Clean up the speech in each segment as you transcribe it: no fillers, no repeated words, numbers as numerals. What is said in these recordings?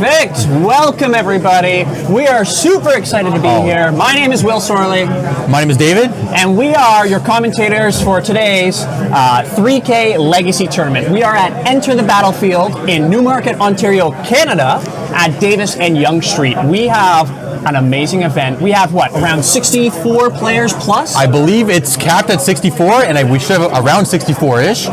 Perfect. Welcome, everybody. We are super excited to be here. My name is Will Sorley. My name is David. And we are your commentators for today's 3K Legacy Tournament. We are at Enter the Battlefield in Newmarket, Ontario, Canada at Davis and Yonge Street. We have an amazing event. We have, around 64 players plus? I believe it's capped at 64, and we should have around 64-ish.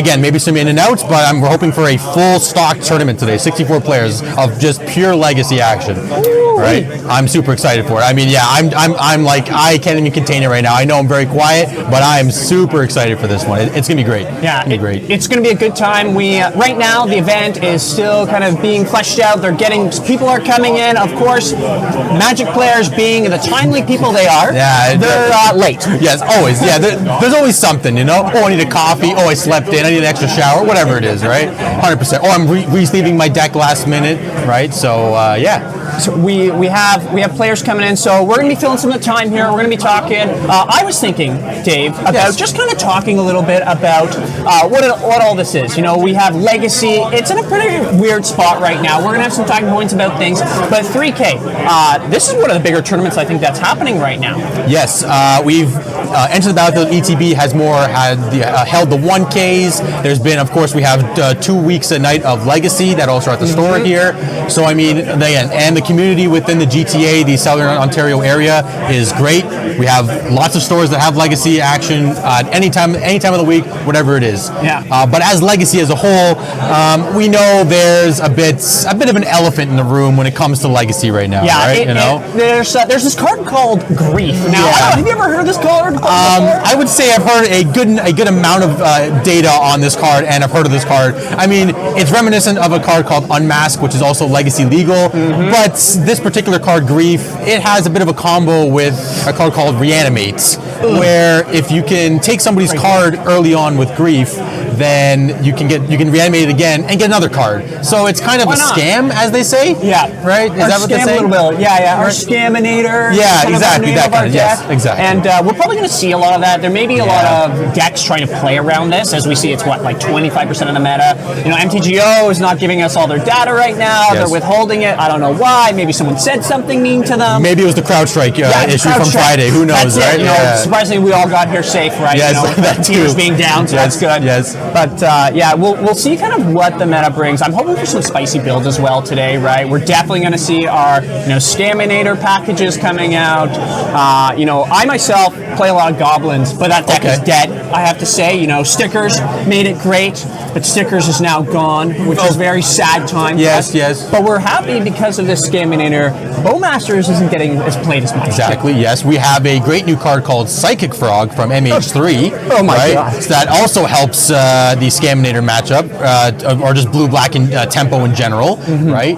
Again, maybe some in and outs, but we're hoping for a full stock tournament today. 64 players of just pure legacy action. Ooh. Right? I'm super excited for it. I mean, yeah, I'm like, I can't even contain it right now. I know I'm very quiet, but I am super excited for this one. It's going to be great. Yeah, it's going to be great. It's going to be a good time. We right now, the event is still kind of being fleshed out. People are coming in, of course. Magic players being the timely people they are, they're late. Yes, always. Yeah, there's always something, you know? Oh, I need a coffee. Oh, I slept in. I need an extra shower. Whatever it is, right? 100%. Oh, I'm re-sleeving my deck last minute, right? So, yeah. So we have players coming in, so we're going to be filling some of the time here. We're going to be talking. I was thinking, Dave, about just kind of talking a little bit about what all this is. You know, we have Legacy. It's in a pretty weird spot right now. We're going to have some talking points about things, but 3K, this is one of the bigger tournaments I think that's happening right now. Yes, we've Enter the Battlefield ETB has held the 1Ks. There's been, of course, we have 2 weeks a night of Legacy that also are at the store here. So I mean, again, and the community within the GTA, the Southern Ontario area, is great. We have lots of stores that have Legacy action any time of the week, whatever it is. Yeah. But as Legacy as a whole, we know there's a bit of an elephant in the room when it comes to Legacy right now. Yeah, right? There's this card called Grief. Now, have you ever heard of this card? I would say I've heard a good amount of data on this card, and I've heard of this card. I mean, it's reminiscent of a card called Unmask, which is also Legacy legal, but this particular card, Grief, it has a bit of a combo with a card called Reanimate, where if you can take somebody's card early on with Grief, then you can reanimate it again and get another card. So it's kind of a scam, as they say. Yeah. Right? Is that what they say? A little bit. Yeah. Our Scaminator. Yeah, exactly. That kind of, yes, exactly. And we're probably going to see a lot of that. There may be a lot of decks trying to play around this, as we see it's 25% of the meta. You know, MTGO is not giving us all their data right now. Yes. They're withholding it. I don't know why. Maybe someone said something mean to them. Maybe it was the CrowdStrike issue from Friday. Who knows, right? You know, surprisingly, we all got here safe, right? Yes, you know, that teams being down, so that's good. Yes. But we'll see kind of what the meta brings. I'm hoping for some spicy builds as well today, right? We're definitely going to see our Scaminator packages coming out. I myself play a lot of Goblins, but that deck is dead. I have to say, Stickers made it great, but Stickers is now gone, which is very sad time. Yes. But we're happy because of this Scaminator. Bowmasters isn't getting as played as much. Exactly. Yes, we have a great new card called Psychic Frog from MH3. Oh my god! So that also helps the Scaminator matchup, or just blue-black and tempo in general, right?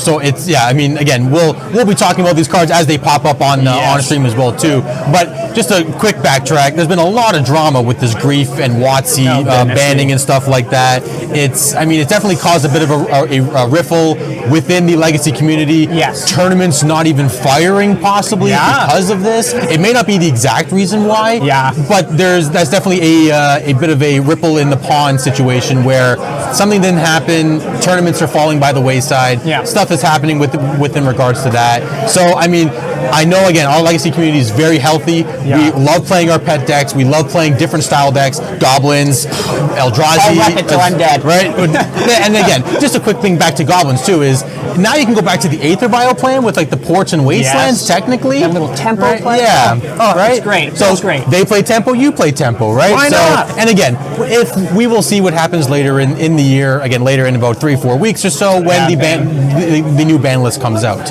So it's I mean, again, we'll be talking about these cards as they pop up on stream as well too. But just a quick backtrack. There's been a lot of drama with this Grief and WotC banning and stuff like that. It's definitely caused a bit of a riffle within the Legacy community. Yes. Tournaments not even firing possibly because of this. It may not be the exact reason why. Yeah. But that's definitely a bit of a ripple in the pond situation where something didn't happen. Tournaments are falling by the wayside. Yeah. Stuff is happening within regards to that. So I know, again, our Legacy community is very healthy. We love playing our pet decks. We love playing different style decks. Goblins, Eldrazi. I'll rep it till I'm dead. Right? And again, just a quick thing back to Goblins, too, is now you can go back to the Aether Bio plan with, the Ports and Wastelands, technically. That little tempo play. Yeah. Oh, right? It's great. So it's great. They play tempo, you play tempo, right? Why not? And again, if we will see what happens later in the year, again, later in about 3-4 weeks or so, when the new ban list comes out.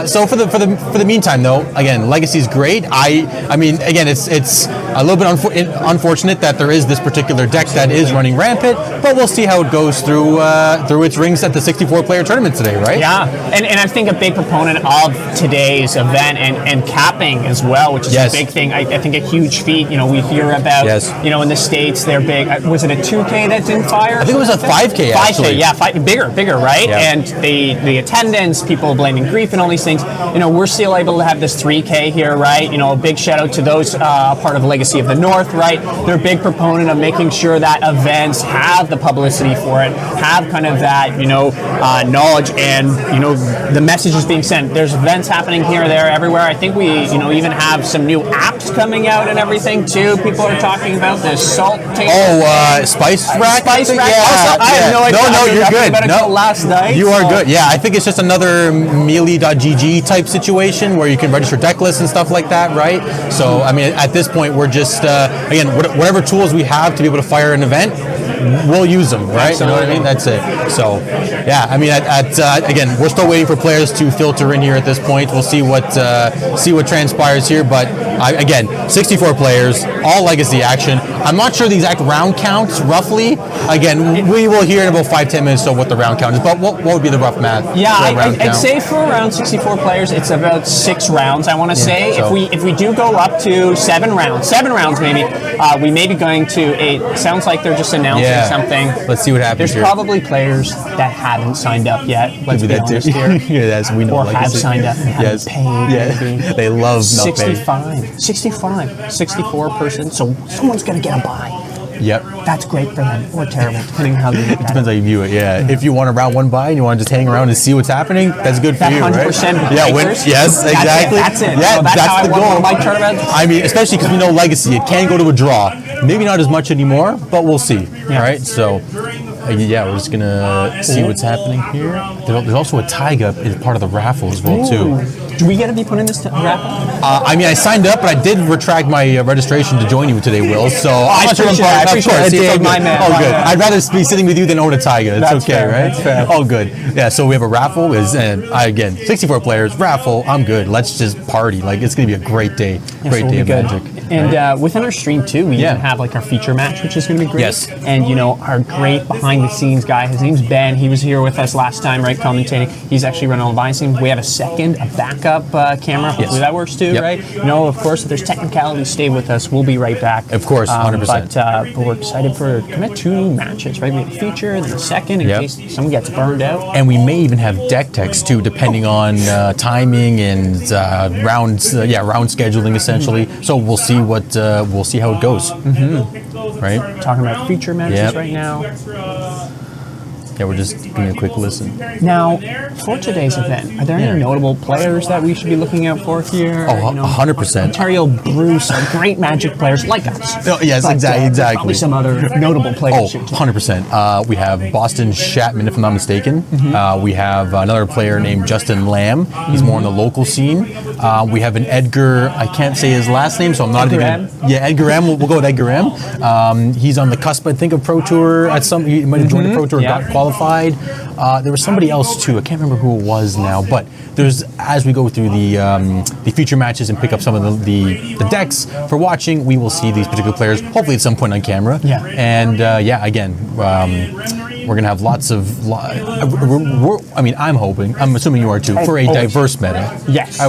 So for the meantime, though, again, Legacy is great. I mean, again, it's a little bit unfortunate that there is this particular deck that is running rampant, but we'll see how it goes through its rings at the 64-player tournament today, right? Yeah, and I think a big proponent of today's event and capping as well, which is a big thing. I think a huge feat. We hear about. In the States, they're big. Was it a 2K that didn't fire? I think it was a 5K. 5K, yeah, bigger, right? Yeah. And the attendance, people blaming Grief and all these things. We're still able to have this 3K here, right? A big shout out to those part of Legacy of the North, right? They're a big proponent of making sure that events have the publicity for it, have kind of that, knowledge stage, and the message is being sent. There's events happening here, there, everywhere. I think we even have some new apps coming out and everything too. People are talking about the salt taste. Spice Rack. Spice Rack. Yeah, Also, I have no idea. No, you're good. About it till last night. You are good. Yeah, I think it's just another melee.gg type situation where you can register deck lists and stuff like that, right? So, I mean, at this point, we're just again, whatever tools we have to be able to fire an event, we'll use them, right? Absolutely. You know what I mean? That's it. So, yeah, I mean, again, we're still waiting for players to filter in here at this point. We'll see what transpires here. But again, 64 players, all legacy action. I'm not sure the exact round counts, roughly. Again, we will hear in about 5-10 minutes of what the round count is. But what would be the rough math? Yeah, I'd say for around 64 players, it's about 6 rounds. I want to say so. if we do go up to 7 rounds maybe, we may be going to 8. Sounds like they're just announcing something. Let's see what happens. There's here. probably players that haven't signed up yet. Let's be honest here. Yes, we know. Or have signed up and haven't paid. Yeah, they love 64 person. So someone's gonna get a buy. Yep. That's great for them, or terrible, depending on how you look at it. Depends how you view it, yeah. If you want a round 1 buy and you want to just hang around and see what's happening, that's good for That you, 100% right? breakers, yes, exactly. That's it. Yeah, that's how the I want goal. one of my tournaments. I mean, especially because we know Legacy, it can go to a draw. Maybe not as much anymore, but we'll see, right? So, we're just going to see what's happening here. There's also a Taiga as part of the raffle as well, too. Do we get to be put in this raffle? I mean, I signed up, but I did retract my registration to join you today, Will. So I appreciate it. My man. Oh, good. I'd rather be sitting with you than own a Taiga. It's That's okay, fair, right? that's fair. Oh, good. Yeah, so we have a raffle. Again, 64 players, raffle. I'm good. Let's just party. Like, it's going to be a great day. Great day of Magic. And within our stream, too, we even have like our feature match, which is going to be great. Yes. And, our great behind-the-scenes guy, his name's Ben. He was here with us last time, right, commentating. He's actually running all the behind-the-scenes. We have a backup camera. Hopefully that works, too, right? Of course, if there's technicalities, stay with us. We'll be right back. Of course, 100%. But we're excited for kind of 2 matches, right? We have a feature and then a second in case someone gets burned out. And we may even have deck techs, too, depending on timing and round scheduling, essentially. So we'll see we'll see how it goes. Right? Talking about feature matches right now. Yeah, we're just giving a quick listen. Now, for today's event, are there any notable players that we should be looking out for here? 100%. Ontario Bruce are great Magic players like us. Oh, yes, but, exactly. Probably some other notable players here, too. 100%. We have Boston Chapman, if I'm not mistaken. We have another player named Justin Lamb. He's more on the local scene. We have an Edgar, I can't say his last name, so I'm not Edgar even... M? Yeah, Edgar M. We'll go with Edgar M. He's on the cusp, I think, of Pro Tour. He might have joined the Pro Tour, got qualified. There was somebody else too. I can't remember who it was now, but as we go through the feature matches and pick up some of the decks for watching, we will see these particular players hopefully at some point on camera. Yeah. And again, we're gonna have lots of. I'm assuming you are too, for a diverse meta. Yes. I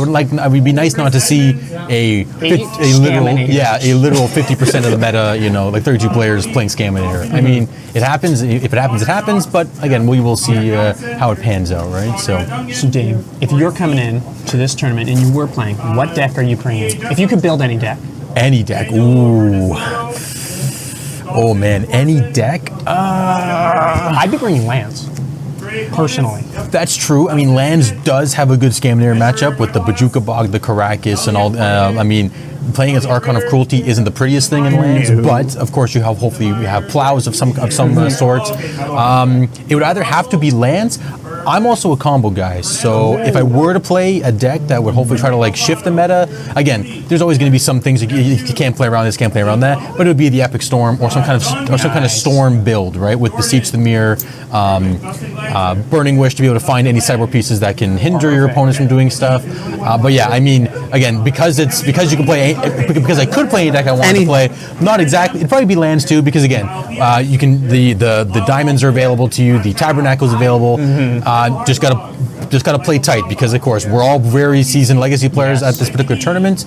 would be nice not to see a literal 50% of the meta. Like 32 players playing Scaminator. I mean, it happens. If it happens, it happens. But again, we will see how it pans out, right? So Dave, if you're coming in to this tournament and you were playing, what deck are you bringing? If you could build any deck. Any deck. Ooh. Oh man, any deck? I'd be bringing lands, personally. That's true. I mean, lands does have a good Scaminator matchup with the Bajuka Bog, the Karakas, and all. Playing as Archon of Cruelty isn't the prettiest thing in lands, but of course you have plows of some sort. It would either have to be lands. I'm also a combo guy, so if I were to play a deck that would hopefully try to shift the meta, again, there's always going to be some things you can't play around this, can't play around that, but it would be the Epic Storm or some kind of storm build, right? With Beseech the Mirror, Burning Wish to be able to find any sideboard pieces that can hinder your opponents from doing stuff. But yeah, I mean, again, because I could play any deck I wanted to play, not exactly. It'd probably be lands too, because again, you can the diamonds are available to you, the Tabernacle's available. Just gotta just got to play tight because, of course, we're all very seasoned Legacy players at this particular tournament.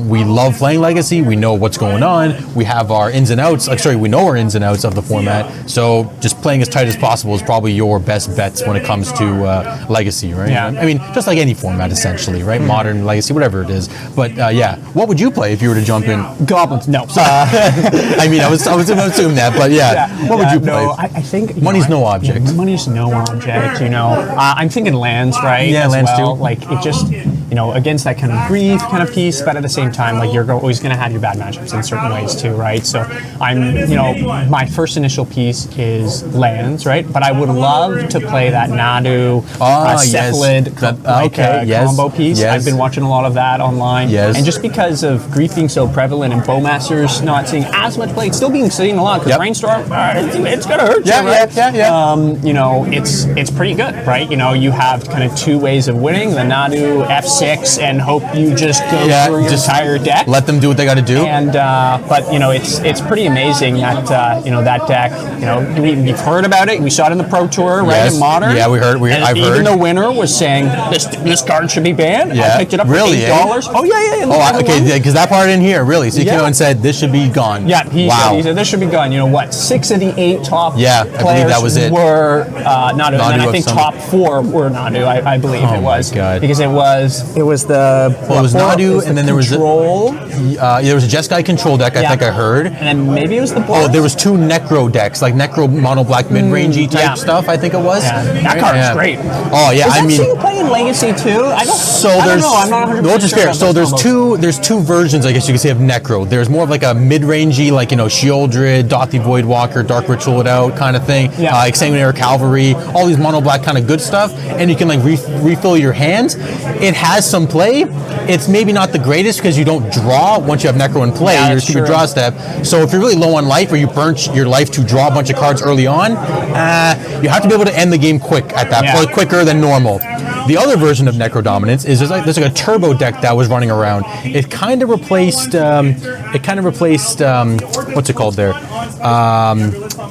We love playing Legacy. We know what's going on. We have our ins and outs. We know our ins and outs of the format. So just playing as tight as possible is probably your best bets when it comes to Legacy, right? Yeah. I mean, just like any format, essentially, right? Modern, Legacy, whatever it is. But yeah, what would you play if you were to jump in? Goblins. No. I mean, I was going to assume that, but what would you play? No, I think money's no object. Money's no object. I'm thinking lands, right? Yeah, as lands well. too. Like it just, against that kind of grief kind of piece, but at the same time, like you're always going to have your bad matchups in certain ways too, right? So my first initial piece is lands, right? But I would love to play that Nadu Cephalid combo piece. Yes. I've been watching a lot of that online. Yes. And just because of grief being so prevalent and Bowmasters not seeing as much play, it's still being seen a lot because Rainstorm, it's going to hurt you, right? Yeah. It's pretty good, right? You have kind of two ways of winning, the Nadu F6 and hope you just go through your entire deck. Let them do what they got to do. And but it's pretty amazing that that deck. We've heard about it. We saw it in the Pro Tour, right? Yes. In Modern. Yeah, we heard. I've heard. Even the winner was saying this card should be banned. Yeah. I picked it up for Really, $8. Oh yeah. Okay, because that part in here, really. So he came out and said this should be gone. Yeah, he said this should be gone. 6 of the 8 top I players believe that was it. were Nadu, and then I think some... top 4 were Nadu. I believe it was. My God. Because it was the it was Nadu, and then there was control. There was a Jeskai control deck. I think I heard. And then maybe it was the board. There was 2 Necro decks, like Necro mono black mid rangey type stuff. I think it was. Yeah. That card's great. Oh yeah, Is that single play in Legacy too? I don't know. I'm not 100% which is sure fair. about So those there's two versions, I guess you could say, of Necro. There's more of like a mid-rangey, like Shieldred, Dothi Voidwalker, Dark Ritual it out kind of thing. Exsanguinary Cavalry, all these mono black kind of good stuff, and you can like refill your hands. It has some play. It's maybe not the greatest because you don't draw once you have Necro in play. Your stupid draw step. So if you're really low on life, or you burnt your life to draw a bunch of cards early on, you have to be able to end the game quick at that point, quicker than normal. The other version of Necrodominance is there's like a turbo deck that was running around. It kind of replaced. What's it called there?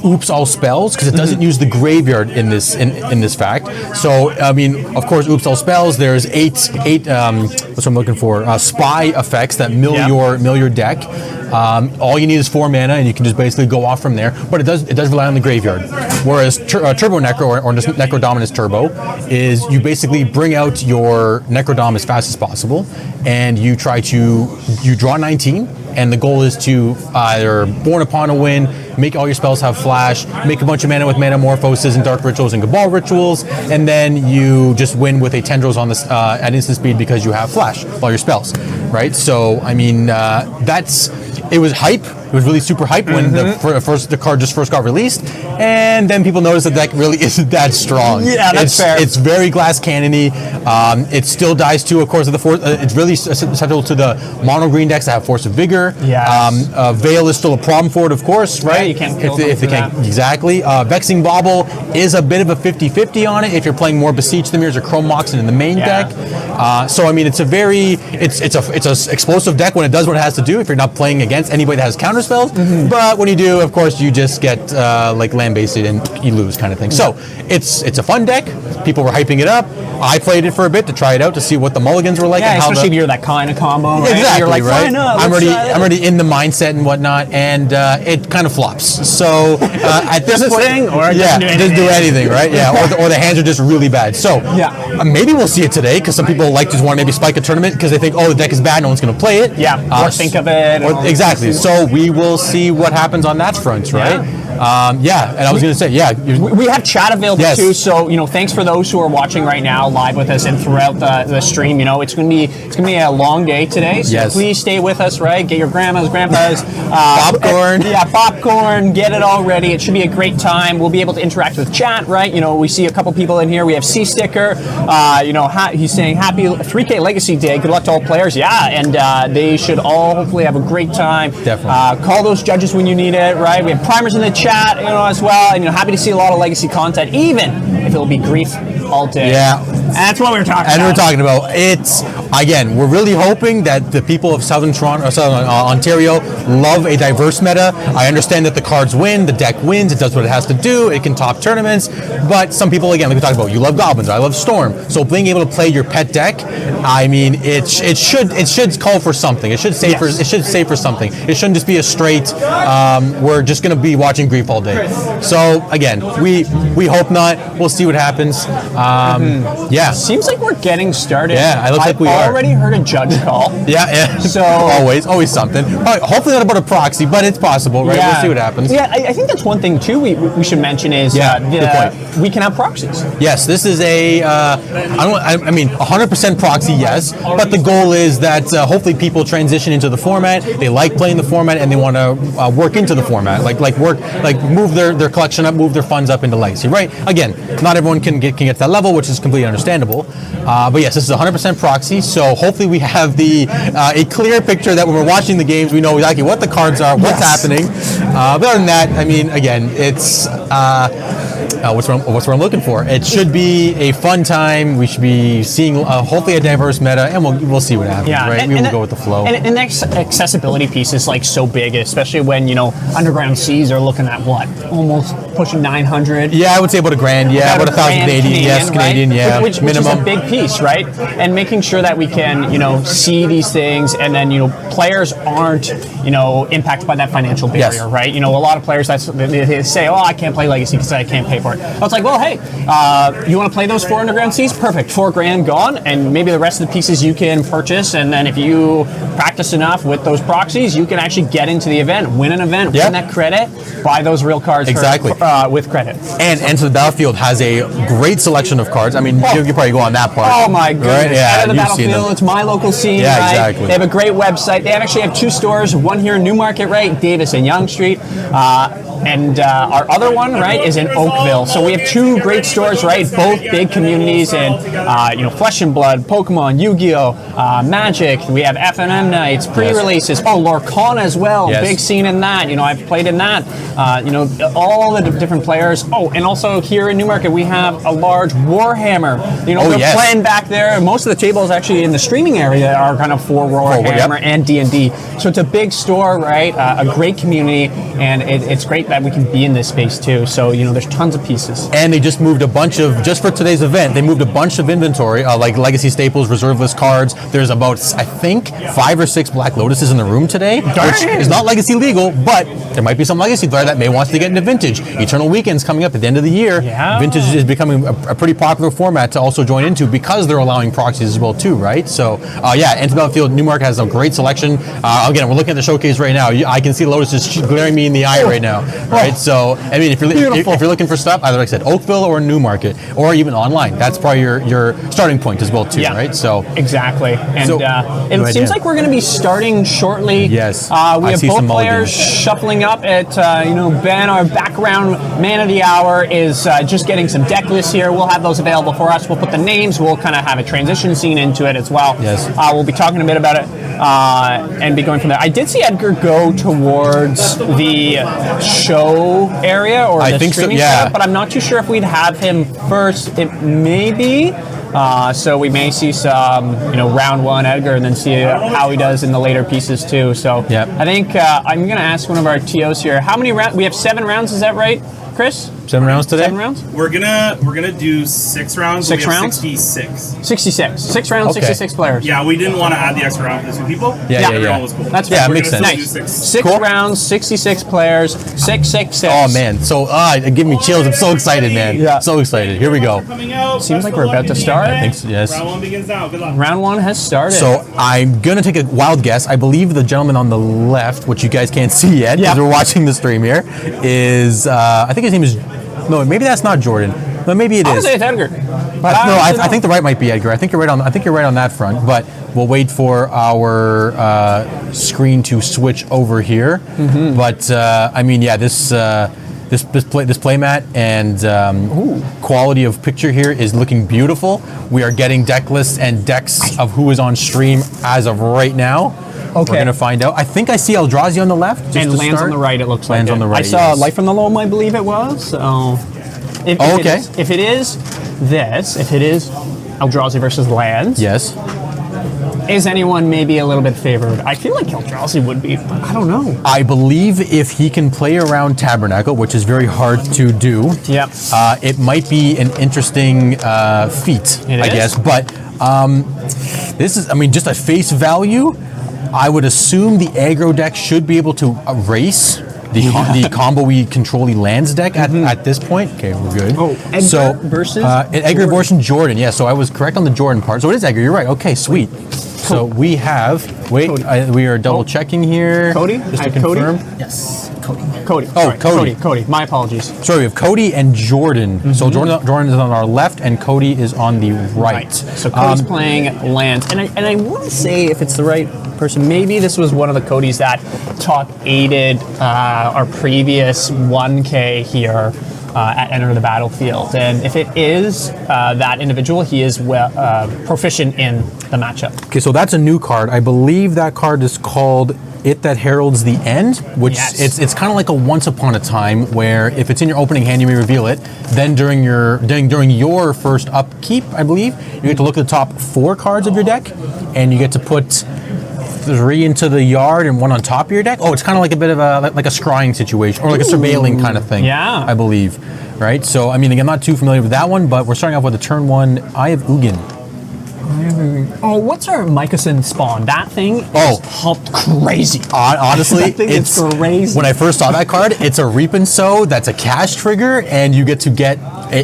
Oops All Spells, because it doesn't use the graveyard in this fact. So I mean, of course, Oops All Spells. There's eight. What's I'm looking for? Spy effects that mill your deck. All you need is 4 mana, and you can just basically go off from there. But it does rely on the graveyard. Whereas Turbo Necro or just Necrodominance Turbo is you basically bring out your Necrodom as fast as possible, and you draw 19, and the goal is to either Born Upon a Win, make all your spells have flash, make a bunch of mana with Manamorphoses and Dark Rituals and Cabal Rituals, and then you just win with a Tendrils on this at instant speed because you have flash all your spells, right? So I mean it was hype. It was really super hype when the card just first got released, and then people noticed that deck really isn't that strong. Yeah, that's fair. It's very glass cannony. It still dies too, of course, of the force. It's really susceptible to the mono green decks that have Force of Vigor. Yeah. Veil is still a problem for it, of course, right? Yeah, you can't kill if they can't exactly. Vexing Bauble is a bit of a 50-50 on it if you're playing more Beseech the Mirrors or Chrome Moxen in the main deck. So I mean, it's a explosive deck when it does what it has to do. If you're not playing against anybody that has counter spells, but when you do, of course, you just get like land based and you lose kind of thing. So it's a fun deck. People were hyping it up. I played it for a bit to try it out to see what the mulligans were like. Yeah, and how especially if you're that kind of combo. Right? Exactly, you're like, right? I'm already in the mindset and whatnot, and it kind of flops. So at this point, it doesn't do anything, right? Yeah, or the hands are just really bad. So maybe we'll see it today because some people like just want to maybe spike a tournament because they think, oh, the deck is bad, no one's going to play it. Yeah, or think of it. Exactly. So we will see what happens on that front, right? And I was going to say, we have chat available too. So thanks for those who are watching right now live with us and throughout the stream. It's going to be a long day today. So please stay with us. Right, get your grandmas, grandpas, popcorn. Popcorn. Get it all ready. It should be a great time. We'll be able to interact with chat. Right, we see a couple people in here. We have C Sticker. He's saying happy 3K Legacy Day. Good luck to all players. Yeah, and they should all hopefully have a great time. Definitely. Call those judges when you need it. Right, we have primers in the chat, as well, and happy to see a lot of Legacy content, even if it'll be grief all day. Yeah. That's what we were talking about. And we're talking about it's again. We're really hoping that the people of Southern Toronto, or Southern Ontario, love a diverse meta. I understand that the cards win, the deck wins, it does what it has to do, it can top tournaments. But some people, again, like we talked about, you love goblins, I love Storm. So being able to play your pet deck, I mean, it should call for something. It should say for something. It shouldn't just be a straight. We're just going to be watching grief all day. So again, we hope not. We'll see what happens. Yeah. Seems like we're getting started. Yeah, it looks like we are. I've already heard a judge call. Yeah. So always something. Hopefully not about a proxy, but it's possible, right? Yeah. We'll see what happens. Yeah, I think that's one thing too. We should mention is good point. We can have proxies. Yes, this is a. I mean, 100% proxy, yes, but the goal is that hopefully people transition into the format. They like playing the format and they want to work into the format, move their collection up, move their funds up into Legacy. Right? Again, not everyone can get to that level, which is completely understandable. But yes, this is 100% proxy. So hopefully we have a clear picture that when we're watching the games, we know exactly what the cards are, what's happening. But other than that, I mean, again, it's. What's what I'm looking for. It should be a fun time. We should be seeing hopefully a diverse meta, and we'll see what happens. Right? We will go with the flow. And the accessibility piece is like so big, especially when Underground Seas are looking at what, almost pushing 900. Yeah, I would say about $1,000. Yeah, about 1,000 Canadian. Yes, Canadian. Right? Yeah, which minimum. Is a big piece, right? And making sure that we can see these things, and then players aren't impacted by that financial barrier, right? A lot of players they say, oh, I can't play Legacy because I can't pay for it. It's like, well, hey, you want to play those 4 Underground Seas? Perfect, $4,000 gone, and maybe the rest of the pieces you can purchase, and then if you practice enough with those proxies, you can actually get into the event, win an event, win that credit, buy those real cards with credit. And Enter the Battlefield has a great selection of cards. I mean, you probably go on that part. Oh my goodness! Right? Yeah, Enter the Battlefield. It's my local scene. Yeah, right? exactly. They have a great website. They actually have 2 stores. One here in Newmarket, right, Davis and Yonge Street. And our other one, right, is in Oakville. So we have 2 great stores, right, both big communities in, Flesh and Blood, Pokemon, Yu-Gi-Oh, Magic. We have FNM nights, pre-releases. Oh, Lorcana as well, big scene in that. I've played in that. All the different players. Oh, and also here in Newmarket, we have a large Warhammer. They're playing back there. Most of the tables actually in the streaming area are kind of for Warhammer and D&D. So it's a big store, right, a great community, and it's great that we can be in this space too. So there's tons of pieces. And they just moved a bunch of, just for today's event, they moved a bunch of inventory, like Legacy Staples, reserve list cards. There's about, I think, 5 or 6 Black Lotuses in the room today, which is not Legacy legal, but there might be some Legacy player that may want to get into Vintage. Eternal Weekend's coming up at the end of the year. Yeah. Vintage is becoming a pretty popular format to also join into because they're allowing proxies as well too, right? So, Enter Battlefield, Newmarket has a great selection. Again, we're looking at the showcase right now. I can see Lotus just glaring me in the eye right now, right? So, I mean, if you're looking for stuff, either like I said, Oakville or Newmarket, or even online, that's probably your starting point as well too, right? So exactly, and it seems like we're going to be starting shortly. Yes, we have both players shuffling up at Ben, our background man of the hour, is just getting some deck lists here. We'll have those available for us. We'll put the names. We'll kind of have a transition scene into it as well. Yes, we'll be talking a bit about it and be going from there. I did see Edgar go towards the show area or the streaming setup, but I'm not too sure if we'd have him first. It may be. So we may see some, round 1 Edgar, and then see how he does in the later pieces too. So I think I'm going to ask one of our TOs here. How many rounds? We have 7 rounds. Is that right, Chris? 7 rounds today? 7 rounds? We're gonna do 6 rounds. 6 rounds? 66. 66. 6 rounds, 66 players. Yeah, we didn't want to add the extra round for the 2 people. Yeah. Was cool. That's it makes sense. Nice. 6 rounds, 66 players, 666. Oh man, so it gave me chills. I'm so excited, man. Yeah. So excited. Here we go. Seems like we're about to start. I think so, yes. Round 1 begins now. Good luck. Round 1 has started. So I'm gonna take a wild guess. I believe the gentleman on the left, which you guys can't see yet because we're watching the stream here, is I think his name is. No, maybe that's not Jordan. No, maybe it is. I would say it's Edgar. But I think the right might be Edgar. I think you're right on that front. But we'll wait for our screen to switch over here. Mm-hmm. But this playmat and quality of picture here is looking beautiful. We are getting deck lists and decks of who is on stream as of right now. Okay. We're going to find out. I think I see Eldrazi on the left. And lands on the right, it looks like. Lands on the right, I saw Life from the Loam, I believe it was. So if it is this, if it is Eldrazi versus lands. Yes. Is anyone maybe a little bit favored? I feel like Eldrazi would be, but I don't know. I believe if he can play around Tabernacle, which is very hard to do, Yep. it might be an interesting feat, It I is? guess. But this is, I mean, just at face value, I would assume the aggro deck should be able to erase the combo-y control-y lands deck at this point. Okay, we're good. Oh, Edgar versus Edgar versus Jordan. Yeah, so I was correct on the Jordan part. So it is Edgar. You're right. Okay, sweet. So we have. Wait, Cody. we are double checking here. Cody? just I to have Cody? confirm. Yes, Cody. Cody. Oh, Sorry, Cody. Cody. My apologies. Sorry, we have Cody and Jordan. So Jordan is on our left, and Cody is on the right. So Cody's playing lands, and I want to say if it's the right person, maybe this was one of the Codys that top aided our previous 1K here at Enter the Battlefield. And if it is that individual, he is proficient in the matchup. Okay, so that's a new card. I believe that card is called It That Heralds the End, which Yes. it's kind of like a Once Upon a Time where if it's in your opening hand, you may reveal it. Then during your first upkeep, I believe, you get to look at the top 4 cards of your deck, and you get to put 3 into the yard and 1 on top of your deck. Oh, it's kind of like a bit of a like a scrying situation or like a surveilling kind of thing. Yeah. I believe, right? So I mean, I'm not too familiar with that one, but we're starting off with the turn 1 Eye of Ugin. Oh, what's our Mycosynth spawn? That thing is hopped crazy. Honestly, That thing is crazy. When I first saw that card, it's a Reap and Sow that's a cash trigger, and you get to get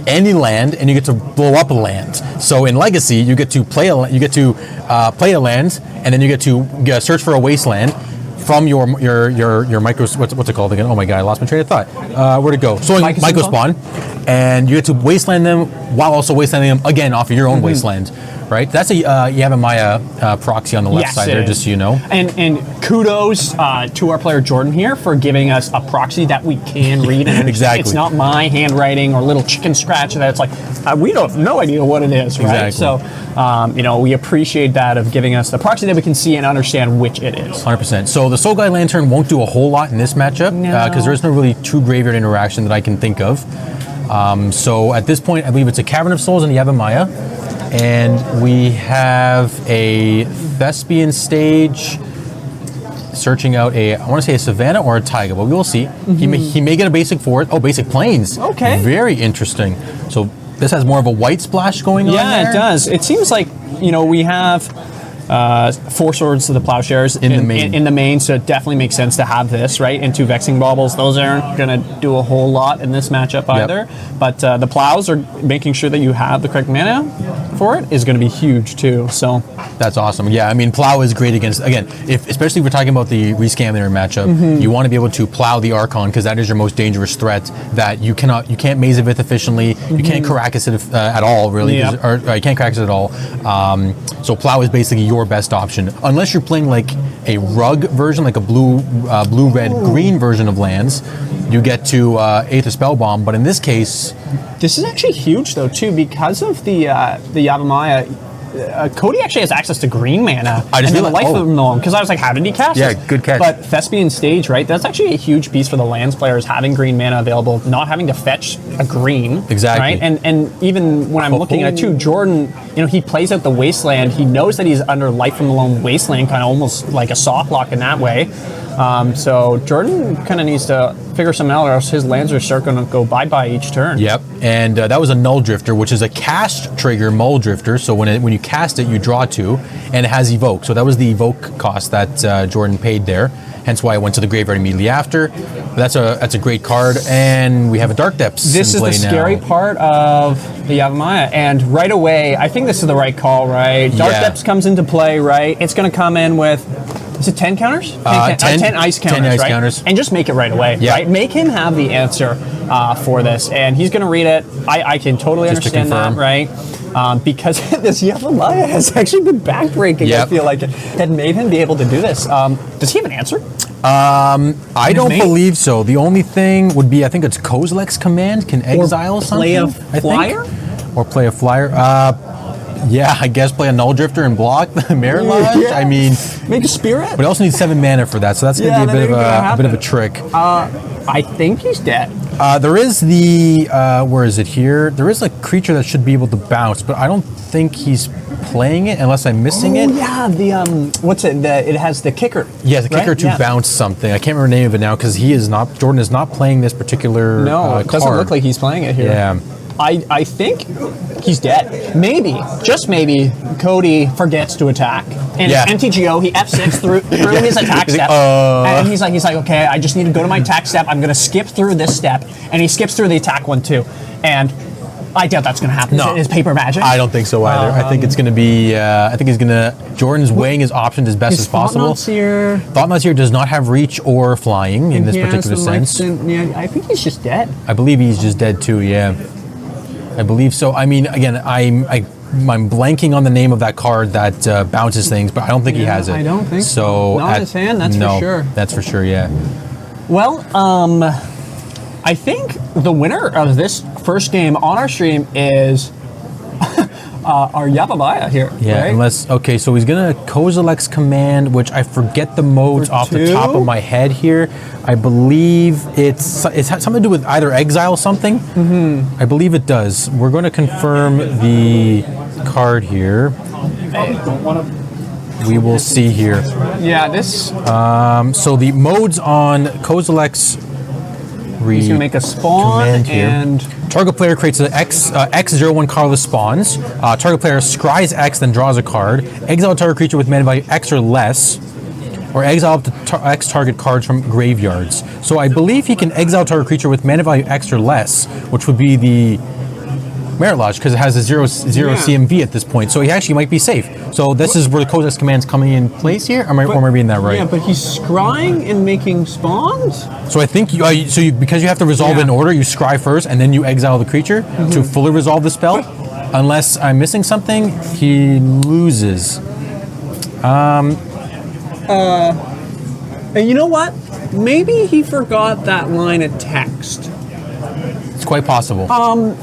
any land, and you get to blow up a land. So in Legacy, you get to play a land, and then you get to search for a wasteland from your micro. What's it called again? Oh my god, I lost my train of thought. Where'd it go? So micro spawn, and you get to wasteland them while also wastelanding them again off of your own wasteland. Right, that's a Yavimaya proxy on the left side there, just so you know. And kudos to our player Jordan here for giving us a proxy that we can read. And Exactly. It's not my handwriting or little chicken scratch that it's like we don't have no idea what it is, right? Exactly. So we appreciate that of giving us the proxy that we can see and understand which it is. 100%. So the Soul Guide Lantern won't do a whole lot in this matchup because there is no really true graveyard interaction that I can think of. So at this point, I believe it's a Cavern of Souls and Yavimaya. And we have a Thespian Stage searching out I want to say a Savannah or a Taiga, but we will see. He may get a basic for it. Oh, basic Plains. Okay. Very interesting. So this has more of a white splash going on there. Yeah, it does. It seems like we have 4 Swords to the Plowshares in the main, so it definitely makes sense to have this, right? And 2 Vexing Baubles. Those aren't going to do a whole lot in this matchup either. But the Plows are making sure that you have the correct mana for it is going to be huge too. So that's awesome. Yeah, I mean, Plow is great against, again, especially if we're talking about the Rescaminator matchup, you want to be able to Plow the Archon because that is your most dangerous threat that you can't Maze of It efficiently, you can't Karakas it at all, really, or you can't Karakas it at all. So Plow is basically your best option, unless you're playing like a rug version, like a blue, red, green version of lands. You get to Aether Spellbomb, but in this case, this is actually huge though too because of the Yavimaya. Cody actually has access to green mana. I just and realized, life of them because I was like, how did he cast Yeah, this? good catch. But Thespian Stage, right? That's actually a huge piece for the lands players having green mana available, not having to fetch a green. Exactly. Right? And even when I'm looking at it too, Jordan, he plays out the Wasteland. He knows that he's under Life from the Lone Wasteland, kind of almost like a soft lock in that way. So Jordan kind of needs to figure something out, or else his lands are start going to go bye-bye each turn. Yep, and that was a Null Drifter, which is a cast trigger Mull Drifter. So when you cast it, you draw 2, and it has Evoke. So that was the Evoke cost that Jordan paid there. Hence why I went to the graveyard immediately after. But that's a great card, and we have a Dark Depths. This is the scary part of the Yavimaya, and right away, I think this is the right call, right? Dark Depths comes into play, right? It's going to come in with. Is it 10 counters? 10 ice counters, 10 ice right? counters. And just make it right away, right? Make him have the answer for this, and he's going to read it. I can totally understand that, right? Because this Yavimaya has actually been backbreaking, I feel like, that made him be able to do this. Does he have an answer? I don't believe so. The only thing would be, I think it's Kozilek's Command can exile something. Play a flyer? Or play a flyer. Yeah, I guess play a Null Drifter and block the Mirror Lodge. Yeah. I mean, Make a Spirit? but it also needs 7 mana for that, so that's going to be a bit of a trick. I think he's dead. There is the where is it here? There is a creature that should be able to bounce, but I don't think he's playing it unless I'm missing it. Yeah, the what's it? It has the kicker. Yeah, the kicker right? to bounce something. I can't remember the name of it now because Jordan is not playing this particular No, it doesn't card. look like he's playing it here. Yeah. I think he's dead. Maybe, just maybe, Cody forgets to attack. And Yeah. MTGO, he F6 through his attack He's like, step. And he's like, okay, I just need to go to my attack step. I'm going to skip through this step. And he skips through the attack one too. And I doubt that's going to happen. No. Is paper magic? I don't think so either. I think it's going to be. I think he's going to. Jordan's weighing his options as best as possible. Thought-Knot's here does not have reach or flying in this particular sense. Yeah, I think he's just dead. I believe he's just dead too. Yeah, I believe so. I mean, again, I'm blanking on the name of that card that bounces things, but I don't think he has it. I don't think so. Not in his hand, that's for sure. That's for sure. Yeah. Well, I think the winner of this first game on our stream is our Yababaya here. Yeah, right? unless, okay, so he's going to Kozilek's Command, which I forget the modes off the top of my head here. I believe it's something to do with either exile or something. Mm-hmm. I believe it does. We're going to confirm the card here. We will see here. Yeah, this... So the modes on Kozilek's He's going to make a spawn and... Target player creates an X01 cardless spawns. Target player scries X, then draws a card. Exile a target creature with mana value X or less. Or exile up to X target cards from graveyards. So I believe he can exile target creature with mana value X or less, which would be the Merit Lodge, because it has a zero CMV at this point. So he actually might be safe. So this is where the Kozilek's Command's coming in place here. Am I reading that right? Yeah, but he's scrying and making spawns? So I think because you have to resolve it in order, you scry first and then you exile the creature to fully resolve the spell. Unless I'm missing something, he loses. And you know what? Maybe he forgot that line of text. It's quite possible.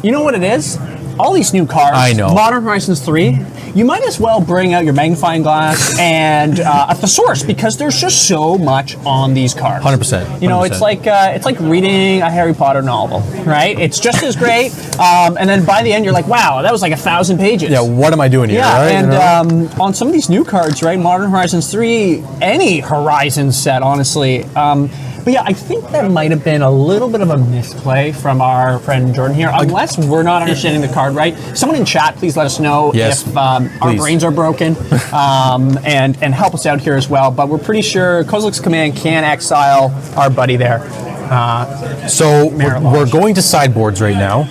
You know what it is? All these new cards. I know. Modern Horizons 3. You might as well bring out your magnifying glass and a thesaurus because there's just so much on these cards. 100%. You know, it's like reading a Harry Potter novel, right? It's just as great, and then by the end you're like, wow, that was like 1,000 pages. Yeah, what am I doing here? Yeah, right? and on some of these new cards, right? Modern Horizons 3, any Horizons set, honestly. But yeah, I think that might have been a little bit of a misplay from our friend Jordan here, unless we're not understanding the card right. Someone in chat, please let us know if our brains are broken, and help us out here as well. But we're pretty sure Kozilek's Command can exile our buddy there. So we're going to sideboards right now,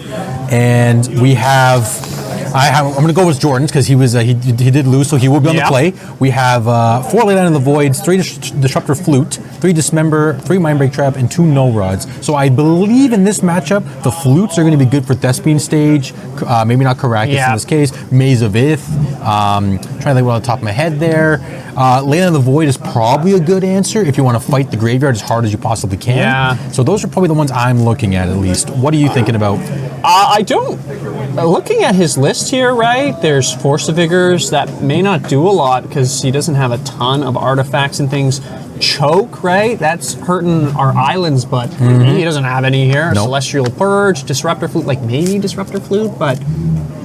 and we have. I'm going to go with Jordan's because he did lose, so he will be on the play. We have 4 Leyline of the Voids, 3 Disruptor Flute, 3 Dismember, 3 Mindbreak Trap, and 2 Null Rods. So I believe in this matchup, the Flutes are going to be good for Thespian Stage, maybe not Karakas in this case, Maze of Ith, trying to think what on the top of my head there. Leyline of the Void is probably a good answer if you want to fight the graveyard as hard as you possibly can. Yeah. So those are probably the ones I'm looking at least. What are you thinking about? I don't... looking at his list here, right, there's Force of Vigors that may not do a lot because he doesn't have a ton of artifacts and things. Choke, right, that's hurting our islands, but he doesn't have any here. Nope. Celestial Purge, Disruptor Flute, like maybe Disruptor Flute, but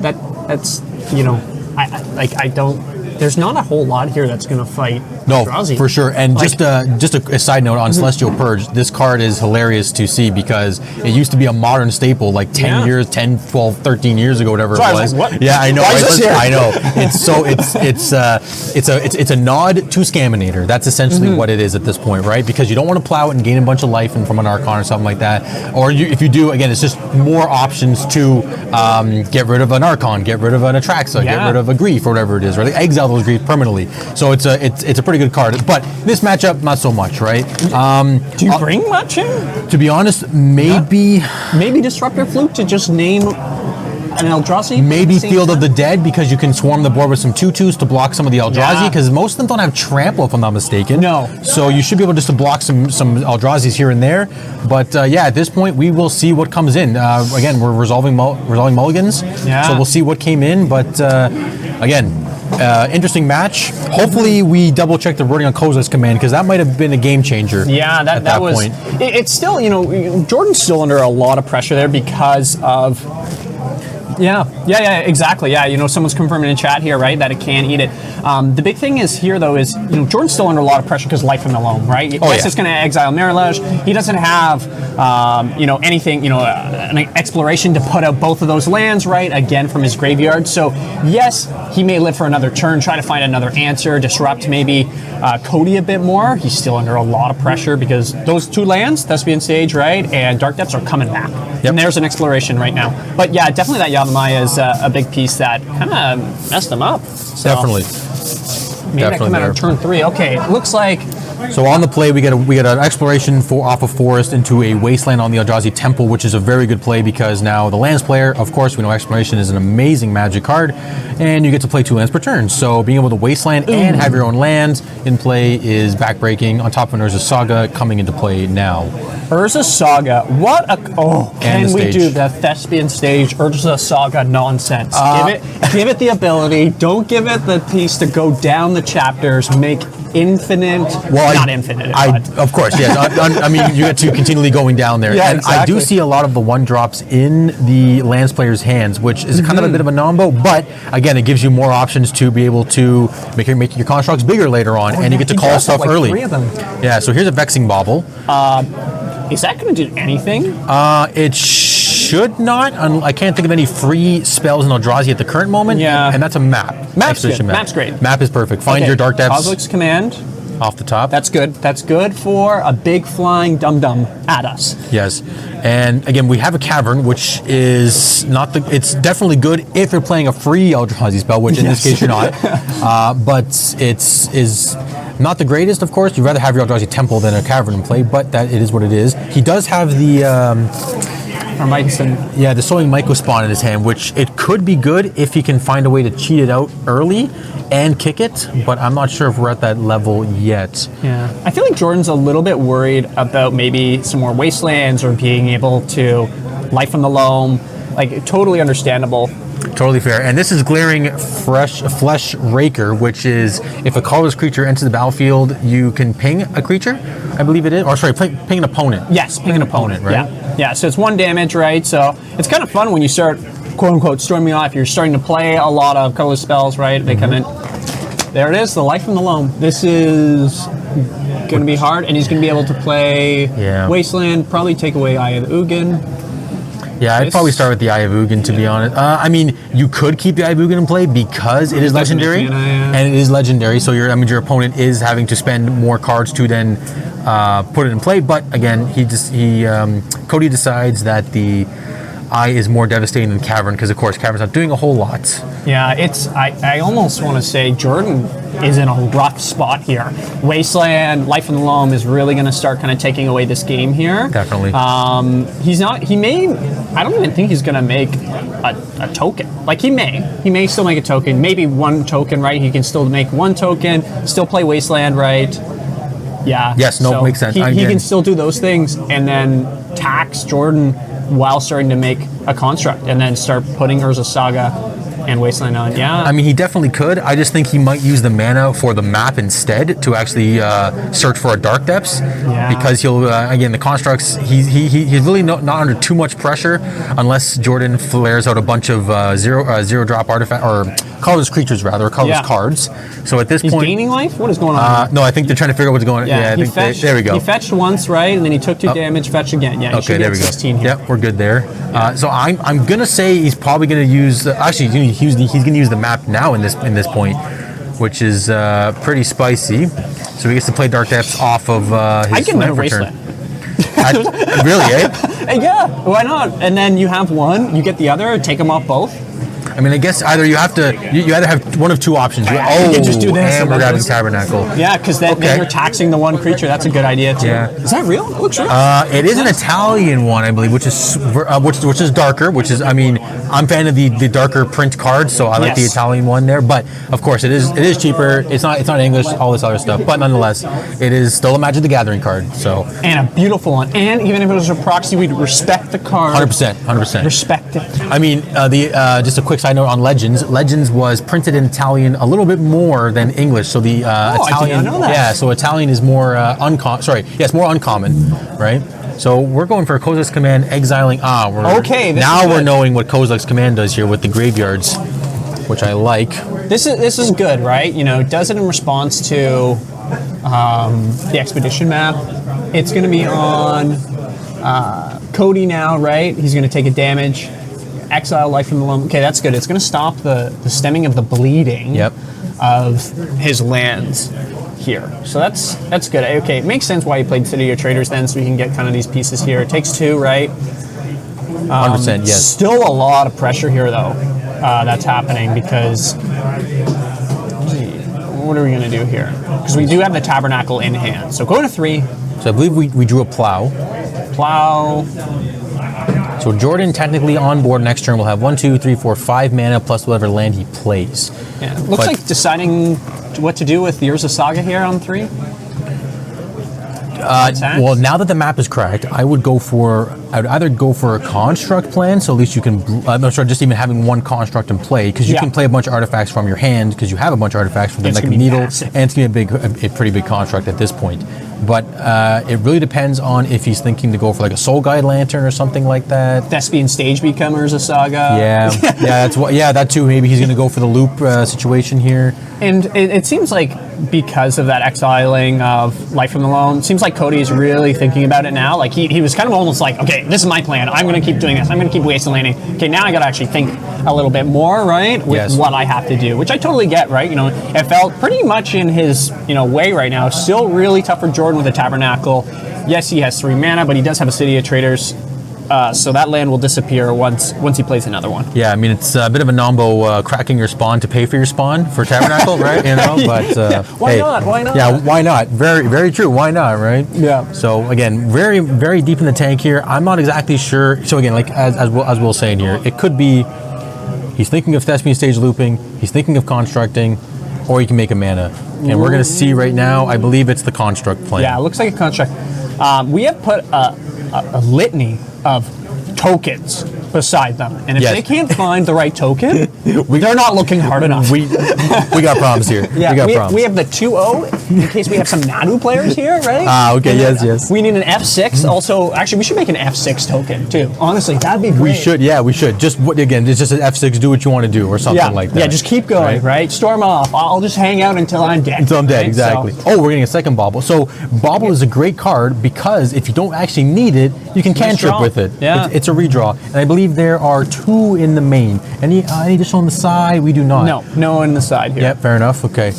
that's, you know, I don't... There's not a whole lot here that's going to fight Eldrazi. For sure. And just a side note on Celestial Purge, this card is hilarious to see because it used to be a modern staple like 10 years, 10, 12, 13 years ago, whatever it was. Like, what? Yeah, I know. Why is this here? I know. It's a nod to Scaminator. That's essentially what it is at this point, right? Because you don't want to plow it and gain a bunch of life from an Archon or something like that. Or if you do, again, it's just more options to get rid of an Archon, get rid of an Atraxa, get rid of a Grief or whatever it is, right? Exile those Grief permanently. So it's a pretty good card. But this matchup, not so much, right? Do you bring much in? To be honest, maybe Disruptor Flute to just name an Eldrazi? Maybe Field of the Dead because you can swarm the board with some 2/2s to block some of the Eldrazi because most of them don't have trample if I'm not mistaken. No. So you should be able just to block some Eldrazi's here and there. But at this point we will see what comes in. Again, we're resolving mulligans. Yeah. So we'll see what came in. But again, Interesting match. Hopefully, we double check the wording on Kozak's command because that might have been a game changer. Yeah, that was. Point. It's still, Jordan's still under a lot of pressure there because of. Yeah, exactly. Yeah, someone's confirming in chat here, right, that it can eat it. The big thing is here, though, is Jordan's still under a lot of pressure because life in the loam, right? Yes, it's going to exile Miralash. He doesn't have, anything, an exploration to put out both of those lands, right? Again, from his graveyard. So yes, he may live for another turn, try to find another answer, disrupt maybe Cody a bit more. He's still under a lot of pressure because those 2 lands, Thespian Stage, right, and Dark Depths are coming back. Yep. And there's an exploration right now. But yeah, definitely that Yavimaya is a big piece that kind of messed him up. So Definitely. Maybe that come out on turn 3. Okay, looks like. So on the play, we get an exploration off of Forest into a Wasteland on the Eldrazi Temple, which is a very good play because now the lands player, of course, we know Exploration is an amazing Magic card, and you get to play 2 lands per turn. So being able to Wasteland and have your own lands in play is backbreaking. On top of Urza Saga coming into play now. Urza Saga, what a can we do the Thespian Stage Urza Saga nonsense? Give it the ability. Don't give it the piece to go down the chapters, make infinite. Well, not infinite. Of course, yes. I mean, you get to continually going down there. Yeah, and exactly. I do see a lot of the 1-drops in the lands player's hands, which is kind of a bit of a nombo, but again, it gives you more options to be able to make your constructs bigger later on, and you get to call stuff early. 3 of them. Yeah, so here's a Vexing Bauble. Is that going to do anything? It should not. I can't think of any free spells in Eldrazi at the current moment. Yeah. And that's a map. Map's good. Map's great. Map is perfect. Find your Dark Depths. Kozak's command. Off the top. That's good. That's good for a big flying dum-dum at us. Yes. And again, we have a Cavern, which is not it's definitely good if you're playing a free Eldrazi spell, which in this case you're not. But is not the greatest, of course. You'd rather have your Eldrazi Temple than a Cavern in play, but it is what it is. He does have the the Sowing Mycospawn in his hand, which it could be good if he can find a way to cheat it out early and kick it, but I'm not sure if we're at that level yet. Yeah. I feel like Jordan's a little bit worried about maybe some more Wastelands or being able to Life from the Loam. Like, totally understandable. Totally fair. And this is Glaring Flesh Raker, which is if a colorless creature enters the battlefield, you can ping a creature, I believe it is. Or sorry, ping an opponent. Yes, ping an opponent, right? Yeah, so it's 1 damage, right? So it's kind of fun when you start, quote unquote, storming off. You're starting to play a lot of colorless spells, right? They come in. There it is, the Life from the Loam. This is going to be hard, and he's going to be able to play Wasteland, probably take away Eye of the Ugin. Yeah, I'd probably start with the Eye of Ugin, to be honest. I mean, you could keep the Eye of Ugin in play because it is legendary, and it is legendary. So your opponent is having to spend more cards to then put it in play. But again, Cody decides that the Eye is more devastating than Cavern because, of course, Cavern's not doing a whole lot. Yeah, I almost want to say Jordan is in a rough spot here. Wasteland, Life in the Loam is really going to start kind of taking away this game here. Definitely. I don't even think he's going to make a token. Like, he may still make a token, maybe 1 token, right? He can still make 1 token, still play Wasteland, right? Yeah. Yes, no, makes sense. He can still do those things and then tax Jordan while starting to make a construct and then start putting Urza Saga and Wasteland on. Yeah. I mean, he definitely could. I just think he might use the mana for the map instead to actually search for a Dark Depths. Yeah. Because he'll, again, the constructs, he's really not under too much pressure unless Jordan flares out a bunch of zero drop artifact, or colorless creatures rather, or colorless cards. So at this point... He's gaining life? What is going on? No, I think they're trying to figure out what's going on. Yeah, I think there we go. He fetched once, right? And then he took 2 damage, fetched again. Yeah, okay, there we go. 16 here. Yep, we're good there. So I'm going to say he's probably going to use... Actually, he's going to use the map now in this point, which is pretty spicy. So he gets to play Dark Depths off of his land return. Really, eh? Yeah, why not? And then you have 1, you get the other, take them off both. I mean, I guess either you either have 1 of 2 options. You can just do this. And we're grabbing Tabernacle. Yeah, because then you're taxing the 1 creature. That's a good idea too. Yeah. Is that real? It looks real. It is an Italian one, I believe, which is darker. Which is, I mean, I'm a fan of the darker print cards, so I like the Yes. Italian one there. But of course, it is cheaper. It's not English, all this other stuff. But nonetheless, it is still a Magic the Gathering card. So And a beautiful one. And even if it was a proxy, we'd respect the card. 100%. Respect it. I mean, just a quick side note on Legends. Legends was printed in Italian a little bit more than English, so the I did Italian, not know that. yeah, so Italian is more uncommon. Sorry, yes, more uncommon, right? So we're going for a Kozilek's Command, exiling. Okay, this now is we're good. knowing what Kozilek's Command does here with the graveyards, which I like. This is good, right? You know, it does it in response to the expedition map. It's going to be on Cody now, right? He's going to take a damage. Exile Life from the Loam. Okay, that's good. It's going to stop the stemming of the bleeding Yep. of his lands here. So that's good. Okay, it makes sense why he played City of Traders then, so we can get kind of these pieces here. It takes 2, right? 100%, yes. Still a lot of pressure here, though, that's happening because... What are we going to do here? Because we do have the Tabernacle in hand. So go to 3. So I believe we drew a Plow. Plow. So Jordan technically on board next turn will have 1, 2, 3, 4, 5 mana plus whatever land he plays. Yeah, looks But- like deciding what to do with Years of Saga here on 3. Well, now that the map is cracked, I would either go for a construct plan, so at least you can. I'm sorry, just even having one construct in play, because you Yeah. can play a bunch of artifacts from your hand, because you have a bunch of artifacts from the It's Neck of gonna be Needle, massive. and it's gonna be a pretty big construct at this point. But it really depends on if he's thinking to go for like a Soul Guide Lantern or something like that. Thespian Stage Becomers of Saga. Yeah, that too. Maybe he's gonna go for the loop situation here. And it seems like because of that exiling of Life from the Loam, it seems like Cody is really thinking about it now. Like he was kind of almost like, okay, this is my plan. I'm going to keep doing this. I'm going to keep wasting landing. Okay, now I got to actually think a little bit more, right, with Yes. what I have to do, which I totally get, right? You know, it felt pretty much in his way right now. Still really tough for Jordan with the Tabernacle. Yes, he has 3 mana, but he does have a City of Traders. So that land will disappear once he plays another one. Yeah, I mean, it's a bit of a nombo cracking your spawn to pay for your spawn for Tabernacle, right? You know, but Why not? Why not? Yeah, why not? Very, very true. Why not, right? Yeah. So again, very, very deep in the tank here. I'm not exactly sure. So again, like as Will's saying here, it could be he's thinking of Thespian Stage looping, he's thinking of constructing, or he can make a mana. And we're gonna see right now. I believe it's the construct plan. Yeah, it looks like a construct. We have put a litany of tokens beside them, and if Yes. they can't find the right token, they're not looking hard enough. We got problems here. Yeah, we got problems. we have the 2-0 in case we have some Nadu players here, right? Okay, And then, yes. We need an F6. Also, actually, we should make an F6 token too. Honestly, that'd be great. We should, yeah, we should. Just again, it's just an F6. Do what you want to do, or something Yeah, like that. yeah, just keep going, right? Storm off. I'll just hang out until I'm dead. Until I'm dead, right? exactly. So- Oh, we're getting a second Bauble. So Bauble is a great card because if you don't actually need it, you can cantrip draw. with it. Yeah. It's a redraw, and I believe there are 2 in the main. Any additional on the side? We do not. No on the side here. Yep, fair enough. Okay.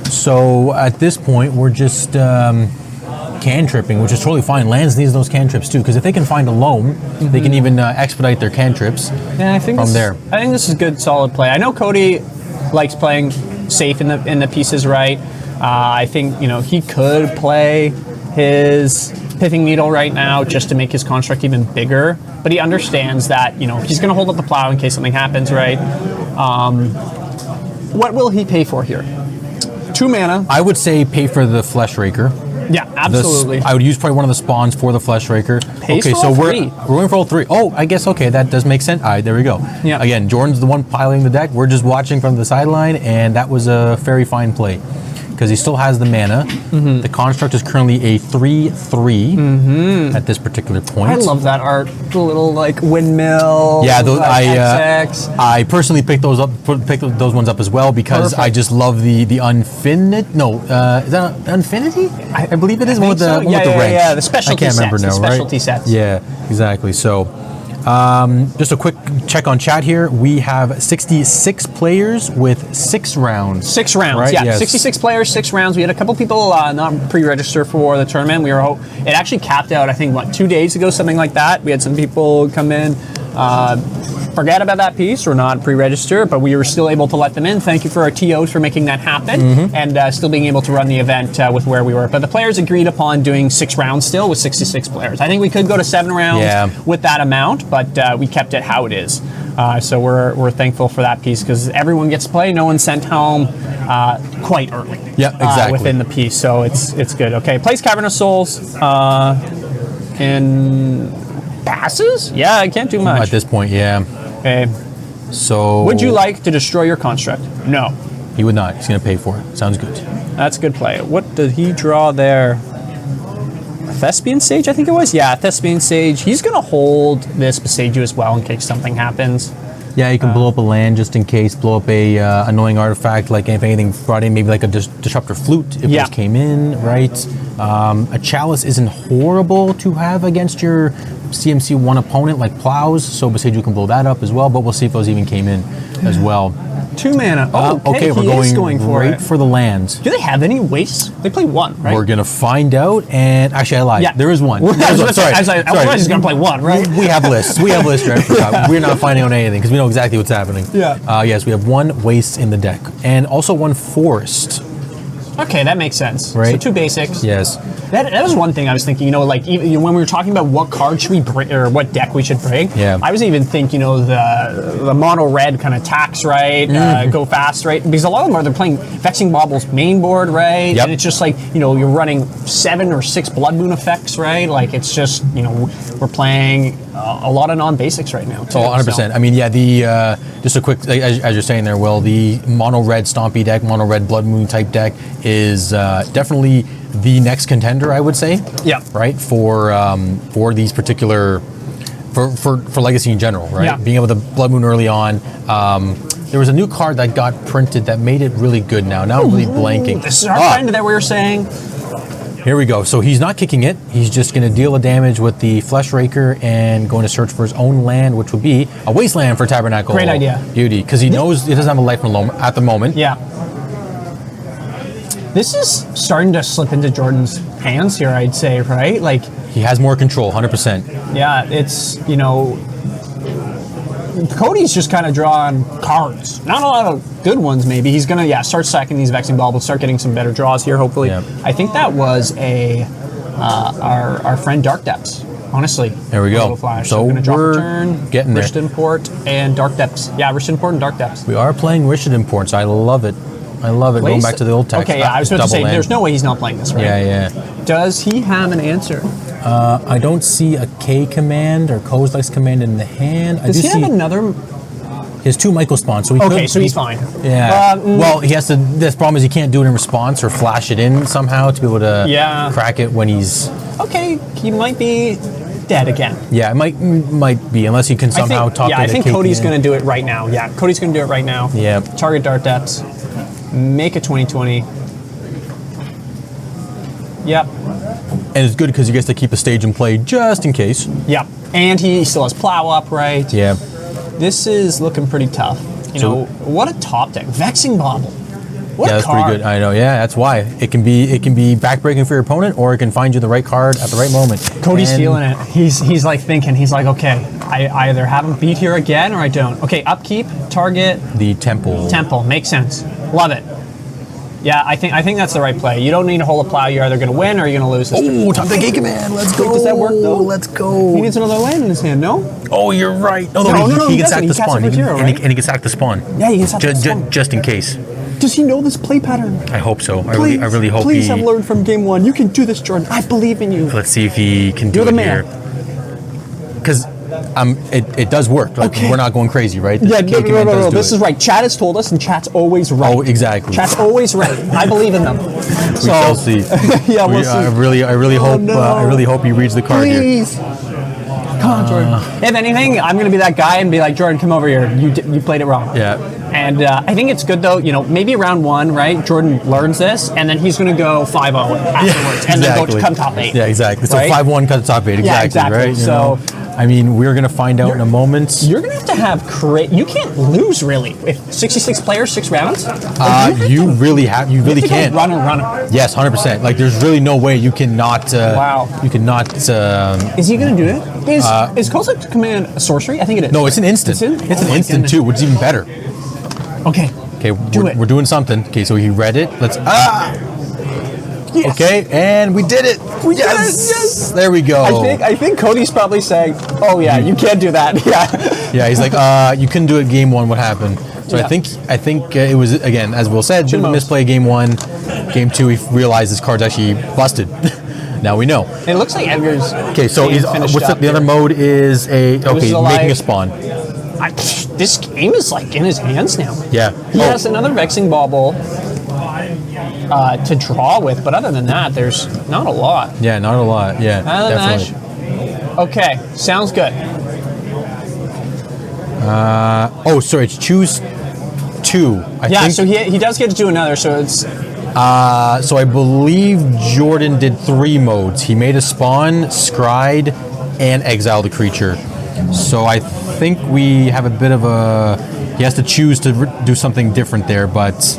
So at this point, we're just cantripping, which is totally fine. Lands needs those cantrips too, because if they can find a loam, they can even expedite their cantrips. Yeah, I think From this, there. I think this is good, solid play. I know Cody likes playing safe in the pieces, right? I think he could play his Pithing Needle right now just to make his construct even bigger, but he understands that he's going to hold up the plow in case something happens, right? What will he pay for here? 2 mana. I would say pay for the Flesh Raker. Yeah, absolutely. I would use probably one of the spawns for the Flesh Raker. Pays Okay, for so all we're 3. going for all 3. Oh, I guess okay, that does make sense. All right, there we go. Yeah. Again, Jordan's the one piloting the deck. We're just watching from the sideline, and that was a very fine play because he still has the mana. The construct is currently a 3/3 at this particular point. I love that art. The little windmill. Yeah, those, XX. I personally picked those up, picked those ones up as well because I Perfect. just love the Unfinite. No, is that Infinity? I believe it is one with the so. one with the Yeah, ranks. yeah, the specialty I can't remember sets, now, the right? specialty sets. Yeah, exactly. So, just a quick check on chat here. We have 66 players with 6 rounds. 6 rounds, Right? yeah. Yes. 66 players, 6 rounds. We had a couple people not pre-register for the tournament. It actually capped out, I think, 2 days ago, something like that. We had some people come in, forget about that piece or not pre-register, but we were still able to let them in. Thank you for our TOs for making that happen and still being able to run the event with where we were. But the players agreed upon doing 6 rounds still with 66 players. I think we could go to 7 rounds Yeah. with that amount, but we kept it how it is. So we're thankful for that piece because everyone gets to play. No one's sent home quite early. Yeah, exactly. Within the piece, so it's good. Okay, plays Cavern of Souls and passes. Yeah, I can't do much At this point, yeah. Okay. So Would you like to destroy your construct? No. He would not. He's going to pay for it. Sounds good. That's a good play. What did he draw there? A Thespian Sage, I think it was? Yeah, Thespian Sage. He's going to hold this Boseiju as well in case something happens. Yeah, you can blow up a land just in case, blow up a annoying artifact, like if anything brought in, maybe like a Disruptor Flute if Yeah. this came in, right? A Chalice isn't horrible to have against your CMC1 opponent like Plows, so Boseiju can blow that up as well, but we'll see if those even came in as well. 2 mana. Oh, okay, we're he is going for right it. for the lands. Do they have any wastes? They play 1, right? We're going to find out, and actually I lied. Yeah. There is one. I There's one. was Sorry. otherwise he's going to play 1, right? We have lists. We have lists, right? We're not finding out anything because we know exactly what's happening. Yeah. Yes, we have 1 waste in the deck and also 1 forest. Okay, that makes sense. Right. So 2 basics. Yes. That was one thing I was thinking, like even when we were talking about what card should we bring or what deck we should bring, Yeah. I was even thinking, the mono red kind of tax, right? Go fast, right? Because a lot of them they're playing Vexing Bobble's main board, right? Yep. And it's just like, you're running 7 or 6 Blood Moon effects, right? Like it's just, we're playing a lot of non-basics right now. Too, 100%. so. I mean, yeah, the just a quick, as you're saying there, Will, the mono red Stompy deck, mono red Blood Moon type deck is definitely the next contender, I would say. Yeah. Right, for these particular, for Legacy in general, right? Yeah. Being able to Blood Moon early on. There was a new card that got printed that made it really good now. Now I'm really blanking. This is our friend that we were saying. Here we go. So he's not kicking it. He's just going to deal a damage with the Flesh Raker and going to search for his own land, which would be a wasteland for Tabernacle. Great idea. Beauty, because he knows he doesn't have a life at the moment. Yeah. This is starting to slip into Jordan's hands here, I'd say, right? Like, He has more control, 100%. yeah, it's, Cody's just kind of drawing cards. Not a lot of good ones, maybe. He's going to, start stacking these Vexing Baubles, start getting some better draws here, hopefully. Yeah. I think that was our friend Dark Depths, honestly. There we go. Little Flash. So we're going to drop we're a turn, getting there. Rished Import, and Dark Depths. Yeah, Rished Import and Dark Depths. We are playing Rished Imports. I love it. I love it. Going back to the old text. Okay, yeah, I was about to say, there's no way he's not playing this, right? Yeah. Does he have an answer? I don't see a K command or Kozilek's command in the hand. Does he have another? He has 2 Michael spawns, so he Okay, could, so he's fine. Yeah. Well, he has to. The problem is he can't do it in response or flash it in somehow to be able to crack it when he's. Okay, he might be dead again. Yeah, it might be unless he can somehow talk. I think Cody's going to do it right now. Yeah, Cody's going to do it right now. Yeah. Target Dark Depths. Make a 20/20. Yep. And it's good because he gets to keep a stage in play just in case. Yep. And he still has Plow up, right? Yeah. This is looking pretty tough. What a top deck. Vexing Bobble. What a that's card. pretty good. I know. Yeah, that's why it can be backbreaking for your opponent, or it can find you the right card at the right moment. Cody's feeling it. He's like thinking. He's like, okay, I either have him beat here again or I don't. Okay, upkeep, target, The temple. Temple. Makes sense. Love it. Yeah, I think that's the right play. You don't need to hold a Plow. You're either going to win or you're going to lose this turn. Oh, time to Gate Command. Let's go. Does that work though? Let's go. He needs another land in his hand, no? Oh, you're right. No, he he can sack doesn't. the He casts spawn. it for zero, and he right? can sack the spawn. Yeah, you can sack the spawn. Just in case. Does he know this play pattern? I hope so. I Please, really hope please he. have learned from game 1. You can do this, Jordan. I believe in you. Let's see if he can do You're the it man. here. Because it does work. Like, Okay. we're not going crazy, right? Yeah, Gate Command does do This it. is right. Chat has told us, and chat's always right. Oh, exactly. Chat's always right. I believe in them. We shall see. Yeah, we'll see. I really hope. no. I really hope he reads the card here. Please. Come on, Jordan. If anything, I'm going to be that guy and be like, Jordan, come over here. You played it wrong. Yeah. And I think it's good, though, maybe round 1, right, Jordan learns this, and then he's going to go 5-0 afterwards, and then go to come top 8. Yeah, exactly. So right? 5-1 cut to top 8, exactly, Yeah, exactly. right? So, I mean, we're going to find out in a moment. You're going to have you can't lose, really. If 66 players, 6 rounds? You really can't. Runner. Yes, 100%. Like, there's really no way you cannot. Wow. You cannot. Is he going to do it? Is Kozilek's command a sorcery? I think it is. No, it's an instant. It's an instant too, which is even better. Okay. Okay, we're doing something. Okay, so he read it. Let's. Yes. Okay, and we did it. We did it, yes. There we go. I think Cody's probably saying, "Oh yeah, you can't do that." Yeah. Yeah, he's like, you couldn't do it game 1. What happened? So Yeah. I think it was, again, as Will said, didn't misplay game 1. Game 2, he realized his card's actually busted. Now we know. It looks like Edgar's. Okay, so being he's, finished what's up the other here. mode is making a spawn. This game is like in his hands now. Yeah. He has another Vexing Bauble to draw with, but other than that, there's not a lot. Yeah, not a lot. Yeah, Other than definitely. that, okay, sounds good. Sorry, it's choose 2. I think. So he does get to do another, so it's... So I believe Jordan did 3 modes. He made a spawn, scried, and exiled a creature. So I think we have a bit of a... He has to choose to do something different there, but...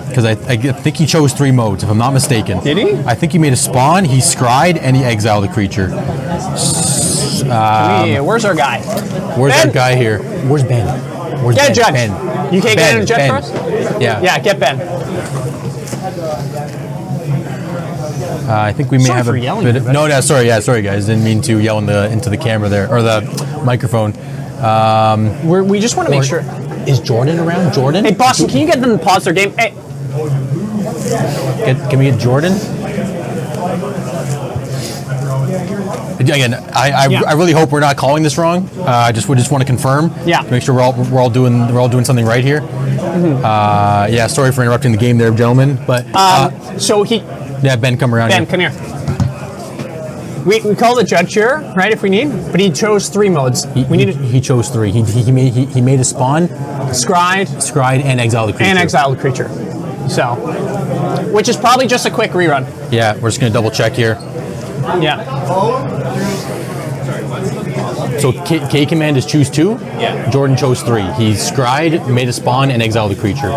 Because I think he chose 3 modes, if I'm not mistaken. Did he? I think he made a spawn, he scried, and he exiled a creature. Where's our guy? Where's Ben? our guy here? Where's Ben? Where's Get a Ben? judge. Ben. You can't Ben, get a judge Ben. for us? Yeah. Yeah, get Ben. I think we may Sorry have for a yelling, bit of, everybody. sorry guys, didn't mean to yell into the camera there, or the microphone. We just want to make sure... Is Jordan around? Jordan? Hey, Boston, can you get them to pause their game? Hey, Can we get Jordan? Again, I really hope we're not calling this wrong. We just want to confirm. Yeah. Make sure we're all doing something right here. Yeah. Sorry for interrupting the game there, gentlemen. But so he... yeah, Ben, come around. Ben, here. come here. We call the judge here, right, if we need, but he chose 3 modes. He chose 3. He made a spawn, Scried, and exiled the creature. and exiled the creature. So, which is probably just a quick rerun. Yeah, we're just gonna double check here. Yeah. So K command is choose 2. Yeah. Jordan chose 3. He scried, made a spawn, and exiled the creature.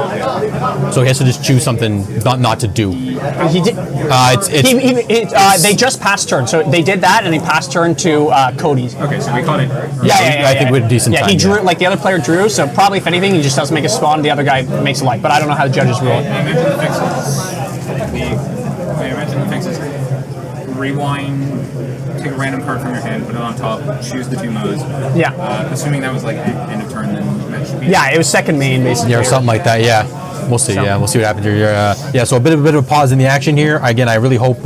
So he has to just choose something not to do. He did. They just passed turn, so they did that, and they passed turn to Cody. Okay, so we caught it. I think we had a decent Yeah, time. he drew like the other player drew, so probably if anything, he just doesn't make a spawn. The other guy makes a light, but I don't know how the judges rule it. I mentioned the fixes. Rewind, take a random card from your hand, put it on top, choose the 2 modes. Yeah. Assuming that was like end of turn, then match should be. Yeah, it was second main basically. Yeah, or something like that. Yeah, we'll see. Yeah, we'll see what happens here. So a bit of a pause in the action here. Again, I really hope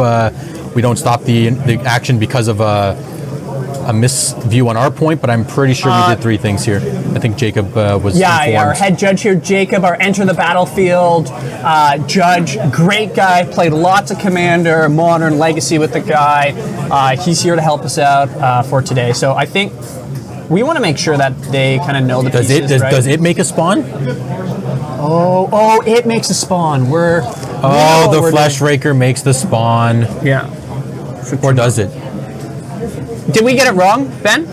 we don't stop the action because of a misview on our point, but I'm pretty sure we did 3 things here. I think Jacob was informed. Our head judge here, Jacob, our enter the battlefield judge, great guy, played lots of Commander, Modern, Legacy with the guy. He's here to help us out for today. So I think we want to make sure that they kind of know the pieces, right? Does it make a spawn? Oh, it makes a spawn. The Flesh Raker makes the spawn. Yeah. Or does it? Did we get it wrong, Ben?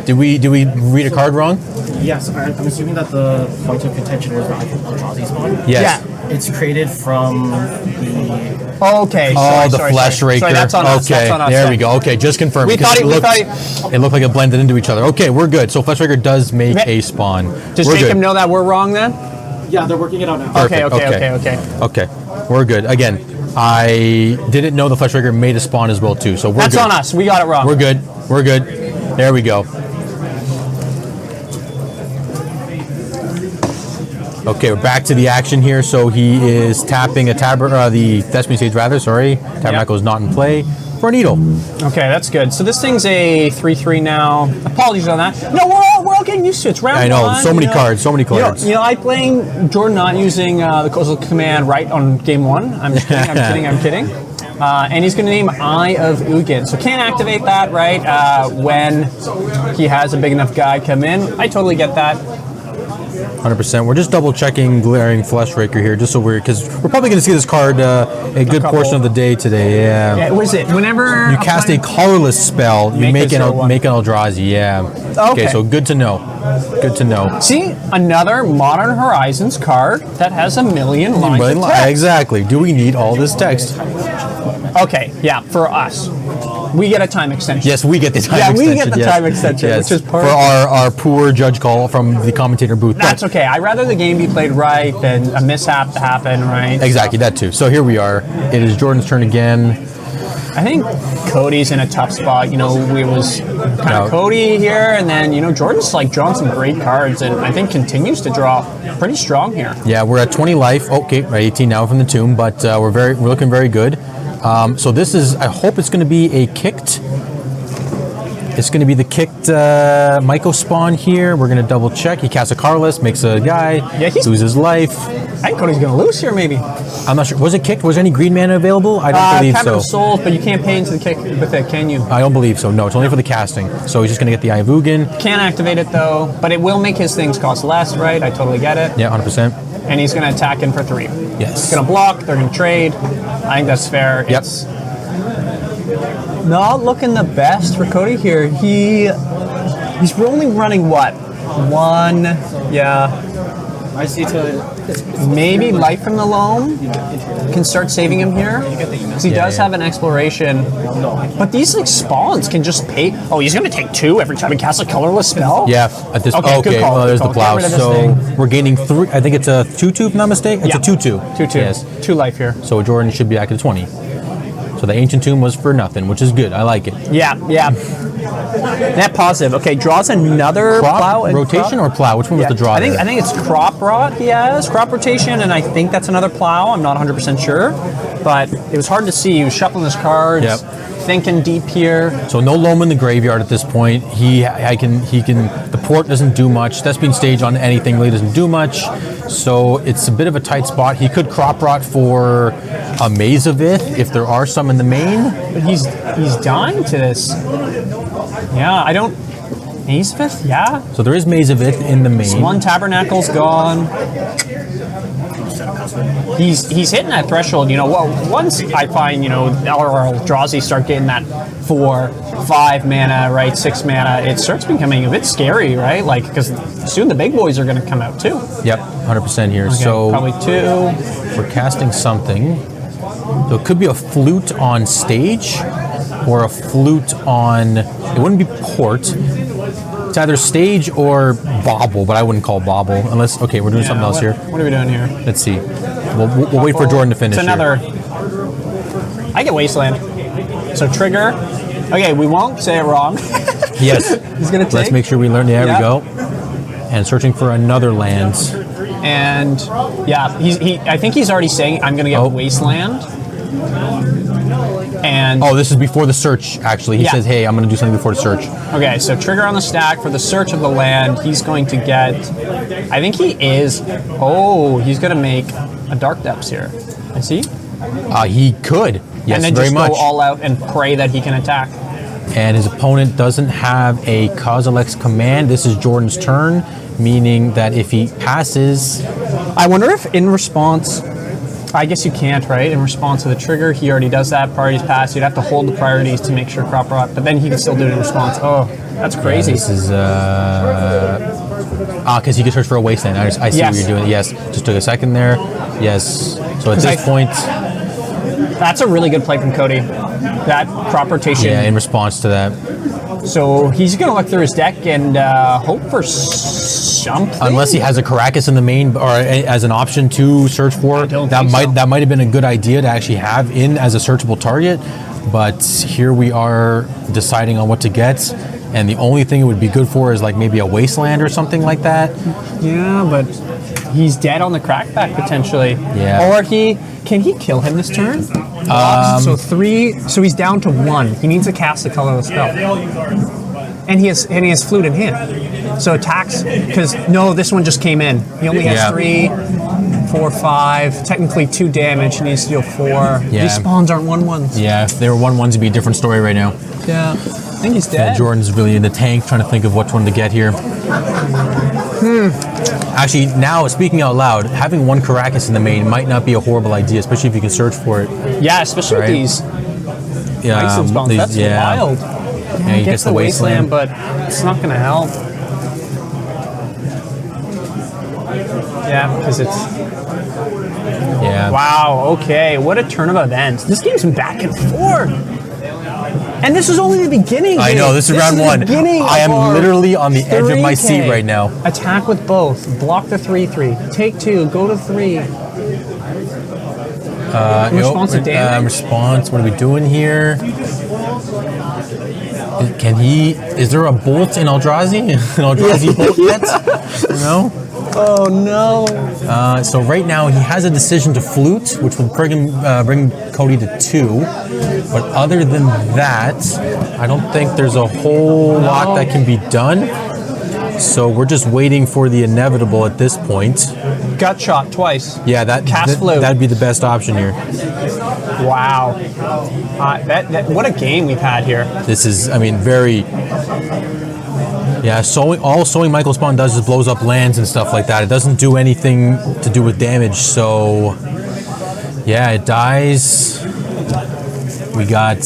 Did we read a card wrong? Yes, I'm assuming that the point of contention was the Eldrazi spawn. Yes. Yeah. It's created from the... Okay. The Flesh Raker. Sorry, that's on us. Okay, That's on us. there we go. Okay, just confirm. We thought it looked like it blended into each other. Okay, we're good. So Flesh Raker does make a spawn. Does we're Jacob good. know that we're wrong then? Yeah, they're working it out now. Okay. Perfect, Okay, we're good. Again, I didn't know the Flesh Raker made a spawn as well too, so we're That's good. on us. We got it wrong. We're good. There we go. Okay, we're back to the action here. So he is tapping the Thespian Sage rather. Sorry, Tabernacle is not in play for a Needle. Okay, that's good. So this thing's a 3/3 now. Apologies on that. No, we're all getting used to it. It's round I know, one, so many cards. You know, I playing Jordan not using the Coastal Command right on game 1. I'm just kidding. I'm kidding. And he's going to name Eye of Ugin. So can't activate that, right, when he has a big enough guy come in. I totally get that. 100%. We're just double checking Glaring Flesh Raker here, just so because we're probably going to see this card a good portion of the day today. Yeah, was it whenever you cast a colorless spell, you make an Eldrazi. Yeah. Okay, so good to know. Good to know. See, another Modern Horizons card that has 1 million lines of text. Exactly. Do we need all this text? Okay, yeah, for us. We get a time extension. Yes, we get the time Yeah, extension. we get the time extension, which is for perfect. our poor judge call from the commentator booth. That's okay. I'd rather the game be played right than a mishap to happen, right? Exactly, that too. So here we are. It is Jordan's turn again. I think Cody's in a tough spot. You know, it was kind of Cody here, and then, you know, Jordan's like drawn some great cards, and I think continues to draw pretty strong here. Yeah, we're at 20 life. Okay, we're at 18 now from the tomb, but we're looking very good. So this is, I hope it's going to be a kicked. It's going to be the kicked Myco spawn here. We're going to double check. He casts a Carless, makes a guy, Yeah, loses life. I think Cody's going to lose here, maybe. I'm not sure. Was it kicked? Was there any green mana available? I don't believe Cavern so. of Souls, but you can't pay into the kick with it, can you? I don't believe so. No, it's only for the casting. So he's just going to get the Ivugan. Can't activate it though, but it will make his things cost less, right? I totally get it. Yeah, 100%. And he's going to attack in for 3. Yes. He's going to block. They're going to trade. I think that's fair. Yep. It's not looking the best for Cody here. He's only running what? 1. Yeah. I see to Maybe Light from the Loam can start saving him here. Because he does have an exploration. But these like spawns can just pay. Oh, he's going to take 2 every time he casts a colorless spell? Yeah, at this Okay, good call, well, good there's call. the plow. Get rid of this So thing. we're gaining 3. I think it's a 2-2, if I'm not mistaken. It's Yeah. a 2-2. 2-2. Yes. 2 life here. So Jordan should be back at 20. So the Ancient Tomb was for nothing, which is good. I like it. Yeah. Net positive. Okay, draws another Crop plow. and rotation crop. or plow? Which one was the draw? I think there? it's crop rot he has, crop rotation, and I think that's another plow. I'm not 100% sure, but it was hard to see. He was shuffling his cards, Yep. thinking deep here. So no loam in the graveyard at this point. He can. The port doesn't do much. Thespian Stage on anything really doesn't do much. So it's a bit of a tight spot. He could crop rot for a Maze of It if there are some in the main. But he's dying to this. Yeah, I don't. Maze Fifth? Yeah. So there is Maze of It in the main. One Tabernacle's gone. He's hitting that threshold, you know. Well, once I find, you know, Eldrazi start getting that 4, 5 mana, right, 6 mana, it starts becoming a bit scary, right? Like, because soon the big boys are going to come out too. Yep, 100% here. Okay, So probably 2. we're casting something. So it could be a flute on stage or a flute on. It wouldn't be port. It's either stage or bobble, but I wouldn't call bobble unless. Okay, we're doing something else here. What are we doing here? Let's see. We'll wait for Jordan to finish. It's another. I get Wasteland. So trigger. Okay, we won't say it wrong. Here. Yes. He's gonna take. Let's make sure we learn. There Yeah. we go. And searching for another land. And yeah, I think he's already saying I'm gonna get Oh. Wasteland. And Oh, this is before the search. Actually, he Yeah. says, "Hey, I'm going to do something before the search." okay, so trigger on the stack for the search of the land. He's going to get. I think he is. Oh, he's gonna make a Dark Depths here. I see. He could. Yes, and then very just much. go all out and pray that he can attack. And his opponent doesn't have a Kozilek's command. This is Jordan's turn, meaning that if he passes, I wonder if in response, I guess you can't, right? In response to the trigger, he already does that. Priorities pass. You'd have to hold the priorities to make sure crop rot, but then he can still do it in response. Oh, that's crazy. this is because he could search for a wasteland. I see Yes. what you're doing. Yes, just took a second there. Yes. So at this point, That's a really good play from Cody. That crop rotation. yeah, in response to that, So he's going to look through his deck and hope for something. unless he has a Caracas in the main or as an option to search for, don't that think might so. that might have been a good idea to actually have in as a searchable target. But here we are deciding on what to get, and the only thing it would be good for is like maybe a wasteland or something like that. Yeah, but he's dead on the crackback potentially. Yeah. Or can he kill him this turn? So 3. So he's down to 1. He needs to cast a colorless spell. And he has flute in hand. So attacks because no, this one just came in. He only has Yeah. 3, 4, 5. Technically 2 damage. He needs to deal 4. Yeah. These spawns aren't 1/1s. Yeah, if they were 1/1s, it'd be a different story right now. Yeah. I think he's Yeah, dead. Jordan's really in the tank, trying to think of which one to get here. Actually, now speaking out loud, having one Caracas in the main might not be a horrible idea, especially if you can search for it. Yeah, especially Right. with these Yeah, license spawns. That's wild. Yeah, he gets the wasteland. but it's not going to help. Yeah, because it's Yeah. wow. Okay, what a turn of events. This game's been back and forth. And this is only the beginning. I know, this is round one. I am literally on the edge of my seat right now. Attack with both. Block the 3/3. Take 2. Go to 3. Response to damage. Response. What are we doing here? Can he? Is there a bolt in Eldrazi? An Eldrazi bolt yet? No. Oh no. So right now he has a decision to flute, which would bring Cody to 2. But other than that, I don't think there's a whole lot that can be done. So we're just waiting for the inevitable at this point. Gut shot twice. Yeah, flute. that'd be the best option here. Wow. What a game we've had here. This is, I mean, very. Yeah, all Sowing Michael Spawn does is blows up lands and stuff like that. It doesn't do anything to do with damage. So, yeah, it dies. We got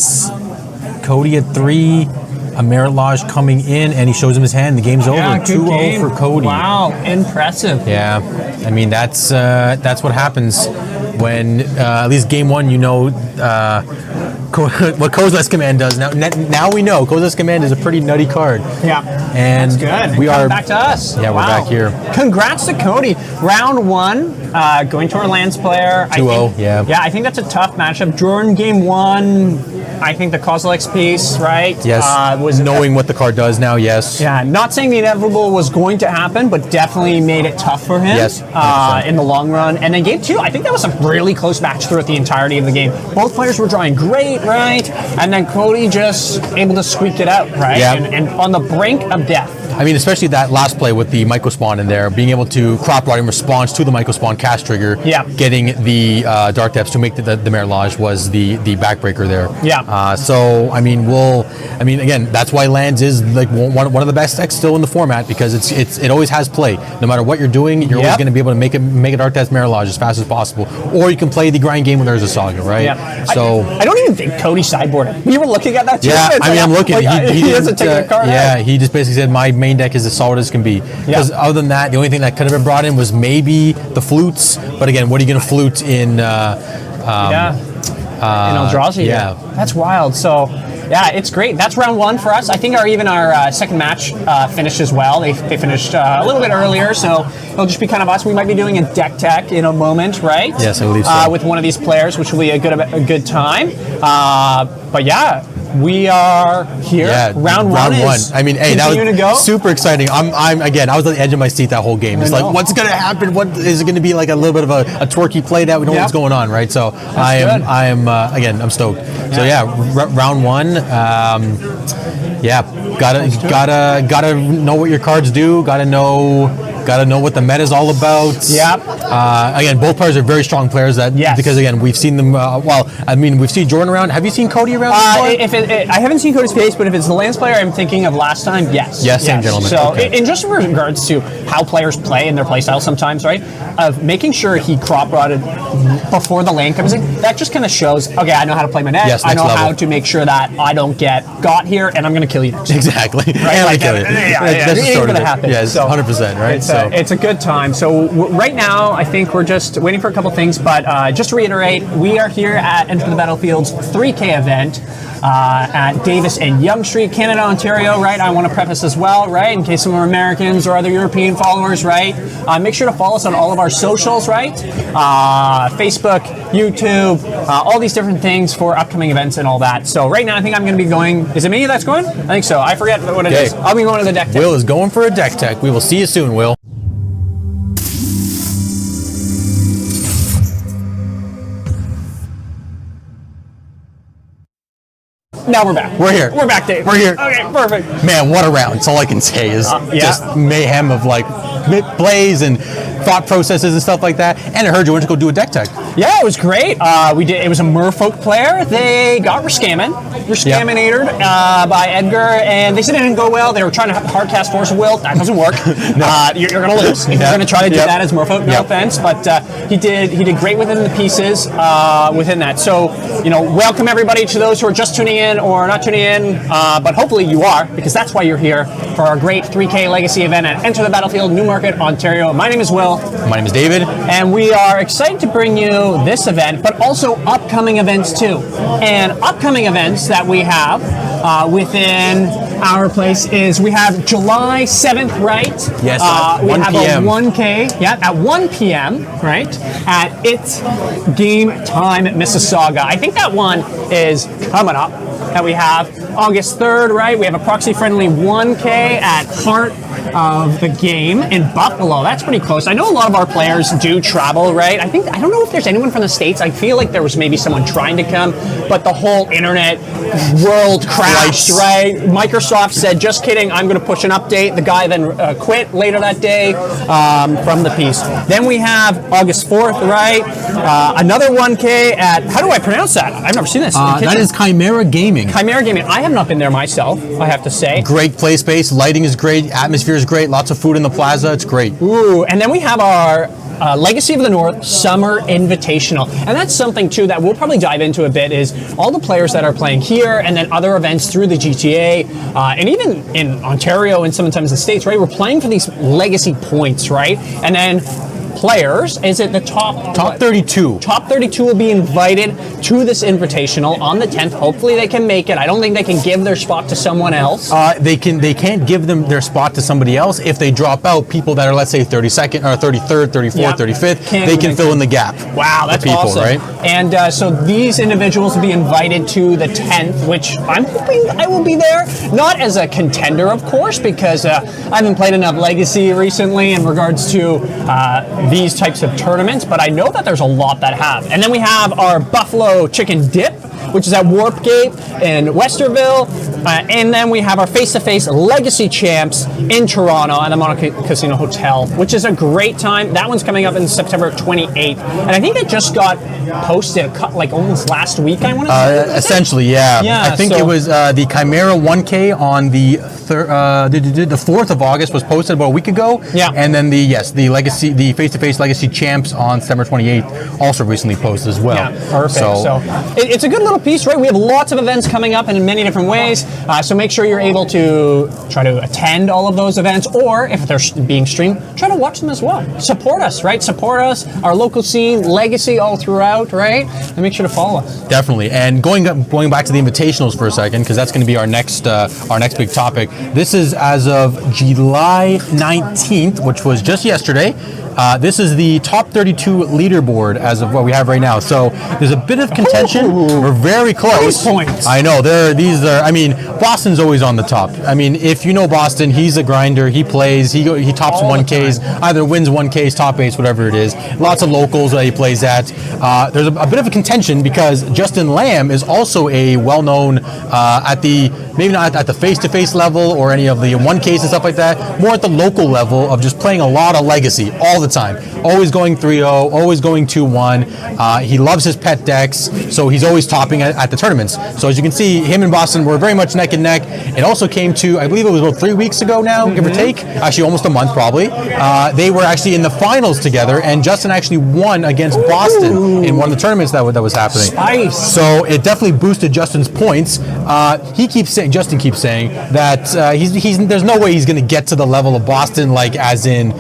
Cody at 3. A Merit Lodge coming in, and he shows him his hand. The game's over. 2-0 for Cody. Wow, impressive. Yeah, I mean that's what happens when at least game 1. You know what Kozilek's Command does. Now we know Kozilek's Command is a pretty nutty card. Yeah, and that's good. We are back to us. Yeah, we're back here. Congrats to Cody. Round 1, going to our lands player. 2-0. Yeah. Yeah, I think that's a tough matchup. During game 1. I think the Kozilek's piece, right? Yes. Was knowing what the card does now, yes. Yeah, not saying the inevitable was going to happen, but definitely made it tough for him. Yes. In the long run. And then game 2, I think that was a really close match throughout the entirety of the game. Both players were drawing great, right? And then Cody just able to squeak it out, right? Yeah. And on the brink of death. I mean, especially that last play with the Myco Spawn in there, being able to crop rot in response to the Myco Spawn cast trigger, getting the Dark Depths to make the Merit Lodge was the backbreaker there. Yeah. So I mean, again, that's why lands is like one of the best decks still in the format, because it always has play. No matter what you're doing, you're always going to be able to make a Dark Depths Merit Lodge as fast as possible, or you can play the grind game when there's a Saga, right? Yeah. So I don't even think Cody sideboarded. We were looking at that too. Yeah, I mean, I'm looking. He doesn't take a card out. He just basically said my main deck is as solid as can be. Because other than that, the only thing that could have been brought in was maybe the flutes. But again, what are you going to flute in? In Eldrazi. Yeah, that's wild. So, yeah, it's great. That's round 1 for us. I think our second match finished as well. They finished a little bit earlier, so it'll just be kind of us. We might be doing a deck tech in a moment, right? Yes, I believe so. With one of these players, which will be a good time. But yeah. We are here. Yeah, round one. I mean, hey, that was super exciting. I'm again. I was on the edge of my seat that whole game. It's like, what's going to happen? What is it going to be like? A little bit of a twerky play that we know what's going on, right? So again, I'm stoked. So round 1. Gotta know what your cards do. Gotta know what the meta is all about. Yep. Again, both players are very strong players. Because again, we've seen them. We've seen Jordan around. Have you seen Cody around before? I haven't seen Cody's face, but if it's the Lance player I'm thinking of last time, yes. Yes, same gentleman. So, in just regards to how players play and their play style sometimes, right? Of making sure he crop rotted before the lane comes in, that just kind of shows, okay, I know how to play my deck. Yes, I know level. How to make sure that I don't get got here, and I'm going to kill you next. Exactly. Right? And I kill you. That's it's going to happen. Yes, 100%, right? It's a good time. So right now, I think we're just waiting for a couple things, but just to reiterate, we are here at Enter the Battlefield's 3K event at Davis and Yonge Street, Canada, Ontario, right? I want to preface as well, right? In case some are Americans or other European followers, right? Make sure to follow us on all of our socials, right? Facebook, YouTube, all these different things for upcoming events and all that. So right now, I think I'm going to be going. Is it me that's going? I think so. I forget what it is. I'll be going to the deck tech. Will is going for a deck tech. We will see you soon, Will. Now we're back. We're here. We're back, Dave. We're here. Okay, perfect. Man, what a round. That's all I can say is just mayhem of like plays and thought processes and stuff like that. And I heard you went to go do a deck tech. Yeah, it was great. We did. It was a Merfolk player. They got Rescaminated by Edgar, and they said it didn't go well. They were trying to hard cast Force of Will. That doesn't work. You're going to lose if you're going to try to do that as Merfolk. No offense, but he did great within the pieces within that. So welcome everybody to those who are just tuning in or not tuning in, but hopefully you are, because that's why you're here for our great 3K Legacy event at Enter the Battlefield, Newmarket, Ontario. My name is Will. My name is David. And we are excited to bring you also this event, but also upcoming events too. And upcoming events that we have within our place is we have July 7th, right? Yes, we 1 have p.m. a 1K, yeah, at 1 p.m., right? At It's Game Time at Mississauga. I think that one is coming up that we have August 3rd, right? We have a proxy-friendly 1K at Heart of the Game in Buffalo. That's pretty close. I know a lot of our players do travel, right? I don't know if there's anyone from the States. I feel like there was maybe someone trying to come, but the whole internet world crashed, right? Microsoft said, just kidding, I'm going to push an update. The guy then quit later that day from the piece. Then we have August 4th, right? Another 1K at, how do I pronounce that? I've never seen this. That is Chimera Gaming. Chimera Gaming. I have not been there myself, I have to say. Great play space, lighting is great, atmosphere is great, lots of food in the plaza, it's great. Ooh, and then we have our Legacy of the North Summer Invitational. And that's something too that we'll probably dive into a bit is all the players that are playing here and then other events through the GTA and even in Ontario and sometimes the States, right? We're playing for these legacy points, right? And then players, is it the top 32? Top 32 will be invited to this invitational on the 10th. Hopefully they can make it. I don't think they can give their spot to someone else. They can't give them their spot to somebody else. If they drop out, people that are, let's say, 32nd or 33rd, 34th, Yep. 35th, Can't they even can fill in the gap. Wow, that's people, awesome. right? And so these individuals will be invited to the 10th, which I'm hoping I will be there. Not as a contender, of course, because I haven't played enough Legacy recently in regards to these types of tournaments, but I know that there's a lot that have. And then we have our Buffalo Chicken Dip, which is at Warp Gate in Westerville. And then we have our face-to-face Legacy Champs in Toronto at the Monaco Casino Hotel, which is a great time. That one's coming up in September 28th. And I think it just got posted like almost last week, I want to say. Essentially, yeah. Yeah, I think it was the Chimera 1K on the 4th of August was posted about a week ago. Yeah. And then the face-to-face Legacy Champs on September 28th also recently posted as well. Yeah, perfect. So it's a good little piece, right? We have lots of events coming up in many different ways. So make sure you're able to try to attend all of those events, or if they're being streamed, try to watch them as well. Support us, right? Support us, our local scene, Legacy all throughout, right? And make sure to follow us. Definitely. And going back to the invitationals for a second, because that's going to be our next big topic. This is as of July 19th, which was just yesterday. This is the top 32 leaderboard as of what we have right now. So there's a bit of contention. Ooh. We're very close. Points. I know. Boston's always on the top. I mean, if you know Boston, he's a grinder. He plays. He tops All the 1Ks, either wins 1Ks, top 8s, whatever it is. Lots of locals that he plays at. There's a bit of a contention because Justin Lamb is also a well-known maybe not at the face-to-face level or any of the 1Ks and stuff like that, more at the local level of just playing a lot of Legacy all the time. Always going 3-0, always going 2-1. He loves his pet decks, so he's always topping at the tournaments. So as you can see, him and Boston were very much neck and neck. It also came to, I believe it was about 3 weeks ago now, give or take. Actually, almost a month probably. They were actually in the finals together, and Justin actually won against Boston in one of the tournaments that was happening. Spice. So it definitely boosted Justin's points. Justin keeps saying that there's no way he's going to get to the level of Boston, like as in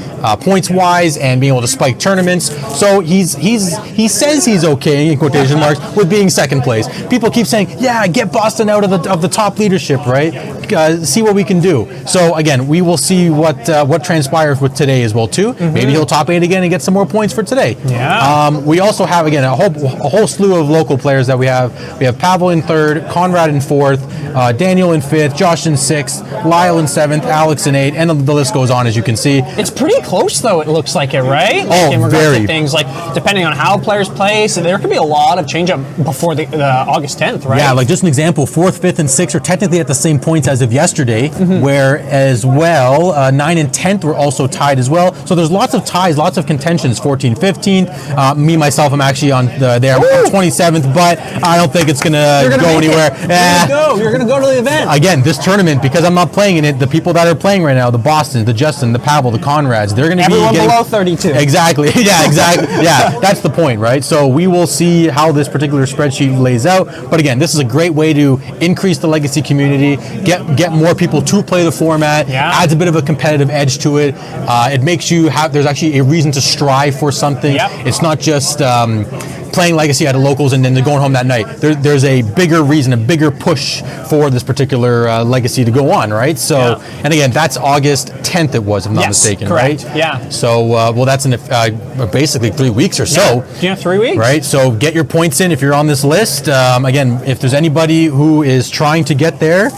points wise and being able to spike tournaments. So he says he's okay in quotation marks with being second place. People keep saying, yeah, get Boston out of the top leadership, right? See what we can do. So again, we will see what transpires with today as well too. Maybe he'll top 8 again and get some more points for today. Yeah. We also have again a whole slew of local players that we have. We have Pavel in 3rd, Conrad in 4th, Daniel in 5th, Josh in 6th, Lyle in 7th, Alex in 8th, and the list goes on, as you can see. It's pretty close, though, it looks like it, right? Like, in regards very. to things, like, depending on how players play, so there could be a lot of change-up before the August 10th, right? Yeah, like just an example, 4th, 5th, and 6th are technically at the same points as of yesterday, where as well, 9 and 10th were also tied as well. So there's lots of ties, lots of contentions, 14th, 15th. Me, myself, I'm actually on there. I'm 27th, but I don't think it's going to go anywhere. You're going to go to the event. Again, this tournament, because I'm not playing in it, the people that are playing right now, the Boston, the Justin, the Pavel, the Conrads, they're going to be Everyone below 32. Exactly. Yeah, exactly. Yeah, that's the point, right? So we will see how this particular spreadsheet lays out. But again, this is a great way to increase the Legacy community, get more people to play the format, adds a bit of a competitive edge to it. It makes you there's actually a reason to strive for something. Yep. It's not just playing Legacy at a locals and then they're going home that night. There's a bigger reason, a bigger push for this particular Legacy to go on, right? So, and again, that's August 10th it was, if I'm not mistaken, correct. right? Yeah. So, well, that's in basically 3 weeks or so. Yeah, 3 weeks. Right, so get your points in if you're on this list. Again, if there's anybody who is trying to get there,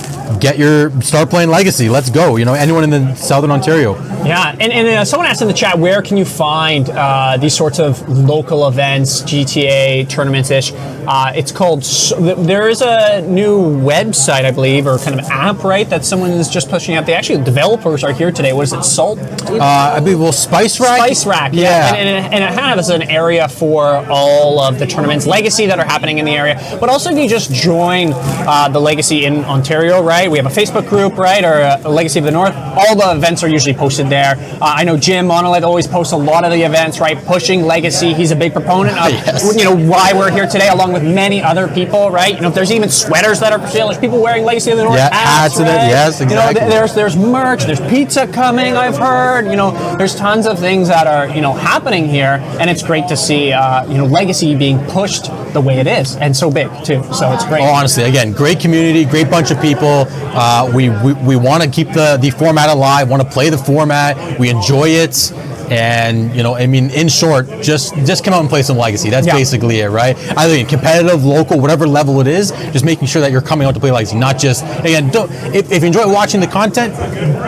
start playing Legacy. Let's go. Anyone in the Southern Ontario. Yeah, and someone asked in the chat, where can you find these sorts of local events, GTA tournaments-ish? It's called, there is a new website, I believe, or kind of app, right, that someone is just pushing out. Developers are here today. What is it, Salt? I believe, Spice Rack? Spice Rack, yeah. And it has an area for all of the tournaments, Legacy, that are happening in the area. But also if you just join the Legacy in Ontario, right, we have a Facebook group, right, or Legacy of the North, all the events are usually posted there. I know Jim Monolith always posts a lot of the events, right, pushing Legacy. He's a big proponent of, why we're here today, along with many other people, right? If there's even sweaters that are for sale, there's people wearing Legacy of the North hats, right? Yes, exactly. There's merch, there's pizza coming, I've heard, there's tons of things that are, happening here, and it's great to see, Legacy being pushed the way it is, and so big, too, so it's great. Oh, honestly, again, great community, great bunch of people. We want to keep the format alive, want to play the format, we enjoy it. And in short, just come out and play some Legacy. That's basically it, right? I think competitive, local, whatever level it is, just making sure that you're coming out to play Legacy. Not just if you enjoy watching the content,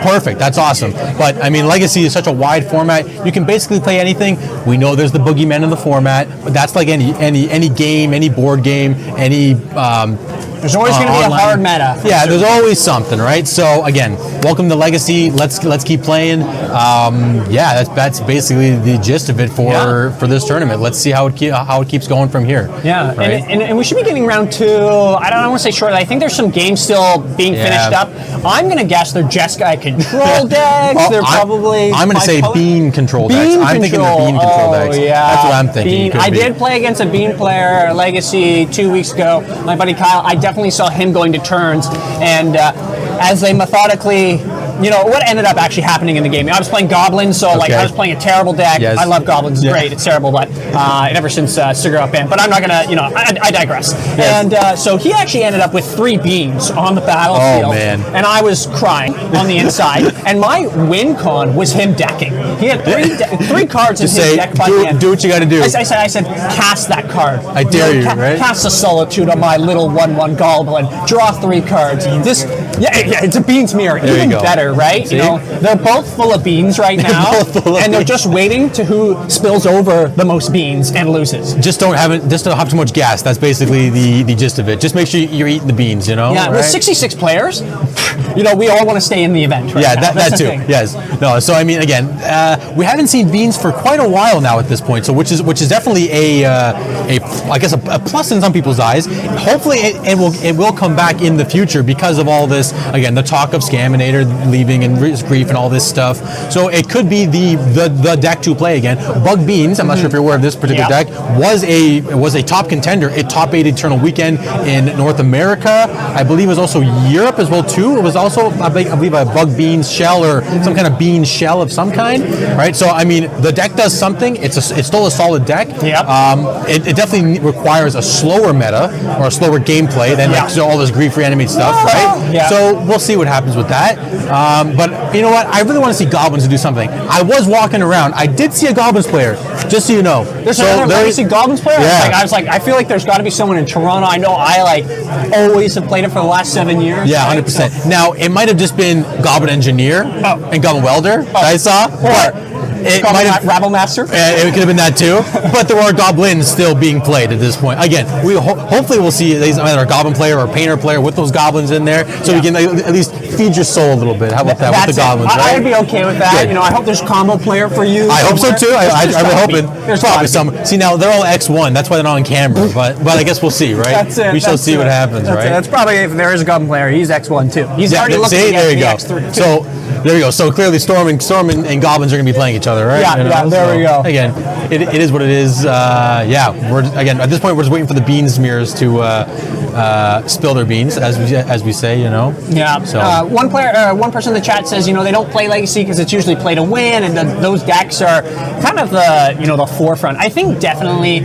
perfect. That's awesome. But Legacy is such a wide format. You can basically play anything. We know there's the boogeymen in the format, but that's like any game, any board game, any. There's always going to be a hard meta. Yeah, there's always something, right? So again, welcome to Legacy. Let's keep playing. That's basically the gist of it for this tournament. Let's see how it keeps going from here. Yeah, right? and we should be getting round 2. I don't want to say shortly. I think there's some games still being finished up. I'm going to guess they're Jeskai control decks. Well, they're probably. I'm going to say bean control decks. I'm thinking they're bean control decks. Yeah, that's what I'm thinking. I did play against a bean player Legacy 2 weeks ago. My buddy Kyle. I definitely saw him going to turns, and as they methodically. What ended up actually happening in the game? I was playing Goblins, so I was playing a terrible deck. Yes. I love Goblins; it's great. It's terrible, but ever since Cigarette Band. But I'm not gonna, I digress. Yes. And so he actually ended up with 3 beans on the battlefield. Oh man! And I was crying on the inside. And my win con was him decking. He had 3 cards in his deck by the end. Do what you got to do. I said, cast that card. I dare you, right? Cast a Solitude on my little 1/1 Goblin. Draw 3 cards. It's a beans mirror. There Even you go. better, right? See? They're both full of beans right now, and they're just waiting to who spills over the most beans and loses. Just don't have too much gas. That's basically the gist of it. Just make sure you're eating the beans. Yeah, right? with 66 players, we all want to stay in the event. Right yeah, now. that too. Yes. No. So again, we haven't seen beans for quite a while now at this point. So which is definitely a plus in some people's eyes. Hopefully it will come back in the future because of all this. Again, the talk of Scaminator leaving and grief and all this stuff. So it could be the deck to play again. Bug Beans, I'm not sure if you're aware of this particular deck, was a top contender, a top 8 Eternal Weekend in North America. I believe it was also Europe as well too. It was also I believe a Bug Beans shell or some kind of bean shell of some kind, right? So the deck does something. It's still a solid deck. Yep. It definitely requires a slower meta or a slower gameplay than all this grief reanimate stuff, right? Yeah. So we'll see what happens with that. But you know what? I really want to see Goblins do something. I was walking around. I did see a Goblins player, just so you know. There's another Legacy Goblins player? Yeah. I feel like there's got to be someone in Toronto. I know I always have played it for the last 7 years. Yeah, 100%. So. Now, it might have just been Goblin Engineer and Goblin Welder that I saw. But it might have Rabble Master. It could have been that too, but there are goblins still being played at this point. Again, we hopefully we'll see either a goblin player or a painter player with those goblins in there, so we can at least feed your soul a little bit. How about that with the goblins? I would be okay with that. Good. I hope there's combo player for you. I hope so too. I'm hoping. There's probably some. See, now they're all X1. That's why they're not on camera. But I guess we'll see, right? That's it. We shall see what happens, right? That's probably if there is a goblin player. He's X1 too. He's already looking at there you go. X3 too. So there you go. So clearly, Storm and Goblins are going to be playing each other, right? Yeah. There we go. Again, it is what it is. We're again at this point we're just waiting for the beans mirrors to spill their beans, as we say, you know. Yeah. So One person in the chat says, they don't play Legacy because it's usually play to win, and those decks are kind of the forefront. I think definitely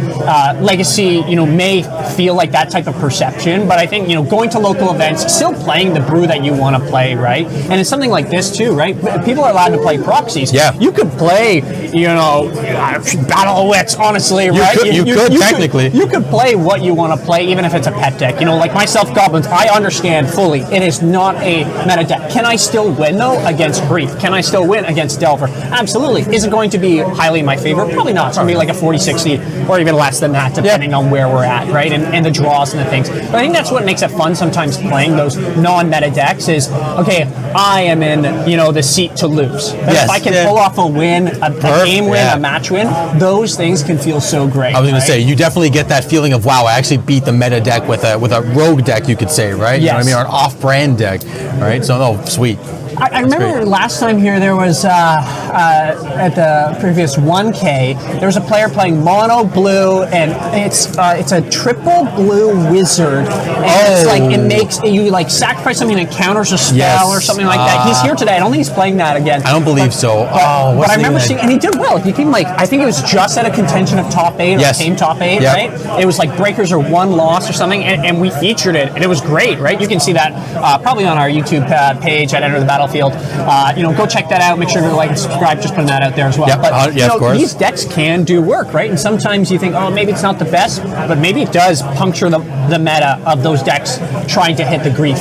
Legacy, may feel like that type of perception, but I think going to local events, still playing the brew that you want to play, right? And it's something like this too, right? People are allowed to play proxies. Yeah. You could play, Battle of Wits, honestly, right? You could technically. You could play what you want to play, even if it's a pet deck. Like myself, Goblins, I understand fully. It is not a meta deck. Can I still win, though, against Grief? Can I still win against Delver? Absolutely. Is it going to be highly in my favor? Probably not. It's going to be like a 40-60 or even less than that, depending on where we're at, right? And the draws and the things. But I think that's what makes it fun sometimes playing those non-meta decks is, okay, I am in, the seat to lose. But if I can pull off a win, a game win, a match win, those things can feel so great. I was going to say, you definitely get that feeling of, wow, I actually beat the meta deck with a rogue deck, you could say, right? Yes. You know what I mean? Or an off-brand deck, right? So, no, sweet. I remember last time here there was at the previous 1K there was a player playing mono blue, and it's a triple blue wizard, and it's like it makes you like sacrifice something that counters a spell or something like that. He's here today. I don't think he's playing that again. I don't believe so. But I remember seeing, and he did well. He came I think it was just at a contention of top 8 or came top 8, right? It was like breakers or one loss or something, and we featured it, and it was great, right? You can see that probably on our YouTube page at Enter the Battlefield. Go check that out. Make sure to like and subscribe. Just putting that out there as well. But of course. These decks can do work, right? And sometimes you think, oh, maybe it's not the best, but maybe it does puncture the meta of those decks trying to hit the Grief.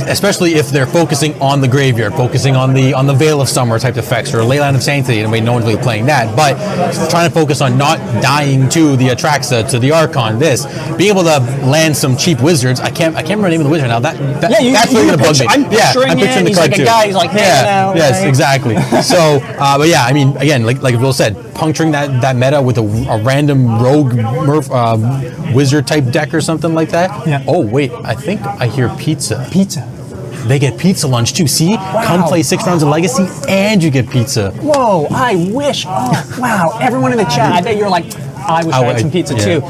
Especially if they're focusing on the graveyard, focusing on the Veil of Summer type effects or Leyline of Sanctity. And no one's really playing that, but trying to focus on not dying to the Atraxa, to the Archon. Being able to land some cheap wizards. I can't remember the name of the wizard now. That's really gonna bug me. I'm picturing the card too. He's like hanging out. Yes, right? Exactly. So, but yeah, I mean, again, like Bill said, puncturing that meta with a random rogue wizard type deck or something like that. Yeah. Oh wait, I think I hear pizza. Pizza. They get pizza lunch too. See, come play 6 rounds of Legacy and you get pizza. Whoa! I wish. Oh wow! Everyone in the chat, I bet you're like, I wish I had some pizza too.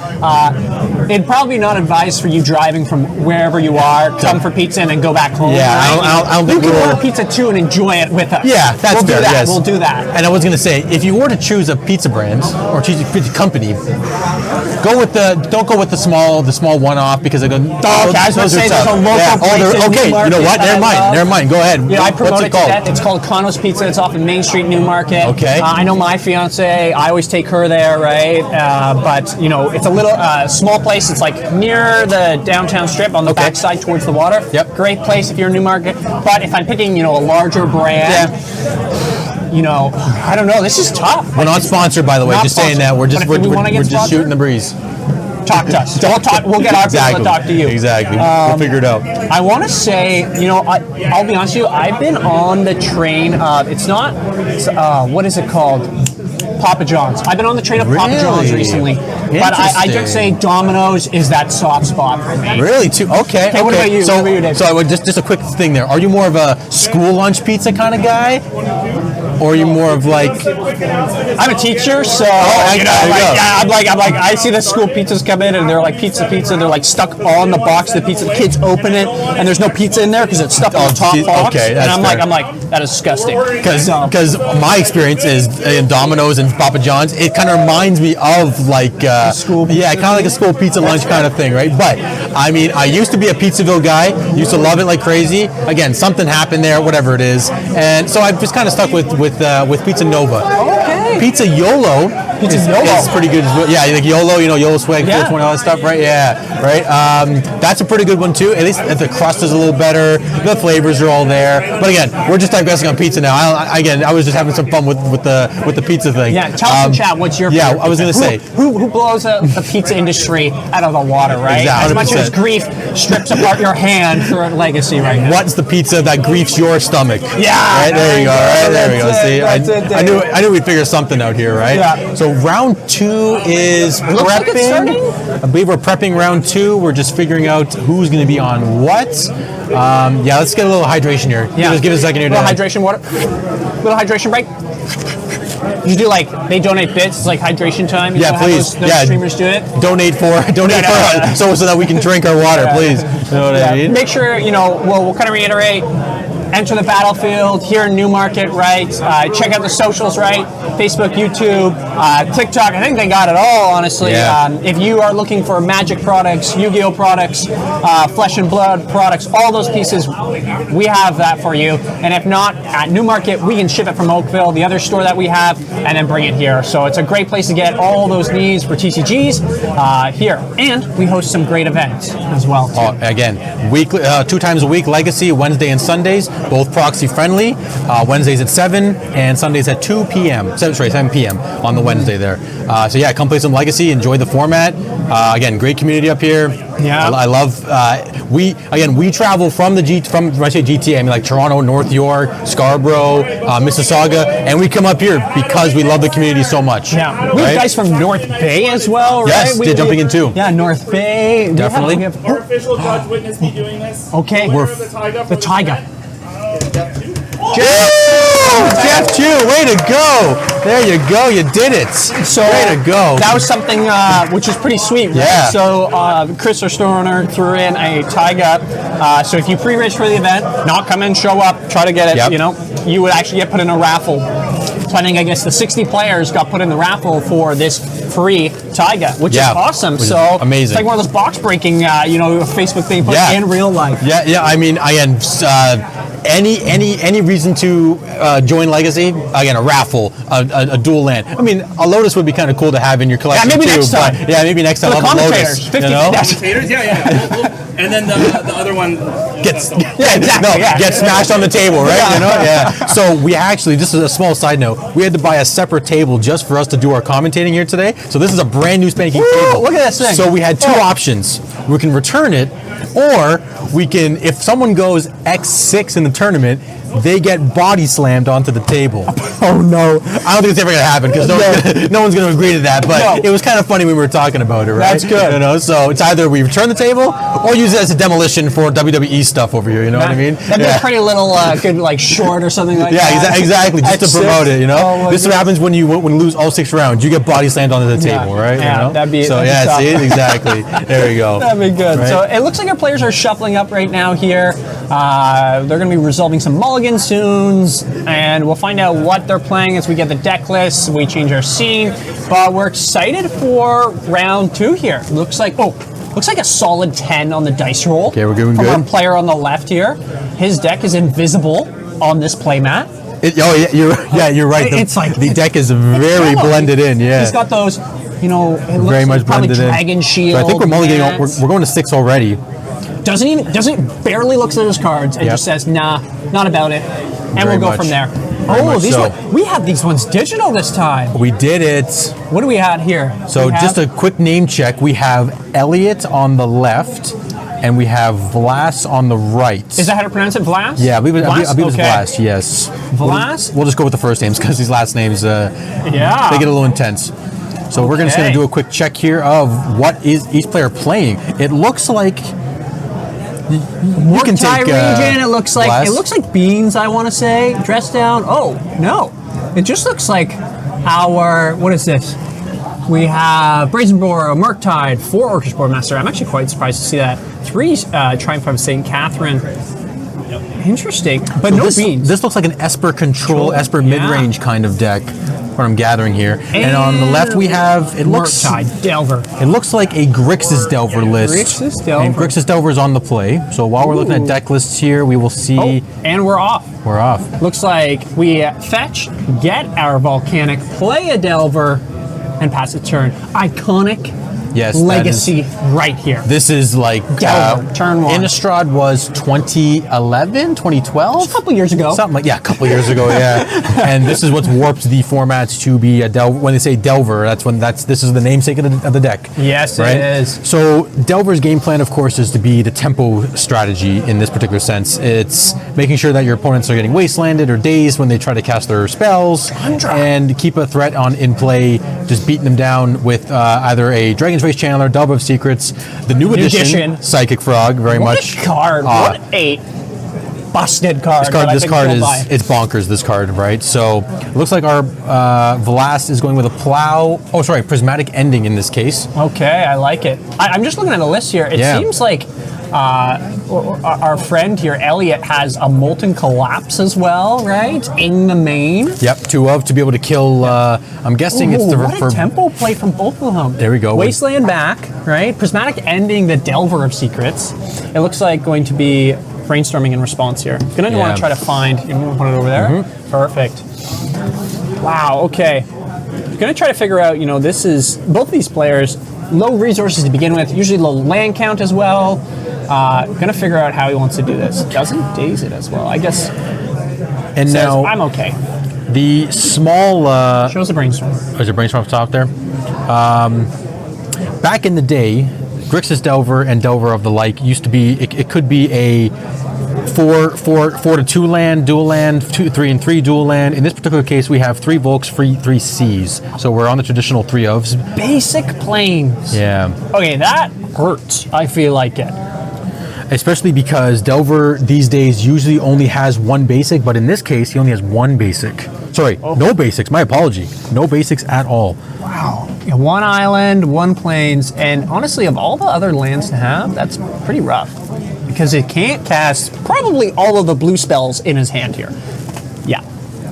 It'd probably not advised for you driving from wherever you are, come for pizza and then go back home. Yeah, right? I don't think we'll order pizza too and enjoy it with us. Yeah, that's we'll fair. Do that. Yes. We'll do that. And I was gonna say, if you were to choose a pizza brand or choose a pizza company, don't go with the small one-off because I go. I was going to say there's a local place in okay, Newmarket. You know what? Never mind. Go ahead. I promote What's it it called? to death. It's called Cono's Pizza. It's off of Main Street, Newmarket. Okay. I know my fiance. I always take her there, right? But it's a little small place. It's like near the downtown strip on the backside towards the water. Yep. Great place if you're in Newmarket. But if I'm picking, a larger brand. I don't know. This is tough. We're not sponsored, by the way. Just saying that. We're just shooting the breeze. Talk to us. Don't talk. We'll get our people to talk to you. Exactly. We'll figure it out. I want to say, I'll be honest with you. I've been on the train of. It's not. What is it called? Papa John's. I've been on the train of Papa John's recently, but I just say Domino's is that soft spot for me. Really? Too? Okay. What about you? So just a quick thing there. Are you more of a school lunch pizza kind of guy, or are you more of like? I'm a teacher, so I'm like I see the school pizzas come in and they're like pizza. They're like stuck on the box of the pizza. The kids open it and there's no pizza in there because it's stuck on the top box. Okay, and I'm like that is disgusting. Because my experience is in Domino's and Papa John's, it kind of reminds me of like school. Yeah, kind of like a school pizza lunch kind of thing, right? But I mean, I used to be a Pizzaville guy. Used to love it like crazy. Again, something happened there, whatever it is, and so I've just kind of stuck with Pizza Nova. Okay. Pizza YOLO. It's pretty good as well. Yeah, like YOLO, YOLO swag, 420, all that stuff, right? Yeah, right. That's a pretty good one too. At least the crust is a little better. The flavors are all there. But again, we're just digressing on pizza now. I was just having some fun with the pizza thing. Yeah, tell us in chat what's your favorite. Yeah, I was going to say. Who blows the pizza industry out of the water, right? Exactly. As much as Grief strips apart your hand for Legacy right now. What's the pizza that griefs your stomach? Yeah. Right, there you go. Right, there we go. See, I knew we'd figure something out here, right? Yeah. So round 2 is prepping. Like it's starting. I believe we're prepping round 2. We're just figuring out who's going to be on what. Let's get a little hydration here. Yeah. Give us a second here. Little hydration water. Little hydration break. you do like they donate bits, it's like hydration time. You Yeah, know how please. those Yeah. streamers do it. Donate for so that we can drink our water, please. You know what I mean? Make sure, we'll kind of reiterate, enter the battlefield here in Newmarket, right? Check out the socials, right? Facebook, YouTube, TikTok. I think they got it all, honestly. Yeah. If you are looking for Magic products, Yu-Gi-Oh products, Flesh and Blood products, all those pieces, we have that for you. And if not, at Newmarket, we can ship it from Oakville, the other store that we have, and then bring it here. So it's a great place to get all those needs for TCGs here. And we host some great events as well, too. Again, weekly, 2 times a week, Legacy, Wednesday and Sundays, both proxy friendly. Wednesdays at 7 and Sundays at 2 p.m. 7 p.m. on the Wednesday there. So yeah, come play some Legacy, enjoy the format. Again, great community up here. Yeah. I love, we travel from when I say GTA, I mean like Toronto, North York, Scarborough, Mississauga, and we come up here because we love the community so much. Yeah, we have guys from North Bay as well, right? Yes, they're jumping in too. Yeah, North Bay. Definitely. We have Our official judge witness be doing this. Okay, Winner we're of the Taiga. the Taiga. Jeff Chu, way to go! There you go, you did it. So way to go. That was something which was pretty sweet, right? Yeah. So Chris, our store owner, threw in a Taiga. So if you pre-register for the event, not come in, show up, try to get it, Yep. you would actually get put in a raffle. Planning, I guess the 60 players got put in the raffle for this free Taiga, which is awesome. Which is so amazing. It's like one of those box breaking, Facebook thing, but in real life. Yeah. I mean, again, any reason to join Legacy? Again, a raffle, a dual land. I mean, a Lotus would be kind of cool to have in your collection maybe too. next time. But maybe next time. For the I'll have a commentators, Lotus. 50 You know? Commentators? Yeah. And then the other one Gets exactly, smashed on the table, right? You know, yeah. So we actually, this is a small side note. We had to buy a separate table just for us to do our commentating here today. So this is a brand new spanking table. Look at this thing. So we had 2 options. We can return it, or we can, if someone goes X6 in the tournament, they get body slammed onto the table. Oh no! I don't think it's ever gonna happen because no one's gonna agree to that. But it was kind of funny when we were talking about it, right? That's good. You know, so it's either we return the table or use it as a demolition for WWE stuff over here. You know what I mean? That'd be a pretty little good like short or something like that. Yeah, exactly. Just to X6. promote it, you know. Oh, This is what happens when you lose all 6 rounds. You get body slammed onto the table, right? Yeah, you know? that'd be so. that'd Yeah, be see, tough. exactly. There you go. That'd be good. Right? So it looks like our players are shuffling up right now here. They're going to be resolving some mulligan soon, and we'll find out what they're playing as we get the deck list. We change our scene, but we're excited for round 2 here. Looks like a solid 10 on the dice roll. Okay, we're doing from good. our player on the left here. His deck is invisible on this playmat. You're right. It's like the deck is very yellow. blended in. Yeah, He's got those, it looks very much like probably blended in. dragon shield. So I think we're mulliganing. mats. We're going to 6 already. Doesn't barely looks at his cards and just says nah, not about it, and Very we'll go much. from there. Very Oh, much these so. we have these ones digital this time. We did it. What do we have here? So We have- just a quick name check. We have Elliot on the left, and we have Vlas on the right. Is that how to pronounce it? Vlas? Yeah, I believe it's Okay. Vlas. Yes. Vlas? We'll just go with the first names because these last names Yeah. they get a little intense. So we're just going Okay. to do a quick check here of what is each player playing. It looks like you can take region. It looks Vlas. like beans. I want to say dressed down. Oh no, it just looks like our what is this? We have Brazen Boar, Murktide, 4 Orcish Board Master. I'm actually quite surprised to see that. 3 Triumph of St. Catherine. Interesting, but no beans. This looks like an Esper control, Esper mid-range kind of deck. What I'm gathering here, and on the left we have Murktide Delver. It looks like a Grixis Delver list. Grixis Delver. And Grixis Delver is on the play. So while we're looking at deck lists here, we will see. And we're off. We're off. Looks like we fetch, get our Volcanic, play a Delver, and pass a turn. Iconic Yes. that legacy right here. This is like Delver, turn 1. Innistrad was 2011, 2012? A couple years ago. Something like, yeah, a couple years ago, yeah. And this is what's warped the formats to be a Delver. When they say Delver, this is the namesake of the deck. Yes, right? it is. So Delver's game plan, of course, is to be the tempo strategy in this particular sense. It's making sure that your opponents are getting wastelanded or dazed when they try to cast their spells, and keep a threat in play, just beating them down with either a Dragon's Race Channeler, Delver of Secrets, the new edition, Psychic Frog, very What much. a card. What 8. busted card. This card is it's bonkers. This card, right? So it looks like our Velast is going with a plow. Oh, sorry, prismatic ending in this case. Okay, I like it. I'm just looking at the list here. It seems like our friend here, Elliot, has a Molten Collapse as well, right? In the main. Yep, 2 of to be able to kill. I'm guessing it's the what a tempo play from both of them. There we go. Wasteland back, right? Prismatic ending, the Delver of Secrets. It looks like going to be brainstorming in response here. Gonna want to try to find. You want to put it over there? Perfect. Wow. Okay. Gonna try to figure out. This is both of these players. Low resources to begin with, usually low land count as well. Gonna figure out how he wants to do this. Doesn't daze it as well, I guess. And Says, now I'm okay. the small Shows a brainstorm. there's a brainstorm up top there. Back in the day, Grixis Delver and Delver of the like used to be. It could be a 4 to 2 land, dual land, 2, 3 and 3 dual land. In this particular case, we have 3 Volks, 3 Seas. So we're on the traditional 3 ofs. Basic planes. Yeah. Okay, that hurts. I feel like it. Especially because Delver these days usually only has 1 basic, but in this case, he only has 1 basic. Sorry, no basics. My apology. No basics at all. Wow. 1 island, 1 plains, and honestly, of all the other lands to have, that's pretty rough. Because it can't cast probably all of the blue spells in his hand here. Yeah.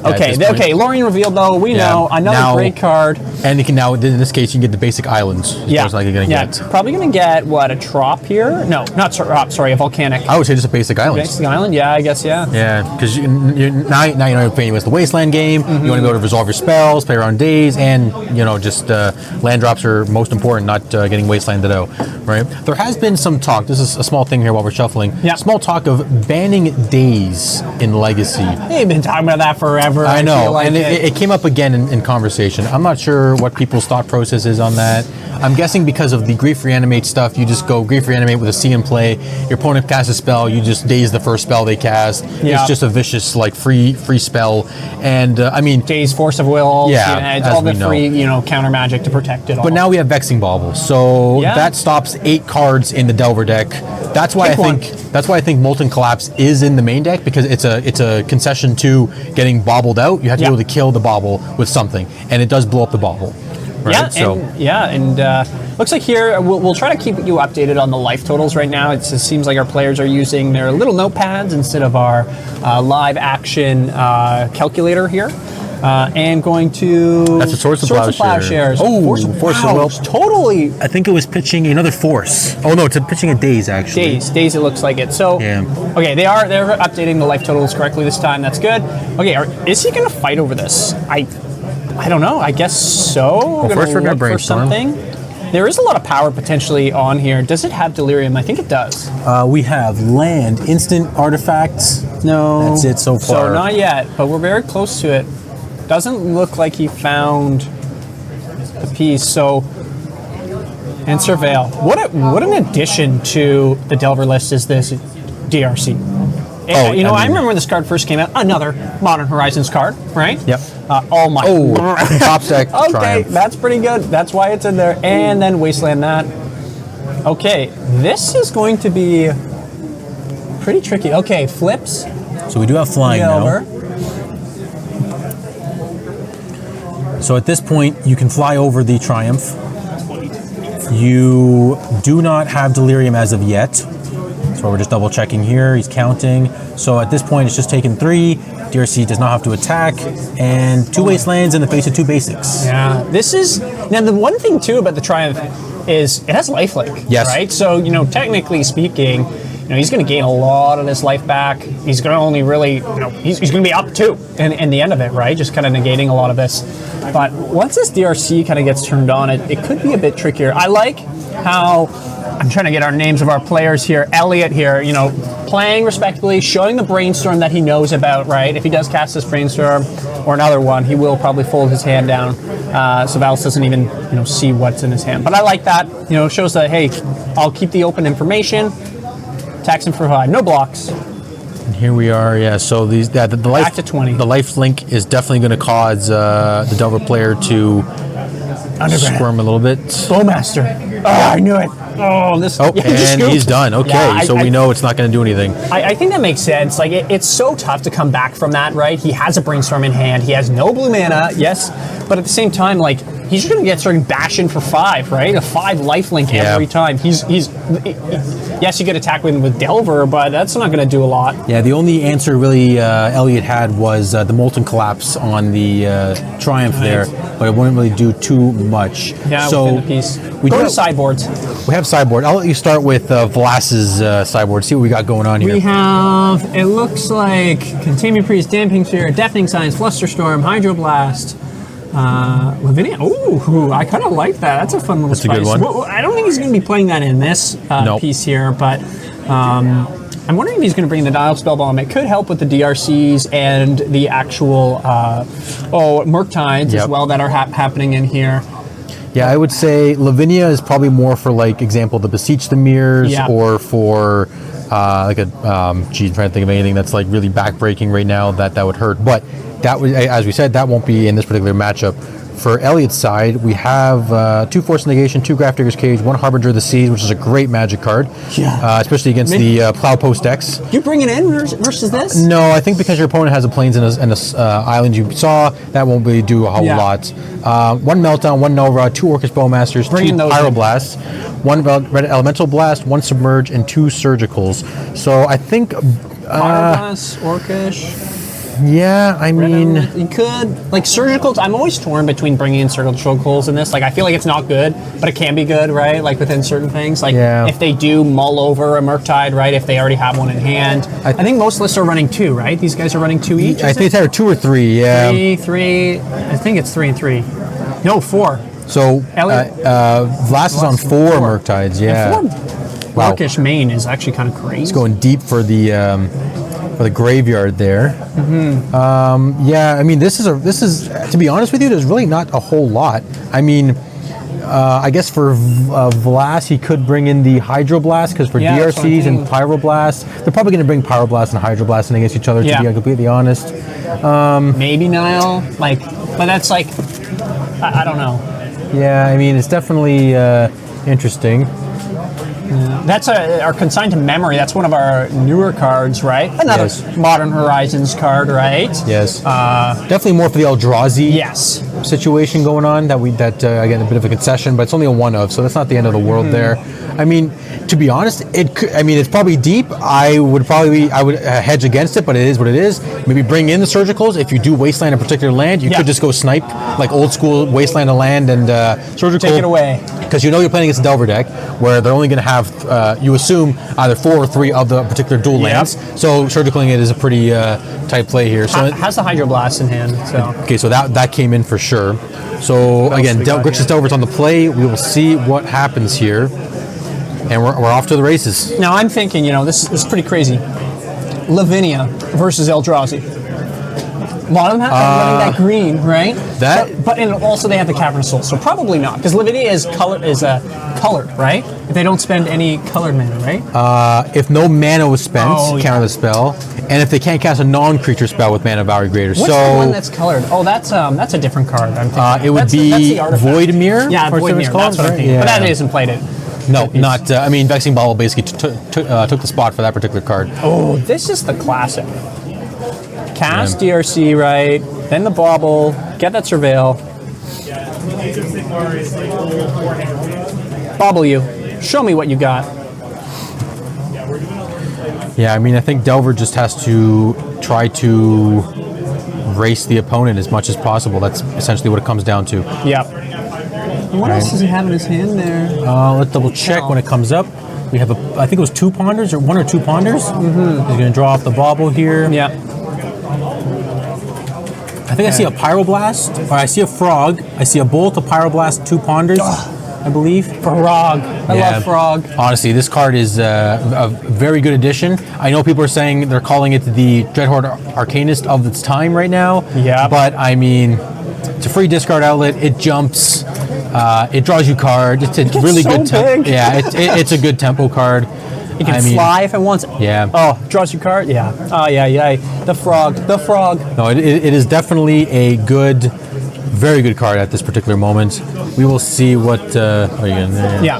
Okay, okay. Lorien revealed though. We know another great card. And you can now, in this case, you can get the basic islands. Most likely going to get. Probably going to get what, a trop here? No, not trop. Sorry, a volcanic. I would say just a basic island. Basic island. Yeah, I guess. Yeah. Yeah, because now you know you're playing with the Wasteland game. You want to be able to resolve your spells, play around days, and just land drops are most important. Not getting wastelanded out. Right. There has been some talk. This is a small thing here while we're shuffling. Yeah. Small talk of banning days in Legacy. They've been talking about that forever. I know, and it came up again in conversation. I'm not sure what people's thought process is on that. I'm guessing because of the Grief Reanimate stuff, you just go Grief Reanimate with a C in play. Your opponent casts a spell, you just daze the first spell they cast. It's just a vicious, free spell. And I mean, daze Force of Will. It's all the free, counter magic to protect it all. But now we have Vexing Bauble, so that stops 8 cards in the Delver deck. That's why I think Molten Collapse is in the main deck, because it's a concession to getting bobbled out. You have to be able to kill the bobble with something, and it does blow up the bobble. Right? Looks like here we'll try to keep you updated on the life totals right now. It seems like our players are using their little notepads instead of our live action calculator here. And going to... That's a Swords of Plowshares. Oh, Force of Will. Totally. I think it was pitching another Force. Oh, no, it's pitching a Daze, actually. Daze, it looks like it. So, okay, they're updating the life totals correctly this time. That's good. Okay, is he going to fight over this? I don't know. I guess so. Well, first we're going to brainstorm. There is a lot of power potentially on here. Does it have Delirium? I think it does. We have land, instant artifacts. No. That's it so far. So not yet, but we're very close to it. Doesn't look like he found the piece. So, and Surveil. What an addition to the Delver list is this DRC. I remember when this card first came out. Another Modern Horizons card, right? Yep. Top stack. Okay, Triumph. that's pretty good. That's why it's in there. And then Wasteland that. Okay, this is going to be pretty tricky. Okay, flips. So we do have flying now. So at this point, you can fly over the Triumph. You do not have Delirium as of yet. So we're just double checking here. He's counting. So at this point, it's just taken 3. DRC does not have to attack. And 2 Wastelands in the face of 2 basics. Yeah, this is... Now, the one thing, too, about the Triumph is it has lifelink. Yes. Right? So, technically speaking... he's going to gain a lot of this life back. He's going to only really, he's going to be up 2 in the end of it, right? Just kind of negating a lot of this. But once this DRC kind of gets turned on, it could be a bit trickier. I like how, I'm trying to get our names of our players here. Elliot here, playing respectfully, showing the brainstorm that he knows about, right? If he does cast this brainstorm or another one, he will probably fold his hand down. So Valus doesn't even, see what's in his hand. But I like that. Shows that, hey, I'll keep the open information. Tax him for 5. No blocks. And here we are. Yeah. So the life back to 20. The life link is definitely going to cause the Delver player to squirm a little bit. Bowmaster. I knew it. Oh, this. Oh, Yeah, he just and scooped. he's done. Okay, Yeah, so we know it's not going to do anything. I think that makes sense. Like, it's so tough to come back from that, right? He has a Brainstorm in hand. He has no blue mana, yes. But at the same time, like, he's just going to get started bashing for 5, right? A 5 lifelink every time. Yes, you get attack with Delver, but that's not going to do a lot. Yeah, the only answer really Elliot had was the Molten Collapse on the Triumph there, but it wouldn't really do too much. Yeah, so within the piece. We Go do to sideboards. We have sideboard. I'll let you start with Vlas's sideboard. See what we got going on here. We have, it looks like, Containment Priest, Damping Sphere, Deafening Signs, Flusterstorm, Hydroblast, Lavinia. Ooh, I kind of like that. That's a fun little That's spice. a good one. Well, I don't think he's going to be playing that in this piece here, but I'm wondering if he's going to bring the Dial Spellbomb. It could help with the DRCs and the actual Murktides as well that are happening in here. Yeah, I would say Lavinia is probably more for, like, example, the Beseech the Mirrors, or for I'm trying to think of anything that's like really backbreaking right now that would hurt. But that was, as we said, that won't be in this particular matchup. For Elliot's side, we have 2 Force Negation, 2 Grafdigger's Cage, 1 Harbinger of the Seas, which is a great magic card, especially against the Plow Post decks. You bring it in versus this? No, I think because your opponent has a plains and a island you saw, that won't really do a whole lot. 1 Meltdown, 1 Nova, 2 Orcus Bowmasters, 2 Pyroblasts, 1 Red Elemental Blast, 1 Submerge, and 2 Surgicals. So I think... Pyroblast, Orcish... Yeah, I mean... You could... Like, Surgicals, I'm always torn between bringing in Surgicals in this. Like, I feel like it's not good, but it can be good, right? Like, within certain things. Like, if they do mull over a Murktide, right? If they already have one in hand. I think most lists are running 2, right? These guys are running 2 each, I think it's either 2 or 3, yeah. 3. I think it's 3 and 3. No, 4. So, Vlas is on 4 Murktides, yeah. Wow. Orcish main is actually kind of crazy. It's going deep for the graveyard there. Yeah, I mean, this is to be honest with you, there's really not a whole lot. I mean, I guess for Vlas, he could bring in the Hydroblast, because for DRCs and Pyroblast, they're probably going to bring Pyroblast and Hydroblast in against each other, to be completely honest. Maybe Nile, like, but that's like, I don't know. Yeah, I mean, it's definitely interesting. That's our Consigned to Memory. That's one of our newer cards, right? Another Modern Horizons card, right? Yes. Definitely more for the Eldrazi situation going on. Again, a bit of a concession, but it's only a 1-of, so that's not the end of the world there. I mean, to be honest, it's probably deep. I would hedge against it, but it is what it is. Maybe bring in the Surgicals. If you do Wasteland a particular land, you could just go snipe, like old school Wasteland a land and Surgical. Take it away. Because you know you're playing against a Delver deck, where they're only going to have, you assume, either 4 or 3 of the particular dual lands. So Surgicaling it is a pretty tight play here. So has the Hydroblast in hand. So. Okay, so that came in for sure. So again, Grixis Delver's on the play. We will see what happens here. And we're off to the races. Now I'm thinking, this is pretty crazy. Lavinia versus Eldrazi. A lot of them have running that green, right? And also they have the Cavern of Souls, so probably not, because Lavinia is colored, right? If they don't spend any colored mana, right? If no mana was spent, counter the spell, and if they can't cast a non-creature spell with Mana Valley Greater. What's the one that's colored? Oh, that's a different card. I'm thinking. It would be Void Mirror. Yeah, Void Mirror. That's what I'm thinking. But that isn't played it. No, not. I mean, Vexing Bauble basically took the spot for that particular card. Oh, this is the classic. Cast DRC, right? Then the Bauble. Get that Surveil. Bauble you. Show me what you got. Yeah, I mean, I think Delver just has to try to race the opponent as much as possible. That's essentially what it comes down to. Yep. What else does he have in his hand there? Let's double check when it comes up. We have I think it was 2 Ponders, or 1 or 2 Ponders. He's going to draw off the Bauble here. Yeah. I think I see a Pyroblast, or I see a Frog. I see a Bolt, a Pyroblast, 2 Ponders, I believe. Frog. I love Frog. Honestly, this card is a very good addition. I know people are saying they're calling it the Dreadhorde Arcanist of its time right now. Yeah. But, I mean, it's a free discard outlet. It jumps. It draws you cards. It's a really good tempo. Yeah, it's a good tempo card. It can fly if it wants. Yeah. Oh, draws your card? Yeah. Oh, yeah. The frog. No, it is definitely a good Very good card at this particular moment. We will see what. Yeah.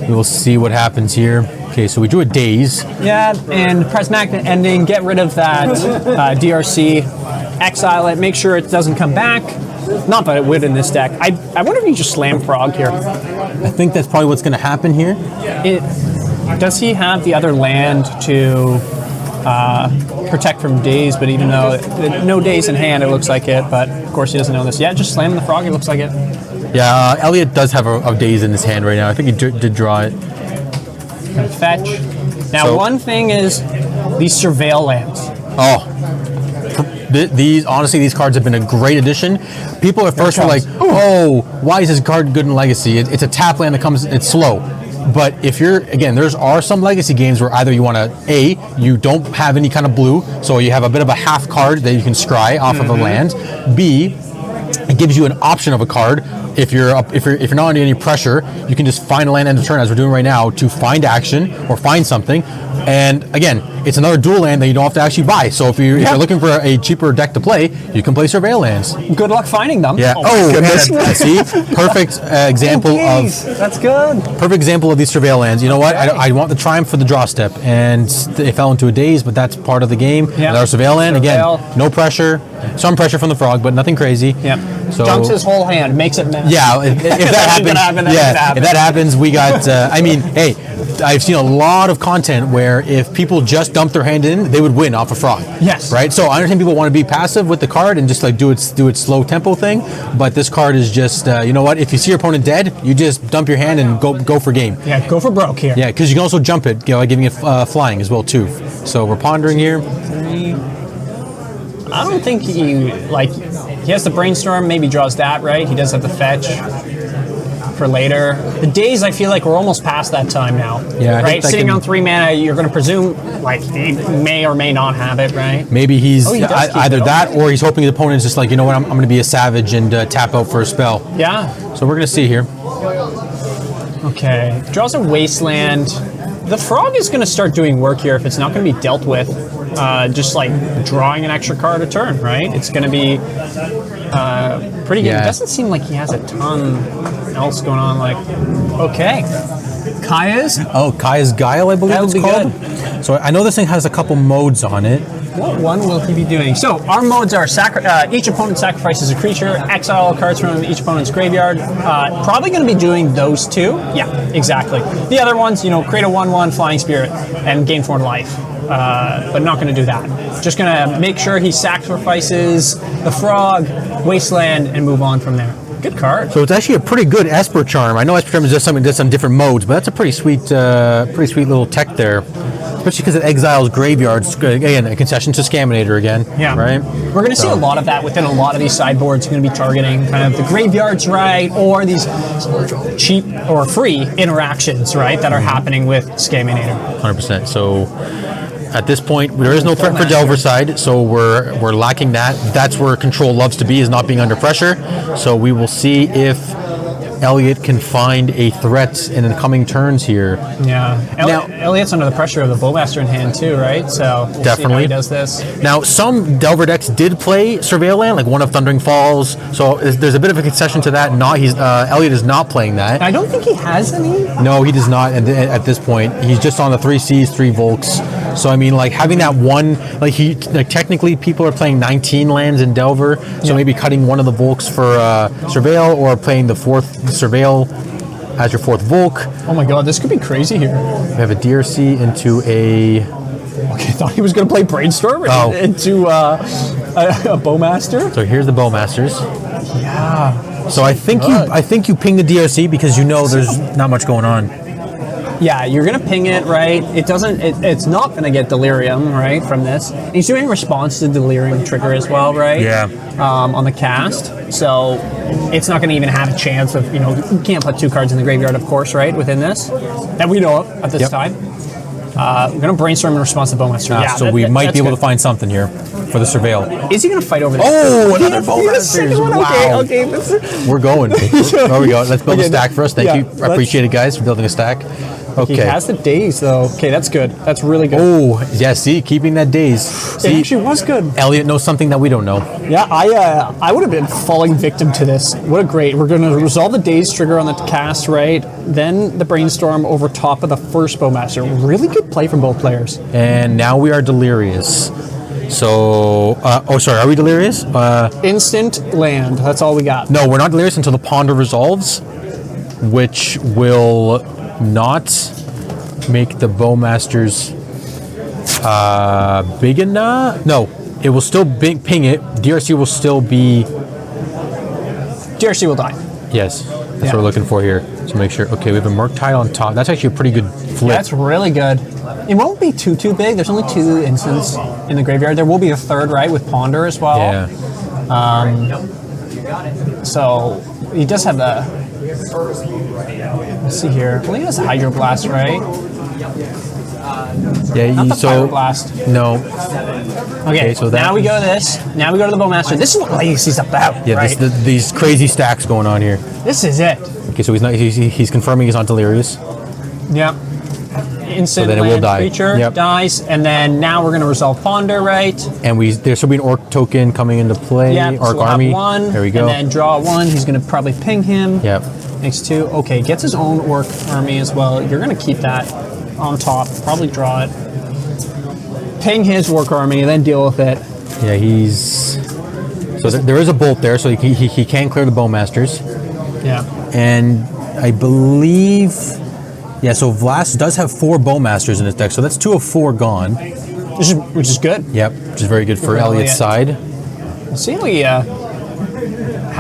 We will see what happens here. Okay, so we drew a Daze. Yeah, and press magnet ending, get rid of that DRC, exile it, make sure it doesn't come back. Not that it would in this deck. I wonder if you just slam Frog here. I think that's probably what's going to happen here. Does he have the other land to protect from Daze? But even though no Daze in hand, it looks like it. But of course he doesn't know this. Yeah, just slam the Frog. It looks like it. Yeah, Elliot does have a Daze in his hand right now. I think he did draw it. Fetch. Now, one thing is these Surveil lands. Oh, these cards have been a great addition. People at first were like, "Oh, why is this card good in Legacy? It's a tap land that comes. It's slow." But if there are some Legacy games where either you want to you don't have any kind of blue, so you have a bit of a half card that you can scry off of a land. B, it gives you an option of a card. If you're not under any pressure, you can just find a land end of turn, as we're doing right now, to find action or find something. And again, it's another dual land that you don't have to actually buy. So if you're looking for a cheaper deck to play, you can play Surveil lands. Good luck finding them. Yeah. See, perfect example of. That's good. Perfect example of these Surveil lands. You know what? I want the Triumph for the draw step, and they fell into a Daze, but that's part of the game. Yeah. Our Surveil land again, no pressure, some pressure from the Frog, but nothing crazy. Yeah. So dumps his whole hand, makes it mess. Yeah, if that happens, if that happens, we got. I mean, hey, I've seen a lot of content where if people just dump their hand in, they would win off a Frog. Yes. Right. So I understand people want to be passive with the card and just like do its slow tempo thing, but this card is just you know what? If you see your opponent dead, you just dump your hand and go for game. Yeah, go for broke here. Yeah, because you can also jump it, giving it flying as well too. So we're pondering here. I don't think he has the brainstorm, maybe draws that, right? He does have the fetch for later. The Daze, I feel like we're almost past that time now. Yeah, right? Sitting on 3 mana, you're going to presume he may or may not have it, right? Maybe he's either it that or he's hoping the opponent's just like, you know what, I'm going to be a savage and tap out for a spell. Yeah. So we're going to see here. Okay. Draws a Wasteland. The Frog is going to start doing work here if it's not going to be dealt with. Just like drawing an extra card a turn, right? It's going to be pretty good. It doesn't seem like he has a ton else going on. Okay. Kaya's? Oh, Kaya's Guile, I believe That'll it's be called. good. So I know this thing has a couple modes on it. What one will he be doing? So our modes are each opponent sacrifices a creature, exile all cards from each opponent's graveyard. Probably going to be doing those two. Yeah, exactly. The other ones, create a 1/1 Flying Spirit and gain 4 life. But not going to do that. Just going to make sure he sacrifices the Frog, Wasteland, and move on from there. Good card. So it's actually a pretty good Esper Charm. I know Esper Charm is just something that does some different modes, but that's a pretty sweet little tech there. Especially because it exiles graveyards. Again, a concession to Scaminator again. Yeah. Right? We're going to see a lot of that within a lot of these sideboards. We're going to be targeting kind of the graveyards, right? Or these cheap or free interactions, right? That are happening with Scaminator. 100%. So at this point, there is no threat for Delver side, so we're lacking that. That's where Control loves to be, is not being under pressure. So we will see if Elliot can find a threat in the coming turns here. Yeah. Elliot's under the pressure of the Bowmaster in hand too, right? So we'll see how he does this. Now, some Delver decks did play Surveil Land, like one of Thundering Falls, so there's a bit of a concession to that. Elliot is not playing that. I don't think he has any. No, he does not at this point. He's just on the 3 Cs, 3 Volks. So I mean, like having that one, technically people are playing 19 lands in Delver, so maybe cutting one of the Volks for Surveil, or playing the 4th Surveil as your 4th Volk. Oh my god, this could be crazy here. We have a DRC into a... Okay, I thought he was going to play Brainstorm into a Bowmaster. So here's the Bowmasters. Yeah. So I think you ping the DRC because there's not much going on. Yeah, you're gonna ping it, right? It's not gonna get Delirium, right, from this. He's doing response to Delirium trigger as well, right? Yeah. On the cast. So it's not gonna even have a chance of, you can't put 2 cards in the graveyard, of course, right, within this. That we know of at this time. We're gonna brainstorm in response to Bowmaster. So we might be able to find something here for the Surveil. Is he gonna fight over this? Oh, another Bowmaster! Wow. Okay. We're going. There we go. Let's build a stack for us. Thank you. I appreciate it, guys, for building a stack. Okay. He has the daze though. Okay, that's good. That's really good. Oh, yeah, see, keeping that daze. It See, actually was good. Elliot knows something that we don't know. Yeah, I would have been falling victim to this. What a great. We're going to resolve the daze trigger on the cast, right? Then the brainstorm over top of the first Bowmaster. Really good play from both players. And now we are delirious. So, are we delirious? Instant land. That's all we got. No, we're not delirious until the ponder resolves, which will not make the Bowmasters big enough. No, it will still ping it. DRC will still be. DRC will die. Yes, that's what we're looking for here. So make sure. Okay, we have a Murktide on top. That's actually a pretty good flip. That's really good. It won't be too big. There's only 2 instants in the graveyard. There will be a third, right, with Ponder as well. Yeah. So he does have the. Let's see here. Well, he has a Hydroblast, right? Yeah. Not the So Pyroblast. no. Okay, so that now we go to this. Now we go to the Bowmaster. This is what Legacy's about, Yeah. right? These crazy stacks going on here. This is it. Okay, so he's confirming he's not delirious. Yep. Instant then it will land die. creature Yep. dies, and then now we're going to resolve Ponder, right? And there should be an Orc token coming into play. Yeah, Orc so we'll Army. have 1. There we go. And then draw 1. He's going to probably ping him. Yep. Makes 2. Okay, gets his own Orc Army as well. You're going to keep that on top. Probably draw it. Ping his Orc Army, then deal with it. Yeah, so there is a bolt there, so he can clear the Bowmasters. Yeah. And I believe, so Vlast does have 4 Bowmasters in his deck, so that's 2 of 4 gone. Which is good. Yep, which is very good for Elliot's side. Let's see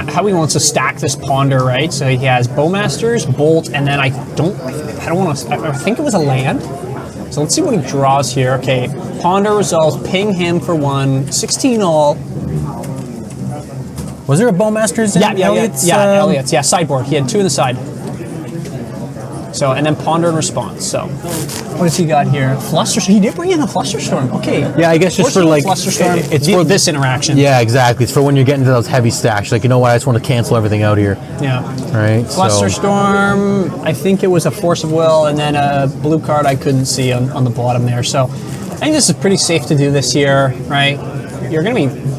how he wants to stack this Ponder, right? So he has Bowmasters, Bolt, and then I don't want to. I think it was a land. So let's see what he draws here. Okay, Ponder resolves, ping him for 1, 16 all. Was there a Bowmasters in Elliot's? Elliot's. Yeah, sideboard. He had 2 in the side. So, and then Ponder in response. So, what has he got here? Flusterstorm. He did bring in a Flusterstorm. Okay. Yeah, I guess just for like Flusterstorm. it's for this interaction. Yeah, exactly. It's for when you're getting to those heavy stacks. Like, you know what? I just want to cancel everything out here. Yeah. Right. Flusterstorm. I think it was a Force of Will, and then a blue card I couldn't see on the bottom there. So, I think this is pretty safe to do this year, right? You're going to be.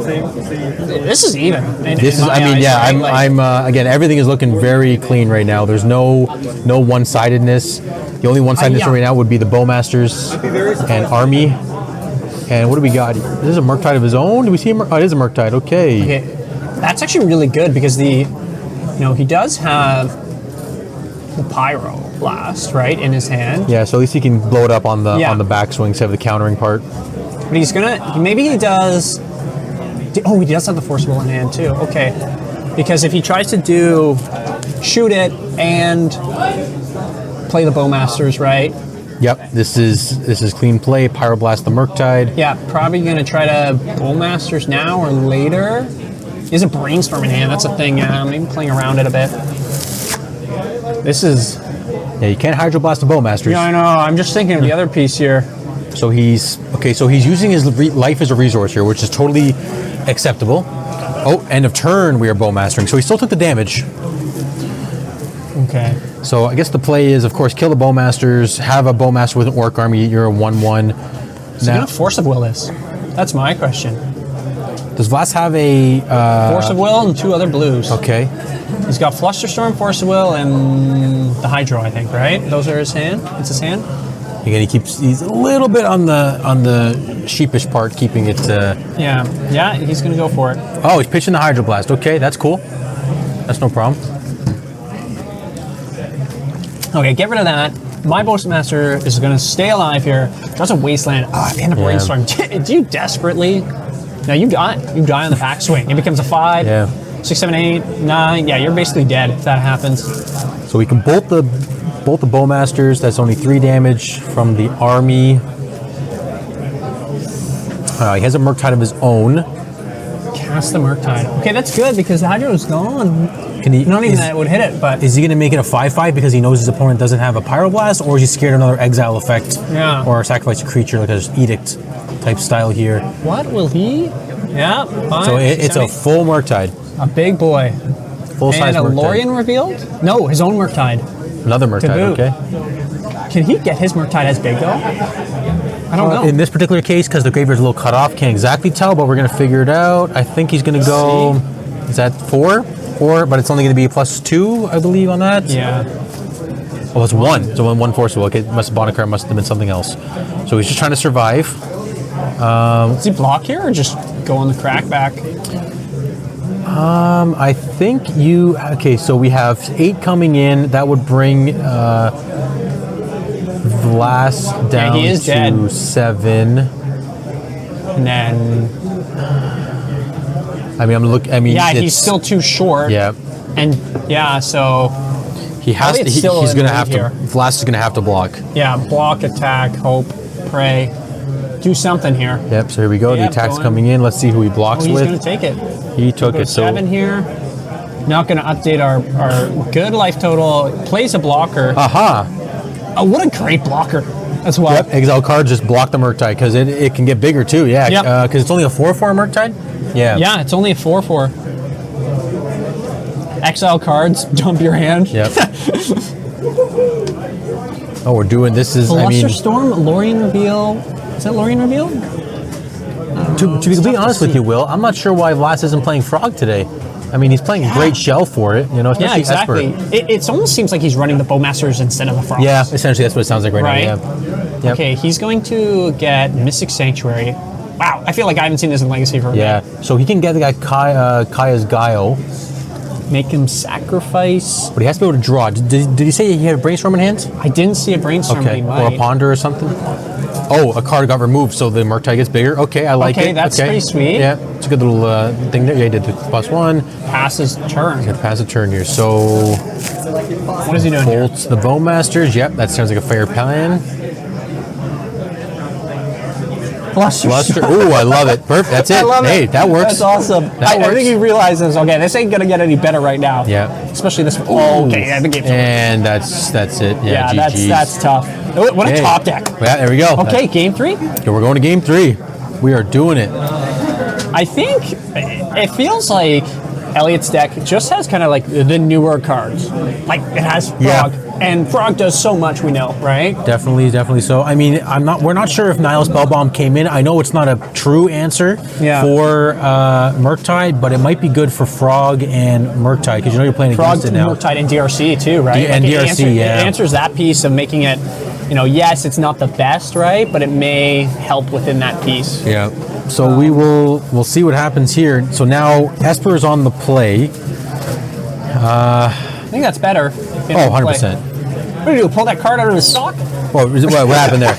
This is even. Again, everything is looking very clean right now. There's no one-sidedness. The only one-sidedness right now would be the Bowmasters and Army. And what do we got? Is this a Murktide of his own? Do we see him? Oh, it is a Murktide. Okay. That's actually really good because he does have the Pyro Blast, right, in his hand. Yeah, so at least he can blow it up on the backswing instead of the countering part. But he does. Oh, he does have the Force of Will in hand too. Okay, because if he tries to shoot it and play the Bowmasters, right? Yep, this is clean play. Pyroblast the Murktide. Yeah, probably gonna try to Bowmasters now or later. He has a Brainstorm in hand. That's a thing. Maybe playing around it a bit. This is. Yeah, you can't Hydroblast the Bowmasters. Yeah, I know. I'm just thinking of the other piece here. So he's using his life as a resource here, which is totally acceptable. Oh, end of turn, we are Bowmastering. So he still took the damage. Okay. So I guess the play is, of course, kill the Bowmasters, have a Bowmaster with an Orc Army, you're a 1/1. So now, Force of Will this? That's my question. Does Vlast have a... Force of Will and 2 other blues. Okay. He's got Flusterstorm, Force of Will, and the Hydro, I think, right? Those are his hand? It's his hand? Again, he's a little bit on the sheepish part, keeping it... Yeah, he's going to go for it. Oh, he's pitching the Hydroblast. Okay, that's cool. That's no problem. Okay, get rid of that. My Bowmaster is going to stay alive here. That's a Wasteland. And a Brainstorm. Do you desperately... No, you die. You die on the backswing. It becomes a 5, 6, 7, 8, 9. Yeah, you're basically dead if that happens. So we can bolt the Bowmasters. That's only 3 damage from the Army. He has a Murktide of his own. Cast the Murktide. Okay, that's good because the Hydro's gone. Not even that it would hit it, but... Is he going to make it a 5/5 because he knows his opponent doesn't have a Pyroblast, or is he scared of another Exile effect? Yeah. Or sacrifice a creature like an Edict type style here? What will he? Yeah, fine. So it's a full Murktide. A big boy. Full size And a Murktide. Lorien revealed? No, his own Murktide. Another Murktide, boot. okay. Can he get his Murktide as big though? I don't know. In this particular case, because the graveyard's a little cut off, can't exactly tell, but we're going to figure it out. I think he's going to go, is that 4? 4, but it's only going to be +2, I believe, on that. Yeah. Oh, it's 1. So 1 force. Okay, must have bought a card, must have been something else. So he's just trying to survive. Does he block here or just go on the crackback? I think you, okay, so we have 8 coming in. That would bring Vlas down he is to dead. 7. And then, I mean, yeah, he's it's- still too short. Yeah. And yeah, so He has to, Elliot's still he's in going to the have lead to, Vlas is going to have to block. yeah, block, attack, hope, pray, do something here. Yep, so here we go. Yep, The attack's going. coming in. Let's see who he Oh, blocks he's with. going to take it. He took Go it. So 7 here. Not going to update our good life total. Plays a blocker. aha. Oh, what a great blocker as well. Yep, exile card, just block the Murktide because it can get bigger too. Yeah, Yep. because it's only a 4/4 Murktide. Yeah. Yeah, it's only a 4/4. Exile cards, dump your hand. Yep. Oh, we're doing this is. I mean, Storm, Lorien Reveal. Is that Lorien Reveal? to be completely honest with you, Will, I'm not sure why Vlas isn't playing Frog today. I mean, he's playing great shell for it, Yeah, especially exactly. Esper. It almost seems like he's running the Bowmasters instead of the Frogs. Yeah, essentially that's what it sounds like right Right? now. Yeah. Yep. Okay, he's going to get Mystic Sanctuary. Wow, I feel like I haven't seen this in Legacy for a Yeah. So he can get the guy Kaya's Guile, minute. Make him sacrifice. but he has to be able to draw. Did he say he had a brainstorm in hand? I didn't see a brainstorm, but Okay. he Or a might. ponder or something? Oh, a card got removed, so the Murktide gets bigger. Okay, I like Okay, it. that's pretty sweet. Yeah, it's a good little thing there. Yeah, he did the +1. Passes turn. Gonna pass a turn here. So What is he doing here? bolts the Bowmasters. Yep, that sounds like a fair plan. Bluster. Ooh, I love it. Perfect. That's it. I love Hey, it. that works. That's awesome. That I works. think he realizes, okay, this ain't gonna get any better right now. Yeah. Especially this. Oh, okay, yeah, the game's over. And that's it. Yeah, Yeah, GG's. that's tough. What a Hey. top deck. Yeah, there we go. Okay, game 3. Yeah, we're going to game 3. We are doing it. I think it feels like Elliot's deck just has kind of like the newer cards. Like it has Frog, Yeah. and Frog does so much, we know, right? Definitely so. I mean, we're not sure if Nihil Spellbomb came in. I know it's not a true answer Yeah. for Murktide, but it might be good for Frog and Murktide because you're playing Frog, against it now. Murktide, and DRC too, right? And it DRC, answers, yeah. It answers that piece of making it, yes, it's not the best, right? But it may help within that piece. Yeah. So we'll see what happens here. So now Esper is on the play. I think that's better. Oh, 100%. What do you do? Pull that card out of his sock? What happened there?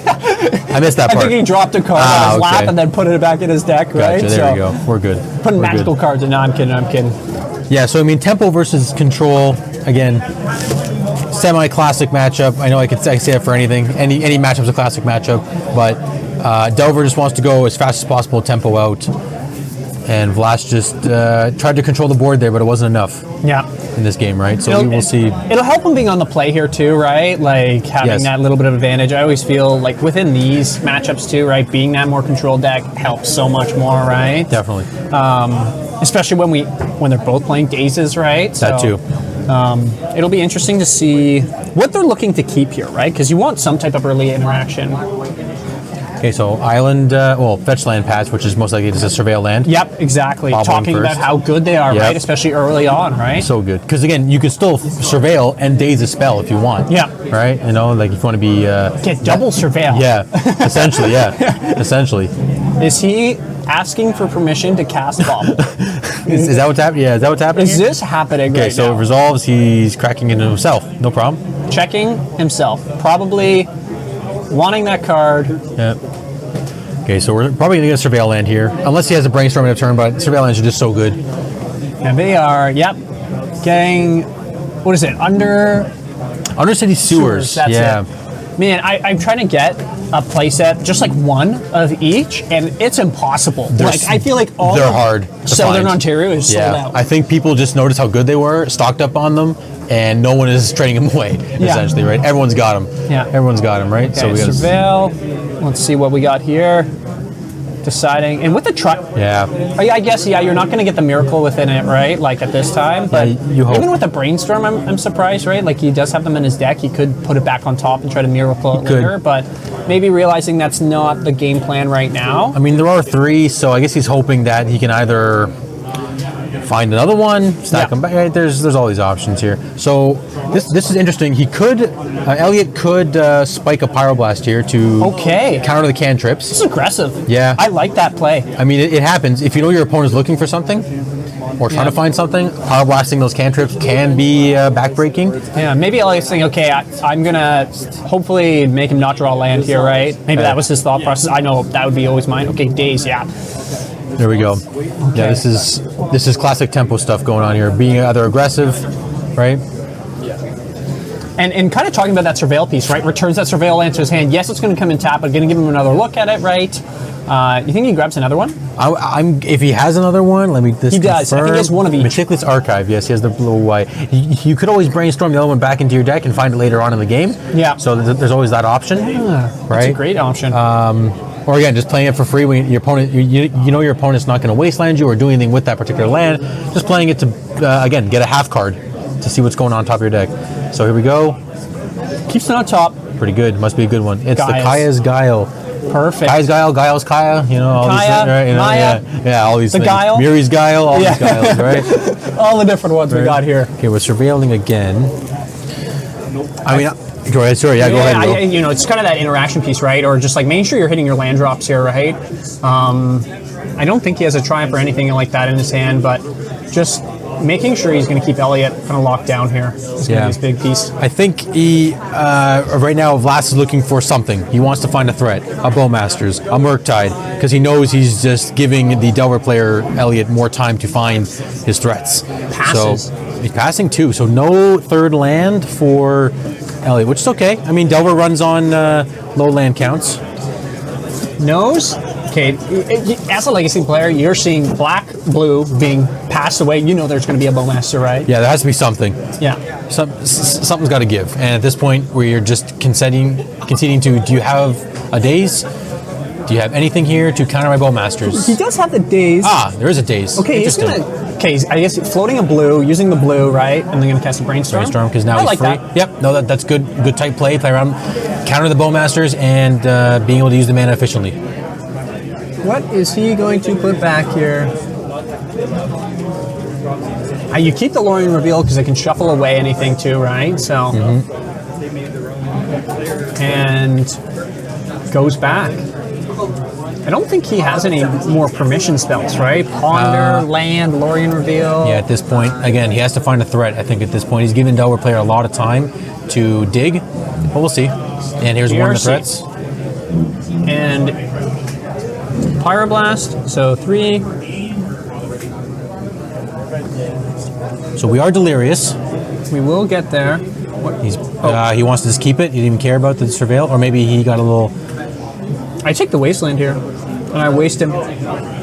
I missed that I part. think he dropped a card on his lap and then put it back in his deck, right? Gotcha, there we go. We're good. Putting We're magical good. cards in. No, I'm kidding. Yeah, so I mean, tempo versus control, again, semi-classic matchup. I know I say it for anything. Any matchup's a classic matchup, but Delver just wants to go as fast as possible, tempo out. And Vlas just tried to control the board there, but it wasn't enough Yeah. in this game, right? So we will see. It'll help him being on the play here too, right? Like having Yes. that little bit of advantage. I always feel like within these matchups too, right? Being that more controlled deck helps so much more, right? Definitely. Especially when they're both playing dazes, right? That too. It'll be interesting to see what they're looking to keep here, right? Because you want some type of early interaction. Okay, so island, fetch land patch, which is most likely just a surveil land. Yep, exactly. Bob Talking one about first. how good they are, Yep. right? Especially early on, right? So good. Because again, you can still surveil and daze a spell if you want. Yeah. Right? Like if you want to be... Get double surveil. Yeah, essentially, essentially. Is he asking for permission to cast Bobble? Is that what's happening? Yeah, is that what's happening? Is here? this happening Okay, right so now? it resolves. He's cracking into himself. No problem. Checking himself. Probably wanting that card. Yeah. Okay, so we're probably going to get a surveil land here, unless he has a brainstorm in a turn. But surveil lands are just so good. And they are, getting, what is it, under Undercity sewers. That's yeah. it. Man, I'm trying to get a playset, just like one of each, and it's impossible. I feel like all they're of hard to Southern find. Ontario is sold Yeah, out. I think people just noticed how good they were, stocked up on them, and no one is trading them away. Essentially, right? Everyone's got them. Yeah. Everyone's got them, right? Okay, So we got surveil. Let's see what we got here. deciding, and with the Yeah. I guess you're not going to get the miracle within it, right? Like at this time, but you hope. even with the brainstorm, I'm surprised, right? Like he does have them in his deck. He could put it back on top and try to miracle it could. later, but maybe realizing that's not the game plan right now. I mean, there are 3, so I guess he's hoping that he can either find another one, stack them back. Right? There's all these options here. So this is interesting. He could, Elliot could spike a Pyroblast here to counter the cantrips. This is aggressive. Yeah. I like that play. I mean, it happens. If you know your opponent's looking for something or trying to find something, Pyroblasting those cantrips can be backbreaking. Yeah, maybe Elliot's saying, okay, I'm going to hopefully make him not draw land here, right? Maybe that was his thought process. I know that would be always mine. Okay, Daze, yeah. There we go. Yeah, this is classic tempo stuff going on here. Being either aggressive, right? And kind of talking about that surveil piece, right? Returns that surveil land to his hand. Yes, it's going to come in tap, but going to give him another look at it, right? You think he grabs another one? If he has another one, let me just He does. I think he has one of each. Meticulous Archive, yes, he has the little white. You could always brainstorm the other one back into your deck and find it later on in the game. Yeah. So there's always that option, right? That's a great option. Or again, just playing it for free when your opponent, you know your opponent's not going to wasteland you or do anything with that particular land. Just playing it to, again, get a half card to see what's going on top of your deck. So here we go. Keeps it on top. Pretty good. Must be a good one. It's Gaia's. the Kaya's Guile. Perfect. Kaya's Guile, Guile's Kaya, you know, all Kaya, these things, right? You know, Maya, yeah, all these the things. Guile. Miri's Guile, all these Guiles, right? All the different ones we got here. Okay, we're surveilling again. I mean, go ahead, sorry, yeah, go ahead. Will. It's kind of that interaction piece, right? Or just like making sure you're hitting your land drops here, right? I don't think he has a triumph or anything like that in his hand, but just making sure he's going to keep Elliot kind of locked down here is going to be his big piece. I think he, right now, Vlass is looking for something. He wants to find a threat, a Bowmasters, a Murktide, because he knows he's just giving the Delver player, Elliot, more time to find his threats. Passes. So he's passing too, so no third land for Elliot, which is okay. I mean, Delver runs on low land counts. Knows? Okay, as a Legacy player, you're seeing black, blue being passed away. You know there's going to be a Bowmaster, right? Yeah, there has to be something. Yeah. Something's got to give. And at this point, where you're just conceding to, do you have a Daze? Do you have anything here to counter my Bowmasters? He does have the Daze. There is a Daze. Okay, he's going to... Okay, I guess floating a blue, using the blue, right? And then going to cast a Brainstorm. Because now he's free. That. Yep, no, that's good. Good type play. Play around, counter the Bowmasters, and being able to use the mana efficiently. What is he going to put back here? You keep the Lorien Reveal because it can shuffle away anything too, right? So, and goes back. I don't think he has any more permission spells, right? Ponder, land, Lorien Reveal. Yeah, at this point, again, he has to find a threat. I think at this point, he's giving Delver player a lot of time to dig, but we'll see. And here's one of the threats. And Pyroblast, so 3. So we are delirious. We will get there. He wants to just keep it. He didn't even care about the surveil, or maybe he got a little. I take the Wasteland here, and I waste him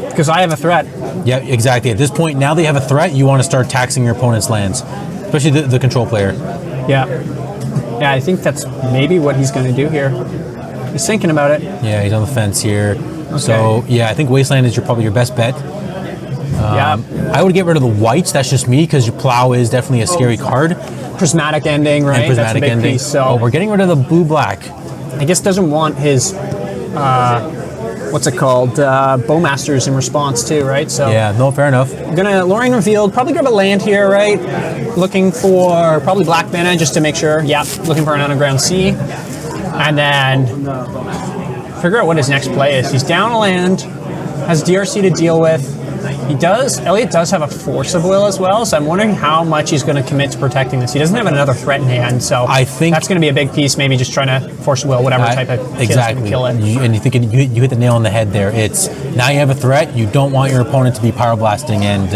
because I have a threat. Yeah, exactly. At this point, now that you have a threat, you want to start taxing your opponent's lands, especially the control player. Yeah, I think that's maybe what he's going to do here. He's thinking about it. Yeah, he's on the fence here. Okay. So yeah, I think Wasteland is probably your best bet. I would get rid of the whites. That's just me, because your Plow is definitely a scary card. Prismatic ending, right? And prismatic that's a big ending. Piece, so we're getting rid of the blue-black. I guess doesn't want his what's it called? Bowmasters in response too, right? So yeah, no, fair enough. Gonna Lorien Revealed, probably grab a land here, right? Looking for probably black mana just to make sure. Yeah, looking for an underground sea, and then figure out what his next play is. He's down a land, has DRC to deal with. Elliot does have a Force of Will as well, so I'm wondering how much he's going to commit to protecting this. He doesn't have another threat in hand, so I think that's going to be a big piece, maybe just trying to Force of Will, whatever type of exactly. Kill it. And you think you hit the nail on the head there. It's now you have a threat, you don't want your opponent to be Pyroblasting and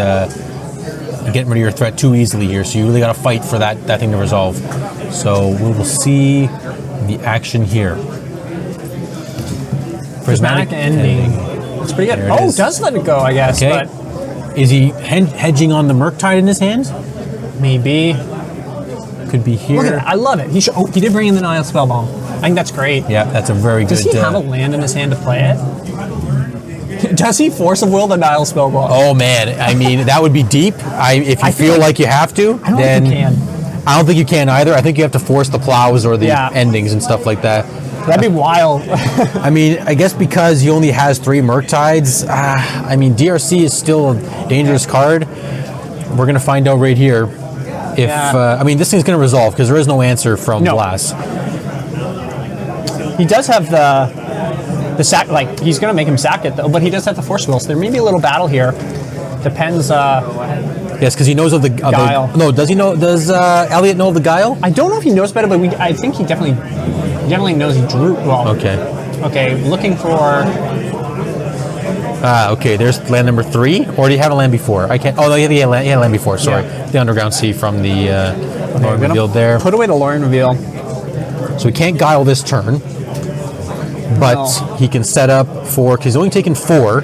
getting rid of your threat too easily here, so you really got to fight for that thing to resolve. So we will see the action here. Prismatic ending. That's pretty good. Oh, does let it go, I guess. Okay. But is he hedging on the Murktide in his hand? Maybe. Could be here. Look at that. I love it. He did bring in the Nile Spellbomb. I think that's great. Yeah, that's a very good... Does he have a land in his hand to play it? Does he force of will the Nile Spellbox? Oh man, I mean that would be deep. If you feel like you have to, I don't then think you can. I don't think you can either. I think you have to force the plows or the endings and stuff like that. That'd be wild. I mean, I guess because he only has 3 Murktides, I mean, DRC is still a dangerous card. We're going to find out right here if, I mean, this thing's going to resolve because there is no answer from Blast. He does have the sack, like, he's going to make him sack it, though, but he does have the Force Will, so there may be a little battle here. Depends. Yes, because he knows of the Guile. No, does he know? Does Elliot know of the Guile? I don't know if he knows better, but I think he definitely knows he drew. Well, okay, looking for. Okay, there's land number 3. Or did he have a land before? I can't. Oh, no, he had land before. Sorry, the Underground Sea from the Lorien Revealed there. Put away the Lorien Reveal. So he can't Guile this turn, but he can set up for because he's only taken 4,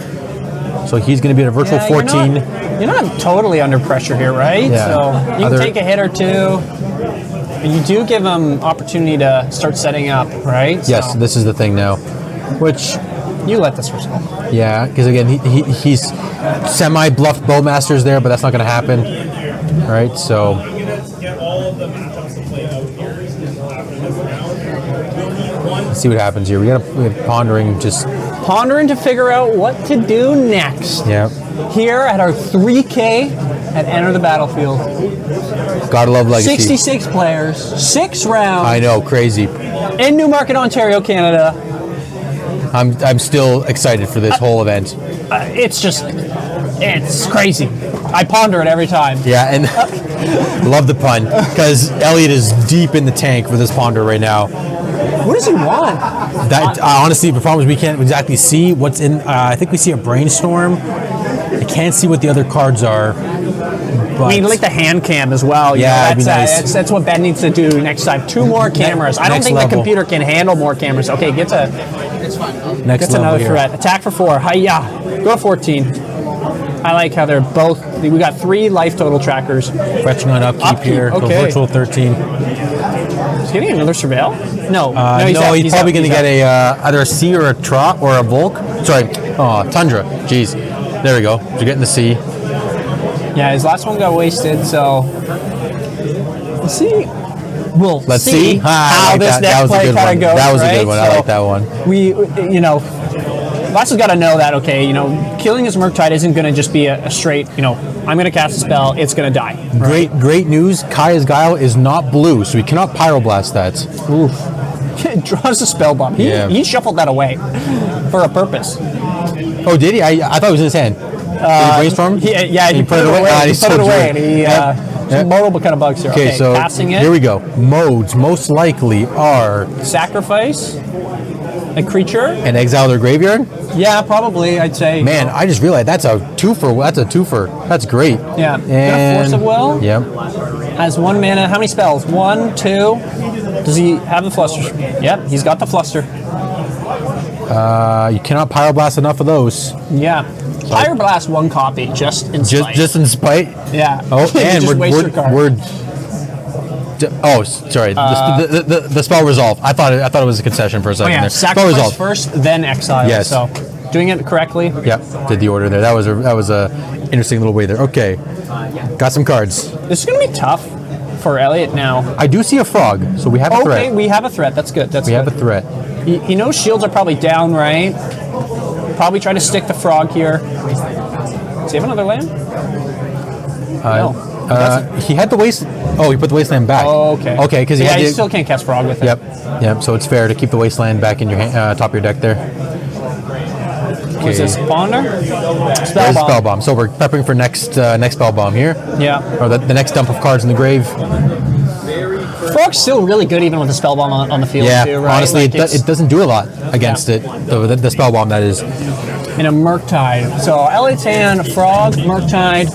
so he's going to be at a virtual 14. You're not totally under pressure here, right? Yeah. So you can take a hit or two. But you do give him opportunity to start setting up, right? Yes, so this is the thing now, which. You let this resolve. Yeah, because again, he's semi-bluffed Bowmasters there, but that's not going to happen. All right, so. Let's see what happens here. We're pondering just. Pondering to figure out what to do next. Yeah. Here at our 3K at Enter the Battlefield. Gotta love Legacy. 66 players, 6 rounds. I know, crazy. In Newmarket, Ontario, Canada. I'm still excited for this whole event. It's crazy. I ponder it every time. Yeah, and love the pun because Elliot is deep in the tank for this ponder right now. What does he want? That honestly, the problem is we can't exactly see what's in. I think we see a brainstorm. I can't see what the other cards are. But I mean, like the hand cam as well. Yeah, that'd be nice. That's what Ben needs to do next time. 2 more cameras. I don't think the computer can handle more cameras. Okay, gets another threat. Attack for 4. Hiya. Go 14. I like how they're both. We got 3 life total trackers. Fetching on upkeep here. Okay. Go virtual 13. He's getting another surveil? No. He's probably going to get either a sea or a Trot or a Volk. Sorry, Tundra. Jeez. There we go. You're getting the sea. Yeah, his last one got wasted, so let's see. Let's see how this next play kind of goes. That was a good one. So I like that one. Lass has got to know that, killing his Murktide isn't going to just be a straight, I'm going to cast a spell, it's going to die. Right? Great news. Kaya's Guile is not blue, so he cannot Pyroblast that. Oof. It draws a spell bomb. He shuffled that away for a purpose. Oh, did he? I thought it was in his hand. Did he brainstorm? He put it away. He put it away, and he multiple kind of bugs here. Okay, so passing it. Here we go. Modes most likely are sacrifice a creature and exile their graveyard. Yeah, probably. I'd say. Man, I just realized that's a twofer. That's great. Yeah. And Force of Will. Yep. Has 1 mana. How many spells? 1, 2. Does he have the fluster? Yep, he's got the fluster. You cannot Pyroblast enough of those. Yeah. Pyroblast 1 copy, just in spite. Just in spite? Yeah. Oh, and sorry. The spell resolve. I thought it was a concession for a second there. Sacrifice first, then exile. Yes. So, doing it correctly. Yep. Did the order there. That was a interesting little way there. Okay. Got some cards. This is going to be tough for Elliot now. I do see a frog, so we have a threat. Okay, we have a threat. That's good. We have a threat. He knows shields are probably down, right? Probably try to stick the frog here. Does he have another land? No. He had the waste. Oh, he put the wasteland back. Oh, okay. Okay, because he still can't cast frog with it. Yep. So it's fair to keep the wasteland back in your top of your deck there. Okay. What's this? Ponder? Spell bomb. So we're prepping for next spell bomb here. Yeah. Or the next dump of cards in the grave. Frog's still really good even with the spell bomb on the field too, right? Honestly, it doesn't do a lot against it. The spell bomb that is. In a Murktide. So Elliot's hand, Frog, Murktide,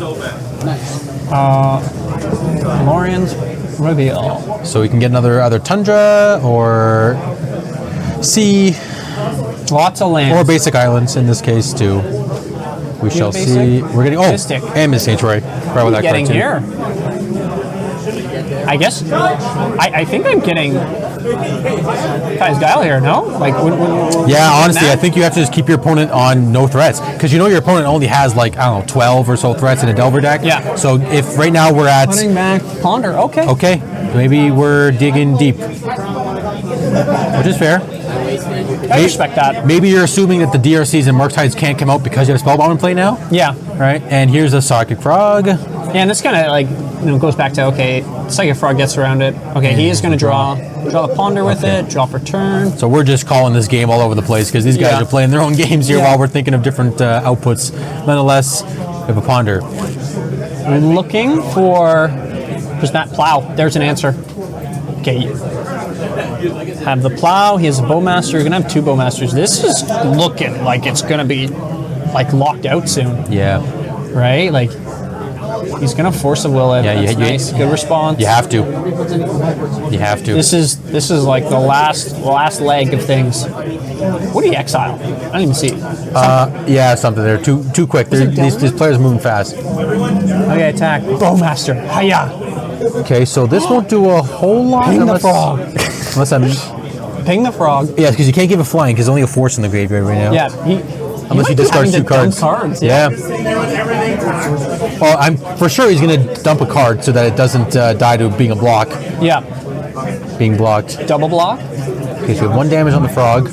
Lorien's Reveal. So we can get either Tundra or Sea. Lots of lands. Or basic islands in this case too. We shall see. We're getting Mystic. And Mystic, right? Right with that getting card too. here. I guess I think I'm getting Kai's Guile here. No, like Yeah, honestly, I think you have to just keep your opponent on no threats because you know your opponent only has like I don't know 12 or so threats in a Delver deck. Yeah. So if right now we're at putting back Ponder. Okay. Maybe we're digging deep, which is fair. I respect that. Maybe you're assuming that the DRCs and Murktides can't come out because you have Spellbound in play now. Yeah. Right. And here's a Psychic Frog. Yeah, and this kind of like goes back to Psychic Frog gets around it. Okay, he is going to draw the Ponder with it, draw for turn. So we're just calling this game all over the place because these guys Yeah. are playing their own games here while we're thinking of different outputs. Nonetheless, we have a Ponder. We're looking for there's that Plow. There's an answer. Okay. Have the Plow. He has a Bowmaster. You're gonna have 2 Bowmasters. This is looking like it's gonna be like locked out soon, Yeah. right? Like he's gonna force a will it. Yeah, That's nice. Good response. You have to. You have to. This is like the last leg of things. What do you exile? I don't even see. Yeah, something there. Too quick. These players are moving fast. Okay, attack. Bowmaster. Hiya. Okay, so this won't do a whole lot Ping the unless, frog. unless I'm. Ping the frog. Yeah, because you can't give a flying because only a force in the graveyard right now. Yeah. Unless he you might be discard having 2 to dump cards. cards. Yeah. Well, I'm for sure he's going to dump a card so that it doesn't die to being a block. Yeah. Being blocked. Double block. Okay, so we have 1 damage on the frog.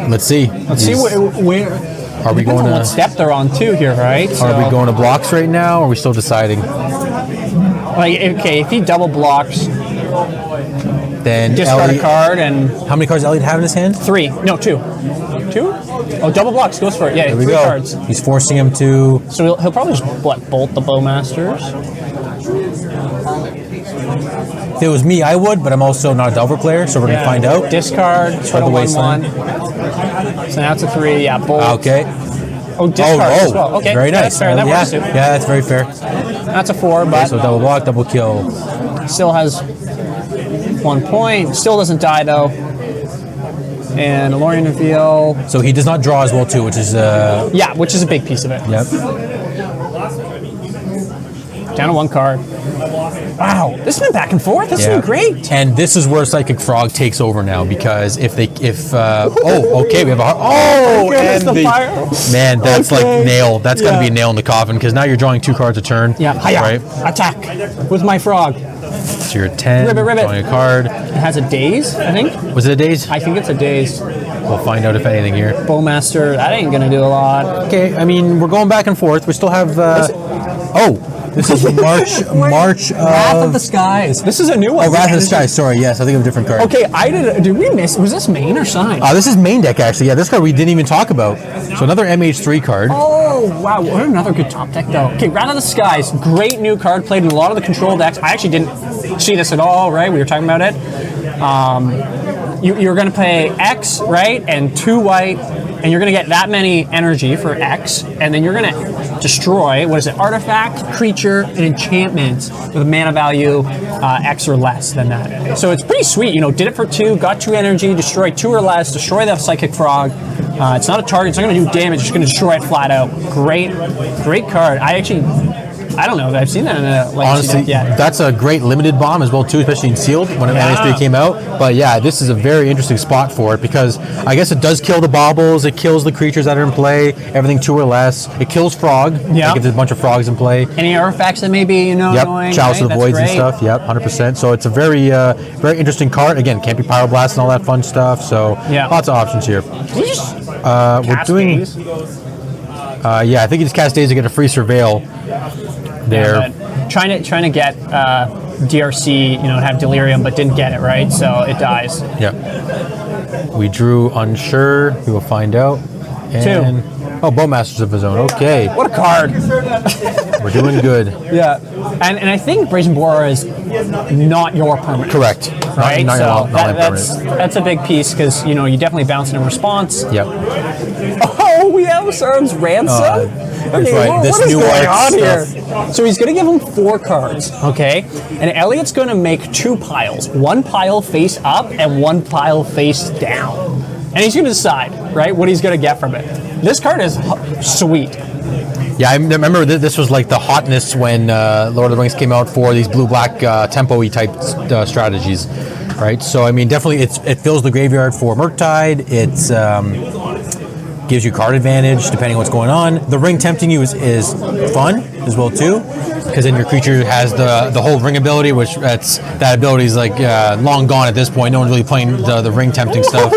Let's see. Let's see where. Are we Depends going on what to? step they're on too here, right? Are we going to blocks right now? Or are we still deciding? Like, okay, if he double blocks, Then discard a Elliot, card and how many cards does Elliot have in his hand? 3. No, 2. 2? Oh, double blocks goes for it. Yeah, There we 3 go. cards. He's forcing him to. So he'll probably just bolt the Bowmasters. If it was me, I would, but I'm also not a Delver player, so we're going to find out. Discard. Spread the wasteland. 1/1. So now it's a 3. Yeah, bolt. Okay. Oh, discard as well. Okay, Very yeah, nice. that's fair. That yeah, works too. yeah, that's very fair. That's a 4, Okay, but so double block, double kill. still has 1 point. Still doesn't die though. And a Lorien Reveal. So he does not draw as well too, which is Yeah, which is a big piece of it. yep. Down to 1 card. Wow, this has been back and forth. This has Yeah. been great. And this is where Psychic Frog takes over now because if we have a goodness, the fire. man, that's Okay. like nail. That's got to be a Yeah. nail in the coffin because now you're drawing 2 cards a turn. Yeah, hiya. Right. Attack with my frog. So you're at 10. Ribbit. Drawing a card. It has a daze, I think. Was it a daze? I think it's a daze. We'll find out if anything here. Bowmaster, that ain't gonna do a lot. Okay, I mean we're going back and forth. We still have. This is March Wrath of the Skies. This is a new one. Wrath of the Sky. Sorry, yes, I think of a different card. Okay, did we miss? Was this main or sign? This is main deck actually. Yeah, this card we didn't even talk about. So another MH3 card. Oh, wow. What another good top deck, though. Okay, Wrath of the Skies. Great new card played in a lot of the control decks. I actually didn't see this at all, right? We were talking about it. You're going to pay X, right? And 2 white. And you're going to get that many energy for X. And then you're going to destroy, artifact, creature, and enchantment with a mana value X or less than that. So it's pretty sweet. Did it for 2, got 2 energy, destroy 2 or less, destroy that Psychic Frog. It's not a target. It's not going to do damage. It's going to destroy it flat out. Great card. I don't know if I've seen that in a legacy Honestly, deck yet. that's a great limited bomb as well too, especially in sealed when MH3 came out. But yeah, this is a very interesting spot for it because I guess it does kill the baubles, it kills the creatures that are in play, everything 2 or less. It kills frog. Yeah. Like if there's a bunch of frogs in play. Any artifacts that may be, annoying. Chalice right? of the Voids and That's stuff. Yep, 100%. So it's a very, very interesting card. Again, can't be Pyroblast and all that fun stuff. So lots of options here. Can you just We're cast doing. these? I think you just cast days to get a free surveil. There. Yeah, trying to get DRC, have Delirium, but didn't get it, right? So it dies. Yep. We drew Unsure. We will find out. And, oh, Bowmasters of his own. Okay. What a card. We're doing good. Yeah. And I think Brazen Borer is not your permanent. Correct. Right? Not So my that's a big piece because, you definitely bounce in response. Yep. Oh, we have Sarum's Ransom? That's right. What This is new going art on here? stuff. So he's going to give him 4 cards, okay? And Elliot's going to make 2 piles. 1 pile face up and 1 pile face down. And he's going to decide, right, what he's going to get from it. This card is sweet. Yeah, I remember this was like the hotness when Lord of the Rings came out for these blue-black tempo-y type strategies, right? So I mean, definitely, it fills the graveyard for Murktide. It's gives you card advantage depending on what's going on. The ring tempting you is fun as well too, because then your creature has the whole ring ability, which that ability is like long gone at this point. No one's really playing the ring tempting stuff.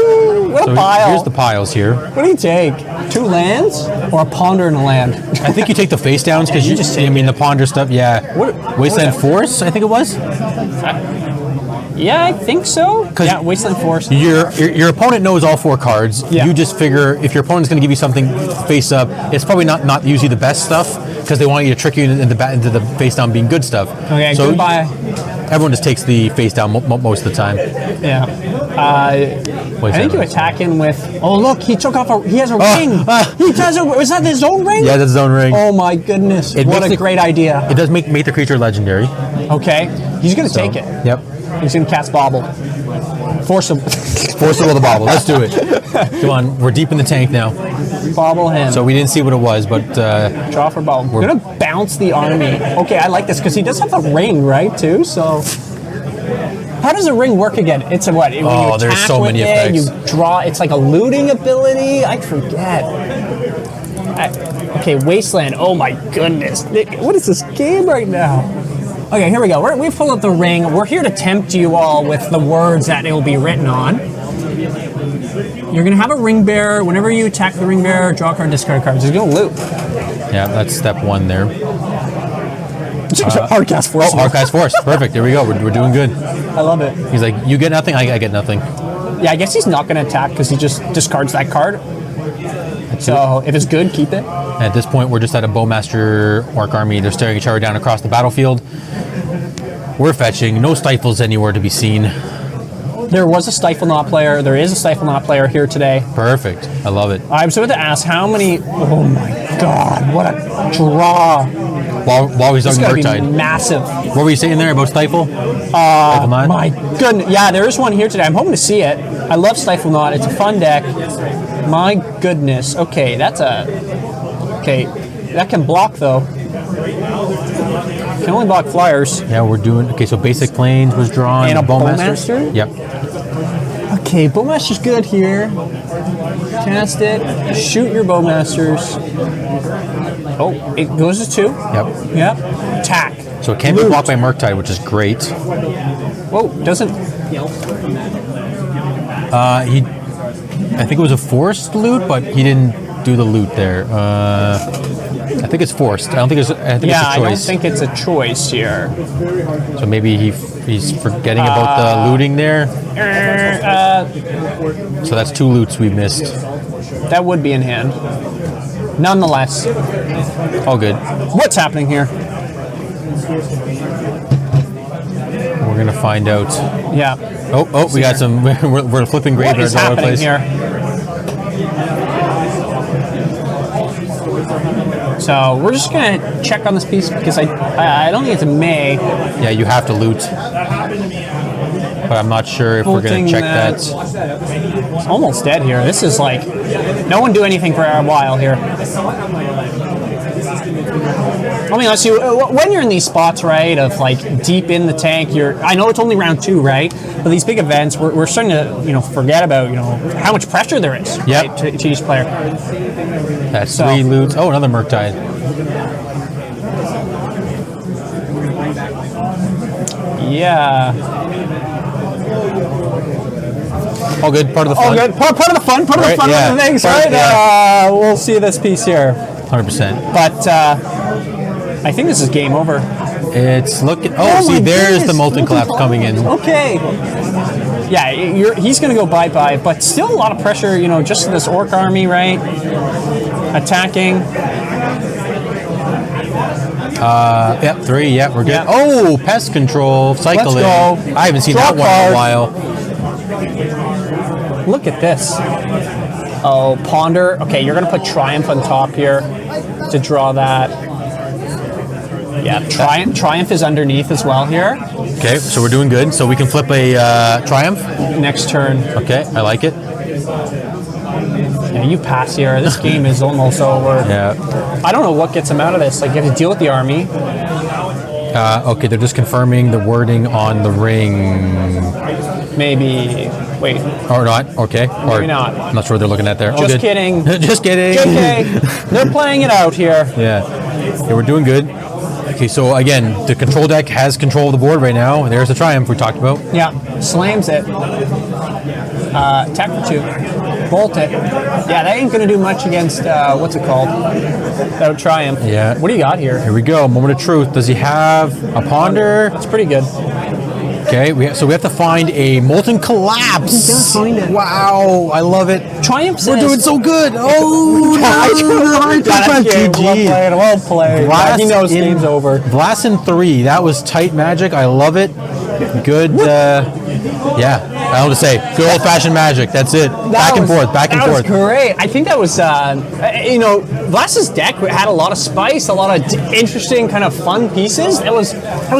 What a pile. Here's the piles here. What do you take? 2 lands or a ponder and a land? I think you take the face downs because you just. I mean, the ponder stuff. Yeah. Wasteland Force, I think it was. Yeah, I think so. Yeah, Wasteland Force. Your opponent knows all 4 cards. Yeah. You just figure if your opponent's going to give you something face up, it's probably not usually the best stuff because they want you to trick you into the face down being good stuff. Okay, so goodbye. Everyone just takes the face down most of the time. Yeah. I think you attack him with. Oh look, he took off he has a ring. He does is that his own ring? Yeah, that's his own ring. Oh my goodness! What a great idea. It does make the creature legendary. Okay, he's gonna take it. Yep. He's gonna cast Bobble. Force him. Force him with a bobble. Let's do it. Come on, we're deep in the tank now. Bobble him. So we didn't see what it was, but draw for bobble. We're gonna bounce the army. Okay, I like this because he does have the ring, right? Too. So. How does a ring work again? It's a what? When you attack there's so with many it, effects. You draw. It's like a looting ability. I forget. Okay, Wasteland. Oh my goodness. What is this game right now? Okay, here we go. We've pulled up the ring. We're here to tempt you all with the words that it will be written on. You're going to have a ring bearer. Whenever you attack the ring bearer, draw a card, discard cards. He's going to loop. Yeah, that's step 1 there. Hardcast Force. Oh, Hardcast Force. Perfect. There we go. We're doing good. I love it. He's like, you get nothing, I get nothing. Yeah, I guess he's not going to attack because he just discards that card. So if it's good, keep it. At this point, we're just at a Bowmaster Orc army. They're staring each other down across the battlefield. We're fetching. No stifles anywhere to be seen. There was a Stifle Knot player. There is a Stifle Knot player here today. Perfect. I love it. I was about to ask how many. Oh my God! What a draw! While he's on It's going to be Murktide. massive. What were you saying there about Stifle? Stifle Knot? My goodness. Yeah, there is one here today. I'm hoping to see it. I love Stifle Knot. It's a fun deck. My goodness. Okay, that's a. Okay, that can block though. Can only block flyers. Yeah, we're doing. Okay, so Basic Plains was drawn. And a Bowmaster? Yep. Okay, Bowmaster's good here. Cast it. Shoot your Bowmasters. Oh, it goes to 2. Yep. Yep. Attack. So it can't be blocked by Murktide, which is great. Whoa, doesn't. I think it was a forced loot, but he didn't do the loot there. I think it's forced. I don't think it's. I think it's a choice. I don't think it's a choice here. So maybe he's forgetting about the looting there. So that's 2 loots we missed. That would be in hand. Nonetheless. All good. What's happening here? We're gonna find out. Yeah. Oh, we got some. We're flipping graveyards all over the place. Here? So we're just gonna check on this piece because I don't think it's a May. Yeah, you have to loot, but I'm not sure if we're gonna check that. It's almost dead here. This is like no one do anything for a while here. I mean, honestly, when you're in these spots, right, of like deep in the tank, I know it's only round 2, right? But these big events, we're starting to, forget about, how much pressure there is, yep, right, to each player. That's 3 loots. Oh, another Murktide. Yeah. All good. Part of the fun. All good. Part of the fun. Part of the fun of the things, right? Yeah. We'll see this piece here. 100%. But I think this is game over. It's looking. Oh, see, there's the Molten Collapse coming in. Okay. Yeah, he's going to go bye-bye, but still a lot of pressure, just in this Orc army, right? Attacking. Yep, 3. Yep, we're good. Yep. Oh, Pest Control. Cycling. Let's go. I haven't seen Draw that one in a while. Look at this. Oh, Ponder. Okay, you're going to put Triumph on top here to draw that. Yeah, Triumph is underneath as well here. Okay, so we're doing good. So we can flip a Triumph. Next turn. Okay, I like it. Yeah, you pass here. This game is almost over. Yeah. I don't know what gets him out of this. Like, you have to deal with the army. Okay, they're just confirming the wording on the ring. Maybe. Wait. Or not. Okay. Or Maybe not. I'm not sure what they're looking at there. Just kidding. Just kidding. JK. They're playing it out here. Yeah. We're doing good. Okay, so again, the control deck has control of the board right now. There's the Triumph we talked about. Yeah. Slams it. Attack for 2. Bolt it. Yeah, that ain't going to do much against, what's it called? That would Triumph. Yeah. What do you got here? Here we go. Moment of truth. Does he have a Ponder? It's pretty good. Okay, so we have to find a Molten Collapse. He does find it. Wow, I love it. Triumph says... We're doing so good. Oh, GG. Well played. Blast He knows in- game's over. Blast in 3. That was tight magic. I love it. Good. Yeah, I don't know to say. Good old-fashioned magic. That's it. Back and forth. That was great. I think that was, Blast's deck had a lot of spice, a lot of interesting, kind of fun pieces. That was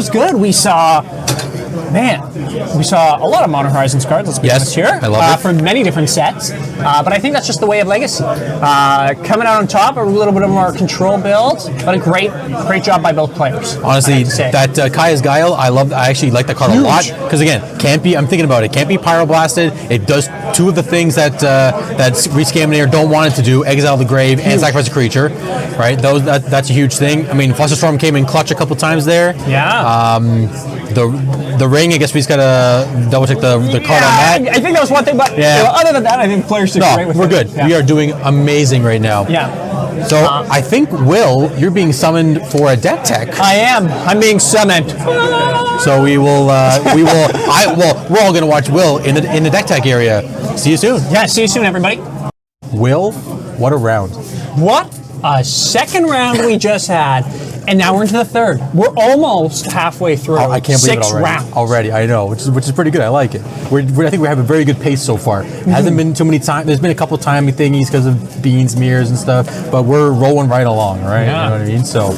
good. We saw a lot of Modern Horizons cards, let's be honest here. I love it. From many different sets. But I think that's just the way of Legacy. Coming out on top, a little bit of more control build, but a great job by both players. Honestly, that Kaya's Guile, I actually like that card a lot. Because again, I'm thinking about it, can't be Pyroblasted. It does two of the things that Rescaminator don't want it to do, exile the grave and sacrifice a creature. Right? That's a huge thing. I mean, Flusterstorm came in clutch a couple times there. Yeah. The ring, I guess we just gotta double check the card on that. I think that was one thing, but other than that, I think players did great with it. We're good. Yeah. We are doing amazing right now. Yeah. So I think, Will, you're being summoned for a deck tech. I am. I'm being summoned. So we're all gonna watch Will in the deck tech area. See you soon. Yeah, see you soon, everybody. Will, what a round. What a second round we just had. And now we're into the third. We're almost halfway through. I can't believe it 6 already. rounds. Already, I know, which is pretty good. I like it. I think we have a very good pace so far. Hasn't been too many times. There's been a couple timing thingies because of beans, mirrors, and stuff. But we're rolling right along, right? Yeah. You know what I mean? So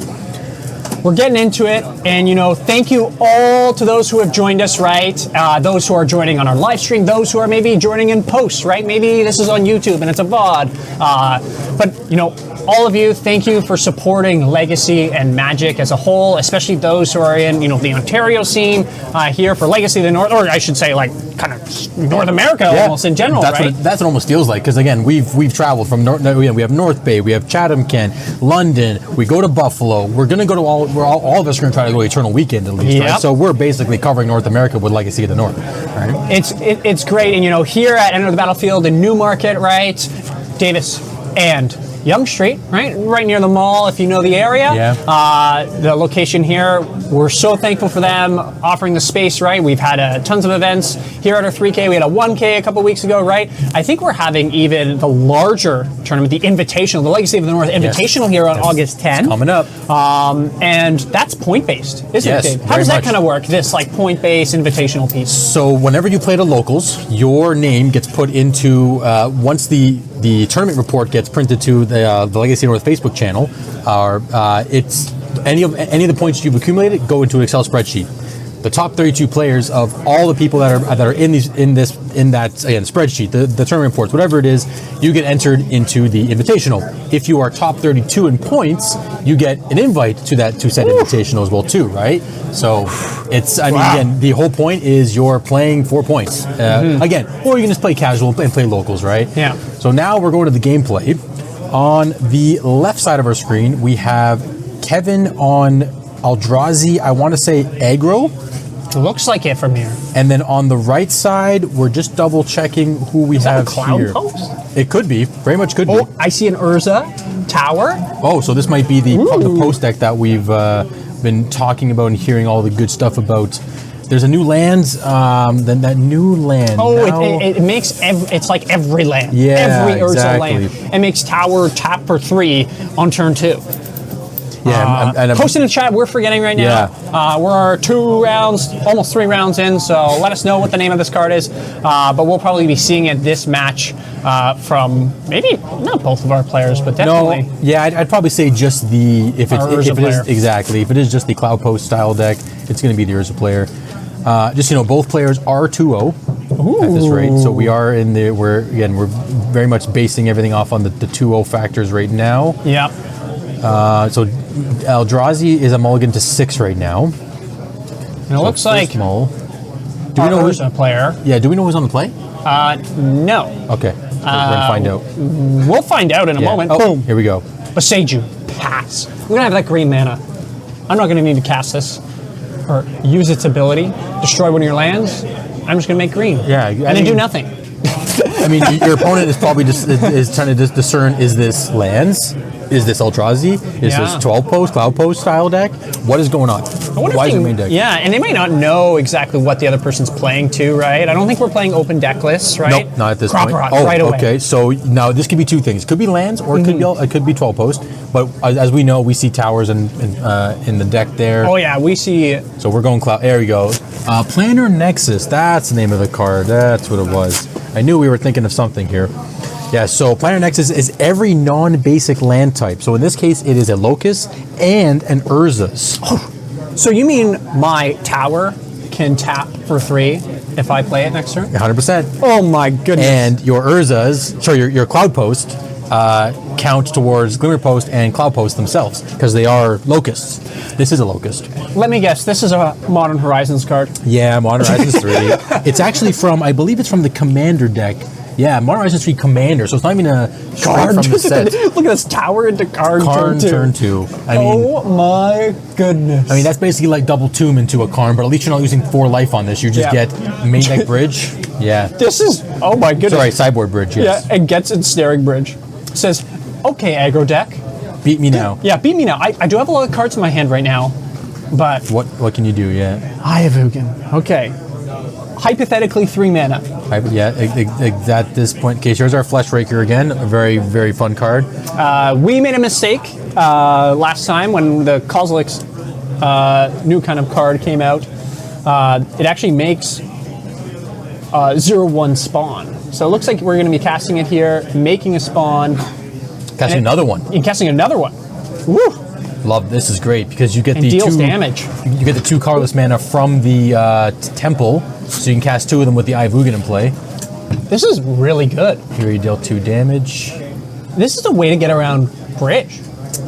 we're getting into it, and thank you all to those who have joined us, right? Those who are joining on our live stream, those who are maybe joining in post, right? Maybe this is on YouTube and it's a VOD. But all of you, thank you for supporting Legacy and Magic as a whole, especially those who are in, the Ontario scene here for Legacy of the North, or I should say, like, kind of North America almost in general, that's right? That's what it almost feels like, because again, we've traveled from we have North Bay, we have Chatham, Kent, London, we go to Buffalo. We're gonna go to all of us are gonna try to go to Eternal Weekend at least, right? So we're basically covering North America with Legacy of the North, right? It's great, and here at Enter the Battlefield in Newmarket, right? Davis and Yonge Street, right near the mall, if you know the area. Yeah. The location here, we're so thankful for them offering the space, right? We've had tons of events here at our 3K. We had a 1K a couple weeks ago, right? I think we're having even the larger tournament, the Invitational, the Legacy of the North Invitational here on August 10th. It's coming up. And that's point-based, isn't it, Dave? How does that kind of work, this like point-based Invitational piece? So whenever you play the locals, your name gets put into, once the tournament report gets printed to the Legacy North Facebook channel, it's any of the points you've accumulated go into an Excel spreadsheet. The top 32 players of all the people that are in that spreadsheet, the tournament reports, whatever it is, you get entered into the Invitational. If you are top 32 in points, you get an invite to said Invitational as well too, right? So again, the whole point is you're playing for points again, or you can just play casual and play locals, right? Yeah. So now we're going to the gameplay. On the left side of our screen, we have Kevin on Eldrazi, I want to say aggro. Looks like it from here. And then on the right side, we're just double checking who we have Is that a cloud here. post? It could be, very much could be. Oh, I see an Urza tower. Oh, so this might be the post deck that we've been talking about and hearing all the good stuff about. There's a new land, then that new land. Oh, it makes it's like every land. Yeah, every Urza exactly. land. It makes tower tap for 3 on turn 2. Yeah, post in the chat, we're forgetting right now. We're 2 rounds, almost 3 rounds in, so let us know what the name of this card is. But we'll probably be seeing it this match from maybe not both of our players, but definitely. No, yeah, I'd probably say just if it is just the Cloud Post style deck, it's going to be the Urza player. Both players are 2-0. at this rate. So we are in the we're very much basing everything off on the 2-0 factors right now. Yeah. So Eldrazi is a mulligan to 6 right now. And it looks like mull. do we know who's a player? Yeah, do we know who's on the play? No. Okay, we're gonna find out. We'll find out in a moment. Oh, Boom. here we go. Beseiju. Pass. We're gonna have that green mana. I'm not gonna need to cast this or use its ability, destroy one of your lands. I'm just gonna make green. Yeah, and then do nothing. I mean, your opponent is probably just is trying to discern: is this lands? Is this Eldrazi? Is this 12 post, cloud post style deck? What is going on? Why is it main deck? Yeah, and they might not know exactly what the other person's playing too, right? I don't think we're playing open deck lists, right? Nope, not at this Crop point. rot Oh, right away. okay. So now this could be two things. It could be lands, or it could be 12 post. But as we know, we see towers in the deck there. Oh yeah, we see. So we're going cloud. There we go. Planar Nexus. That's the name of the card. That's what it was. I knew we were thinking of something here. Yeah, so Planar Nexus is every non-basic land type. So in this case, it is a Locust and an Urza's. So you mean my tower can tap for 3 if I play it next turn? 100%. Oh my goodness. And your Urza's, sorry, your Cloud Post count towards Glimmer Post and Cloud Post themselves because they are Locusts. This is a Locust. Let me guess, this is a Modern Horizons card. Yeah, Modern Horizons 3. It's actually from, I believe it's from the Commander deck. Yeah, Modern Horizons 3 Commander, so it's not even a card from the set. Look at this tower into card Karn turn 2. I mean, oh my goodness. I mean, that's basically like double tomb into a Karn, but at least you're not using 4 life on this. You just get main deck bridge. Yeah. This is, oh my goodness. Sorry, sideboard bridge, yes. Yeah, and gets ensnaring bridge. Says, okay, aggro deck. Beat me now. Yeah, beat me now. I do have a lot of cards in my hand right now, but... What can you do, yeah? I have Ugin. Okay. Hypothetically, 3 mana. At this point, okay, here's our Flesh Raker again. A very, very fun card. We made a mistake last time when the Kozilek's new kind of card came out. It actually makes 0/1 spawn. So it looks like we're going to be casting it here, making a spawn. Casting another one. And casting another one. Woo! Love this is great because you get And the deals 2 damage. You get the 2 colorless mana from the temple, so you can cast 2 of them with the Eye of Ugin in play. This is really good. Here you deal 2 damage. This is a way to get around bridge.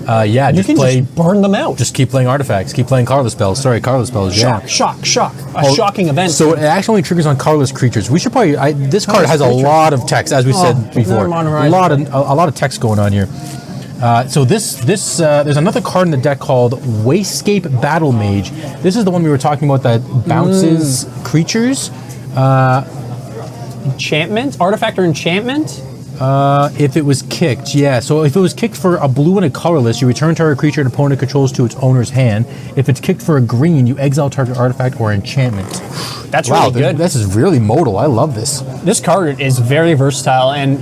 Yeah, You just can play. just burn them out. Just keep playing artifacts. Keep playing colorless spells. Sorry, colorless spells. shock, Yeah. shock. A shocking event. So it actually only triggers on colorless creatures. We should probably. This card has a lot of text, as we said before. A lot of text going on here. So there's another card in the deck called Wayscape Battle Mage. This is the one we were talking about that bounces creatures. Enchantment? Artifact or enchantment? If it was kicked, yeah. So if it was kicked for a blue and a colorless, you return target creature an opponent controls to its owner's hand. If it's kicked for a green, you exile target artifact or enchantment. That's really good. This is really modal. I love this. This card is very versatile, and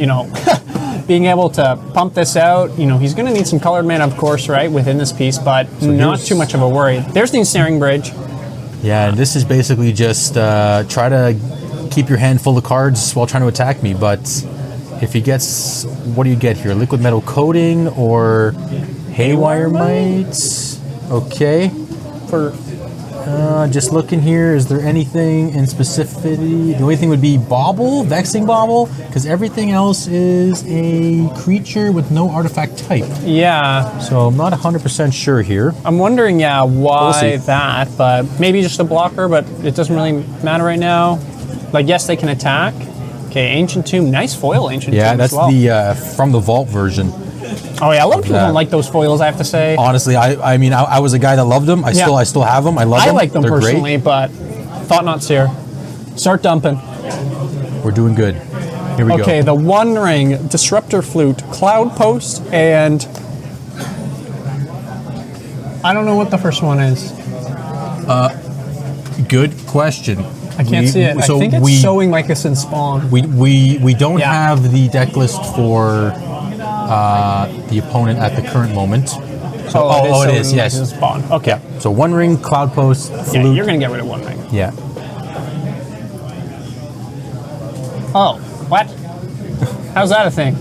being able to pump this out, he's going to need some colored mana, of course, right, within this piece, but not too much of a worry. There's the ensnaring bridge. Yeah, and this is basically just try to keep your hand full of cards while trying to attack me, but if he gets, what do you get here? Liquid metal coating or haywire mites? Okay. For just looking here, is there anything in specificity? The only thing would be Bauble, Vexing Bauble, because everything else is a creature with no artifact type. Yeah. So I'm not 100% sure here. I'm wondering, why We'll see. that, but maybe just a blocker, but it doesn't really matter right now. Like, yes, they can attack. Okay, Ancient Tomb. Nice foil, Ancient Tomb. Yeah, that's as well. the from the Vault version. Oh yeah, a lot of people that. don't like those foils, I have to say. Honestly, I mean, I was a guy that loved them. I still have them. I love them. I like them They're personally, great. but thought not here. Start dumping. We're doing good. Here we go. Okay, the One Ring, Disruptor Flute, Cloud Post, and I don't know what the first one is. Good question. I can't see it. I think it's Sowing Mycosynth Spawn. We don't have the deck list for the opponent at the current moment. So, it is. Yes. Mycosynth Spawn. Okay. Yeah. So One Ring, Cloud Post, Yeah, Flute. you're gonna get rid of One Ring. Yeah. Oh, what? How's that a thing?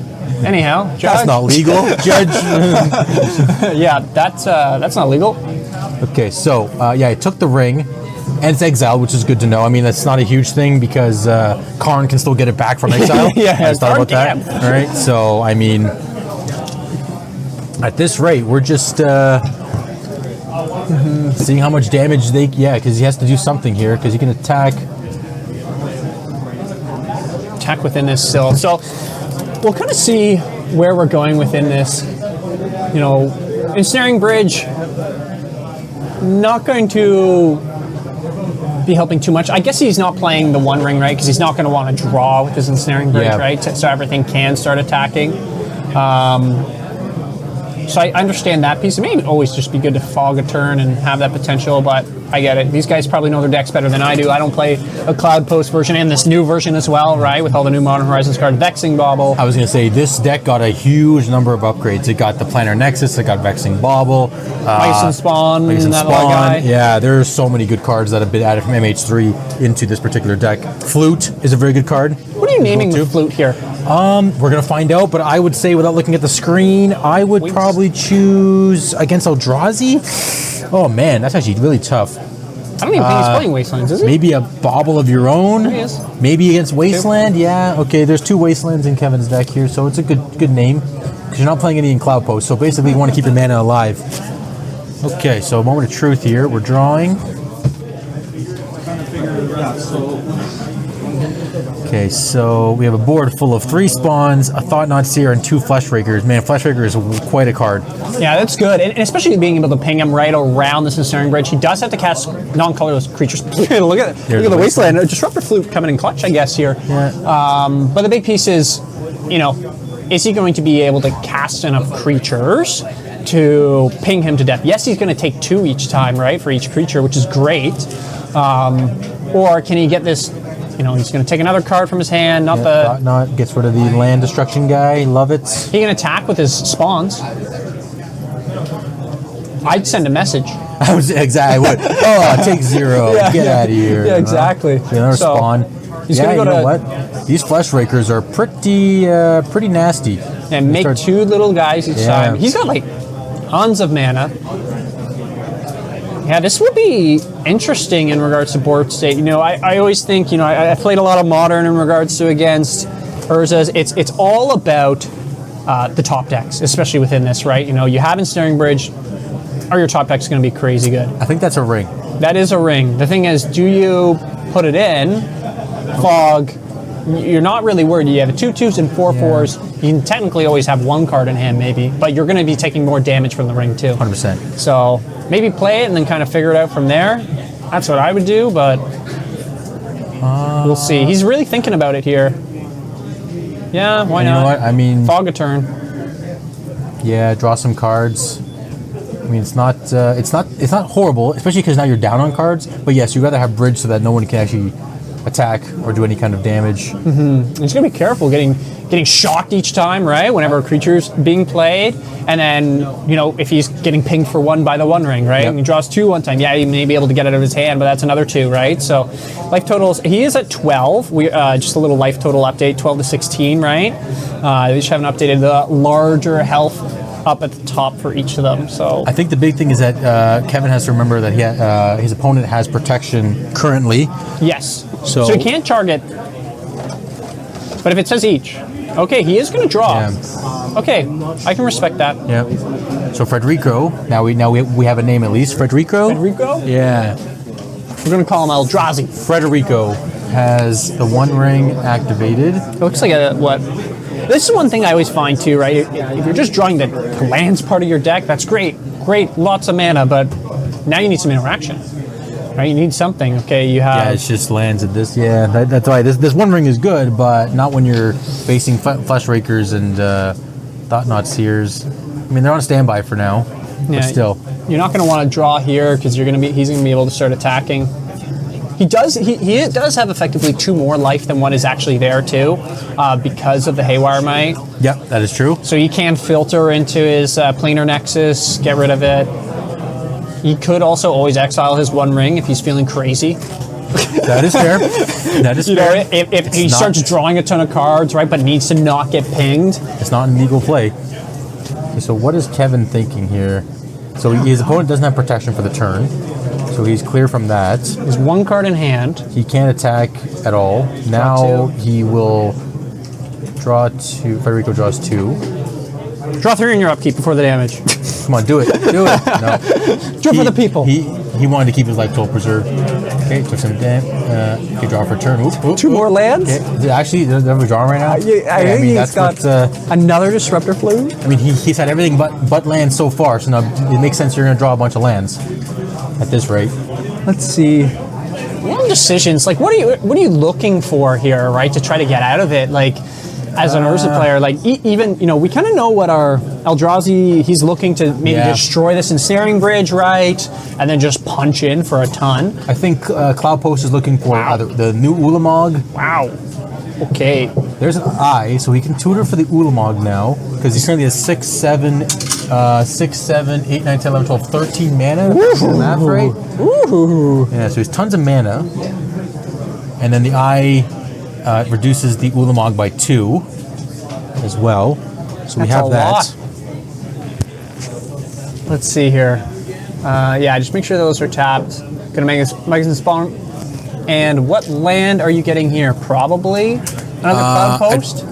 Anyhow, Judge. That's not legal, Judge. Yeah, that's not legal. Okay, so I took the ring. And it's exiled, which is good to know. I mean, that's not a huge thing because Karn can still get it back from exile. Yeah, I just thought about Karn that. All right, so I mean, at this rate, we're just seeing how much damage they. Yeah, because he has to do something here because he can attack. Attack within this still. So we'll kind of see where we're going within this. You know, Ensnaring Bridge, not going to be helping too much. I guess he's not playing the One Ring, right? Because he's not going to want to draw with his Ensnaring Bridge, right? So everything can start attacking. So I understand that piece. It may always just be good to fog a turn and have that potential, but I get it. These guys probably know their decks better than I do. I don't play a Cloud Post version and this new version as well, right? With all the new Modern Horizons cards. Vexing Bauble. I was going to say, this deck got a huge number of upgrades. It got the Planar Nexus, it got Vexing Bauble. Bison Spawn. Bison that Spawn. guy. Yeah, there's so many good cards that have been added from MH3 into this particular deck. Flute is a very good card. What are you naming the Flute here? We're going to find out, but I would say, without looking at the screen, I would probably choose against Eldrazi. Oh, man, that's actually really tough. I don't even think he's playing Wastelands, is he? Maybe a Bauble of your own. He is. Maybe against Wasteland. Yeah. Okay. There's 2 Wastelands in Kevin's deck here, so it's a good name because you're not playing any in Cloud Post. So basically, you want to keep your mana alive. Okay. So a moment of truth here. We're drawing. Okay, so we have a board full of 3 spawns, a Thought-Knot Seer, and 2 Fleshrakers. Man, Fleshraker is quite a card. Yeah, that's good. And especially being able to ping him right around this Ensnaring Bridge. He does have to cast non-colorless creatures. Look at the Wasteland. Disruptor Flute coming in clutch, I guess, here. Yeah. But the big piece is, you know, is he going to be able to cast enough creatures to ping him to death? Yes, he's going to take 2 each time, right, for each creature, which is great. Or can he get this... You know, he's going to take another card from his hand, Thought-Knot gets rid of the land destruction guy. Love it. He can attack with his spawns. I'd send a message. I was exactly what. Oh, take 0. Get out of here. Yeah, exactly. Another spawn. He's going to go what? These Fleshrakers are pretty nasty. And make 2 little guys each time. He's got like tons of mana. Yeah, this will be interesting in regards to board state. You know, I always think, you know, I played a lot of Modern in regards to against Urza's. It's all about the top decks, especially within this, right? You know, you have Ensnaring Bridge. Are your top decks going to be crazy good? I think that's a ring. That is a ring. The thing is, do you put it in, fog? You're not really worried. You have 2 2s and 4 4s. You can technically always have 1 card in hand, maybe, but you're going to be taking more damage from the ring too. 100%. So maybe play it and then kind of figure it out from there. That's what I would do, but we'll see. He's really thinking about it here. Yeah, why not? You know what? I mean, fog a turn. Yeah, draw some cards. I mean, it's not horrible, especially because now you're down on cards. But yes, you got to have bridge so that no one can actually attack or do any kind of damage. Mm-hmm. He's gonna be careful getting shocked each time, right? Whenever a creature's being played, and then you know if he's getting pinged for 1 by the One Ring, right? Yep. And he draws 2 one time. Yeah, he may be able to get it out of his hand, but that's another 2, right? So life totals. He is at 12. We just a little life total update, 12 to 16, right? They just haven't updated the larger health up at the top for each of them. So I think the big thing is that Kevin has to remember that his opponent has protection currently. Yes. So he can't target. But if it says each, okay, he is going to draw. Yeah. Okay, I can respect that. Yeah. So Frederico. Now we have a name at least. Frederico. Frederico? Yeah. We're going to call him Eldrazi. Frederico has the One Ring activated. It looks like what? This is one thing I always find too, right? If you're just drawing the lands part of your deck, that's great. Great, lots of mana, but now you need some interaction. Right? You need something. Okay, you have... Yeah, it's just lands at this. Yeah, that's right. This One Ring is good, but not when you're facing Fleshrakers and Thought-Knot Seers. I mean, they're on standby for now, but still. You're not going to want to draw here because he's going to be able to start attacking. He does have effectively 2 more life than what is actually there too, because of the Haywire Might. Yep, that is true. So he can filter into his Planar Nexus, get rid of it. He could also always exile his One Ring if he's feeling crazy. That is fair. That is fair. Know, if he starts drawing a ton of cards, right, but needs to not get pinged. It's not an illegal play. Okay, so what is Kevin thinking here? So his opponent doesn't have protection for the turn. So So he's clear from that. He's one card in hand. He can't attack at all. Now he will draw 2. Federico draws 2. Draw 3 in your upkeep before the damage. Come on, do it. Do it. No. Draw for the people. He wanted to keep his life total preserved. Okay, took some damage. Okay, draw for a turn. Oop, 2 more lands? Okay. Actually, does he have a draw right now? I mean, that's got another Disruptor Flume. I mean, he's had everything but lands so far, so now it makes sense you're going to draw a bunch of lands at this rate. Let's see. Long decisions. Like, what are you looking for here, right? To try to get out of it, like. As an Urza player, like even we kind of know what our Eldrazi. He's looking to maybe destroy this Ensnaring Bridge, right, and then just punch in for a ton. I think Cloud Post is looking for the new Ulamog. Wow. Okay. There's an eye, so he can tutor for the Ulamog now because he currently has 6, 7, 8, 9, 10, 11, 12, 13 mana. Math right? Ooh. Yeah, so he has tons of mana, and then the eye. Reduces the Ulamog by 2 as well. So we have that. Lot. Let's see here. Just make sure those are tapped. Gonna make this spawn. And what land are you getting here? Probably another Cloud Post?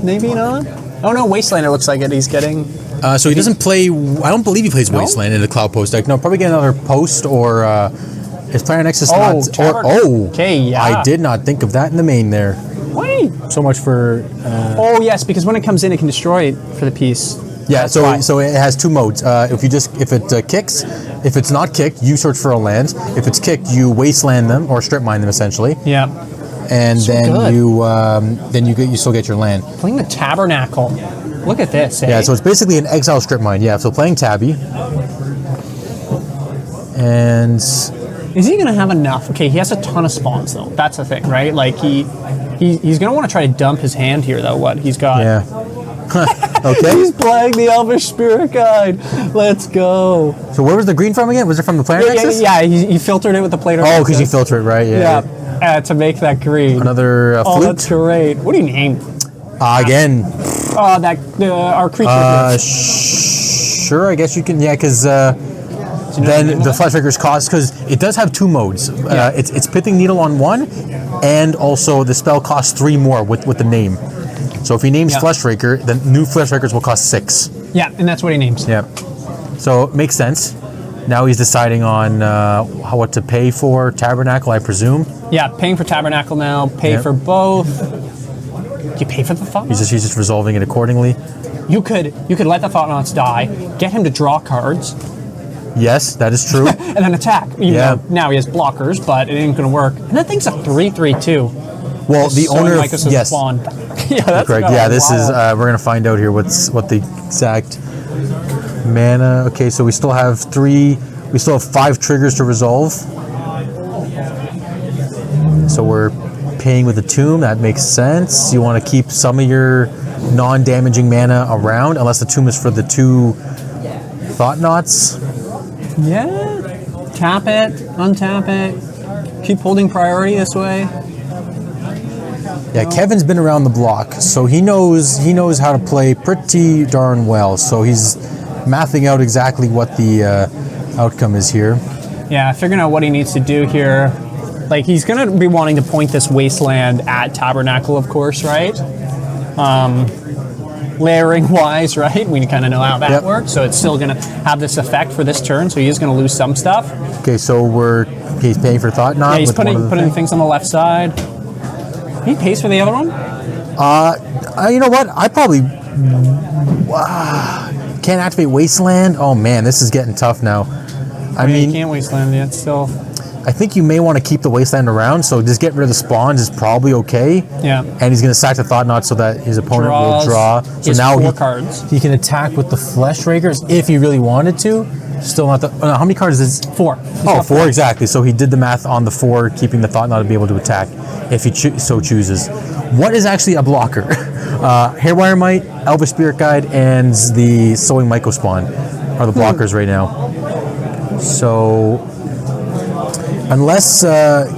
Maybe not? Oh no, Wasteland it looks like it. He's getting... So he doesn't play... I don't believe he plays Wasteland in the Cloud Post deck. No, probably get another Post or... His Planar Nexus okay, yeah. I did not think of that in the main there. Wait. So much for... oh, yes, because when it comes in, it can destroy it for the piece. Yeah, so it has 2 modes. If it kicks, if it's not kicked, you search for a land. If it's kicked, you wasteland them or strip mine them essentially. Yeah. And so then you still get your land. Playing the Tabernacle. Look at this. Yeah, so it's basically an exile strip mine. Yeah, so playing Tabby. And... Is he going to have enough? Okay, he has a ton of spawns, though. That's the thing, right? Like, he's going to want to try to dump his hand here, though, what he's got. Yeah. Okay. He's playing the Elvish Spirit Guide. Let's go. So where was the green from again? Was it from the Planar Nexus? Yeah, he filtered it with the Planar Nexus. Oh, because you filter it, right? Yeah. To make that green. Another flute? Oh, that's great. What do you name? Again. Our creature. Sure, I guess you can, because... then the Fleshraker's cost, because it does have 2 modes. It's Pithing Needle on 1, and also the spell costs 3 more with the name. So if he names Fleshraker, then new Fleshrakers will cost 6. Yeah, and that's what he names. Yeah. So it makes sense. Now he's deciding on what to pay for Tabernacle, I presume. Yeah, paying for Tabernacle now, pay for both. Do you pay for the Thought Knots? He's just resolving it accordingly. You could let the Thought Knots die, get him to draw cards. Yes, that is true. And then attack. Even though now he has blockers, but it ain't going to work. And that thing's a 3/3/2. Well, the owner of... Yes. Spawn. Yeah, that's correct. Yeah, this is... we're going to find out here what the exact mana... Okay, so we still have 5 triggers to resolve. So we're paying with the Tomb. That makes sense. You want to keep some of your non-damaging mana around, unless the Tomb is for the 2 Thought Knots. Yeah. Tap it, untap it. Keep holding priority this way. Yeah, Kevin's been around the block, so he knows how to play pretty darn well. So he's mathing out exactly what the outcome is here. Yeah, figuring out what he needs to do here. Like, he's going to be wanting to point this Wasteland at Tabernacle, of course, right? Layering-wise, right? We kind of know how that works, so it's still going to have this effect for this turn, so he is going to lose some stuff. Okay, so he's paying for Thought Knot. Yeah, he's putting things on the left side. He pays for the other one? You know what? I probably can't activate Wasteland. Oh man, this is getting tough now. I mean, you can't Wasteland yet. Still, I think you may want to keep the Wasteland around. So just getting rid of the spawns is probably okay. Yeah. And he's going to sack the Thought Knot so that his opponent will draw. So now 4 cards. He can attack with the Fleshrakers if he really wanted to. Still not the. How many cards is 4? Oh, 4 exactly. So he did the math on the 4, keeping the Thought Knot to be able to attack if he so chooses. What is actually a blocker? Hairwire Might, Elvish Spirit Guide, and the Sowing Myco Spawn are the blockers right now. So unless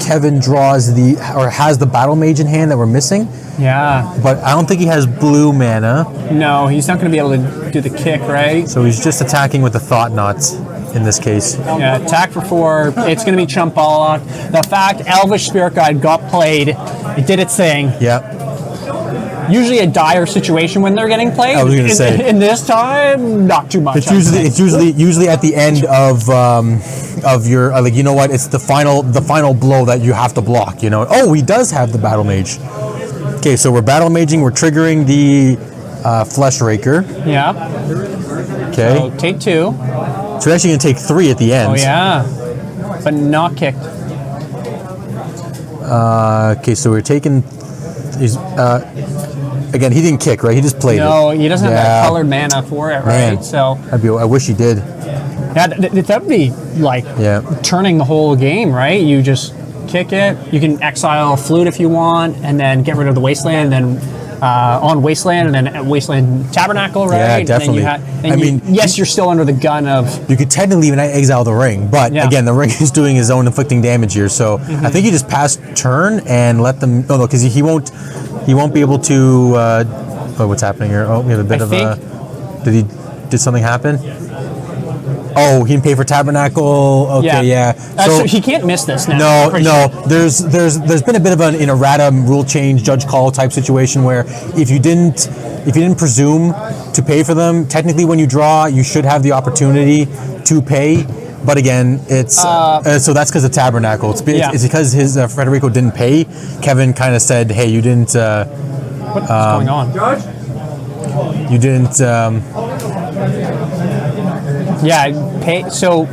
Kevin draws has the Battle Mage in hand that we're missing. Yeah. But I don't think he has blue mana. No, he's not going to be able to do the kick, right? So he's just attacking with the Thought Knots. in this case. Yeah, attack for 4. It's going to be Chump Bollock. The fact Elvish Spirit Guide got played, it did its thing. Yeah. Usually a dire situation when they're getting played. I was going to say. In this time, not too much. It's usually at the end of your like, you know what? It's the final blow that you have to block. You know. Oh, he does have the Battle Mage. Okay, so we're Battle Maging. We're triggering the Flesh Raker. Yeah. Okay. So take 2. So we're actually going to take 3 at the end. Oh yeah, but not kicked. Okay, so we're taking. Again, he didn't kick, right? He just played it. No, he doesn't have that colored mana for it, right? Man. So I wish he did. yeah, that would be like turning the whole game, right? You just kick it. You can exile Flute if you want, and then get rid of the Wasteland, and then on Wasteland, and then Wasteland Tabernacle, right? Yeah, definitely. Yes, you're still under the gun of. You could technically even exile the ring, but again, the ring is doing his own inflicting damage here. So I think you just pass turn and let them. No, because he won't be able to. What's happening here? Oh, we have a bit of a. Did something happen? Oh, he didn't pay for Tabernacle. Okay, yeah. So he can't miss this now. No. There's been a bit of an errata rule change, judge call type situation where if you didn't presume to pay for them, technically when you draw, you should have the opportunity to pay. But again, it's so that's because of Tabernacle. It's because his Federico didn't pay. Kevin kind of said, "Hey, you didn't." What's going on? You didn't. Pay. So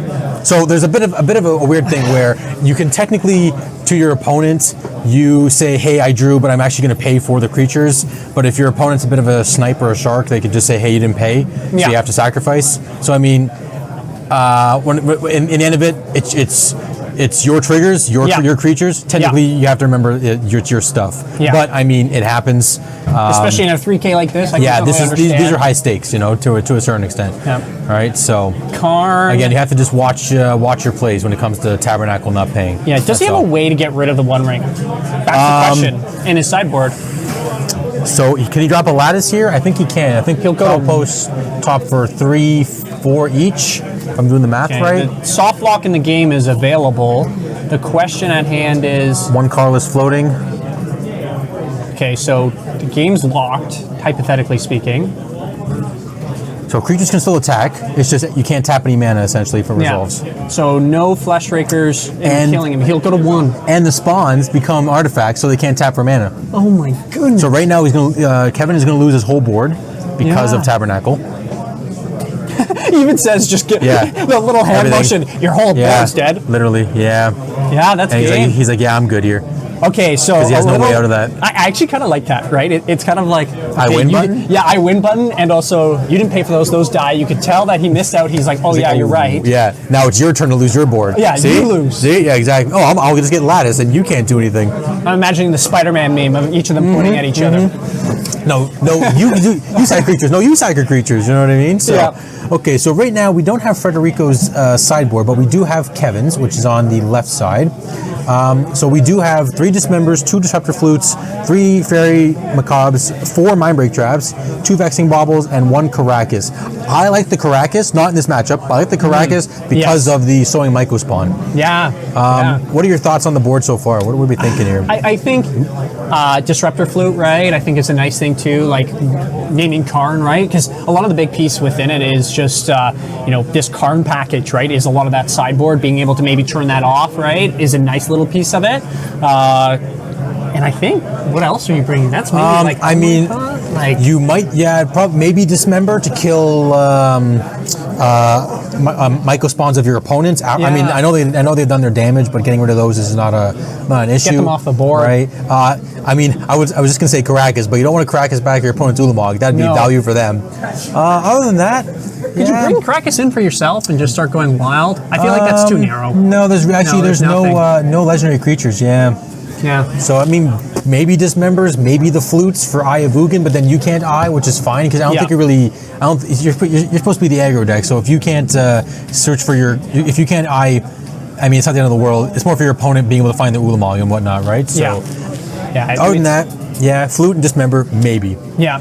there's a bit of a weird thing where you can technically, to your opponent, you say, "Hey, I drew, but I'm actually going to pay for the creatures." But if your opponent's a bit of a sniper or a shark, they could just say, "Hey, you didn't pay, so you have to sacrifice." So I mean, when in the end of it, it's your triggers, your creatures. Technically, you have to remember it's your stuff. Yeah. But I mean, it happens. Especially in a 3K like this. These are high stakes, to a certain extent. Yeah. Right. So Karn. again, you have to just watch your plays when it comes to Tabernacle not paying. Yeah. Does he have a way to get rid of the One Ring? That's the question in his sideboard. So can he drop a Lattice here? I think he can. I think he'll go post top for 3, 4 each. If I'm doing the math right. The soft lock in the game is available. The question at hand is 1 Carless floating. Okay, so the game's locked, hypothetically speaking. So creatures can still attack. It's just you can't tap any mana essentially for resolves. So no Flesh Rakers and killing him. He'll go to 1. And the spawns become artifacts, so they can't tap for mana. Oh my goodness! So right now Kevin is going to lose his whole board because of Tabernacle. He even says just get the little hand motion. Your whole board's dead. Literally, yeah. Yeah, that's and he's like, yeah, I'm good here. Okay, so he has no way out of that. I actually kind of like that, right? It's kind of like I win button. I win button, and also you didn't pay for those die. You could tell that he missed out. He's like, you're right. Yeah, now it's your turn to lose your board. Yeah, See? You lose. See, yeah, exactly. Oh, I'll just get Lattice, and you can't do anything. I'm imagining the Spider-Man meme of each of them pointing at each other. No, you side creatures. No, you side creatures. You know what I mean? So, okay, so right now we don't have Federico's sideboard, but we do have Kevin's, which is on the left side. So we do have 3 Dismembers, 2 Disruptor Flutes, 3 Fairy Macabres, 4 Mindbreak Traps, 2 Vexing Baubles, and 1 Caracas. I like the Caracas, not in this matchup, but I like the Caracas because of the Sowing Myco spawn. What are your thoughts on the board so far? What are we thinking here? I think Disruptor Flute, right? I think it's a nice thing too, like naming Karn, right? Because a lot of the big piece within it is just, this Karn package, right? Is a lot of that sideboard, being able to maybe turn that off, right? Is a nice little piece of it. And I think, what else are you bringing? That's maybe you might, probably maybe Dismember to kill Myco spawns of your opponents. I mean, I know they've done their damage, but getting rid of those is not an issue. Get them off the board, right? I mean, I was just gonna say Caracas, but you don't want to Caracas back your opponent's Ulamog. That'd be value for them. Other than that, could you bring Caracas in for yourself and just start going wild? I feel like that's too narrow. No, there's no legendary creatures. Yeah. So I mean, maybe Dismembers, maybe the Flutes for Eye of Ugin, but then you can't Eye, which is fine because I don't think you're supposed to be the aggro deck. So if you can't search for if you can't Eye, I mean, it's not the end of the world. It's more for your opponent being able to find the Ulamog and whatnot, right? So other than that, Flute and Dismember, maybe. Yeah.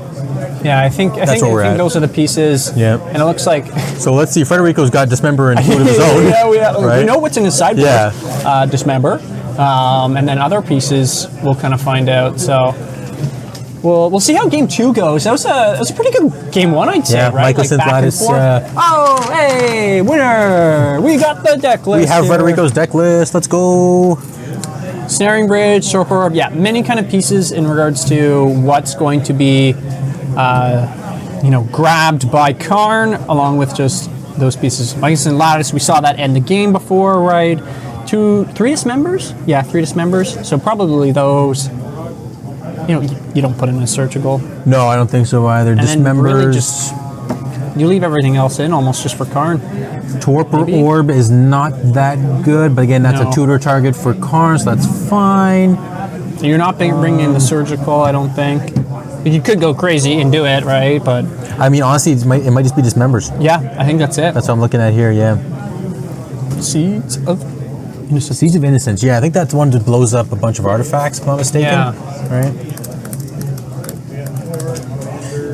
Yeah, I think where we're at. those are the pieces. Yep. And it looks like So let's see. Federico's got Dismember and Food of his own. we know what's in his sideboard. Yeah. Dismember, and then other pieces we'll kind of find out. So we'll see how game 2 goes. That was a pretty good game 1, I'd say. Yeah, right? Michael Like back and Lattice, forth. Oh, hey, winner! We got the deck list. We have here. Federico's deck list. Let's go. Snaring Bridge, Sorcerer Orb, yeah, many kind of pieces in regards to what's going to be, grabbed by Karn, along with just those pieces. Mycosynth Lattice, we saw that end the game before, right? 3 Dismembers? Yeah, 3 Dismembers. So probably those, you don't put in a surgical. No, I don't think so either. And then Dismembers. really just, you leave everything else in almost just for Karn. Torpor Maybe. Orb is not that good, but again, that's No. a tutor target for Karn, so that's fine. You're not bringing in the surgical, I don't think. You could go crazy and do it, right? But I mean, honestly, it might just be Dismembers. yeah, I think that's it. That's what I'm looking at here, yeah. Seeds of Innocence. Seeds of Innocence, yeah, I think that's one that blows up a bunch of artifacts, if I'm not mistaken. Yeah. Right?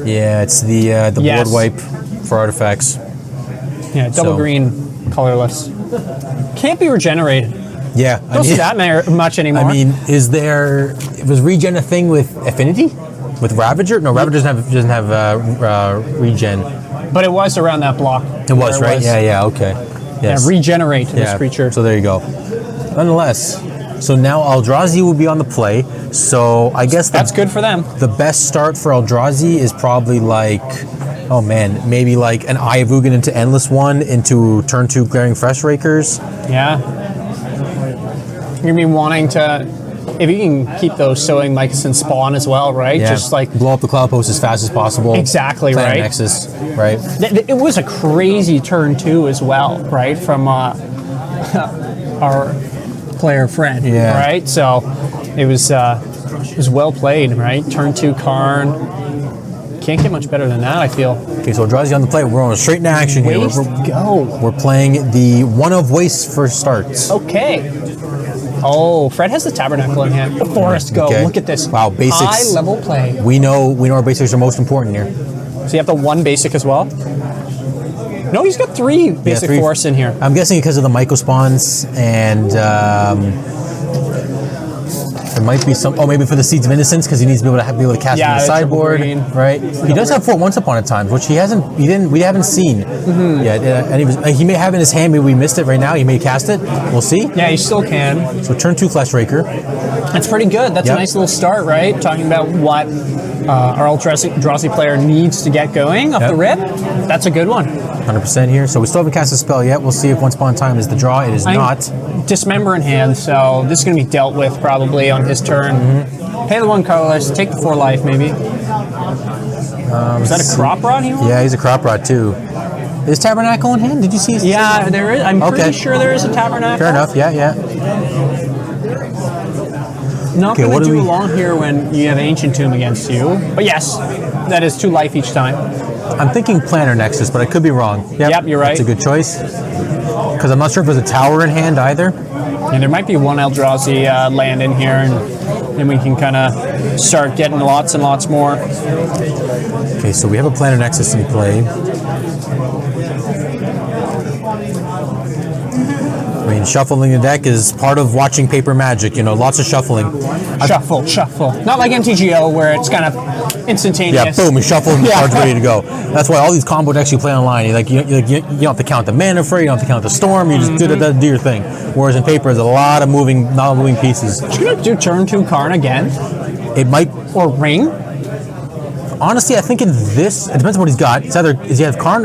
Yeah, it's the Yes. board wipe for artifacts. Yeah, double So- green, colorless. Can't be regenerated. Yeah, Don't see that much anymore. I mean, was regen a thing with Affinity? With Ravager? No, Ravager doesn't have regen. but it was around that block. It was, where right? Yeah, okay. Yes. Yeah, regenerate this creature. So there you go. Nonetheless, so now Eldrazi will be on the play. So I guess That's good for them. the best start for Eldrazi is probably maybe like an Eye of Ugin into Endless One into turn 2 Glaring Fresh Rakers. Yeah. You're gonna be wanting to, if you can keep those sowing Mycosynth spawn as well, right? Yeah. Just like blow up the Cloud Post as fast as possible. Exactly, Plan right. Nexus, right? it was a crazy turn 2 as well, right? From our player friend, Yeah. right? So it was well played, right? Turn 2 Karn. Can't get much better than that, I feel. Okay, so Eldrazi on the play. We're on a straight into action here. Waste, go. We're playing the One of Waste for starts. Okay. Oh, Fred has the Tabernacle in hand. The Forest, go. Okay. Look at this. Wow, basics. High level play. We know our basics are most important here. So you have the 1 basic as well? No, he's got 3 basic 3 forests in here. I'm guessing because of the Myco spawns and there might be some. Oh, maybe for the Seeds of Innocence because he needs to be able to cast Yeah, it in the the triple sideboard, green. right? He does have 4 Once Upon a Time, which we haven't seen yet. And he may have in his hand. Maybe we missed it right now. He may cast it. We'll see. Yeah, you still can. So turn 2 Flesh Raker. That's pretty good. That's Yep. a nice little start, right? Talking about what our Eldrazi player needs to get going off Yep. the rip. That's a good one. 100% here. So we still haven't cast a spell yet. We'll see if Once Upon a Time is the draw. It is not. Dismember in hand, so this is going to be dealt with probably on his turn. Pay the 1 colorless, take the 4 life maybe. Was that a Crop Rod he won? Yeah, he's a Crop Rod too. Is Tabernacle in hand? Did you see? Yeah, there is. I'm Okay. pretty sure there is a Tabernacle. Fair enough. Yeah. Not Okay, going what to do do we- long here when you have Ancient Tomb against you. But yes, that is 2 life each time. I'm thinking Planner Nexus, but I could be wrong. Yep, you're right. That's a good choice. Because I'm not sure if there's a tower in hand either. And there might be 1 Eldrazi land in here, and then we can kind of start getting lots and lots more. Okay, so we have a Planner Nexus in play. I mean, shuffling the deck is part of watching Paper Magic. Lots of shuffling. Shuffle. Not like MTGO where it's kind of instantaneous. Yeah, boom, you shuffle and the card's ready to go. That's why all these combo decks you play online, you don't have to count the mana for it, you don't have to count the storm, you just do your thing. Whereas in Paper, there's a lot of moving pieces. You're going to do turn 2 Karn again? It might, Or Ring? honestly, I think in this, it depends on what he's got. It's either, does he have Karn?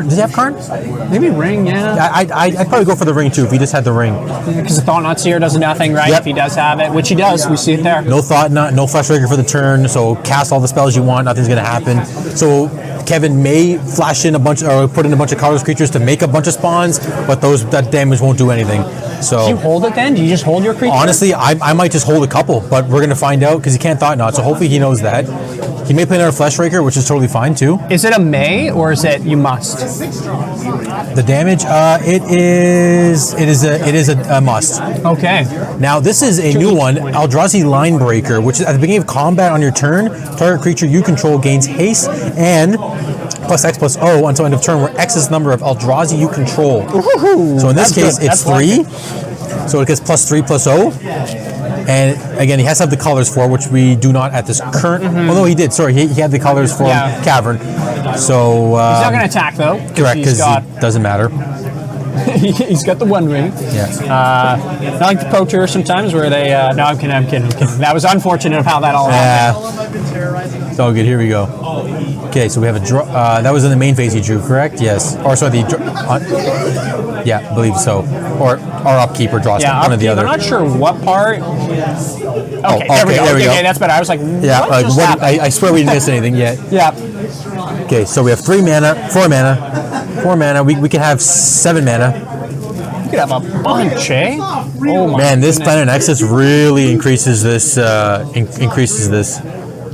Maybe Ring, yeah. I'd probably go for the ring too if he just had the ring. Because the Thought-Knot Seer does nothing, right? Yep. If he does have it, which he does, we see it there. No Thought Knot, no Flesh Raker for the turn, so cast all the spells you want, nothing's going to happen. So Kevin may flash in put in a bunch of colorless creatures to make a bunch of spawns, but that damage won't do anything. So Do you hold it then? Do you just hold your creature? honestly, I might just hold a couple, but we're going to find out because he can't Thought Knot, so hopefully he knows that. He may play another Flesh Raker, which is totally fine too. Is it a may or is it you must? The damage, it is a must. Okay. Now this is a new one, Eldrazi Linebreaker, which is at the beginning of combat on your turn, target creature you control gains haste and +X+O until end of turn, where X is the number of Eldrazi you control. Ooh, So in this case, good. it's That's 3. So it gets +3/+O. And again, he has to have the colors for, which we do not at this current. Oh no, he did. Sorry, he had the colors for Yeah. Cavern. So He's not going to attack though. correct, He's because got it doesn't matter. he's got the One Ring. Yes. Not like the poacher sometimes where they. No, I'm kidding. That was unfortunate of how that all happened. It's all good. Here we go. Okay, so we have a draw. That was in the main phase he drew, correct? Yes. Or sorry, yeah, I believe so. Or upkeep or draw. Yeah, one or the other. I'm not sure what part. Okay, there we go. there we go. Okay, that's better. I was like, Yeah, what just happened? I swear we didn't miss anything yet. Yeah. Okay, so we have 4 mana. We can have 7 mana. You could have a bunch, eh? Oh my Man, this goodness. Planet Nexus really increases this. Increases this.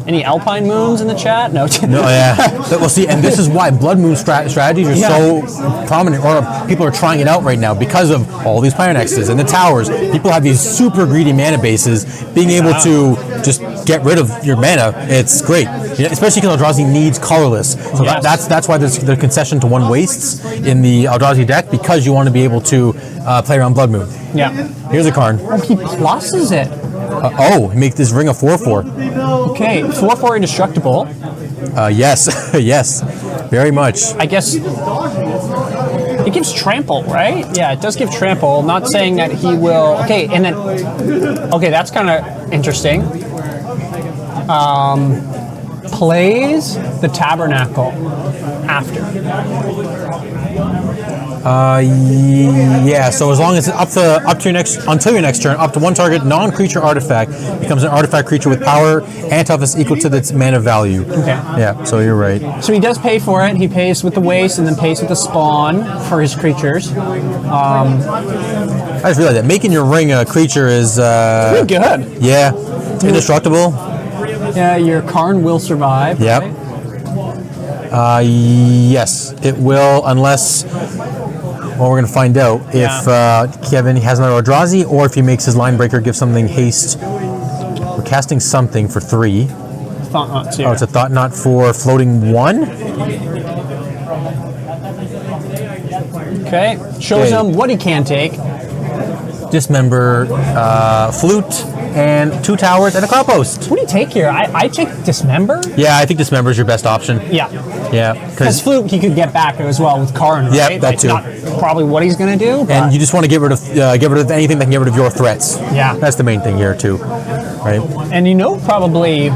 Any Alpine Moons in the chat? No. No, yeah. Well, see, and this is why Blood Moon strategies are so prominent, or people are trying it out right now because of all these Planet Nexuses and the towers. People have these super greedy mana bases. Being able to just get rid of your mana, it's great. Yeah, especially because Eldrazi needs colorless. So Yes. that's why there's the concession to 1 wastes in the Eldrazi deck, because you want to be able to play around Blood Moon. Yeah. Here's a card. He pluses it. Make this ring a 4/4. Okay, 4/4 indestructible. Yes, yes, very much. I guess it gives trample, right? Yeah, it does give trample. Not saying that he will. Okay, and then that's kind of interesting. Plays the Tabernacle after. Yeah. So as long as it's up to your next until your next turn, up to 1 target non-creature artifact becomes an artifact creature with power and toughness equal to its mana value. Okay. Yeah. So you're right. So he does pay for it. He pays with the waste and then pays with the spawn for his creatures. I just realized that making your ring a creature is Pretty good. yeah, indestructible. Yeah, your Karn will survive. Yep. right? Yes, it will, unless. Well, we're going to find out if Kevin has another Eldrazi, or if he makes his Linebreaker give something haste. We're casting something for 3. Thought not to. Oh, it's a Thought Knot for floating 1? Okay. Shows Okay. him what he can take. Dismember, Flute, and 2 towers, and a Cloud Post. What do you take here? I take Dismember? Yeah, I think Dismember is your best option. Yeah. Yeah, Because because Flute he could get back as well with Karn, right? Yeah, that too. Not probably what he's going to do, but and you just want to get rid of anything that can get rid of your threats. Yeah. That's the main thing here too, right? and you know probably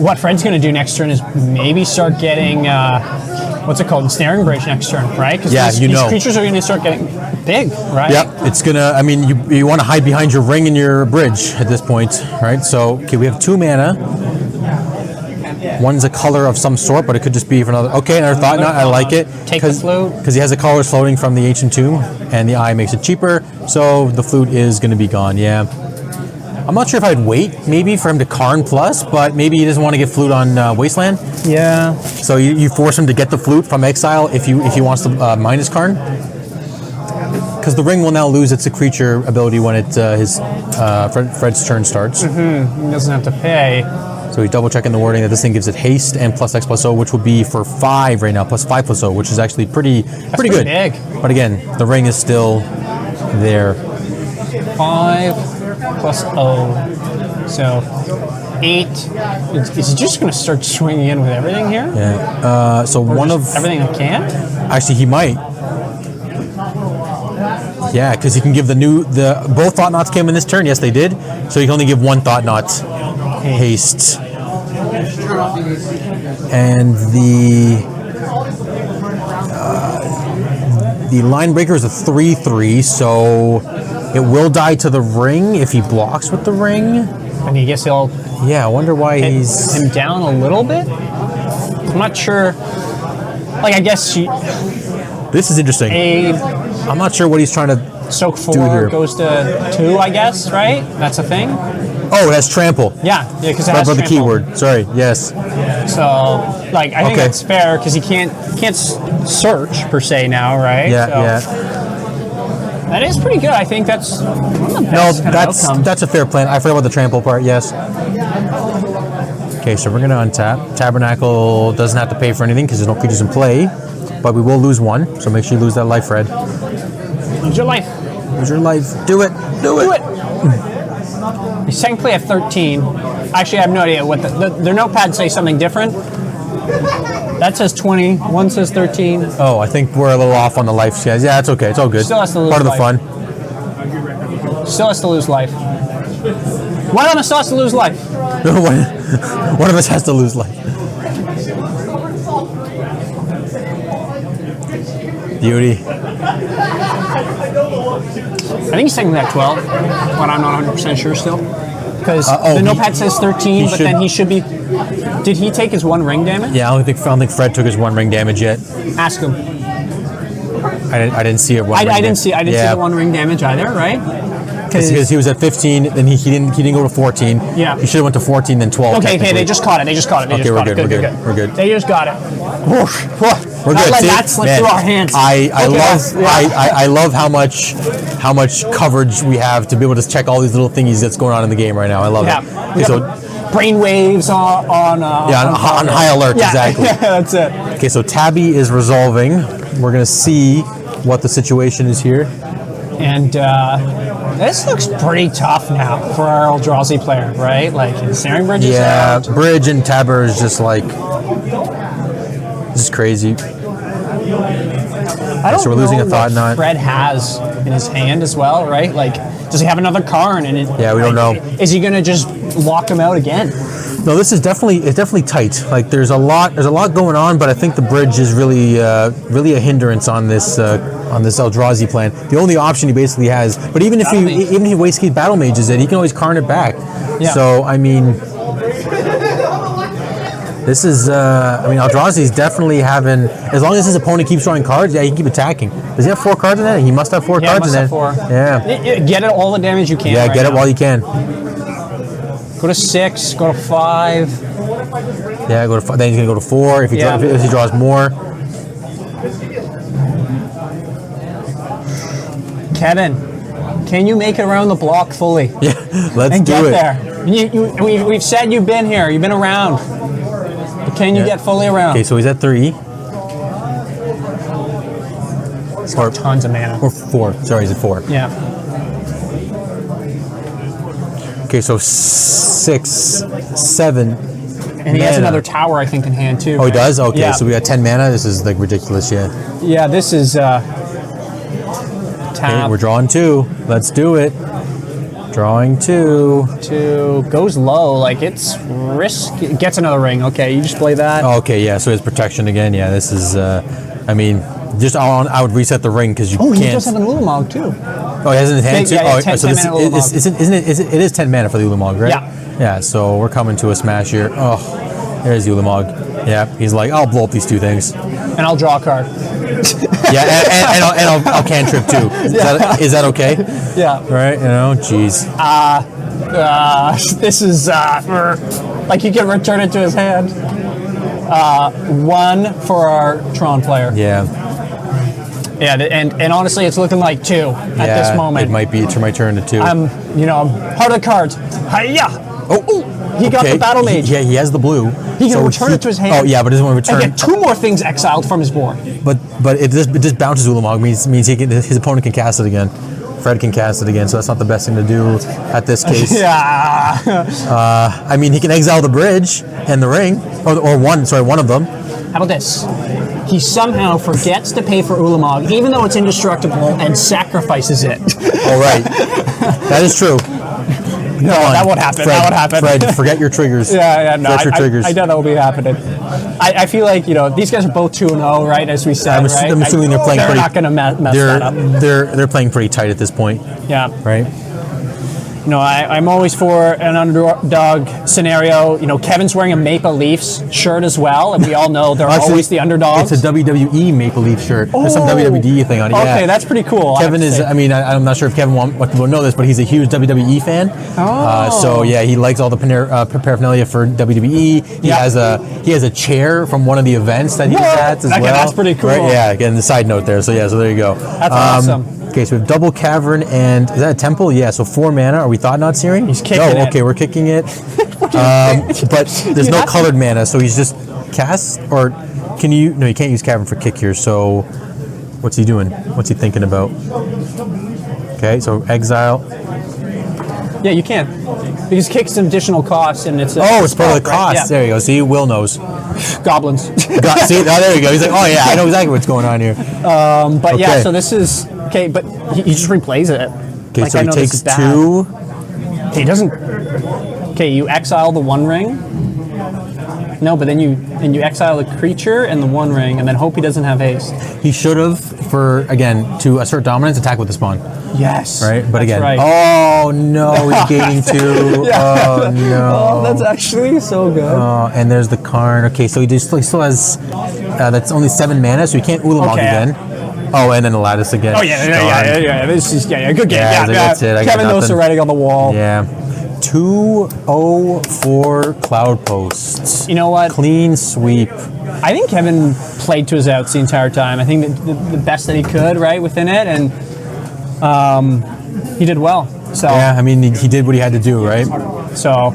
what Fred's going to do next turn is maybe start getting what's it called? Ensnaring Bridge next turn, right? Because Yeah, these creatures are going to start getting big, right? Yep, it's gonna. I mean, you want to hide behind your ring and your bridge at this point, right? So, okay, we have 2 mana. One's a color of some sort, but it could just be for another. Okay, another Thought Knot. I like it. Take the Flute. Because he has the colors floating from the Ancient Tomb, and the eye makes it cheaper. So the Flute is going to be gone. Yeah. I'm not sure if I'd wait maybe for him to Karn plus, but maybe he doesn't want to get Flute on Wasteland. Yeah. So you force him to get the Flute from exile if he wants to minus Karn. Because the ring will now lose its creature ability when Fred's turn starts. He doesn't have to pay. So he's double checking the wording that this thing gives it haste and +X+O, which would be for 5 right now, +5+O, which is actually pretty good. Big. But again, the ring is still there. 5 plus O. So 8. Is he just going to start swinging in with everything here? Yeah. So Or one just of everything I can? actually he might. Yeah, because he can give both Thought Knots came in this turn. Yes, they did. So he can only give 1 Thought Knot haste. And the Linebreaker is a 3/3, so it will die to the ring if he blocks with the ring. And I guess he'll Yeah, I wonder why hit he's. him down a little bit. I'm not sure. Like, I guess This is interesting. I'm not sure what he's trying to. Soak Do here. 4 goes to 2, I guess, right? That's a thing? Oh, it has trample. Yeah, because it Right has about the trample. keyword. Sorry. Yes. So, like, I think Okay. that's fair because he can't search per se now, right? Yeah, So, yeah. That is pretty good. I think that's one of the No, best kind of outcomes. that's a fair plan. I forgot about the trample part. Yes. Okay, so we're gonna untap. Tabernacle doesn't have to pay for anything because there's no creatures in play, but we will lose one. So make sure you lose that life, Fred. Lose your life. Lose your life. Do it. Do it. Do it. He's technically at 13. Actually, I have no idea what their notepads say something different. That says 20. One says 13. Oh, I think we're a little off on the life, guys. Yeah, it's okay. It's all good. Still has to lose Part of the life. fun. Still has to lose life. One of us still has to lose life. One of us has to lose life. Beauty. I think he's technically at 12, but I'm not 100% sure still. Because the notepad says 13, but then he should be. Did he take his 1 ring damage? Yeah, I don't think Fred took his 1 ring damage yet. Ask him. I didn't see it. I didn't see the 1 ring damage either, right? Because he was at 15, then he didn't go to 14. Yeah. He should have went to 14, then 12. Okay, they just caught it. They just caught it. Okay, we're good. We're good. They just got it. We're Not good. let See? that slip Man, through our hands. I love how much coverage we have to be able to check all these little thingies that's going on in the game right now. I love it. Okay, so brain waves on high alert. Yeah. Exactly. Yeah, that's it. Okay, so Tabby is resolving. We're gonna see what the situation is here. And this looks pretty tough now for our Eldrazi player, right? Like, Snaring Bridge is out. Bridge and Tabber is just like this is crazy. I don't So we're losing know a Thought what Knot. Fred has in his hand as well, right? Like, does he have another Karn? And Yeah, we don't know. Is he gonna just lock him out again? No, this is definitely tight. Like there's a lot going on, but I think the bridge is really a hindrance on this Eldrazi plan. The only option he basically has, but even if he waste key battle mages it, he can always Karn it back. Yeah. So I mean, this is Eldrazi's definitely having, as long as his opponent keeps drawing cards, yeah, he can keep attacking. Does he have 4 cards in that? He must have 4 cards in that. 4. Yeah. Get it all the damage you can. Yeah, right get it now. while you can. Go to 6. Go to 5. Yeah, go to 5. Then he's gonna go to 4 if he draws more. Kevin, can you make it around the block fully? Yeah, let's And do get it. there. We've said you've been here. You've been around. But can you get fully around? Okay, so he's at 3. He's got tons of mana. Or 4. Sorry, he's at 4. Yeah. Okay, so 6, 7. And he has mana. another tower, I think, in hand, too. Oh, he right? does? Okay, Yeah. so we got 10 mana. This is like ridiculous, yeah. Yeah, this is Okay, tap we're drawing 2. Let's do it. Drawing 2. to goes low. Like, it's risk. It gets another ring. Okay, you just play that. Oh, okay, yeah, so his protection again. Yeah, this is, I would reset the ring because you Oh, can't. he does have an Ulamog, too. Oh, he has it in his hand too? Yeah, Oh, 10 so this mana is, Ulamog. isn't it? It is 10 mana for the Ulamog, right? Yeah. Yeah, so we're coming to a smash here. Oh, there's the Ulamog. Yeah, he's like, I'll blow up these 2 things. And I'll draw a card. Yeah, and I'll cantrip too. Is that okay? Yeah. Right? Jeez. This is like you can return it to his hand. 1 for our Tron player. Yeah. Yeah, and honestly, it's looking like 2 at this moment. It might be my turn to 2. I'm heart of the cards. Hiya! Oh, He got the battle mage. Yeah, he has the blue. He can return it to his hand. Oh yeah, but he doesn't want to And return. get 2 more things exiled from his board. But it just bounces Ulamog. Means his opponent can cast it again. Fred can cast it again, so that's not the best thing to do at this case. Yeah. I mean, he can exile the bridge and the ring, or one of them. How about this? He somehow forgets to pay for Ulamog, even though it's indestructible, and sacrifices it. All right, that is true. No, that won't happen. Fred, That won't happen. Fred, forget your triggers. No. Forget your triggers. I know that will be happening. I feel like these guys are both 2-0, right? As we said, right? I'm assuming they're playing They're pretty. not going to mess that up. They're playing pretty tight at this point. Yeah. Right. I'm always for an underdog scenario. Kevin's wearing a Maple Leafs shirt as well, and we all know they're Actually, always the underdogs. It's a WWE Maple Leaf shirt. There's some WWE thing on it. Okay, Yeah. that's pretty cool. Kevin is, I'm not sure if Kevin wants people to know this, but he's a huge WWE fan. So yeah, he likes all the paraphernalia for WWE. He has a chair from one of the events that he was at as well. That's pretty cool. Right? Yeah, again, the side note there. So there you go. That's awesome. Okay, so we have double cavern and is that a temple? Yeah, so 4 mana. Are we thought not searing? He's kicking it. Okay, we're kicking it. But there's no colored mana, so he's just cast or can you? No, you can't use cavern for kick here. So what's he doing? What's he thinking about? Okay, so exile. Yeah, you can. Because kick's an additional cost, and it's It's part of the right? cost. Yeah. There you go. See, Will knows. Goblins. See, there you go. He's like, oh yeah, I know exactly what's going on here. But yeah, Okay. so this is okay. But he just replays it. Okay, so I he know this takes is bad. 2. He doesn't. Okay, you exile the One Ring. No, but then you exile the creature and the One Ring, and then hope he doesn't have haste. He should have, to assert dominance, attack with the spawn. Yes. Right? But that's again, right. oh no, he's gaining 2. Oh no. Oh, that's actually so good. And there's the Karn. Okay, so he still has, that's only 7 mana, so he can't Ulamog Okay. again. Oh, and then the lattice again. Oh yeah. This is good game. Yeah, that's it. I got Kevin knows nothing. the writing on the wall. Yeah. 2-0-4 cloud posts. You know what? Clean sweep. I think Kevin played to his outs the entire time. I think that the best that he could, right, within it, and he did well. So Yeah, I mean, he did what he had to do, right? So,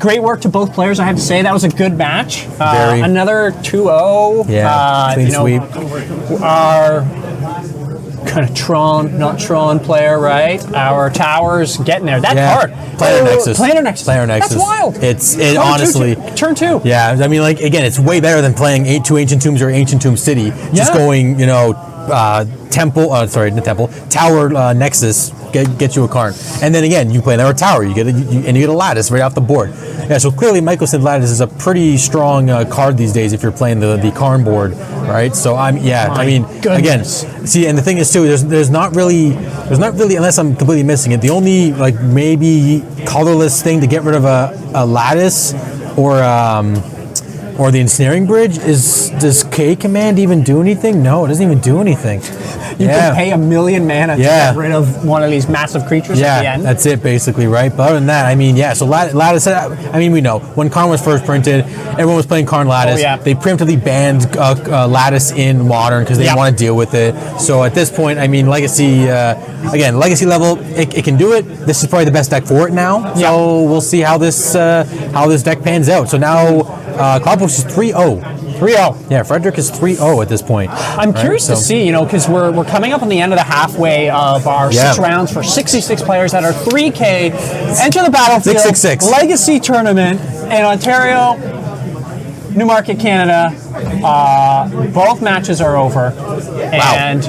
great work to both players. I have to say that was a good match. Very. Another 2-0. Yeah, clean sweep. Our kind of not Tron player, right? Our towers getting there. That's hard. Planar Nexus. Planar Nexus. Planar Nexus. That's wild. It honestly. Turn 2. Yeah, I mean, like again, it's way better than playing 2 Ancient Tombs or Ancient Tomb City. Just Yeah. going, Tower Nexus get you a card, and then again you play another tower, you get a lattice right off the board. Yeah, so clearly Michael said lattice is a pretty strong card these days if you're playing the Karn board, right? So again, see, and the thing is too, there's not really unless I'm completely missing it. The only maybe colorless thing to get rid of a lattice or the ensnaring bridge does K command even do anything? No, it doesn't even do anything. You can pay 1 million mana to get rid of one of these massive creatures at the end. That's it basically, right? But other than that, so Lattice, we know when Karn was first printed, everyone was playing Karn Lattice. Oh, yeah. They preemptively banned Lattice in Modern because they didn't want to deal with it. So at this point, Legacy, Legacy level, it can do it. This is probably the best deck for it now. So we'll see how this deck pans out. So now Cloudpost is 3-0. 3-0. Yeah, Frederick is 3-0 at this point. I'm curious to see, because we're coming up on the end of the halfway of our 6 rounds for 66 players that are 3K. Enter the battlefield. 666. Legacy tournament in Ontario, Newmarket, Canada. Both matches are over, and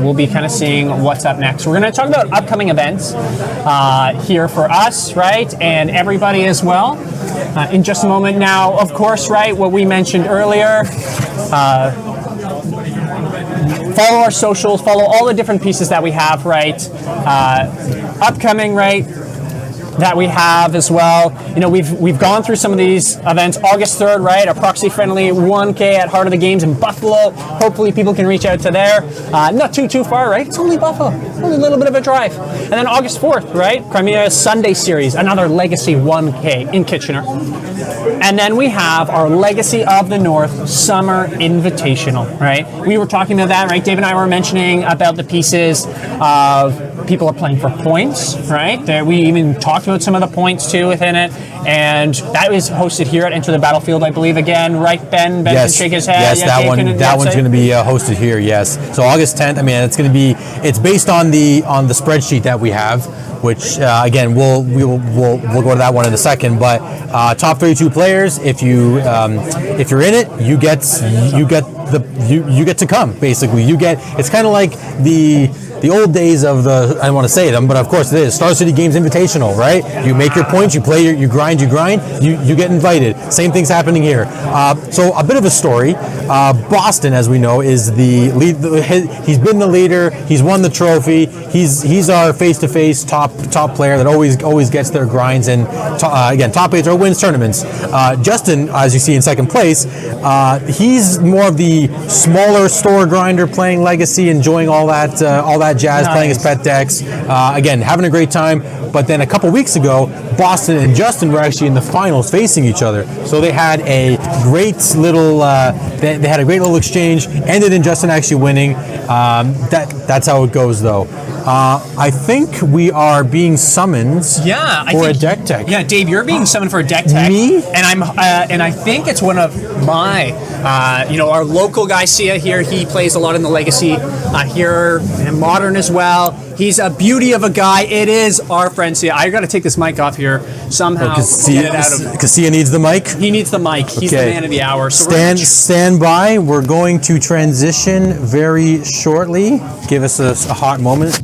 we'll be kind of seeing what's up next. We're going to talk about upcoming events here for us, right, and everybody as well. In just a moment. Now, of course, right, what we mentioned earlier, follow our socials, follow all the different pieces that we have, right, upcoming, right, that we have as well. We've gone through some of these events. August 3rd, right, a proxy-friendly 1K at Heart of the Games in Buffalo. Hopefully people can reach out to there. Not too far, right? It's only Buffalo. Only a little bit of a drive. And then August 4th, right, Crimea Sunday Series, another Legacy 1K in Kitchener. And then we have our Legacy of the North Summer Invitational, right? We were talking about that, right? Dave and I were mentioning about the pieces of people are playing for points, right? We even talked about some of the points too within it. And that is hosted here at Enter the Battlefield, I believe, again, right, Ben? Ben Yes, can shake his head. yes, that one's going to be hosted here. Yes, so August 10th. It's based on the spreadsheet that we have, which again we'll go to that one in a second. But top 32 players. If you're in it, you get to come. Basically, it's kind of like the old days of I don't want to say them, but of course it is Star City Games Invitational, right? You make your points, you play, you grind, you get invited. Same thing's happening here. So a bit of a story. Boston, as we know, is the lead. He's been the leader. He's won the trophy. He's our face-to-face top player that always gets their grinds in. Again, top 8 or wins tournaments. Justin, as you see in second place, he's more of the smaller store grinder, playing Legacy, enjoying all that jazz, playing his pet decks. Again, having a great time. But then a couple weeks ago, Boston and Justin were actually in the finals facing each other. So they had a great little exchange. Ended in Justin actually winning. That's how it goes, though. I think we are being summoned for a deck tech. Yeah, Dave, you're being summoned for a deck tech. Me? And I think it's one of my, our local guy Sia here. He plays a lot in the Legacy here and Modern as well. He's a beauty of a guy. It is our friend Sia. I got to take this mic off here somehow. Because Sia needs the mic. He needs the mic. He's the man of the hour. So stand by. We're going to transition very shortly. Give us a hot moment.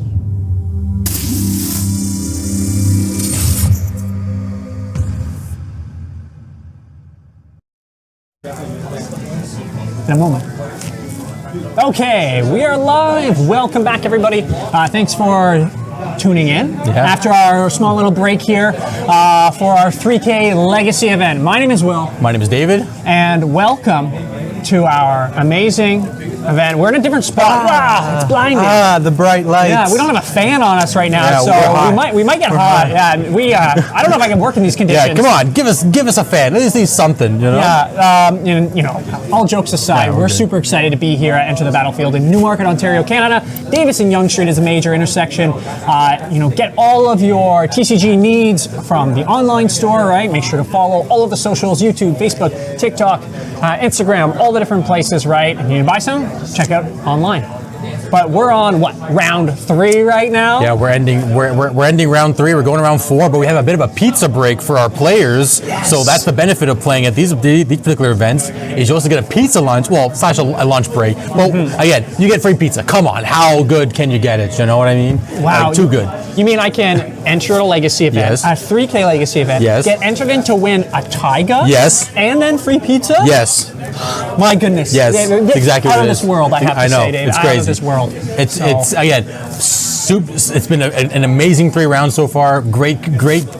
In a moment. Okay, we are live. Welcome back, everybody. Thanks for tuning in after our small little break here for our 3K Legacy event. My name is Will. My name is David. And welcome to our amazing event. We're in a different spot. Wow, it's blinding. The bright lights. Yeah, we don't have a fan on us right now, Yeah, so we might get hot. Yeah, I don't know if I can work in these conditions. Yeah, come on, give us a fan. At least need something, you know. Yeah, all jokes aside, we're super excited to be here at Enter the Battlefield in Newmarket, Ontario, Canada. Davis and Yonge Street is a major intersection. Get all of your TCG needs from the online store, right? Make sure to follow all of the socials: YouTube, Facebook, TikTok, Instagram, all the different places, right? And you need to buy some? Check out online. But we're on round 3 right now? Yeah, we're ending round 3. We're going around 4, but we have a bit of a pizza break for our players. Yes. So that's the benefit of playing at these particular events. Is you also get a pizza lunch, slash a lunch break. Well, again, you get free pizza. Come on, how good can you get it? You know what I mean? Wow, too good. You mean I can enter a Legacy event, Yes. a 3K Legacy event, Yes. get entered in to win a Taiga, Yes. and then free pizza? Yes. My goodness. Yes. Exactly Out what of it this is. world, I have to know. say, Dave. It's Out crazy. of this world. It's again, it's been an amazing 3 rounds so far. Great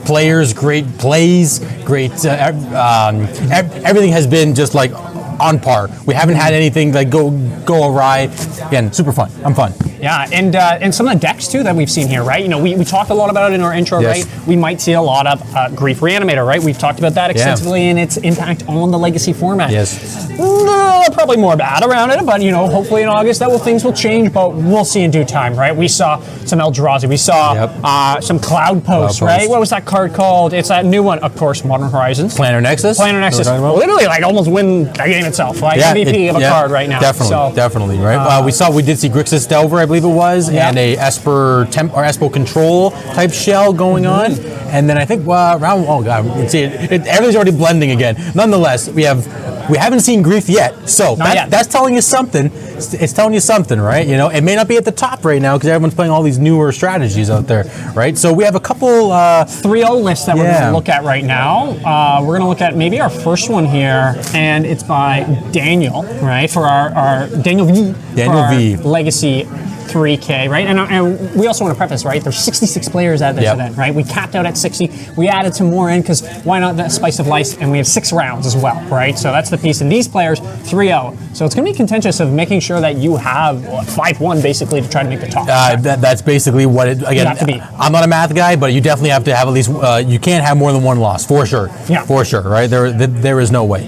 players, great plays, great. Everything has been just like on par. We haven't had anything like go awry. Again, super fun. I'm fun. Yeah, and some of the decks too that we've seen here, right? We talked a lot about it in our intro, Yes. right? We might see a lot of Grief Reanimator, right? We've talked about that extensively and its impact on the Legacy format. Yes. Probably more bad around it, but hopefully in August things will change, but we'll see in due time, right? We saw some Eldrazi, we saw some Cloud Posts, right? What was that card called? It's that new one, of course, Modern Horizons. Planar Nexus. Literally, almost win the game itself, like MVP of a card right now. Definitely, right? we did see Grixis Delver, I believe it was, and a Esper Esper Control type shell going on, and then I think everything's already blending again. Nonetheless, we haven't seen Grief yet, so that's telling you something. It's telling you something, right? It may not be at the top right now because everyone's playing all these newer strategies out there, right? So we have a couple 3-0 lists that we're going to look at right now. We're going to look at maybe our first one here, and it's by Daniel, right? For our Daniel V. Daniel V. Legacy 3K, right? And we also want to preface, right? There's 66 players at this event, right? We capped out at 60. We added some more in because why not the spice of life? And we have 6 rounds as well, right? So that's the piece. And these players, 3-0. So it's going to be contentious of making sure that you have 5-1 basically to try to make the top. That's basically what it. Again, have to be. I'm not a math guy, but you definitely have to have at least. You can't have more than 1 loss for sure. Yeah, for sure, right? There is no way.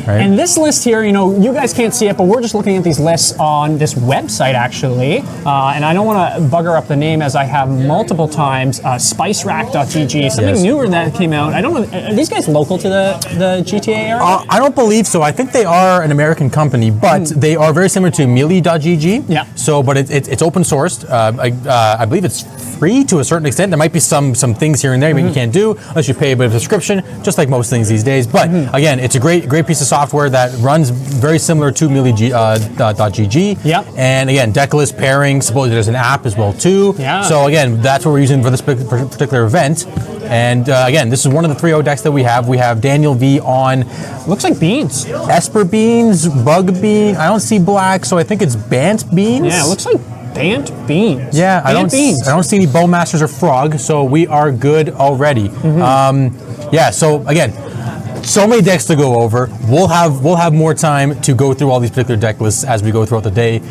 Right. And this list here, you guys can't see it, but we're just looking at these lists on this website, actually. And I don't want to bugger up the name as I have multiple times. SpiceRack.gg, something newer that came out. I don't know, are these guys local to the GTA area? I don't believe so. I think they are an American company, but they are very similar to Melee.gg. Yeah. So, but it's open sourced. I believe it's free to a certain extent. There might be some things here and there you can't do unless you pay a bit of a subscription, just like most things these days. But again, it's a great piece of software that runs very similar to Melee.gg. Yep. And again, deck list pairing. Supposedly there's an app as well too. Yeah. So again, that's what we're using for this particular event. And again, this is one of the 3-0 decks that we have. We have Daniel V on. Looks like beans. Esper Beans, Bug Bean. I don't see black, so I think it's Bant Beans. Yeah, it looks like Bant beans. Yeah, I Bant beans. don't see any Bowmasters or Frog, so we are good already. Yeah, so again, so many decks to go over. We'll have more time to go through all these particular deck lists as we go throughout the day.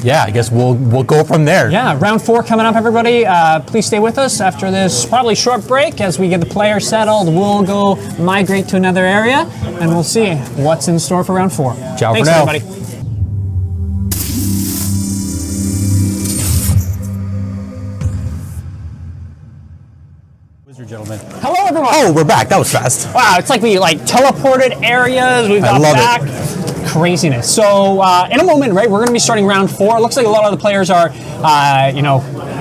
Yeah, I guess we'll go from there. Yeah, round 4 coming up, everybody. Please stay with us after this probably short break as we get the players settled. We'll go migrate to another area, and we'll see what's in store for round 4. Ciao Thanks, for now. everybody. Gentlemen. Hello, everyone. Oh, we're back. That was fast. Wow, it's like we teleported areas. We've got love back. Craziness. So in a moment, right, we're going to be starting round 4. It looks like a lot of the players are,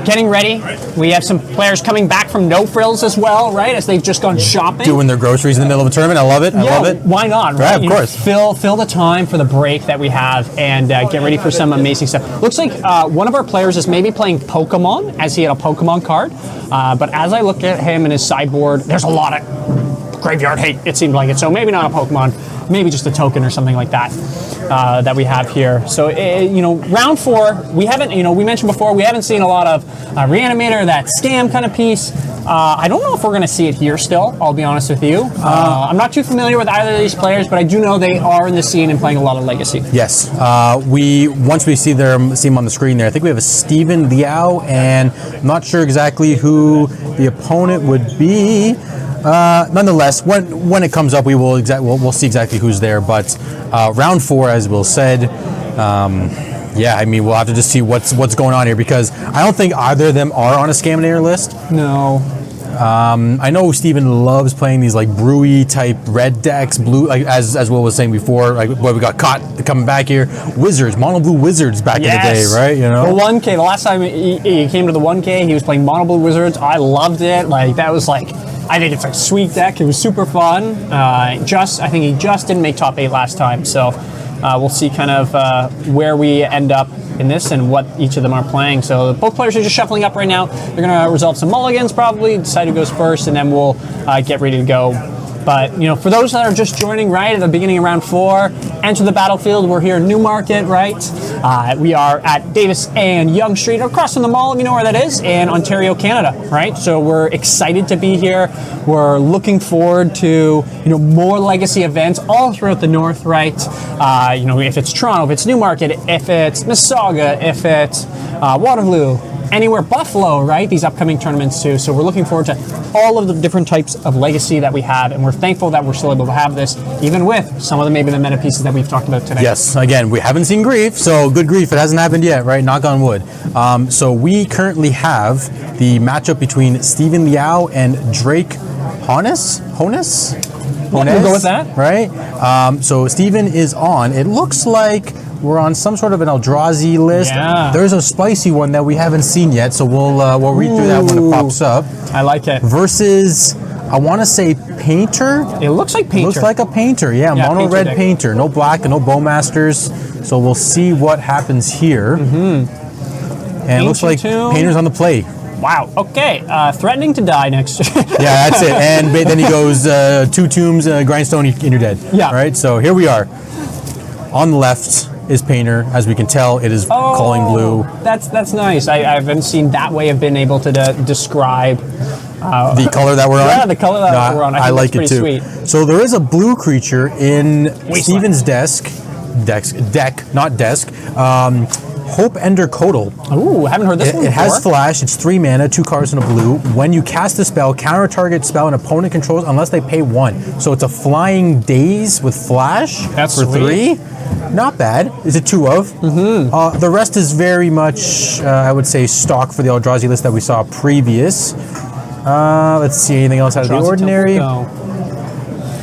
getting ready. We have some players coming back from No Frills as well, right, as they've just gone shopping. Doing their groceries in the middle of a tournament. I love it. I love it. Why not? Right, Of course. Fill the time for the break that we have and get ready for some amazing stuff. Looks like one of our players is maybe playing Pokemon, as he had a Pokemon card. But as I look at him and his sideboard, there's a lot of graveyard hate, it seemed like it. So maybe not a Pokemon, maybe just a token or something like that that we have here. So, round 4, we haven't, we mentioned before, we haven't seen a lot of Reanimator, that scam kind of piece. I don't know if we're going to see it here still, I'll be honest with you. I'm not too familiar with either of these players, but I do know they are in the scene and playing a lot of Legacy. Yes. Once we see them on the screen there, I think we have a Steven Liao, and I'm not sure exactly who the opponent would be. Nonetheless, when it comes up, we'll see exactly who's there. But round 4, as Will said, yeah, I mean, we'll have to just see what's going on here, because I don't think either of them are on a Scaminator list. No. I know Steven loves playing these like brewy type red decks, blue, like as Will was saying before, like what we got caught coming back here. Wizards, mono blue wizards back in the day, right? You know, the 1K. The last time he came to the 1K, he was playing mono blue wizards. I loved it. Like that was like, I think it's a sweet deck. It was super fun. I think he just didn't make top 8 last time, so we'll see kind of where we end up in this and what each of them are playing. So both players are just shuffling up right now. They're going to resolve some mulligans probably, decide who goes first, and then we'll get ready to go. But, for those that are just joining right at the beginning of round 4, enter the battlefield. We're here in Newmarket, right? We are at Davis and Yonge Street, across from the mall, if you know where that is, in Ontario, Canada, right? So we're excited to be here. We're looking forward to, more Legacy events all throughout the North, right? If it's Toronto, if it's Newmarket, if it's Mississauga, if it's Waterloo, anywhere, Buffalo, right? These upcoming tournaments too. So we're looking forward to all of the different types of Legacy that we have, and we're thankful that we're still able to have this, even with some of the maybe the meta pieces that we've talked about today. Yes, again, we haven't seen Grief, so good grief, it hasn't happened yet, right? Knock on wood. So we currently have the matchup between Steven Liao and Drake Honus? We'll go with that. Right? So Steven is on. It looks like we're on some sort of an Eldrazi list. Yeah. There's a spicy one that we haven't seen yet, so we'll read through that when it pops up. I like it. Versus, I want to say Painter. It looks like Painter. Looks like a Painter, yeah, mono Painter red deck. Painter. No black and no Bowmasters. So we'll see what happens here. And it looks like Painter too. Painter's on the play. Wow. Okay. Threatening to die next. Yeah, that's it. And then he goes 2 tombs, grindstone, and you're dead. Yeah. All right, so here we are. On the left is Painter. As we can tell, it is calling blue. That's nice. I haven't seen that way of being able to describe The color that we're on? Yeah, the color that we're on. I think like that's it pretty too. sweet. So there is a blue creature in Steven's deck, not desk. Hope Ender Codal. Ooh, haven't heard this one before. It has flash. It's 3 mana, 2 cards and a blue. When you cast a spell, counter target spell an opponent controls unless they pay 1. So it's a flying daze with flash That's for sweet. 3. Not bad. Is it 2 of? Mm-hmm. The rest is very much, I would say, stock for the Eldrazi list that we saw previous. Let's see, anything else out of the ordinary?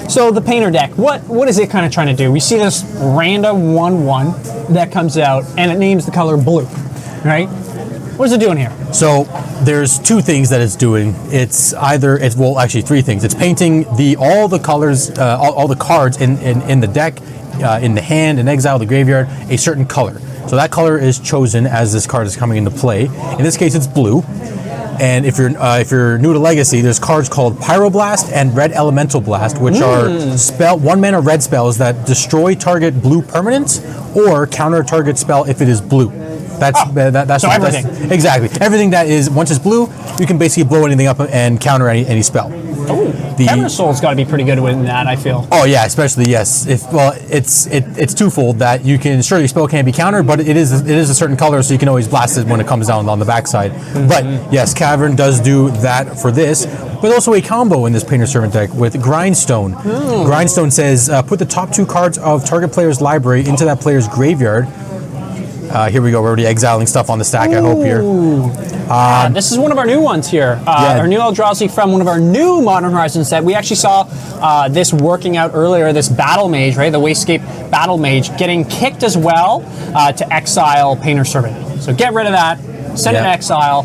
So the Painter deck, what is it kind of trying to do? We see this random 1/1 that comes out, and it names the color blue, right? What is it doing here? So there's two things that it's doing. Well, actually three things. It's painting all the colors, all the cards in the deck, in the hand, in exile, the graveyard, a certain color. So that color is chosen as this card is coming into play. In this case, it's blue. And if you're new to Legacy, there's cards called Pyroblast and Red Elemental Blast, which are 1-mana red spells that destroy target blue permanent or counter target spell if it is blue. That's everything. Exactly. Everything that is, once it's blue, you can basically blow anything up and counter any spell. Hammer Soul's got to be pretty good with that, I feel. Oh yeah, especially yes. It's twofold that you can your spell can be countered, but it is a certain color, so you can always blast it when it comes down on the backside. But yes, Cavern does do that for this, but also a combo in this Painter Servant deck with Grindstone. Grindstone says put the top 2 cards of target player's library into that player's graveyard. Here we go. We're already exiling stuff on the stack, I hope here. This is one of our new ones here. Our new Eldrazi from one of our new Modern Horizons set. We actually saw this working out earlier, this Battle Mage, right? The Wastegate Battle Mage getting kicked as well to exile Painter Servant. So get rid of that. Send it to exile.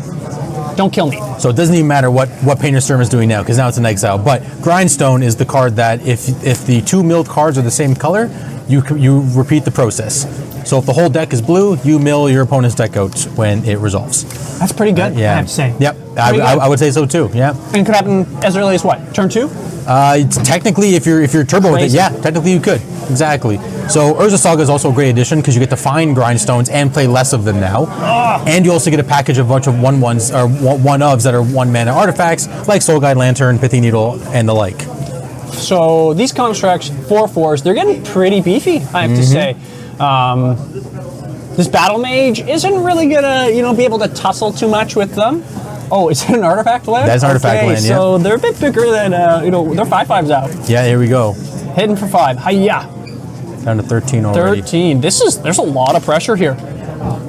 Don't kill me. So it doesn't even matter what Painter Servant is doing now, because now it's an exile. But Grindstone is the card that if the 2 milled cards are the same color, you repeat the process. So if the whole deck is blue, you mill your opponent's deck out when it resolves. That's pretty good, I have to say. Yep, I would say so too, yeah. And could happen as early as what, turn 2? Technically, if you're turbo with it, yeah, technically you could. Exactly. So Urza Saga is also a great addition because you get to find grindstones and play less of them now. And you also get a package of a bunch of 1/1s or 1/ofs that are 1-mana artifacts like Soul Guide Lantern, Pithy Needle, and the like. So these constructs, 4/4s, they're getting pretty beefy, I have to say. This Battle Mage isn't really gonna, be able to tussle too much with them. Oh, is it an artifact land? That's an artifact land, yeah. So they're a bit bigger than, they're 5/5s out. Yeah, here we go. Hitting for 5. Hiya! Down to 13 already. 13. There's a lot of pressure here.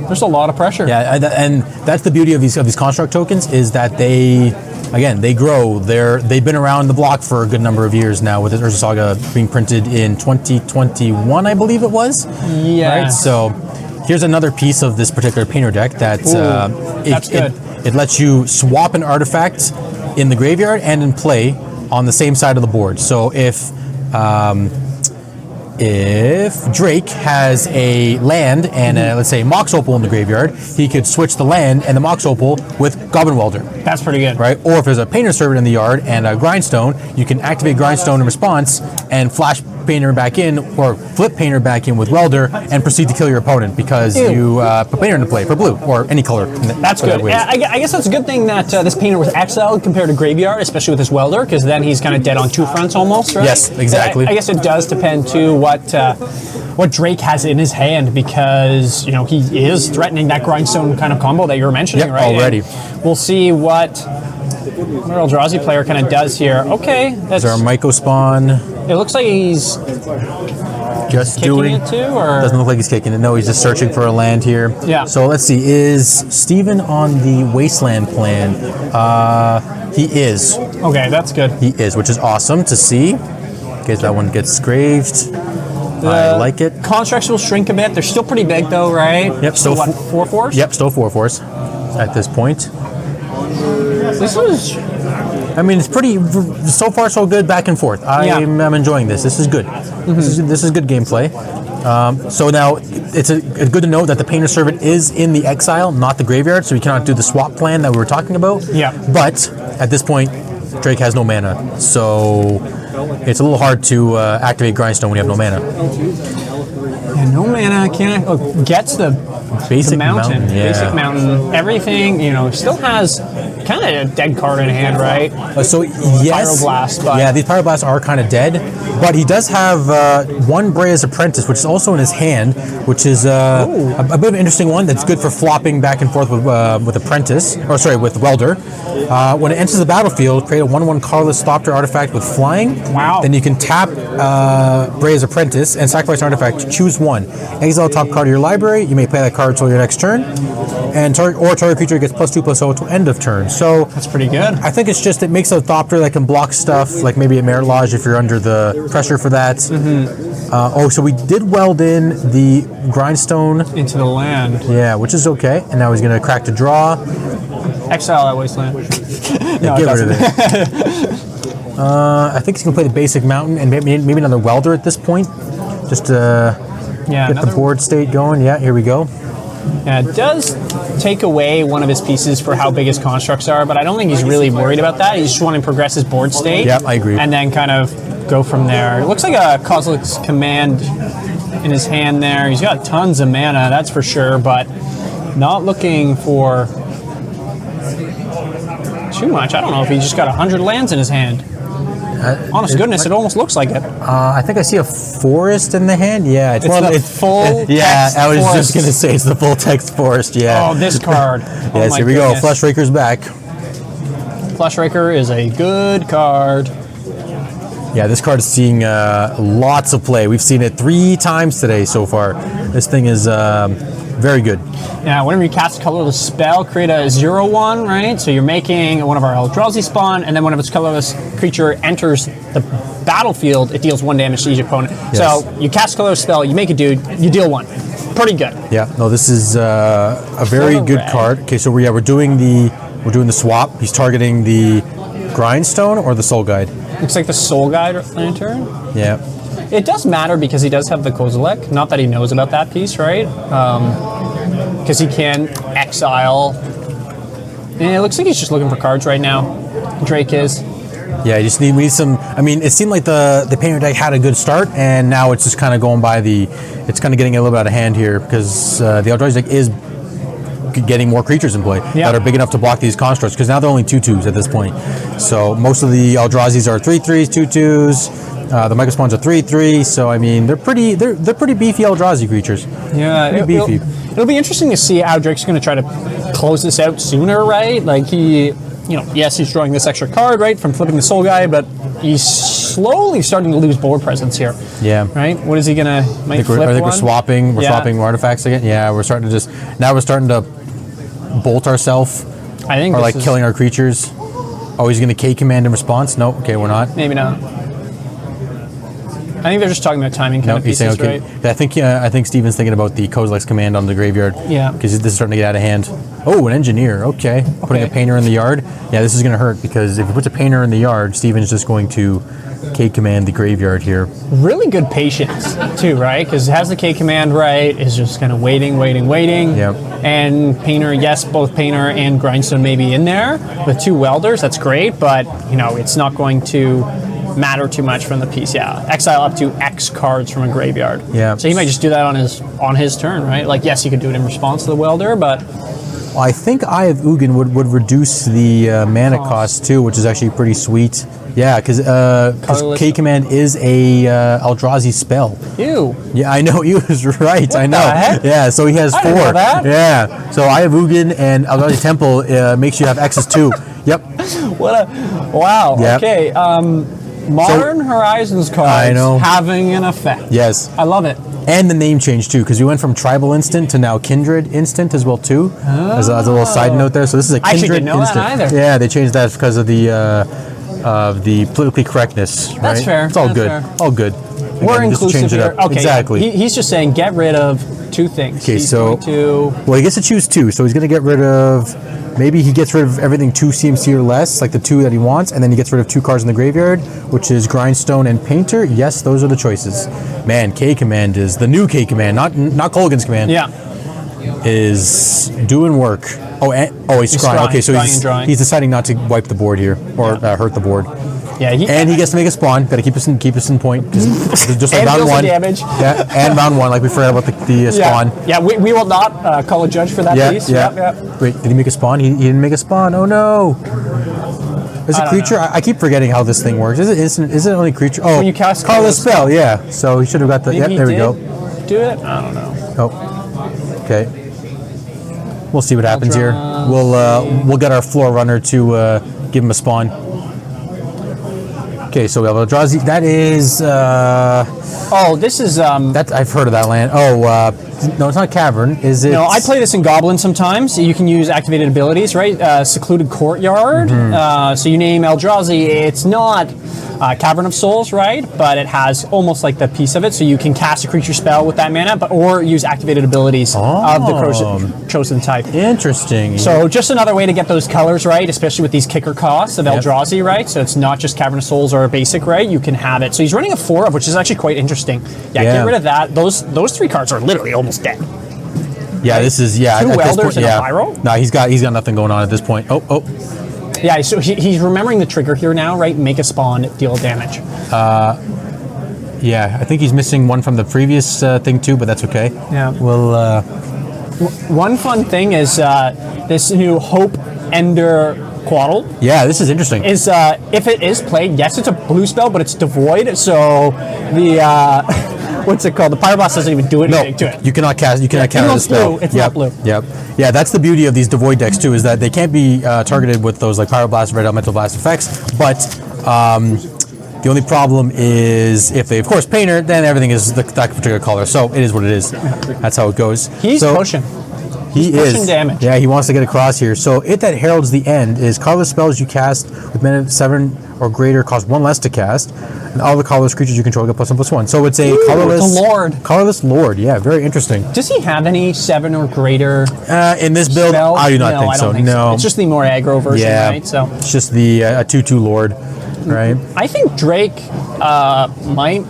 There's a lot of pressure. Yeah, and that's the beauty of these construct tokens is that they grow. They've been around the block for a good number of years now, with Urza Saga being printed in 2021, I believe it was. Yeah. Right. So here's another piece of this particular painter deck that's good. It lets you swap an artifact in the graveyard and in play on the same side of the board. So if Drake has a land and let's say Mox Opal in the graveyard, he could switch the land and the Mox Opal with Goblin Welder. That's pretty good. Right? Or if there's a Painter Servant in the yard and a Grindstone, you can activate Grindstone in response and flash Painter back in or flip Painter back in with Welder and proceed to kill your opponent because you put Painter into play for blue or any color. That's good. I guess that's a good thing that this Painter was exiled compared to Graveyard, especially with this Welder, because then he's kind of dead on 2 fronts almost, right? Yes, exactly. I guess it does depend too what Drake has in his hand, because he is threatening that Grindstone kind of combo that you were mentioning, right? Already. And we'll see what our Eldrazi player kind of does here. Okay, that's our Myco spawn. It looks like he's just kicking doing it too, or doesn't look like he's kicking it. No, he's just searching for a land here. Yeah. So let's see. Is Steven on the Wasteland plan? He is. Okay, that's good. He is, which is awesome to see. In case that one gets graved. I like it. Constructs will shrink a bit. They're still pretty big though, right? Yep. So what, 4/4s? Yep, still 4/4s at this point. This is... I mean, it's pretty... So far, so good back and forth. I'm enjoying this. This is good. This is good gameplay. So now, it's good to know that the Painter Servant is in the exile, not the graveyard, so we cannot do the swap plan that we were talking about. Yeah. But, at this point, Drake has no mana. So, it's a little hard to activate Grindstone when you have no mana. Yeah, no mana, gets the basic mountain. Yeah. Basic mountain. Everything, still has kind of a dead card in hand, right? So yes, Pyroblast, but yeah, these Pyroblasts are kind of dead, but he does have one Brea's Apprentice, which is also in his hand, which is a bit of an interesting one that's good for flopping back and forth with Apprentice, with Welder. When it enters the battlefield, create a 1/1 colorless Thopter artifact with flying. Wow. Then you can tap Brea's Apprentice and sacrifice an artifact. Choose one. Exile top card of your library. You may play that card until your next turn. and target creature gets +2/+0 to end of turn. So That's pretty good. I think it's just it makes a Thopter that can block stuff, like maybe a Merilage if you're under the pressure for that. So we did weld in the Grindstone. Into the land. Yeah, which is okay. And now he's going to crack to draw. Exile that wasteland. Yeah, get rid of it. I think he's going to play the basic mountain and maybe another welder at this point. Just to get the board state going. Yeah, here we go. Yeah, it does take away one of his pieces for how big his constructs are, but I don't think he's really worried about that. He's just wanting to progress his board state. Yep, I agree. And then kind of go from there. It looks like a Kozilek's Command in his hand there. He's got tons of mana, that's for sure, but not looking for too much. I don't know if he's just got 100 lands in his hand. Honest goodness, it almost looks like it. I think I see a forest in the hand. Yeah, It's the full Yeah, text I was forest. just gonna say it's the full text forest. Yeah. Oh, this card. Yes, here we go. Flush Raker's back. Flush Raker is a good card. Yeah, this card is seeing lots of play. We've seen it 3 times today so far. This thing is very good. Yeah, whenever you cast a colorless spell, create a 0/1, right? So you're making one of our Eldrazi spawn, and then when its colorless creature enters the battlefield, it deals 1 damage to each opponent. Yes. So you cast a colorless spell, you make a dude, you deal 1. Pretty good. Yeah, no, this is a very Sort of good red. card. Okay, so we're doing the swap. He's targeting the Grindstone or the Soul Guide. Looks like the Soul Guide Lantern. Yeah. It does matter because he does have the Kozilek. Not that he knows about that piece, right? Because he can exile. And it looks like he's just looking for cards right now. Drake is. Yeah, you just we need some. I mean, it seemed like the Painter deck had a good start, and now it's just kind of going by it's kind of getting a little bit out of hand here because the Eldrazi deck is getting more creatures in play that are big enough to block these constructs. Because now they're only 2/2s at this point. So most of the Eldrazi's are 3/3s, 2/2s. The Microspawns are 3/3. So I mean, they're pretty beefy Eldrazi creatures. Yeah, Pretty beefy. It'll be interesting to see how Drake's going to try to close this out sooner, right? Like yes, he's drawing this extra card, right, from flipping the Soul Guy, but he's slowly starting to lose board presence here. Yeah. Right? What is he going to I think we're swapping. We're swapping artifacts again. Yeah, we're starting to bolt ourselves. I think Or killing our creatures. Oh, he's going to K command in response? No, okay, we're not. Maybe not. I think they're just talking about timing kind of he's pieces, saying, okay. right? I think Steven's thinking about the Kozilek's command on the graveyard. Yeah. Because this is starting to get out of hand. Oh, an engineer. Okay. Putting a painter in the yard. Yeah, this is going to hurt because if he puts a painter in the yard, Steven's just going to K command the graveyard here. Really good patience, too, right? Because it has the K command, right? Is just kind of waiting. Yep. And Painter, yes, both Painter and Grindstone may be in there with 2 welders. That's great, but, it's not going to matter too much from the piece. Yeah, exile up to X cards from a graveyard. Yeah. So he might just do that on his turn, right? Like, yes, you could do it in response to the welder, but Well, I think Eye of Ugin would reduce the mana cost too, which is actually pretty sweet. Yeah, because K command is a Eldrazi spell. ew. Yeah, I know. You was right. I know. the heck? Yeah, so he has I 4. didn't know that. Yeah. So Eye of Ugin and Eldrazi Temple makes you have X's 2. Yep. Wow. Yep. Okay. Modern Horizons cards I know. having an effect. Yes. I love it. And the name change too, because we went from Tribal Instant to now Kindred Instant as well too. As a little side note there. So this is a I actually Kindred didn't know that Instant. either. Yeah, they changed that because of the politically correctness. Right? That's fair. It's all That's good. fair. All good. We're Again, just to inclusive change it here. up. Okay, Exactly. He's just saying get rid of 2 things. Okay, He's so going to well, he gets to choose 2. So he's going to get rid of. Maybe he gets rid of everything 2 CMC or less, like the 2 that he wants, and then he gets rid of 2 cards in the graveyard, which is Grindstone and Painter. Yes, those are the choices. Man, K command is the new K command, not Colgan's command. yeah. Is doing work. He's scrying. Okay, so he's deciding not to wipe the board here or hurt the board. Yeah, He gets to make a spawn. Got to keep us in point. 'Cause just like And round deals 1. damage. Yeah, and round 1, like we forgot about the spawn. Yeah, we will not call a judge for that piece. Yeah. Yep. Wait, did he make a spawn? He didn't make a spawn. Oh no. Is it don't creature? know. I keep forgetting how this thing works. Is it instant? Is it only creature? Oh, When you cast colorless spell. Yeah. So he should have got the. Maybe Yep. he There we go. did do it? I don't know. Oh. Okay. We'll see what happens here. We'll get our floor runner to give him a spawn. Okay, so we have Eldrazi. That is. Oh, this is That I've heard of that land. Oh, No, it's not Cavern. Is it? No, I play this in Goblin sometimes. You can use activated abilities, right? Secluded Courtyard. So you name Eldrazi. It's not Cavern of Souls, right? But it has almost like the piece of it, so you can cast a creature spell with that mana, or use activated abilities of the chosen type. Interesting. So just another way to get those colors, right? Especially with these kicker costs of Eldrazi, right? So it's not just Cavern of Souls or a basic, right? You can have it. So he's running a 4 of, which is actually quite interesting. Yeah, get rid of that. Those 3 cards are literally almost dead. Yeah, this is 2 at this Welders point, and a Pyro? No, he's got nothing going on at this point. Oh. Yeah, so he's remembering the trigger here now, right? Make a spawn, deal damage. Yeah, I think he's missing one from the previous thing too, but that's okay. Yeah. Well, one fun thing is this new Hope Ender Quaddle. yeah, this is interesting. Is if it is played, yes, it's a blue spell, but it's devoid. So the what's it called? The Pyroblast doesn't even do anything to it. You cannot cast. You cannot counter the spell. Blue, it's not blue. Yep. Yeah, that's the beauty of these devoid decks too, is that they can't be targeted with those like Pyroblast, Red Elemental Blast effects. But the only problem is if they, of course, painter, then everything is that particular color. So it is what it is. That's how it goes. He's pushing. He is pushing damage. Yeah, he wants to get across here. So it that heralds the end is colorless spells you cast with mana 7 or greater cost 1 less to cast, and all the colorless creatures you control get +1/+1. So it's a colorless. It's a lord. Colorless lord. Yeah, very interesting. Does he have any 7 or greater? In this build, spells? I do not think I so. don't think No, it's just the more aggro version, right? So it's just the 2/2 lord, right? I think Drake might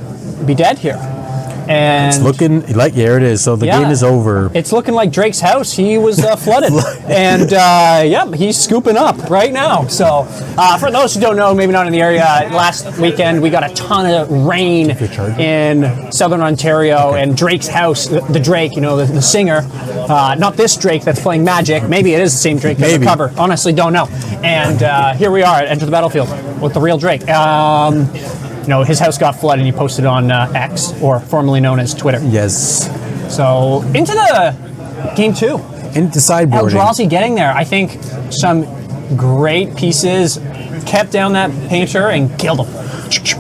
be dead here. And It's looking like there it is. So the game is over. It's looking like Drake's house. He was flooded, and he's scooping up right now. So for those who don't know, maybe not in the area, last weekend we got a ton of rain in southern Ontario, and Drake's house, the Drake, the singer, not this Drake that's playing Magic. Maybe it is the same Drake that's the cover. Honestly, don't know. And here we are at Enter the Battlefield with the real Drake. His house got flooded, and he posted on X, or formerly known as Twitter. Yes. So, into the game 2. Into sideboarding. Eldrazi getting there. I think some great pieces kept down that painter and killed him.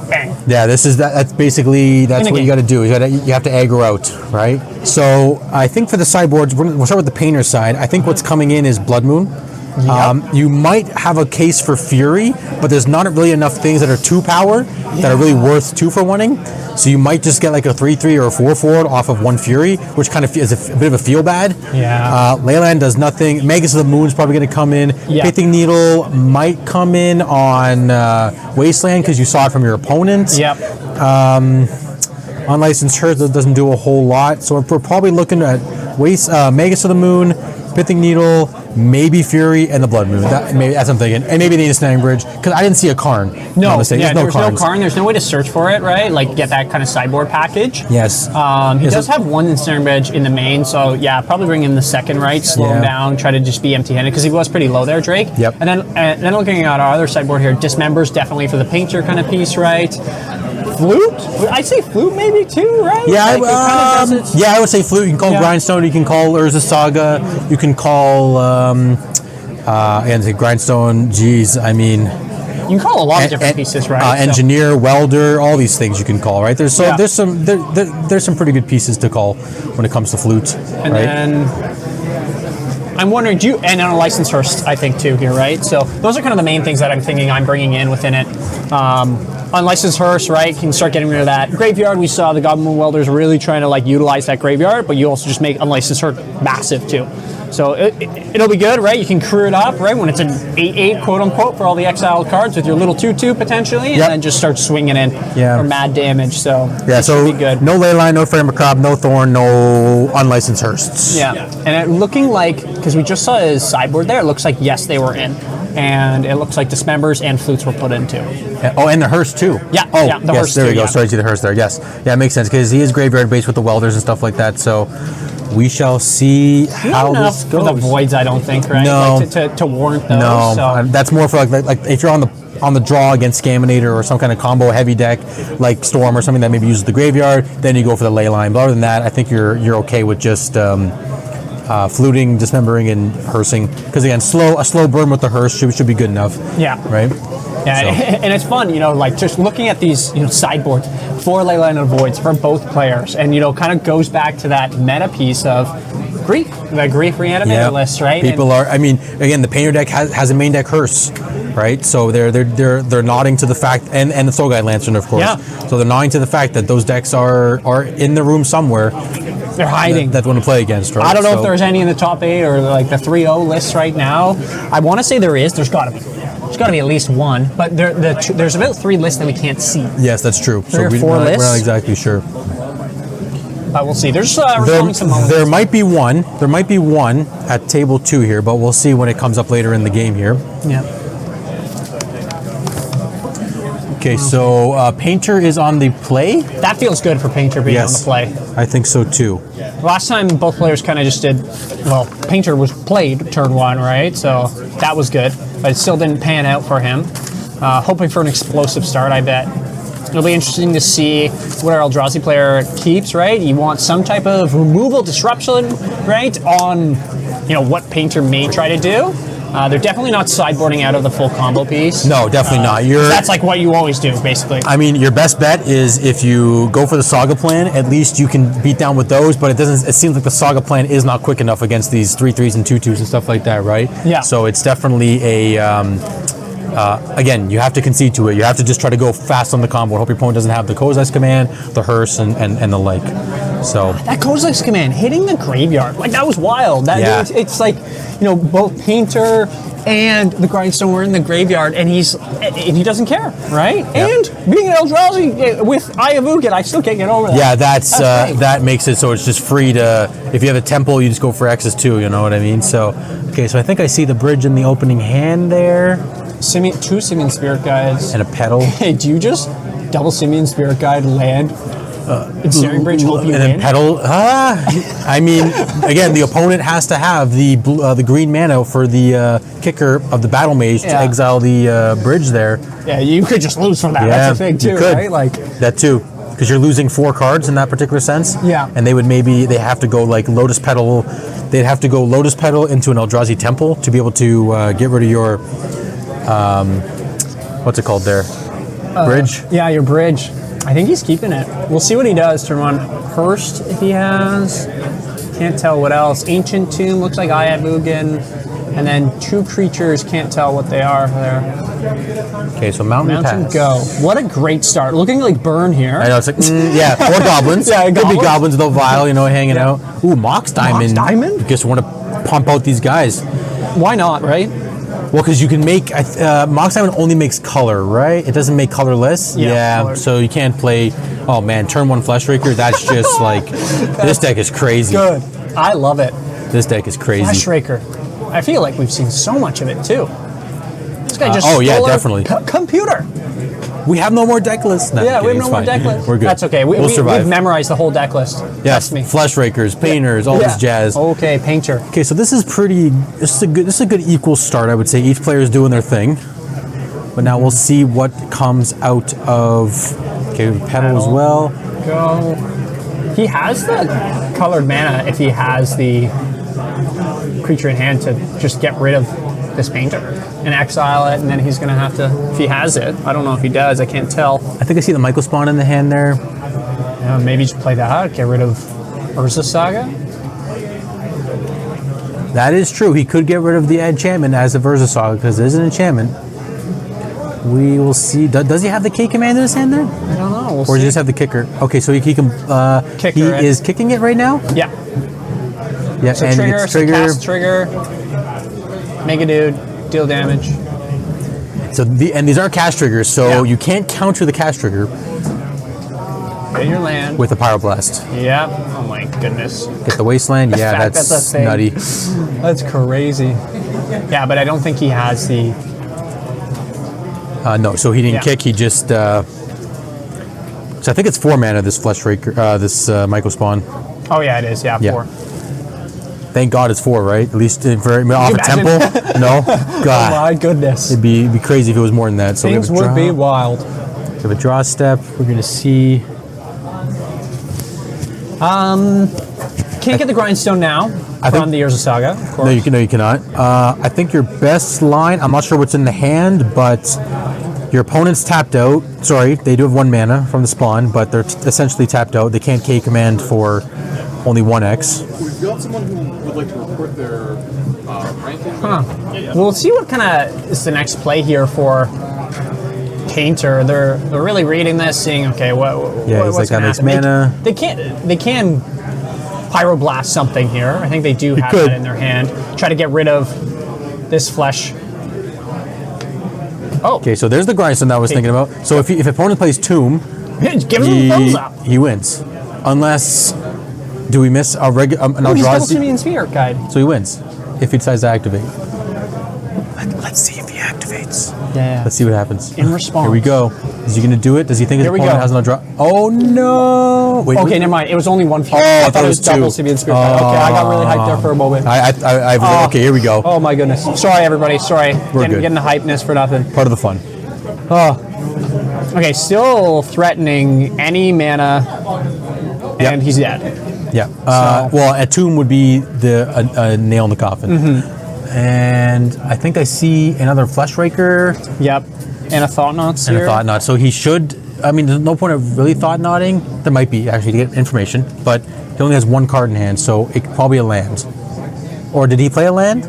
Bang. Yeah, that's basically what you got to do. You have to aggro out, right? So I think for the sideboards, we'll start with the painter side. I think what's coming in is Blood Moon. Yep. You might have a case for Fury, but there's not really enough things that are 2 power that are really worth 2 for 1-ing. So you might just get like a 3/3 or a 4/4 off of 1 Fury, which kind of is a bit of a feel bad. Yeah. Leyline does nothing. Magus of the Moon is probably going to come in. Yeah. Pithing Needle might come in on Wasteland because you saw it from your opponent. Yep. Unlicensed Hurt doesn't do a whole lot, so we're probably looking at Magus of the Moon, Pithing Needle, maybe Fury, and the Blood Moon. That's what I'm thinking. And maybe the Ensnaring Bridge, because I didn't see a Karn. No, there's no Karns. Karn. There's no way to search for it, right? Like, get that kind of sideboard package. Yes. He does have 1 Ensnaring Bridge in the main, so yeah, probably bring in the second, right? Slow him down, try to just be empty-handed, because he was pretty low there, Drake. Yep. And then looking at our other sideboard here, Dismembers definitely for the painter kind of piece, right? Flute? I'd say Flute maybe too, right? Yeah, Like, it kinda does it. I would say Flute. You can call Grindstone. You can call Urza Saga. You can call and the Grindstone. Geez, I mean, You can call a lot of different pieces, right? So- Engineer, Welder, all these things you can call, right? There's some pretty good pieces to call when it comes to Flute, And right? then I'm wondering, and on a license first, I think too here, right? So those are kind of the main things that I'm thinking I'm bringing in within it. Unlicensed Hearse, right? You can start getting rid of that. Graveyard, we saw the Goblin Welders really trying to utilize that graveyard, but you also just make Unlicensed Hearse massive too. So it'll be good, right? You can crew it up, right? When it's an 8/8, quote unquote, for all the exiled cards with your little 2/2 potentially, and then just start swinging in for mad damage. So it should be good. No Leyline, no Framer Crop, no Thorn, no Unlicensed Hearsts. Yeah, and it looking like, because we just saw his sideboard there, it looks like, yes, they were in. And it looks like Dismembers and Flutes were put in too. And the Hearse too. Yeah. Oh, yeah, the yes, Hearse there we too, go. yeah. Sorry to see the Hearse there. Yes. Yeah, it makes sense because he is graveyard based with the Welders and stuff like that. So we shall see how Not this enough for goes. the Voids, I don't think, right? No. To warrant those. No, So. that's more for like if you're on the draw against Scaminator or some kind of combo heavy deck like Storm or something that maybe uses the graveyard, then you go for the Leyline. But other than that, I think you're okay with just fluting, dismembering, and hearsing. Because again, a slow burn with the hearse should be good enough. Yeah. Right. Yeah, and it's fun, like just looking at these, sideboards for Leyline of Voids for both players, and kind of goes back to that meta piece of Grief, the Grief reanimator list, right? People are. I mean, again, the Painter deck has a main deck Hearse, right? So they're nodding to the fact, and the Soul Guide Lantern, of course. Yeah. So they're nodding to the fact that those decks are in the room somewhere. They're hiding. That want to play against, right? I don't know if there's any in the top 8 or like the 3-0 list right now. I want to say there is. There's got to be. There's got to be at least one, but there's about 3 lists that we can't see. Yes, that's true. Three or 4 lists. We're not exactly sure. But we'll see. There's some moments. There might be one. There might be one at table 2 here, but we'll see when it comes up later in the game here. Yeah. Okay, so Painter is on the play. That feels good for Painter being on the play. I think so too. Last time both players kind of just did, Painter was played turn 1, right? So that was good, but it still didn't pan out for him. Hoping for an explosive start, I bet. It'll be interesting to see what our Eldrazi player keeps, right? You want some type of removal disruption, right, on, what Painter may try to do. They're definitely not sideboarding out of the full combo piece. No, definitely not. That's like what you always do, basically. I mean, your best bet is if you go for the Saga plan, at least you can beat down with those, but it seems like the Saga plan is not quick enough against these 3/3s and 2/2s and stuff like that, right? Yeah. So it's definitely again, you have to concede to it. You have to just try to go fast on the combo. Hope your opponent doesn't have the Kozak's command, the Hearse, and the like. So that Kozak's command hitting the graveyard, like that was wild. It's like, both Painter and the Grindstone were in the graveyard, and he doesn't care, right? Yeah. And being an Eldrazi with Eye of Ugin, I still can't get over that. Yeah, that makes it so it's just free to, if you have a temple, you just go for X's too. You know what I mean? So okay, so I think I see the bridge in the opening hand there. 2 Simian Spirit Guides. And a pedal. Hey, do you just double Simian Spirit Guide land? Ensnaring Bridge, hope you and win? then pedal. I mean, again, the opponent has to have the green mana for the kicker of the Battle Mage to exile the bridge there. Yeah, you could just lose from that. Yeah, that's the thing too, you could. right? Like that too, because you're losing 4 cards in that particular sense. Yeah. And they have to go like Lotus Petal. They'd have to go Lotus Petal into an Eldrazi Temple to be able to get rid of your what's it called there? Bridge? Yeah, your bridge. I think he's keeping it. We'll see what he does. Turn 1 Hearst if he has. Can't tell what else. Ancient Tomb looks like I have Ugin. And then 2 creatures, can't tell what they are there. Okay, so Mountain Pass. Go. What a great start. Looking like Burn here. I know, it's like, or Goblins. Yeah, Could be Goblins, though, Vile, hanging out. Ooh, Mox Diamond. Mox Diamond? Just want to pump out these guys. Why not, right? Well, because you can make Mox Diamond only makes color, right? It doesn't make colorless. Yeah. So you can't play. Oh man, turn 1 Fleshraker. That's just like this deck is crazy. Good. I love it. This deck is crazy. Fleshraker. I feel like we've seen so much of it too. This guy just stole our definitely. Computer. We have no more deck lists. No, Yeah, we have no more fine. deck lists. We're good. That's okay. We'll survive. We've memorized the whole deck list. Yes, Trust me. Fleshrakers, Painters, all this jazz. Okay, Painter. Okay, so this is a good equal start, I would say. Each player is doing their thing. But now we'll see what comes out of pedal as well. Go. He has the colored mana if he has the creature in hand to just get rid of this Painter and exile it, and then he's gonna have to, if he has it. I don't know if he does, I can't tell. I think I see the Michael Spawn in the hand there. Yeah, maybe just play that, get rid of Urza Saga. That is true. He could get rid of the enchantment as a Versa Saga because it is an enchantment. We will see. Does he have the K command in his hand there? I don't know. Or does he just have the kicker? Okay, so he can. He is kicking it right now. Yeah. Yeah, So and trigger, it's trigger. cast trigger, make a dude, deal damage. So these are cast triggers, so you can't counter the cast trigger Get your land. with a Pyroblast. Yep. Oh my goodness. Get the Wasteland. Yeah, fact that's that's a thing. nutty. That's crazy. Yeah, but I don't think he has the. No, so he didn't kick. He just. So I think it's 4 mana. This Fleshraker, this Michael Spawn. Oh yeah, it is. Yeah, 4. Thank God it's 4, right? At least off a temple. No, God. Oh my goodness. It'd be crazy if it was more than that. So Things we have a would draw. be wild. We have a draw step. We're gonna see. Can't get the grindstone now from the Urza Saga, of course. No, you cannot. I think your best line. I'm not sure what's in the hand, but Your opponent's tapped out. Sorry, they do have 1 mana from the spawn, but they're essentially tapped out. They can't K command for only 1x. We've got someone who would like to report their ranking. We'll see what kind of is the next play here for Painter. They're really reading this, seeing okay, He's what's like, that gonna makes happen. mana. They can pyroblast something here. I think they do have could. that in their hand. Try to get rid of this flesh. Oh, Okay, so there's the grindstone that I was thinking about. So if opponent plays Tomb, give him the thumbs up. he wins. Unless, do we miss an Oh, he's double Eldrazi? Simeon Sphere guide. So he wins if he decides to activate. Let's see if he activates. Yeah. Let's see what happens. In response. Here we go. Is he going to do it? Does he think his Here we opponent go. has no draw? Oh no! Wait, Okay, never mind. It was only one few. Oh, I thought it was double 2. Simeon Sphere guide. Okay, I got really hyped there for a moment. I was like, okay, here we go. Oh my goodness. Sorry, everybody. Sorry. We're good. Getting the hypeness for nothing. Part of the fun. Okay, still threatening any mana, and he's dead. Yeah. Well, a Tomb would be a nail in the coffin. And I think I see another Flesh Raker Yep. And a Thought Knots and here. a Thought Knot. So he should. I mean, there's no point of really Thought Knotting. There might be actually to get information, but he only has 1 card in hand, so it could probably a land. Or did he play a land?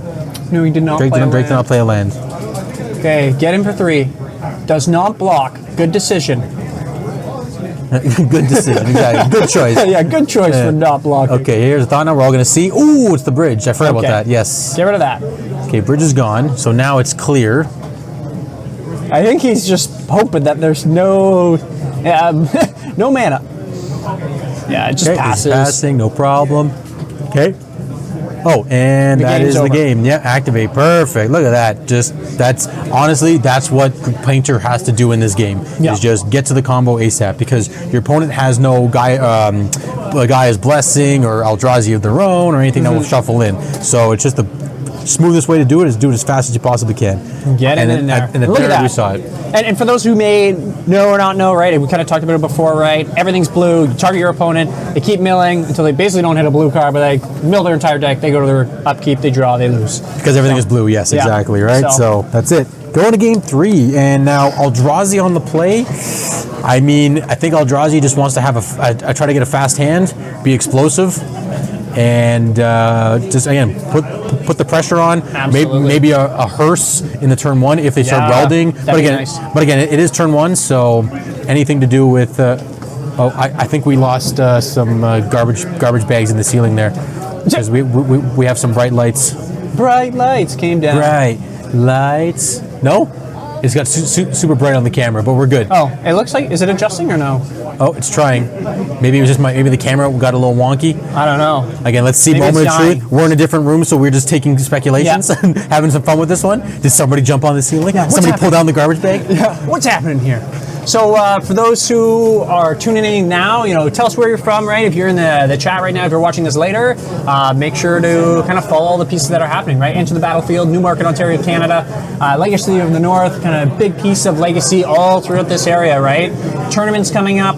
No, he did not Drake play did not play a land. Okay, get him for 3. Does not block. Good decision. Good decision, exactly. Good choice. Yeah, good choice for not blocking. Okay, here's a Thought Knot. We're all going to see. Ooh, it's the bridge. I forgot about that. Yes. Get rid of that. Okay, bridge is gone. So now it's clear. I think he's just hoping that there's no no mana. Yeah, it just Okay, passes. it's passing, no problem. Okay. Oh, and The that game's is the over. game. Yeah, activate. Perfect. Look at that. That's what Painter has to do in this game. Yeah. Is just get to the combo ASAP because your opponent has no Gaia's Blessing or Eldrazi of their own or anything that will shuffle in. So it's just the smoothest way to do it is do it as fast as you possibly can. Get it and in there. And Look at that. we saw it. And for those who may know or not know, right, we kind of talked about it before, right? Everything's blue. You target your opponent. They keep milling until they basically don't hit a blue card, but they mill their entire deck. They go to their upkeep. They draw. They lose. Because everything is blue, yes, Yeah. exactly, right? So that's it. Going to game 3, and now Eldrazi on the play. I mean, I think Eldrazi just wants to have try to get a fast hand, be explosive, and just again put the pressure on. Absolutely. Maybe a hearse in the turn 1 if they start welding. that'd But be again, nice. it is turn 1, so anything to do with. I think we lost some garbage bags in the ceiling there because we have some bright lights. Bright lights came down. Bright lights. No? It's got super bright on the camera, but we're good. Oh, it looks like, is it adjusting or no? Oh, it's trying. Maybe it was just maybe the camera got a little wonky. I don't know. Again, let's see. Maybe Moment it's of dying. truth. We're in a different room, so we're just taking speculations and having some fun with this one. Did somebody jump on the ceiling? Yeah, what's Somebody pull happening? down the garbage bag? Yeah. What's happening here? So for those who are tuning in now, tell us where you're from, right? If you're in the chat right now, if you're watching this later, make sure to kind of follow all the pieces that are happening, right? Enter the battlefield, Newmarket, Ontario, Canada, Legacy of the North, kind of big piece of Legacy all throughout this area, right? Tournaments coming up.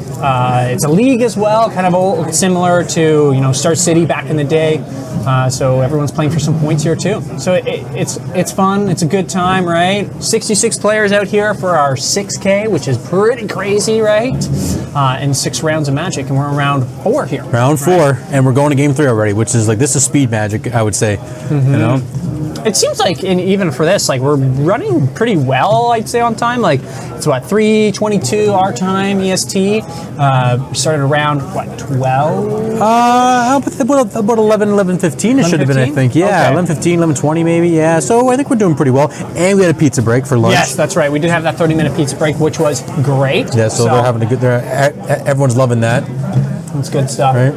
It's a league as well, kind of similar to, Star City back in the day. So everyone's playing for some points here too. So it's fun. It's a good time, right? 66 players out here for our 6K, which is pretty crazy, right? And 6 rounds of Magic, and we're in round 4 here. Round 4, and we're going to game 3 already, which is this is speed Magic, I would say. It seems like, even for this, we're running pretty well, I'd say, on time. It's 3:22 our time, EST. Started around, 12? About 11:15 it should have been, I 11:15? think. Yeah, Okay. 11:15, 11:20 maybe. Yeah, so I think we're doing pretty well. And we had a pizza break for lunch. Yes, that's right. We did have that 30-minute pizza break, which was great. Yeah, so they're having a good. Everyone's loving that, That's good stuff. right?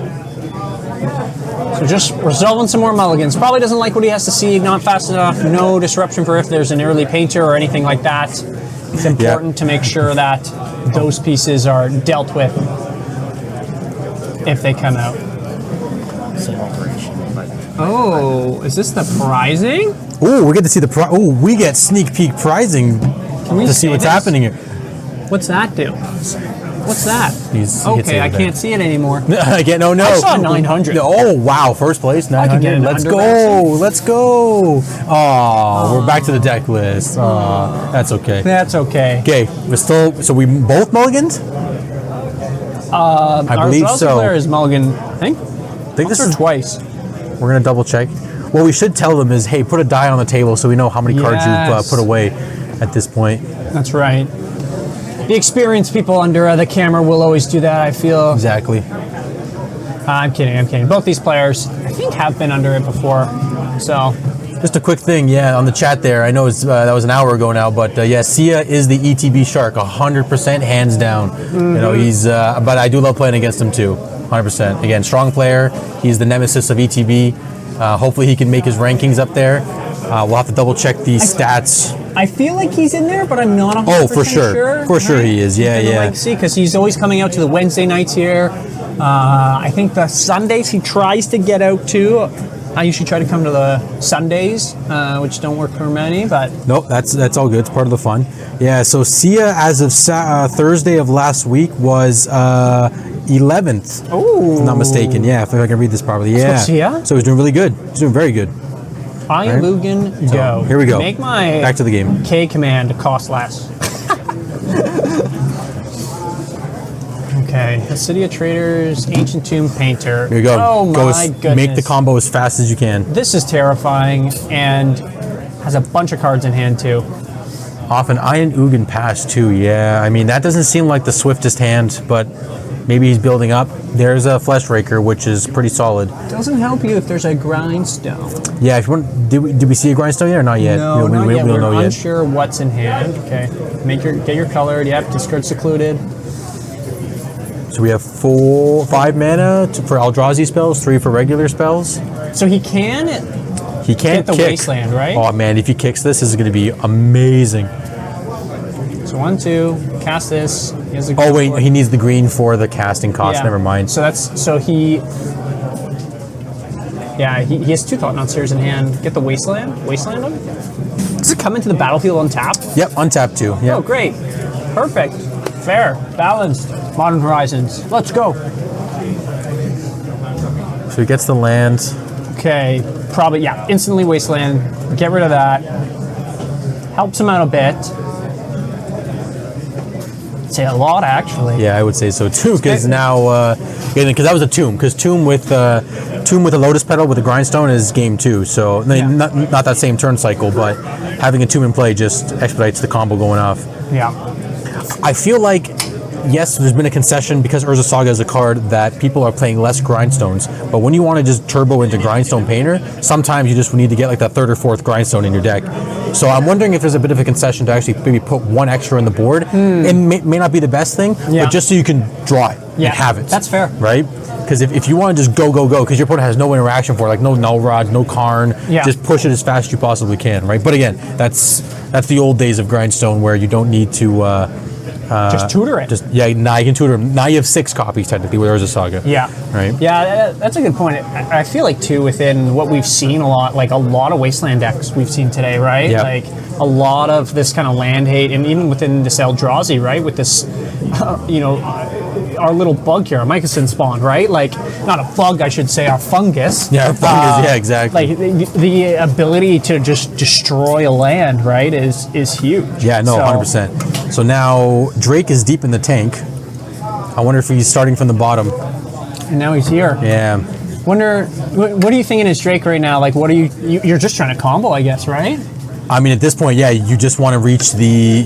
So just resolving some more mulligans. Probably doesn't like what he has to see, not fast enough, no disruption for if there's an early painter or anything like that. It's important to make sure that those pieces are dealt with if they come out. Same operation, but Oh, is this the prizing? Oh, we get to see we get sneak peek prizing we to see see what's this? happening here. What's that do? What's that? He hits Okay, it I there. can't see it anymore. Again, no. I saw 900. Oh, wow. First place, 900. could get an Let's under go. maxing. Let's go. Oh, we're back to the deck list. Oh, that's okay. That's okay. Okay, we're still. So we both mulligans? I believe Our so. player is Mulligan, I think. I think this Once or is. twice. We're gonna double check. What we should tell them is, hey, put a die on the table so we know how many cards you've Yes. put away at this point. That's right. The experienced people under the camera will always do that, I feel. Exactly. I'm kidding. Both these players, I think, have been under it before. So, Just a quick thing, on the chat there. I know it's that was an hour ago now, but Sia is the ETB shark, 100% hands down. Mm-hmm. You know, he's. But I do love playing against him too, 100%. Again, strong player. He's the nemesis of ETB. Hopefully, he can make his rankings up there. We'll have to double check the stats. I feel like he's in there, but I'm not 100% Oh, for sure. For sure he is. Yeah, yeah. Like, see, because he's always coming out to the Wednesday nights here. I think the Sundays he tries to get out too. I usually try to come to the Sundays, which don't work for many, but Nope, that's all good. It's part of the fun. Yeah, so Sia, as of Thursday of last week, was 11th. oh, If I'm not mistaken. Yeah, if I can read this properly. Yeah. Sia? So he's doing really good. He's doing very good. I Lugan go. Here we go. Make my Back to the game. K command cost less. Okay, Acidia Traders, Ancient Tomb Painter. Here we go. Oh my goodness. Make the combo as fast as you can. This is terrifying and has a bunch of cards in hand too. Off an Iron Ugin pass too. Yeah, I mean that doesn't seem like the swiftest hand, but maybe he's building up. There's a Flesh Raker, which is pretty solid. Doesn't help you if there's a grindstone. Yeah, if you want, did we see a grindstone yet or not yet? No, not we yet. don't We're know yet. unsure what's in hand. Okay, get your colored. Yep, discard secluded. So we have 5 mana for Eldrazi spells, 3 for regular spells. So he can. He can't Get the kick. Wasteland, right? Oh man, if he kicks this is going to be amazing. So 1, 2, cast this. He has a Oh wait, he needs the green for the casting cost. Yeah. Never mind. So he. Yeah, he has 2 Thought Knot Seers in hand. Get the Wasteland. Wasteland him. Does it come into the battlefield untapped? Yep, untap 2. Yep. Oh, great. Perfect. Fair. Balanced. Modern Horizons. Let's go. So he gets the land. Okay. Probably, yeah. Instantly Wasteland. Get rid of that. Helps him out a bit. I'd say a lot, actually. Yeah, I would say so too. Because now, because that was a tomb. Because tomb with a lotus petal with a grindstone is game 2. So not that same turn cycle, but having a tomb in play just expedites the combo going off. Yeah. I feel like, yes, there's been a concession because Urza Saga is a card that people are playing less grindstones. But when you want to just turbo into Grindstone Painter, sometimes you just need to get like that 3rd or 4th grindstone in your deck. So I'm wondering if there's a bit of a concession to actually maybe put 1 extra on the board. It may not be the best thing, but just so you can draw it and have it. That's fair. Right? Because if you want to just go, because your opponent has no interaction for it, like no Null Rod, no Karn, just push it as fast as you possibly can, right? But again, that's the old days of Grindstone where you don't need to... just tutor it. Now you can tutor them. Now you have 6 copies technically with Urza Saga. Yeah. Right? Yeah, that's a good point. I feel like, too, within what we've seen a lot of Wasteland decks we've seen today, right? Yep. Like, a lot of this kind of land hate, and even within this Eldrazi, right? With this, our little bug here, our Mycosynth spawn, right? Like, not a bug, I should say, our fungus. Yeah, fungus, yeah, exactly. Like, the ability to just destroy a land, right, is huge. Yeah, no, So- 100%. So now Drake is deep in the tank. I wonder if he's starting from the bottom. And now he's here. Yeah. Wonder, what are you thinking is Drake right now? Like, what are you're just trying to combo, I guess, right? I mean, at this point, yeah, you just want to reach the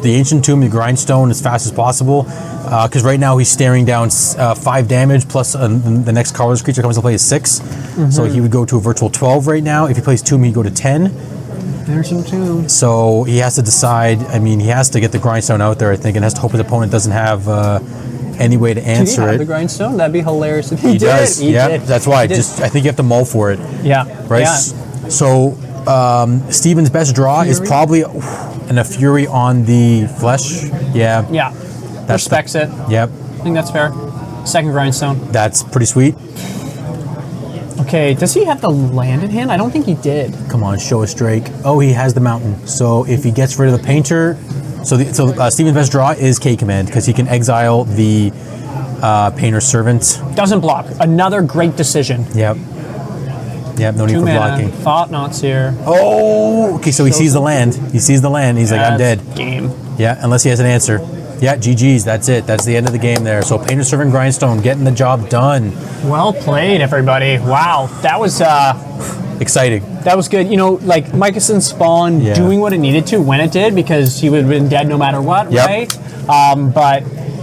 Ancient Tomb, the Grindstone, as fast as possible. Because right now he's staring down 5 damage plus the next colorless creature comes to play is 6. So he would go to a virtual 12 right now. If he plays Tomb, he'd go to 10. There's some Tomb. So he has to decide. I mean, he has to get the Grindstone out there, I think, and has to hope his opponent doesn't have any way to answer Did he have it. the Grindstone? That'd be hilarious if He does. He Yeah, did. that's why. He did. I think you have to mull for it. Yeah. Right. Yeah. So Steven's best draw is probably a Fury on the Flesh. Yeah. Yeah. Respects it. Yep. I think that's fair. Second Grindstone. That's pretty sweet. Okay, does he have the land in hand? I don't think he did. Come on, show us Drake. Oh, he has the mountain. So if he gets rid of the painter, So Steven's best draw is K Command because he can exile the Painter's Servant. Doesn't block. Another great decision. Yep. Yep, no need 2 for mana. blocking. Thought Knots here. Oh, okay, so he sees the land. He sees the land. He's like, I'm dead. Game. Yeah, unless he has an answer. Yeah, GG's, that's it. That's the end of the game there. So Painter's Servant Grindstone getting the job done. Well played, everybody. Wow, that was Exciting. that was good. You know, like Michelson Spawn doing what it needed to when it did, because he would have been dead no matter what, Yep. right? But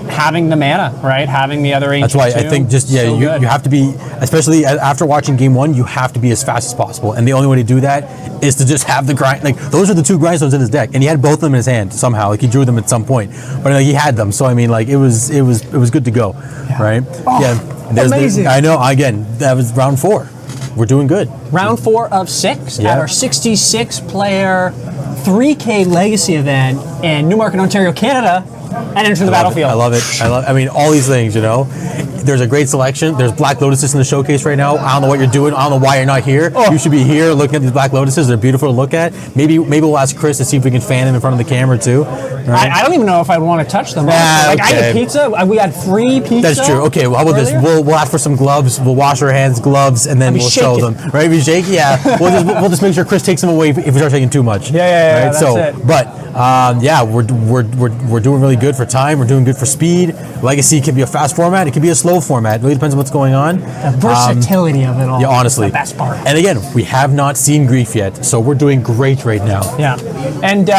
having the mana, right? Having the other ancient That's why I too, think just, so you good. have to be, especially after watching game one, you have to be as fast as possible. And the only way to do that is to just have the grind. Like, those are the 2 grindstones in his deck. And he had both of them in his hand somehow. Like, he drew them at some point. But like, he had them. So, I mean, like, it was good to go, right? Oh, yeah. amazing. I know, again, that was round 4. We're doing good. Round 4 of 6 Yeah. at our 66 player 3K Legacy event in Newmarket, Ontario, Canada, and enter the battlefield. I love it. I mean, all these things, you know. There's a great selection. There's Black Lotuses in the showcase right now. I don't know what you're doing. I don't know why you're not here. Oh. You should be here looking at these Black Lotuses. They're beautiful to look at. Maybe we'll ask Chris to see if we can fan him in front of the camera too. Right? I don't even know if I'd want to touch them. Nah, honestly. Like, I okay. had pizza. We had free pizza. That's true. Okay, well, how about this? earlier. We'll ask for some gloves. We'll wash our hands, gloves, and then I'll be we'll show shaking. them. Right? Be shaky. Yeah. We'll just make sure Chris takes them away if we start taking too much. Yeah, Right? that's So, it. but yeah, we're doing really good for time. We're doing good for speed. Legacy can be a fast format. It can be a slow format. It really depends on what's going on. The versatility of it all. Yeah, honestly. Is the best part. And again, we have not seen Grief yet, so we're doing great right now. Yeah, and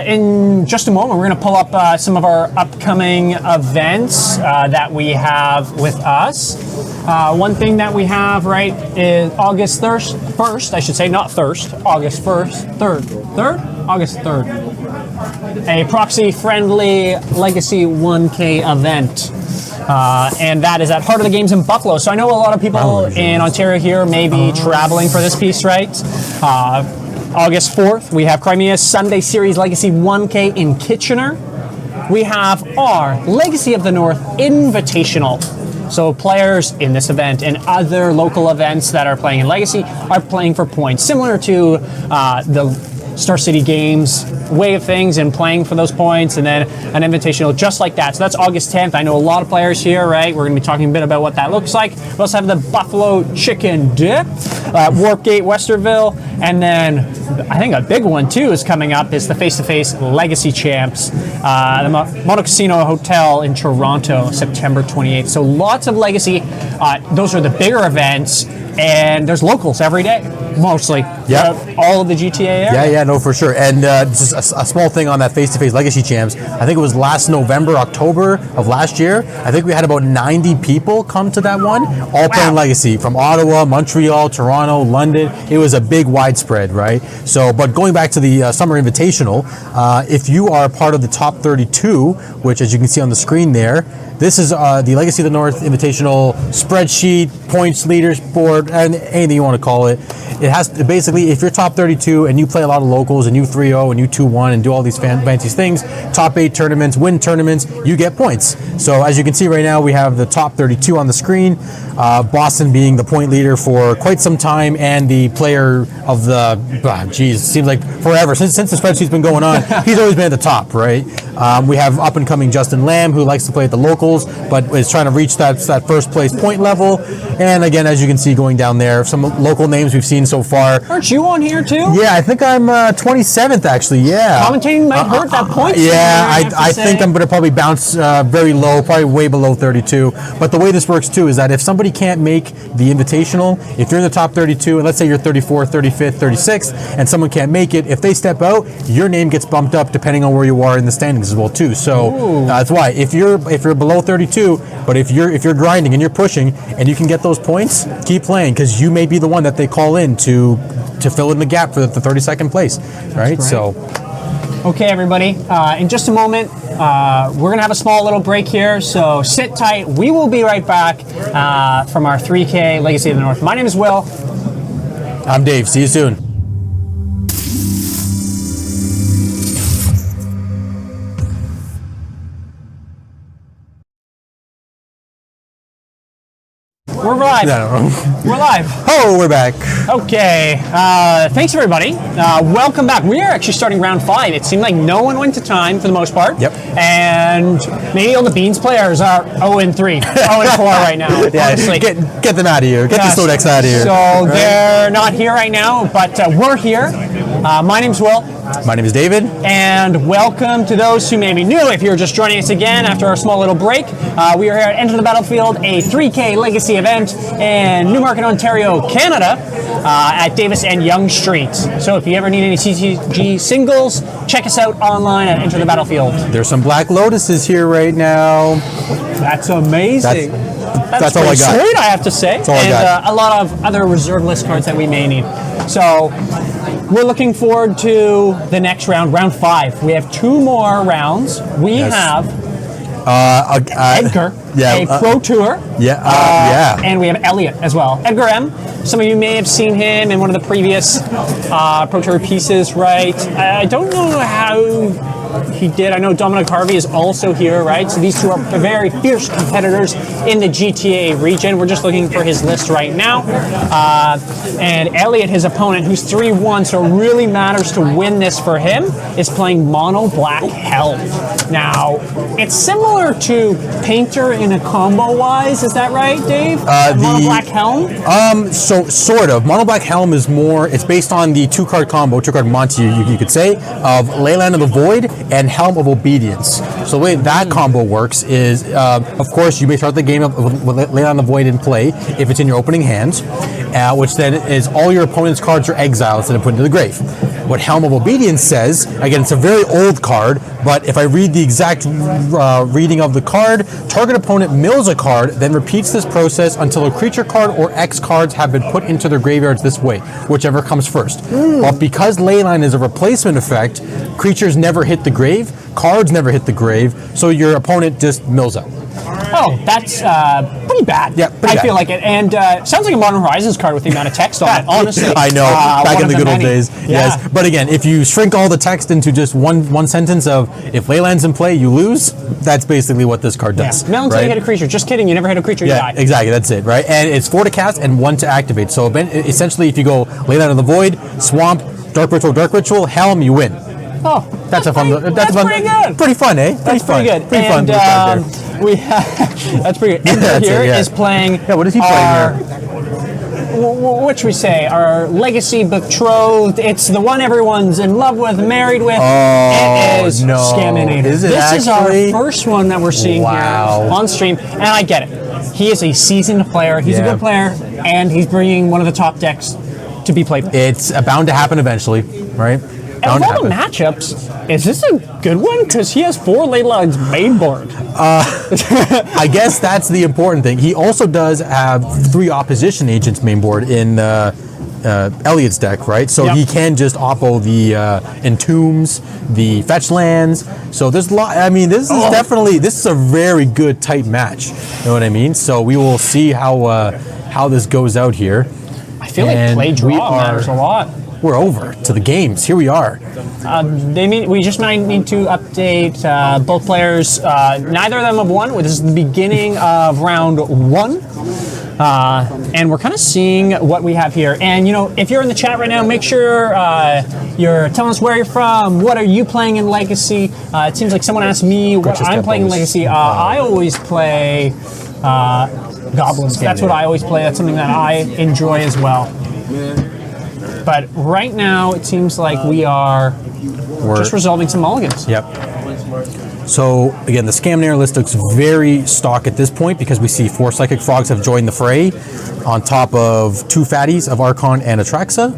in just a moment, we're going to pull up some of our upcoming events that we have with us. One thing that we have, right, is August 1st, I should say, not Thirst, August 1st, 3rd? August 3rd. A proxy-friendly Legacy 1K event. And that is at Heart of the Games in Buffalo. So I know a lot of people in Ontario here may be traveling for this piece, right? August 4th, we have Crimea's Sunday Series Legacy 1K in Kitchener. We have our Legacy of the North Invitational. So players in this event and other local events that are playing in Legacy are playing for points, similar to the Star City Games way of things and playing for those points, and then an invitational just like that. So that's August 10th. I know a lot of players here, right? We're going to be talking a bit about what that looks like. We also have the Buffalo Chicken Dip, Warpgate Westerville, and then I think a big one too is coming up is the face-to-face Legacy Champs, the Mono Casino Hotel in Toronto, September 28th. So lots of Legacy. Those are the bigger events, and there's locals every day, mostly. Yeah. All of the GTA area. Yeah, no, for sure. And just a small thing on that face-to-face Legacy Champs. I think it was last November, October of last year. I think we had about 90 people come to that one, all playing Legacy from Ottawa, Montreal, Toronto, London. It was a big widespread, right? So, but going back to the Summer Invitational, if you are part of the top 32, which as you can see on the screen there, this is the Legacy of the North Invitational spreadsheet, points, leaders board, and anything you want to call it. It has to, basically, if you're top 32 and you play a lot of locals and you 3-0 and you 2-1 and do all these fancy things, top 8 tournaments, win tournaments, you get points. So as you can see right now, we have the top 32 on the screen. Boston being the point leader for quite some time and the player of the, seems like forever. Since the spreadsheet's been going on, he's always been at the top, right? We have up and coming Justin Lamb, who likes to play at the locals, but is trying to reach that first place point level. And again, as you can see going down there, some local names we've seen so far. Aren't you on here too? Yeah, I think I'm 27th actually, yeah. Commentating might hurt that point. Yeah, I think I'm going to probably bounce very low, probably way below 32. But the way this works too is that if somebody can't make the Invitational, if you're in the top 32, and let's say you're 34th, 35th, 36th, and someone can't make it, if they step out, your name gets bumped up depending on where you are in the standings as well too. So that's why if you're below 32, but if you're grinding and you're pushing and you can get those points, keep playing because you may be the one that they call in to fill in the gap for the 32nd place, right? So, okay, everybody. In just a moment, we're gonna have a small little break here. So sit tight. We will be right back from our 3K Legacy of the North. My name is Will. I'm Dave. See you soon. We're live. No. We're live. Oh, we're back. Okay. Thanks, everybody. Welcome back. We are actually starting round 5. It seemed like no one went to time for the most part. Yep. And maybe all the Beans players are 0-3, 0-4 right now. Yeah, honestly. get them out of here. Get the slow decks out of here. So they're not here right now, but we're here. My name's Will. My name is David. And welcome to those who may be new. If you're just joining us again after our small little break, we are here at Enter the Battlefield, a 3K Legacy event in Newmarket, Ontario, Canada, at Davis and Yonge Street. So if you ever need any CCG singles, check us out online at Enter the Battlefield. There's some Black Lotuses here right now. That's amazing. That's all I got. Sweet, I have to say. That's all I and got. A lot of other reserve list cards that we may need. So we're looking forward to the next round, round 5. We have 2 more rounds. We have Edgar, a Pro Tour. Yeah. And we have Elliot as well. Edgar M. Some of you may have seen him in one of the previous Pro Tour pieces, right? I don't know how he did. I know Dominic Harvey is also here, right? So these two are very fierce competitors in the GTA region. We're just looking for his list right now. And Elliot, his opponent, who's 3-1, so it really matters to win this for him, is playing Mono Black Helm. Now, it's similar to Painter in a combo-wise, is that right, Dave? Mono Black Helm? So sort of. Mono Black Helm is more, it's based on the 2-card combo, 2-card Monty, you could say, of Leyline of the Void and Helm of Obedience. So the way that combo works is, of course, you may start the game with Leyline of the Void in play if it's in your opening hand, which then is all your opponent's cards are exiled instead of put into the grave. What Helm of Obedience says, again, it's a very old card, but if I read the exact reading of the card, target opponent mills a card, then repeats this process until a creature card or X cards have been put into their graveyards this way, whichever comes first. But because Leyline is a replacement effect, creatures never hit the grave, cards never hit the grave, so your opponent just mills out. Oh, that's pretty bad. Yeah, pretty I feel like it. And sounds like a Modern Horizons card with the amount of text on it, honestly. I know, back in the good old days. Yeah. Yes. But again, if you shrink all the text into just one sentence of, if Leyline's in play, you lose, that's basically what this card does. Mill until you hit a creature. Just kidding, you never hit a creature, you die. Exactly, that's it, right? And it's 4 to cast and 1 to activate. So essentially, if you go Leyline of the Void, Swamp, Dark Ritual, Helm, you win. Oh, That's a fun. That's fun, pretty good. Pretty fun, eh? That's pretty good. Pretty fun. And we have, that's pretty good. Edgar here is playing. Yeah, what is he playing here? What should we say? Our legacy betrothed. It's the one everyone's in love with, married with. It is Scaminator. Is it this is our actually? first one that we're seeing here on stream, and I get it. He is a seasoned player. He's a good player, and he's bringing one of the top decks to be played with. It's bound to happen eventually, right? And of all the matchups, is this a good one? Because he has 4 Leylines main board. I guess that's the important thing. He also does have 3 opposition agents main board in Elliot's deck, right? So he can just oppo the Entombs, the fetch lands. So there's a lot. I mean, this is a very good tight match. You know what I mean? So we will see how this goes out here. I feel like play draw matters a lot. We're over to the games. Here we are. We just might need to update both players. Neither of them have won. This is the beginning of round 1. And we're kind of seeing what we have here. And, if you're in the chat right now, make sure you're telling us where you're from. What are you playing in Legacy? It seems like someone asked me what I'm playing in Legacy. I always play Goblins. That's what I always play. That's something that I enjoy as well. But right now, it seems like we're just resolving some mulligans. Yep. So, again, the Scaminator list looks very stock at this point because we see 4 Psychic Frogs have joined the fray on top of 2 Fatties of Archon and Atraxa.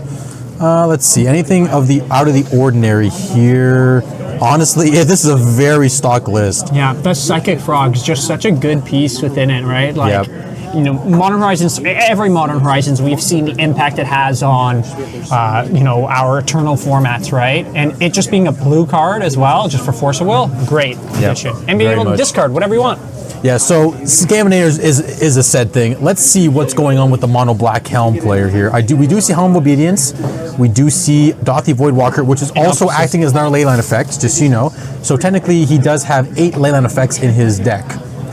Let's see, anything out of the ordinary here? Honestly, this is a very stock list. Yeah, the Psychic Frog's just such a good piece within it, right? Like, Modern Horizons, every Modern Horizons, we've seen the impact it has on, our Eternal formats, right? And it just being a blue card as well, just for Force of Will, great addition. And being able to discard whatever you want. Yeah, so Scaminators is a said thing. Let's see what's going on with the Mono Black Helm player here. We do see Helm of Obedience. We do see Dothy Voidwalker, which is also acting as another Leyline effect, just so you know. So technically, he does have 8 Leyline effects in his deck.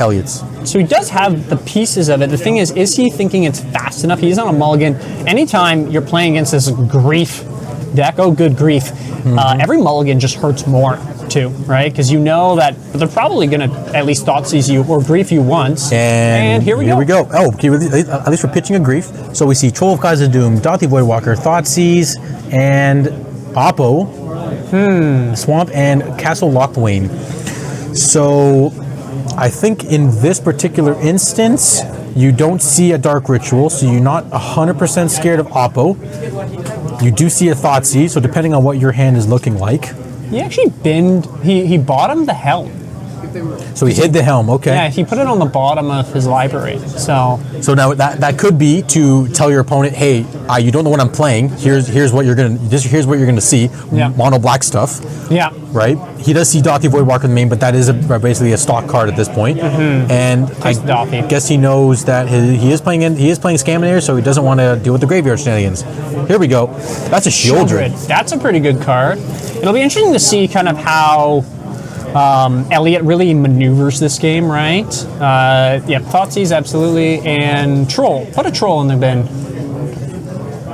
Elliott's. So he does have the pieces of it. The thing is he thinking it's fast enough? He's on a mulligan. Anytime you're playing against this grief deck, oh good grief, every mulligan just hurts more too, right? Because you know that they're probably going to at least Thoughtseize you or grief you once. And here we go. Oh, okay, at least we're pitching a grief. So we see Troll of Khazad-dûm, Dathi Voidwalker, Thoughtseize, and Oppo, Swamp, and Castle Locthwain. So I think in this particular instance, you don't see a Dark Ritual, so you're not 100% scared of Oppo. You do see a Thoughtseize, so depending on what your hand is looking like. He actually he bottomed the Helm. So he hid the Helm, okay. Yeah, he put it on the bottom of his library. So now that could be to tell your opponent, hey, you don't know what I'm playing. Here's what you're gonna see. Yeah. Mono black stuff. Yeah. Right. He does see Dathi Voidwalker in the main, but that is basically a stock card at this point. And I Dathi. guess he knows that he is playing Scaminator, so he doesn't want to deal with the graveyard shenanigans. Here we go. That's a Shieldred. That's a pretty good card. It'll be interesting to see kind of how Elliott really maneuvers this game, right? Yeah, Thoughtseize, absolutely. And Troll. Put a Troll in the bin.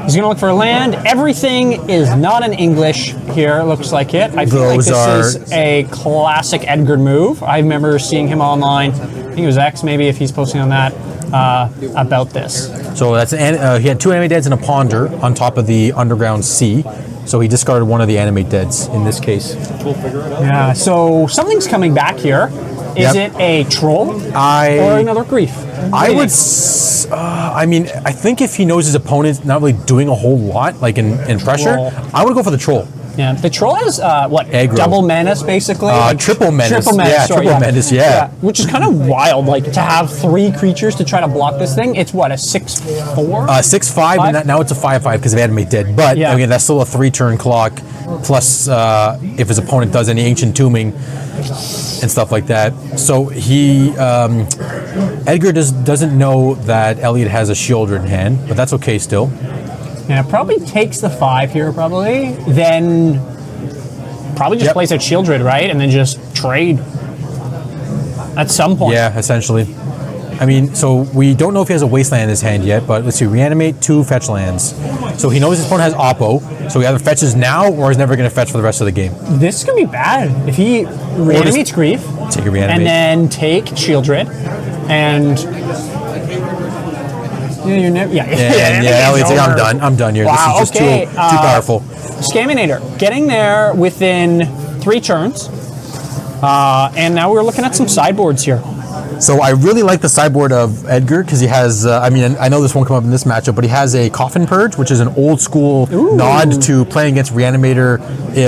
He's going to look for a land. Everything is not in English here, looks like it. I feel like this is a classic Edgar move. I remember seeing him online. I think it was X, maybe, if he's posting on that, about this. So that's he had 2 Animate Deads and a Ponder on top of the Underground Sea. So he discarded one of the Animate Deads in this case. Yeah, so something's coming back here. Is it a Troll or another Grief? I would. I mean, I think if he knows his opponent's not really doing a whole lot, like in pressure, I would go for the Troll. Yeah, the Troll has Aggro. double menace basically? Triple menace. Triple menace. Yeah. Which is kind of wild, like to have 3 creatures to try to block this thing. It's what, a 6/4? 6/5, and now it's a 5/5 because of Animate Dead. But again, that's still a 3-turn clock. Plus, if his opponent does any Ancient Tombing and stuff like that. So he, Edgar doesn't know that Elliott has a Shieldred in hand, but that's okay still. Yeah, probably takes the 5 here, probably. Then probably just plays out Shieldred, right? And then just trade at some point. Yeah, essentially. I mean, so we don't know if he has a Wasteland in his hand yet, but let's see, reanimate 2 fetch lands. So he knows his opponent has Oppo, so he either fetches now or he's never going to fetch for the rest of the game. This could be bad. If he reanimates Grief, take a reanimate. and then take Shieldred, and... Elliott's like, I'm done here. Wow, this is just too powerful. Scaminator, getting there within 3 turns. And now we're looking at some sideboards here. So I really like the sideboard of Edgar because he has, I know this won't come up in this matchup, but he has a Coffin Purge, which is an old school nod to playing against Reanimator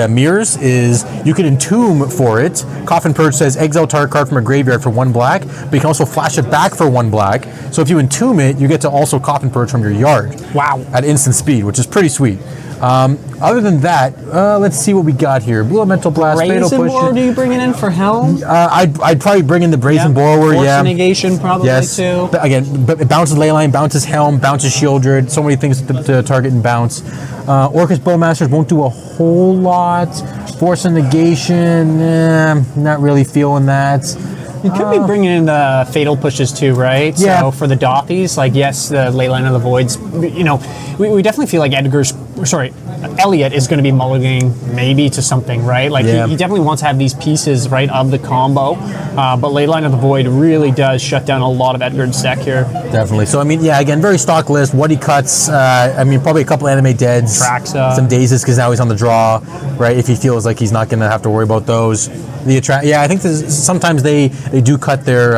mirrors, is you can entomb for it. Coffin Purge says exile target card from a graveyard for 1 black, but you can also flash it back for 1 black. So if you entomb it, you get to also Coffin Purge from your yard. Wow. At instant speed, which is pretty sweet. Other than that, let's see what we got here. Blue Elemental Blast, Fatal Push. Brazen Borrower, do you bring it in for Helm? I'd probably bring in the Brazen Borrower, Force Negation probably too. But again, it bounces Leyline, bounces Helm, bounces Shieldred, so many things to target and bounce. Orcus Bowmasters won't do a whole lot. Force Negation, not really feeling that. You could be bringing in the Fatal Pushes too, right? Yeah. So for the Dothies, like yes, the Leyline of the Voids, you know, we definitely feel like Elliott is going to be mulliganing maybe to something, right? Like he definitely wants to have these pieces, right, of the combo. But Leyline of the Void really does shut down a lot of Edgar's deck here. Definitely. So again, very stock list. What he cuts, probably a couple Animate Deads, Traxa, some Dazes because now he's on the draw, right? If he feels like he's not going to have to worry about those. I think sometimes they do cut their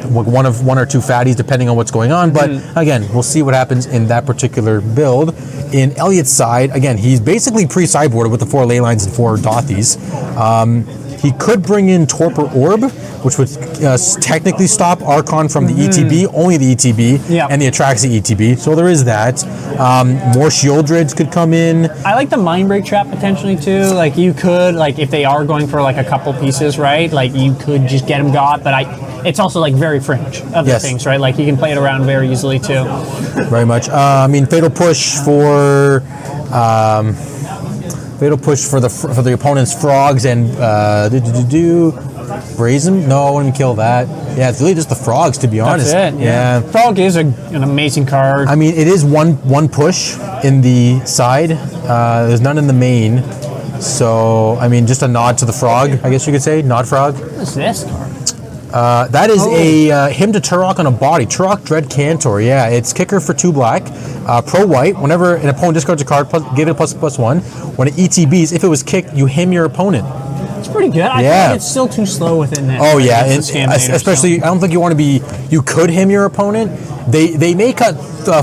one or 2 fatties depending on what's going on. But again, we'll see what happens in that particular build. In Elliott's side, again, he's basically pre-sideboarded with the 4 Leylines and 4 Dothies. He could bring in Torpor Orb, which would technically stop Archon from the ETB, only the ETB, and the Atraxa ETB. So there is that. More Shieldreds could come in. I like the Mindbreak Trap potentially too. Like you could, like if they are going for like a couple pieces, right? Like you could just get them got, but it's also like very fringe of the things, right? Like you can play it around very easily too. Very much. Fatal Push for... Fatal Push for the opponent's frogs and Brazen? No, I wouldn't kill that. Yeah, it's really just the frogs, to be honest. That's it. Yeah. Frog is an amazing card. I mean, it is one push in the side. There's none in the main. So, I mean, just a nod to the frog, I guess you could say. Nod frog. What's this card? That is a him to Turok on a body. Turok Dread Cantor. Yeah, it's kicker for 2 black. Pro white. Whenever an opponent discards a card, give it a ++1. When it ETBs, if it was kicked, you him your opponent. It's pretty good. I think it's still too slow within that. Oh yeah, especially I don't think you want to be. You could him your opponent. They may cut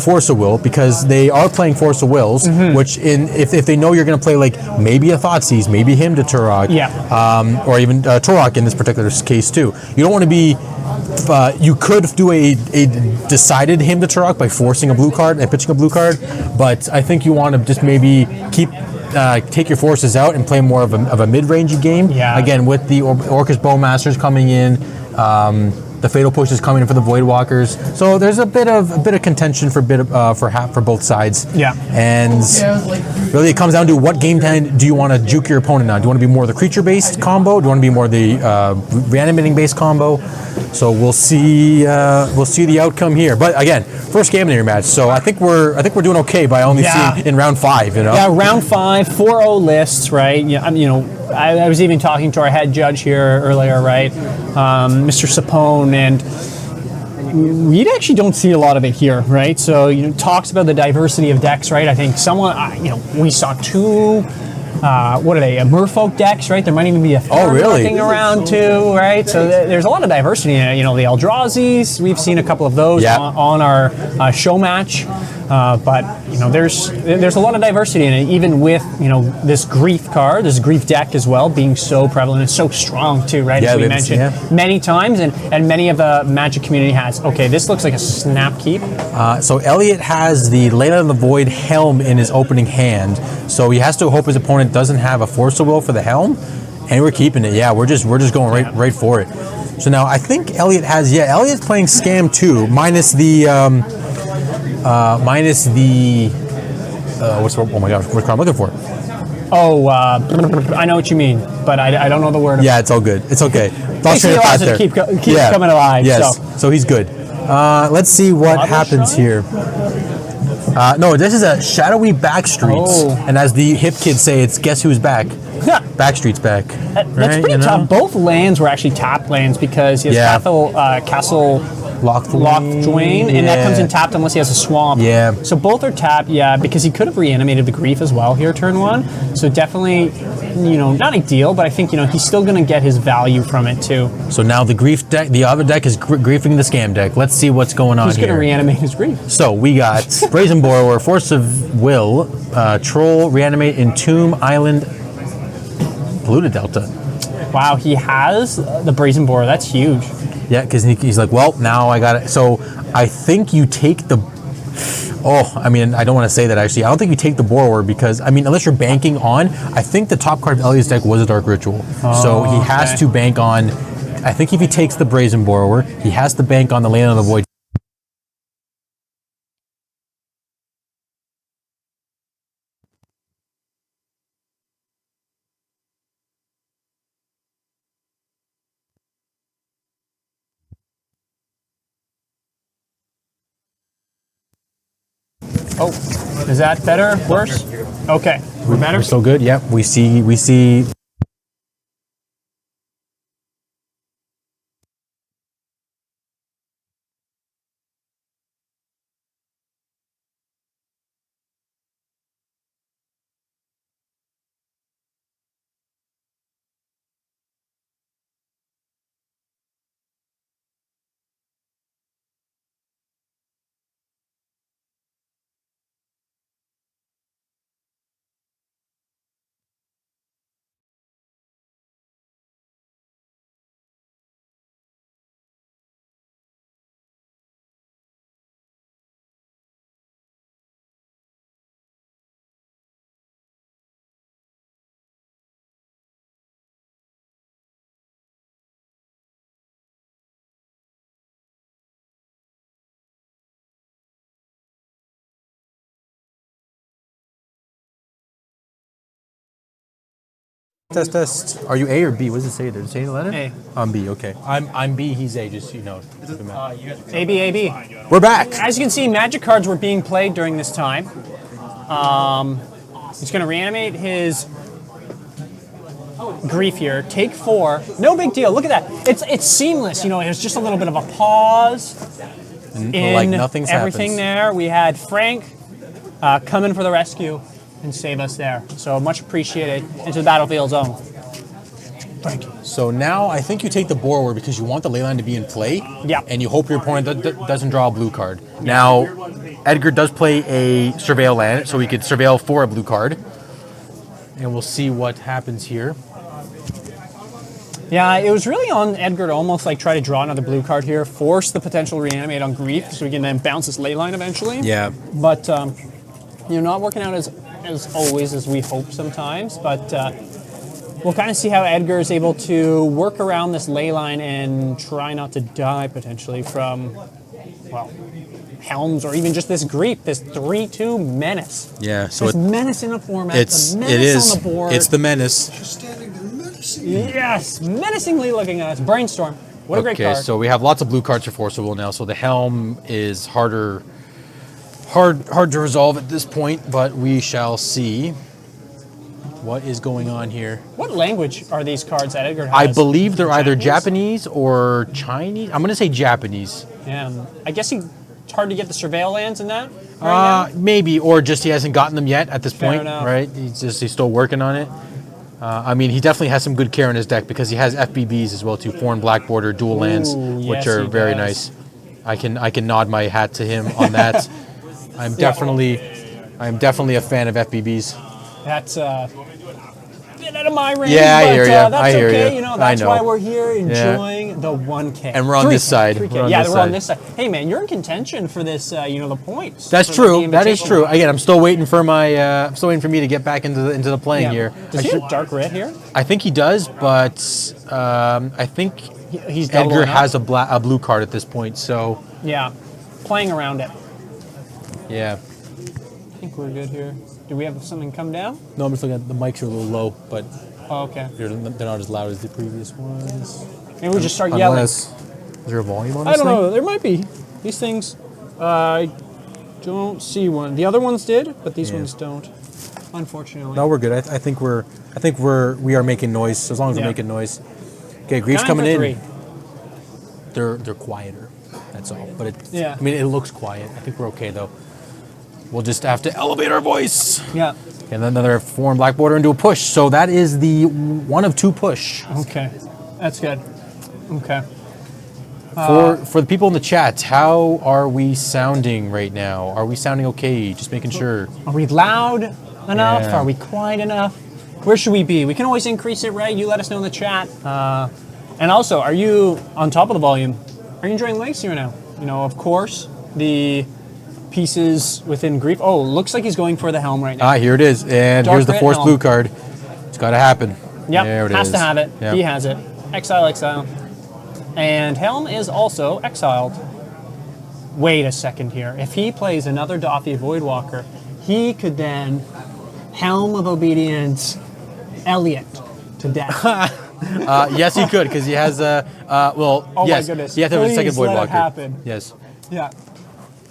Force of Will because they are playing Force of Wills, which if they know you're going to play like maybe a Thoughtseize, maybe him to Turok, or even Turok in this particular case too. You don't want to be. You could do a decided him to Turok by forcing a blue card and pitching a blue card, but I think you want to just maybe take your forces out and play more of a mid-range game. Yeah. Again, with the Orcus Bowmasters coming in, the Fatal Push is coming in for the Voidwalkers. So there's a bit of contention for both sides. Yeah. And really, it comes down to what game plan do you want to juke your opponent on? Do you want to be more the creature-based combo? Do you want to be more the reanimating-based combo? So we'll see the outcome here. But again, first Gaminator match. So I think we're doing okay by only seeing in round 5. You know. Yeah, round 5, 4-0 lists, right? Yeah, I was even talking to our head judge here earlier, right, Mr. Sapone, and we actually don't see a lot of it here, right? So talks about the diversity of decks, right? I think we saw 2. What are they? Merfolk decks, right? There might even be a third looking around too, right? So there's a lot of diversity in it. The Eldrazi's, we've seen a couple of those on our show match. But there's a lot of diversity in it, even with this grief card, this grief deck as well, being so prevalent and so strong too, right? As we mentioned many times, and many of the Magic community has. Okay, this looks like a snap keep. So Elliot has the Leyline of the Void helm in his opening hand, so he has to hope his opponent doesn't have a Force of Will for the helm, and we're keeping it. Yeah, we're just going right for it. So now I think Elliot has Elliot's playing Scam 2 minus the oh my gosh, what card I'm looking for? I know what you mean, but I don't know the word. Yeah, it's all good. It's okay. He allows it to keep coming alive. Yes, so he's good. Let's see what happens here. No, this is a Shadowy Backstreets, and as the hip kids say, it's guess who's back. Backstreet's back. That's pretty tough. Both lands were actually tapped lands because he has Castle Lockthwain, and that comes in tapped unless he has a swamp. Yeah. So both are tapped, because he could have reanimated the Grief as well here turn 1. So definitely, not ideal, but I think, he's still going to get his value from it too. So now the Grief deck, the other deck is griefing the Scam deck. Let's see what's going on here. Who's going to reanimate his Grief? So we got Brazen Borrower, Force of Will, Troll, Reanimate, Entomb, Island, Polluted Delta. Wow, he has the Brazen Boar. That's huge. Yeah, because he's like, well, now I got it. So I think you take the. I don't want to say that actually. I don't think you take the Borrower because, unless you're banking on, I think the top card of Elliot's deck was a Dark Ritual. So he has to bank on. I think if he takes the Brazen Borrower, he has to bank on the Leyline of the Void. Oh, is that better? Worse? Okay, we're better. We're still good. Yep, we see Test, test. Are you A or B? What does it say there? Does it say the letter? A. I'm B, okay. I'm B, he's A, just, you know. AB, AB. We're back. As you can see, Magic cards were being played during this time. He's going to reanimate his Grief here. Take 4. No big deal. Look at that. It's seamless. You know, there's just a little bit of a pause in like nothing's everything happens. there. We had Frank come in for the rescue and save us there. So much appreciated into the battlefield zone. Thank you. So now I think you take the borrower because you want the leyline to be in play. Yeah. And you hope your opponent doesn't draw a blue card. Now, Edgar does play a surveil land, so he could surveil for a blue card. And we'll see what happens here. Yeah, it was really on Edgar to almost like try to draw another blue card here, force the potential reanimate on Grief so we can then bounce this leyline eventually. Yeah. But, not working out as always as we hope sometimes. But we'll kind of see how Edgar is able to work around this leyline and try not to die potentially from, well, Helms or even just this Grief, this 3-2 menace. Yeah, so This menace in a format, the menace it is. on the board. It's the menace. Yes, menacingly looking at us. Brainstorm. What a great card. Okay, so we have lots of blue cards for forcible now. So the Helm is hard to resolve at this point, but we shall see what is going on here. What language are these cards that Edgar has? I believe they're either Japanese or Chinese. I'm going to say Japanese. Yeah, I guess it's hard to get the surveil lands in that right now. Maybe, or just he hasn't gotten them yet at this Fair point, enough. right? He's still working on it. I mean, he definitely has some good care in his deck because he has FBBs as well too, foreign black border, dual lands, yes, which are he very does. nice. I can nod my hat to him on that. I'm definitely a fan of FBBs. That's a bit out of my range, Yeah, I but hear ya. that's I hear okay. ya. You know, I that's know. why we're here enjoying the 1K. And we're on this side. 3K. We're on Yeah, this we're on side. this side. Hey, man, you're in contention for this, the points. That's for true. the That is Invitational. true. Again, I'm still waiting for me to get back into the playing Yeah. here. Does he have Dark Red here? I think he does, but I think He's Edgar doubling up? has a blue card at this point. So Yeah, playing around it. yeah. I think we're good here. Do we have something come down? No, I'm just looking at the mics are a little low, but Oh, okay. they're not as loud as the previous ones. Maybe we just start yelling. Is there a volume on I this don't thing? know. There might be. These things, I don't see one. The other ones did, but these ones don't. Unfortunately. No, we're good. I think we are making noise as long as Yeah. we're making noise. Okay, Grief's Time coming for in. 3. They're quieter. That's all. But Yeah. I mean, it looks quiet. I think we're okay though. We'll just have to elevate our voice. Yeah. And then another foreign black border into a push. So that is the 1 of 2 push. Okay. That's good. Okay. For the people in the chat, how are we sounding right now? Are we sounding okay? Just making sure. Are we loud enough? Yeah. Are we quiet enough? Where should we be? We can always increase it, right? You let us know in the chat. And also, are you on top of the volume? Are you enjoying Legacy right now? You know, of course, the pieces within Grief. Oh, looks like he's going for the Helm right now. Here it is. And Dark here's the red force helm. blue card. It's got to happen. Yep, There it has is. to have it. Yep. He has it. Exile, exile. And Helm is also exiled. Wait a second here. If he plays another Dothy Voidwalker, he could then Helm of Obedience Elliot to death. Yes, he could because he has a. Oh yes, my goodness. he has to have a second Please let it Voidwalker. happen. Yes. Yeah.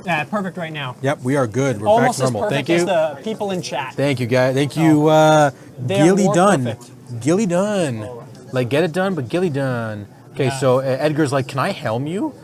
Yeah, perfect right now. Yep, we are good. We're Almost back as to normal. perfect Thank as you. the people in chat. Thank you, guys. Thank you, They are Gilly more Dunn. perfect. Gilly Dunn. Like, get it done, but Gilly Dunn. Okay, Yeah. so Edgar's like, can I helm you?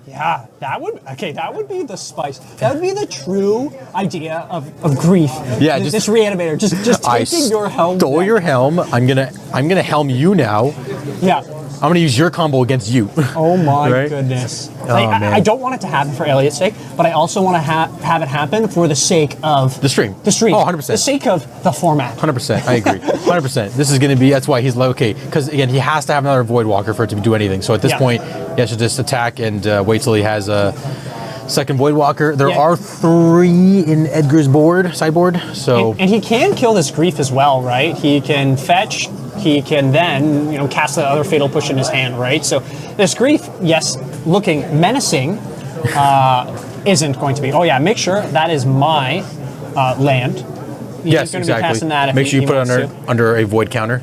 Yeah, that would be the spice. That would be the true idea of Grief. Yeah, this reanimator, just I taking your helm. stole back. your helm. I'm gonna helm you now. Yeah. I'm gonna use your combo against you. Oh my Right? goodness. Oh, Like, man. I don't want it to happen for Elliot's sake, but I also want to have it happen for the sake of The stream. The stream. Oh, 100%. The sake of the format. 100%. I agree. 100%. This is gonna be. That's why he's like, okay, because again, he has to have another Voidwalker for it to do anything. So at this Yeah. point, he has to just attack and wait till he has a second Voidwalker. There Yeah. are 3 in Edgar's sideboard. So And he can kill this Grief as well, right? He can fetch. He can then, cast the other Fatal Push in his hand, right? So this Grief, yes, looking menacing, isn't going to be. Oh yeah, make sure that is my land. He's yes, going to be exactly. casting that if Make sure he you put it wants to. under a void counter.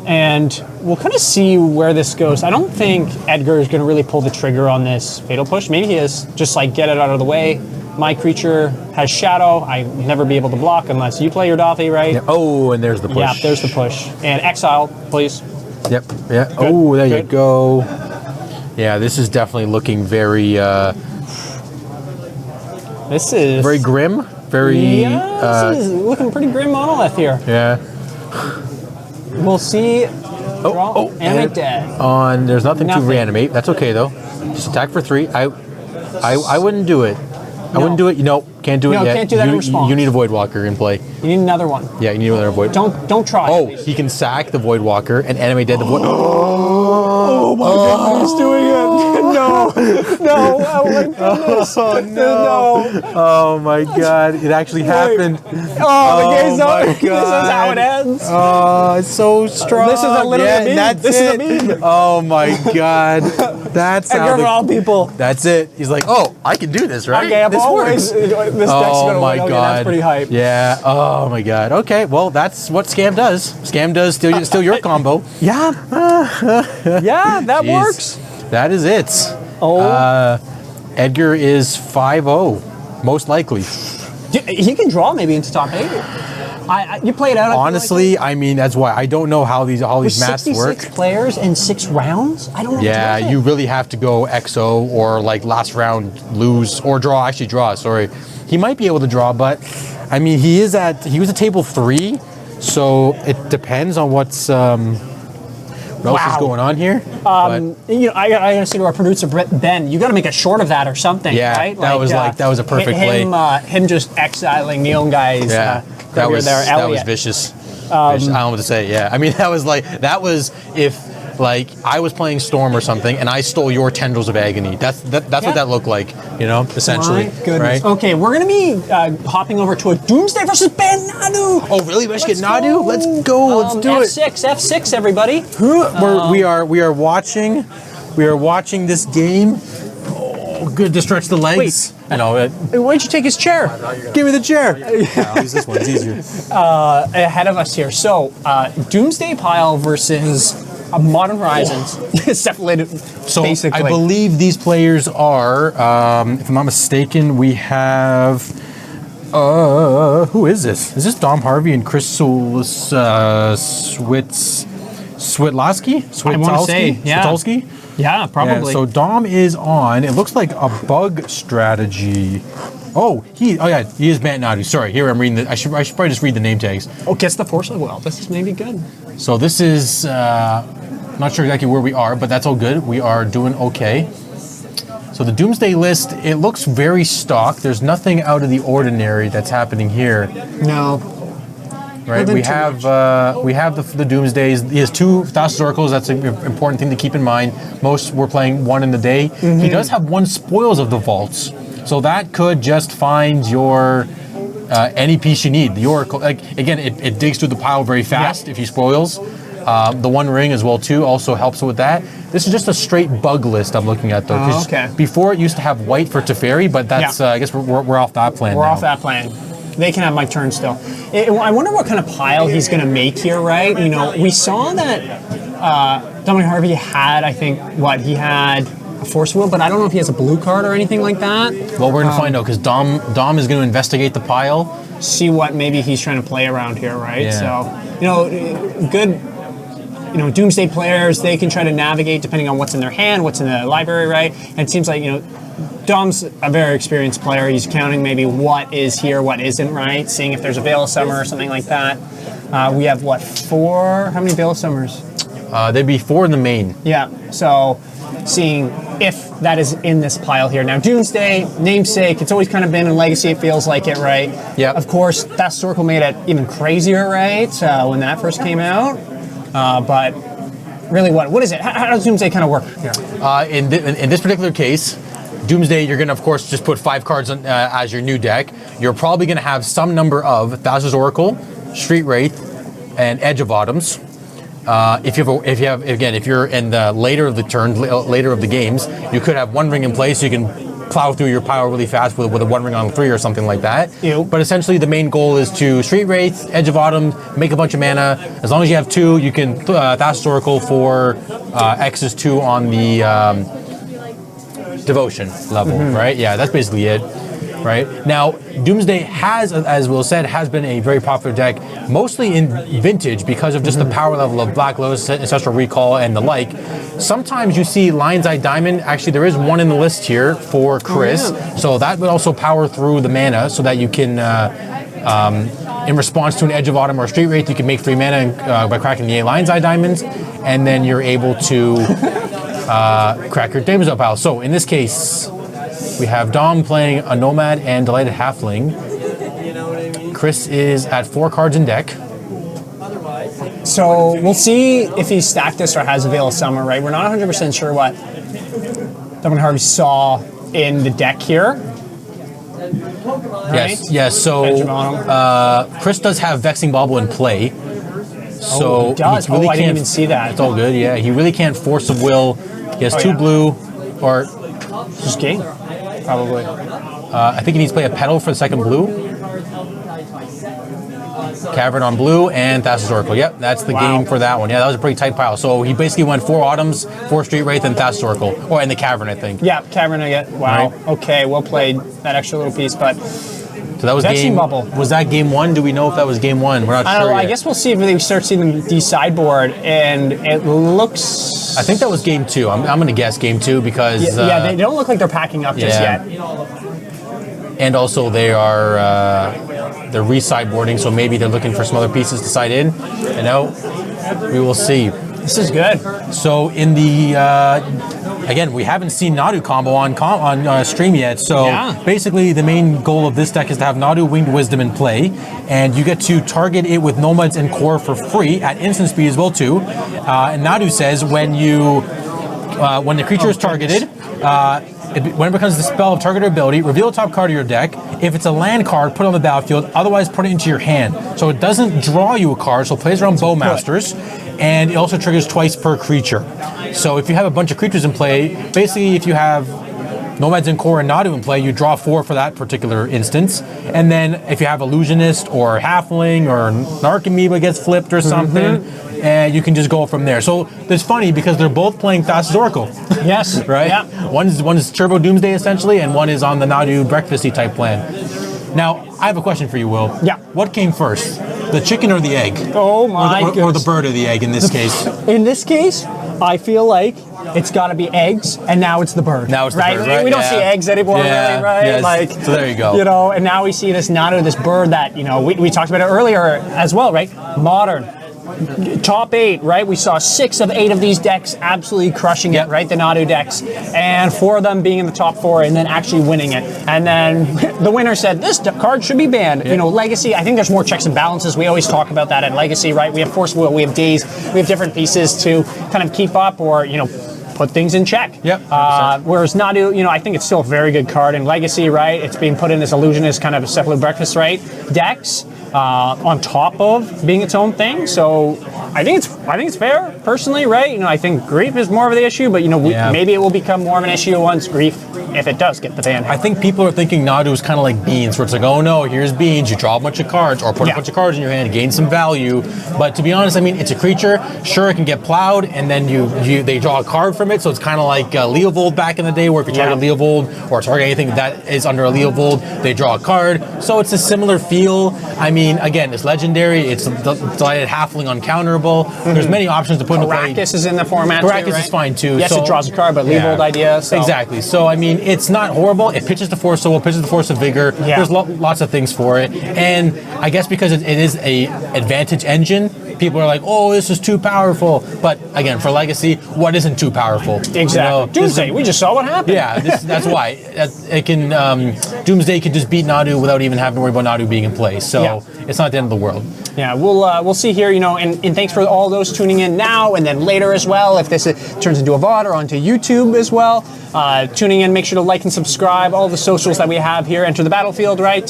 And we'll kind of see where this goes. I don't think Edgar is going to really pull the trigger on this Fatal Push. Maybe he is. Just like get it out of the way. My creature has Shadow. I will never be able to block unless you play your Dothy, right? Yeah. Oh, and there's the push. Yeah, there's the push. And Exile, please. Yep. Yeah. Oh, there you go. Yeah, this is definitely looking very. This is very grim. Very. Yeah, this is looking pretty grim monolith here. Yeah. We'll see. Draw, animate dead. On there's nothing to reanimate. That's okay though. Just attack for 3. I wouldn't do it. I wouldn't do it. Nope, can't do it yet. Can't do that in response. You need a Voidwalker in play. You need another one. Yeah, you need another Void. Don't try. Oh, he can sack the Voidwalker and animate dead the Void. Oh my God, he's doing it! No! Oh my goodness! Oh no! Oh my God! It actually happened. Oh, the game's over. This is how it ends. Oh, it's so strong. This is literally a meme. This is a meme. Oh my God! That's how. For all people. That's it. He's like, oh, I can do this, right? Okay, this works. This deck's gonna win. Okay, that's pretty hype. Yeah. Oh my God. Okay. Well, that's what Scam does. Scam does steal your combo. Yeah. Yeah, that works. That is it. Oh. Edgar is 5-0, most likely. He can draw maybe into top 8. You play it out. Honestly, I mean, that's why I don't know how these maths work. 66 players in 6 rounds? I don't know. Yeah, you really have to go XO or like last round lose or draw. Actually, draw. Sorry, he might be able to draw, but I mean, he was at table 3, so it depends on what's what else is going on here. You know, I gotta say to our producer Ben, you gotta make a short of that or something. Yeah, right? that was a perfect play. Him just exiling Neon guys. Yeah, that was vicious. I don't know what to say. Yeah, I mean that was if like I was playing Storm or something and I stole your Tendrils of Agony. That's what that looked like. You know, essentially. My goodness. Right? Okay, we're gonna be hopping over to a Doomsday versus Ben Nadu. Oh really? Let's get Nadu. Let's go. Let's do F6, everybody. We are watching. We are watching this game. Oh, good to stretch the legs. Wait, why'd you take his chair? Give me the chair. I'll use this one. It's easier. Ahead of us here. So, Doomsday Pile versus Modern Horizons. So basically. I believe these players are, if I'm not mistaken, we have. Who is this? Is this Dom Harvey and Chris Switlaski? I want to say, yeah. Switolski? Yeah, probably. Yeah, so Dom is on. It looks like a bug strategy. He is Bant Nadu. Sorry, here I'm reading I should probably just read the name tags. Oh, gets the force as well. This is maybe good. So this is not sure exactly where we are, but that's all good. We are doing okay. So the Doomsday list, it looks very stock. There's nothing out of the ordinary that's happening here. No. Right, we have the Doomsdays. He has 2 Thassa's Oracles. That's an important thing to keep in mind. Most were playing 1 in the day. Mm-hmm. He does have 1 Spoils of the Vaults, so that could just find your any piece you need. The Oracle, like again, it digs through the pile very fast if he spoils. The 1 ring as well too also helps with that. This is just a straight bug list I'm looking at though. Okay. Before it used to have white for Teferi, but that's I guess we're off that plan. We're off that plan. They can have my turn still. I wonder what kind of pile he's going to make here, right? You know, we saw that Dominic Harvey had, I think, he had a Force Wheel, but I don't know if he has a blue card or anything like that. Well, we're going to find out because Dom is going to investigate the pile. See what maybe he's trying to play around here, right? Yeah. So, good, Doomsday players, they can try to navigate depending on what's in their hand, what's in the library, right? And it seems like, Dom's a very experienced player. He's counting maybe what is here, what isn't, right? Seeing if there's a Veil of Summer or something like that. We have, 4? How many Veil of Summers? There'd be 4 in the main. Yeah, so seeing if that is in this pile here. Now, Doomsday, namesake, it's always kind of been in Legacy, it feels like it, right? Yeah. Of course, Thassa's Oracle made it even crazier, right, when that first came out. But really, what is it? How does Doomsday kind of work here? In this particular case, Doomsday, you're going to, of course, just put 5 cards on, as your new deck. You're probably going to have some number of Thassa's Oracle, Street Wraith, and Edge of Autumns. If you're in the later of the turn, later of the games, you could have 1 ring in play, so you can plow through your pile really fast with a One Ring on 3 or something like that. Ew. But essentially, the main goal is to Street Wraith, Edge of Autumn, make a bunch of mana. As long as you have 2, you can Thassa's Oracle for X is 2 on the Devotion level, right? Yeah, that's basically it. Right now, Doomsday has, as Will said, has been a very popular deck, mostly in Vintage because of just the power level of Black Lotus, Ancestral Recall, and the like. Sometimes you see Lion's Eye Diamond. Actually, there is one in the list here for Chris, so that would also power through the mana so that you can, in response to an Edge of Autumn or Street Wraith, you can make 3 mana by cracking the 8 Lion's Eye Diamonds, and then you're able to crack your Daemons Up pile. So in this case, we have Dom playing a Nomad and Delighted Halfling. Chris is at 4 cards in deck. So we'll see if he stacked this or has a Veil of Summer, right? We're not 100% sure what Dominic Harvey saw in the deck here. Right? Yes. So Edge of Autumn. Chris does have Vexing Bauble in play. So he does. really I didn't can't- even see that. It's all good. Yeah, he really can't force of will. He has 2 yeah. blue, or Just game, probably. I think he needs to play a Petal for the second blue. Cavern on blue and Thassa's Oracle. Yep, that's the game for that one. Yeah, that was a pretty tight pile. So he basically went 4 Autumns, 4 Street Wraith, and Thassa's Oracle. Or in the Cavern, I think. Yeah, Cavern again. Wow. Right. Okay, well played. That extra little piece, but So that was Vexing game. Bubble. Was that game 1? Do we know if that was game 1? We're not I sure don't know. yet. I guess we'll see if they start seeing the sideboard, and it looks. I think that was game 2. I'm going to guess game 2 because. Yeah, they don't look like they're packing up just yeah. yet. And also they are they're re-sideboarding, so maybe they're looking for some other pieces to side in. And now we will see. This is good. So in the again, we haven't seen Nadu combo on stream yet. So Yeah. basically, the main goal of this deck is to have Nadu Winged Wisdom in play, and you get to target it with Nomads and Core for free at instant speed as well too. And Nadu says when the creature is targeted. When it becomes the spell of target ability, reveal the top card of your deck. If it's a land card, put it on the battlefield. Otherwise, put it into your hand. So it doesn't draw you a card, so it plays around Bowmasters. And it also triggers twice per creature. So if you have a bunch of creatures in play, basically if you have Nomads and Core and Nadu in play, you draw 4 for that particular instance. And then if you have Illusionist or Halfling or Narcomoeba gets flipped or something, and you can just go from there. So it's funny because they're both playing Thassa's Oracle. Yes. Right? Yeah. One is Turbo Doomsday essentially, and one is on the Nadu Breakfasty type plan. Now, I have a question for you, Will. Yeah. What came first, the chicken or the egg? Oh my or the goodness. bird or the egg in this case? In this case, I feel like it's got to be eggs, and now it's the bird. Now it's the right? bird, right? We don't Yeah. see eggs anymore, Yeah. really, right? Yes. Like, So there you go. You know, and now we see this Nadu, this bird that, you know, we talked about it earlier as well, right? Modern. Top 8, right? We saw 6 of 8 of these decks absolutely crushing it, right? The Nadu decks, and 4 of them being in the top 4 and then actually winning it. And then the winner said, this card should be banned. You know, Legacy, I think there's more checks and balances. We always talk about that at Legacy, right? We have Force Will, we have Days, we have different pieces to kind of keep up or, you know, put things in check. Yep. Whereas Nadu, you know, I think it's still a very good card in Legacy, right? It's being put in as Illusionist kind of a Cephalid Breakfast, right? Decks. On top of being its own thing, so I think it's fair, personally, right? You know, I think Grief is more of the issue, but you know, maybe it will become more of an issue once Grief, if it does get the ban. I think people are thinking Nadu is kind of like Beans, where it's like, oh no, here's Beans, you draw a bunch of cards, or put a bunch of cards in your hand, gain some value. But to be honest, I mean, it's a creature. Sure, it can get plowed, and then they draw a card from it. So it's kind of like Leovold back in the day, where if you target Leovold or target anything that is under a Leovold, they draw a card. So it's a similar feel. I mean, again, it's legendary. It's Delighted Halfling uncounterable. There's many options to put into play. Arrakis is in the format. Arrakis too, right? is fine too. Yes, so, it draws a card, but Leovold idea. So. Exactly. So I mean, it's not horrible. It pitches the Force of Will, pitches the Force of Vigor. Yeah. There's lots of things for it, and I guess because it is a advantage engine, people are like, oh, this is too powerful. But again, for Legacy, what isn't too powerful? Exactly. You know, Doomsday. We just saw what happened. Yeah, that's why it can. Doomsday can just beat Nadu without even having to worry about Nadu being in play. So it's not the end of the world. Yeah, we'll see here, you know, and thanks for all those tuning in now and then later as well, if this turns into a VOD or onto YouTube as well. tuning in. Make sure to like and subscribe. All the socials that we have here. Enter the battlefield, right?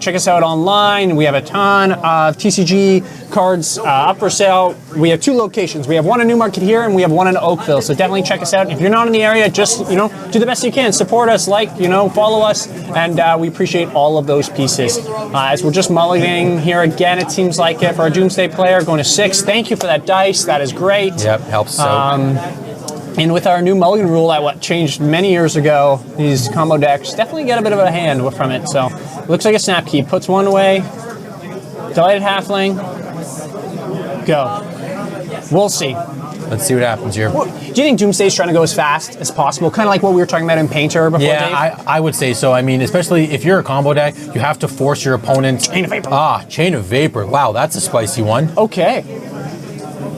Check us out online. We have a ton of TCG cards up for sale. We have 2 locations. We have one in Newmarket here, and we have one in Oakville. So definitely check us out. If you're not in the area, just do the best you can. Support us, follow us, and we appreciate all of those pieces. As we're just mulliganing here again, it seems like it for our Doomsday player going to 6. Thank you for that dice. That is great. Yep, helps so. And with our new mulligan rule that changed many years ago, these combo decks definitely get a bit of a hand from it. So it looks like a snap key. Puts one away. Delighted Halfling. Go. We'll see. Let's see what happens here. Do you think Doomsday's trying to go as fast as possible? Kind of like what we were talking about in Painter before, Yeah, Dave? I would say so. I mean, especially if you're a combo deck, you have to force your opponent. Chain of Vapor. Chain of Vapor. Wow, that's a spicy one. Okay.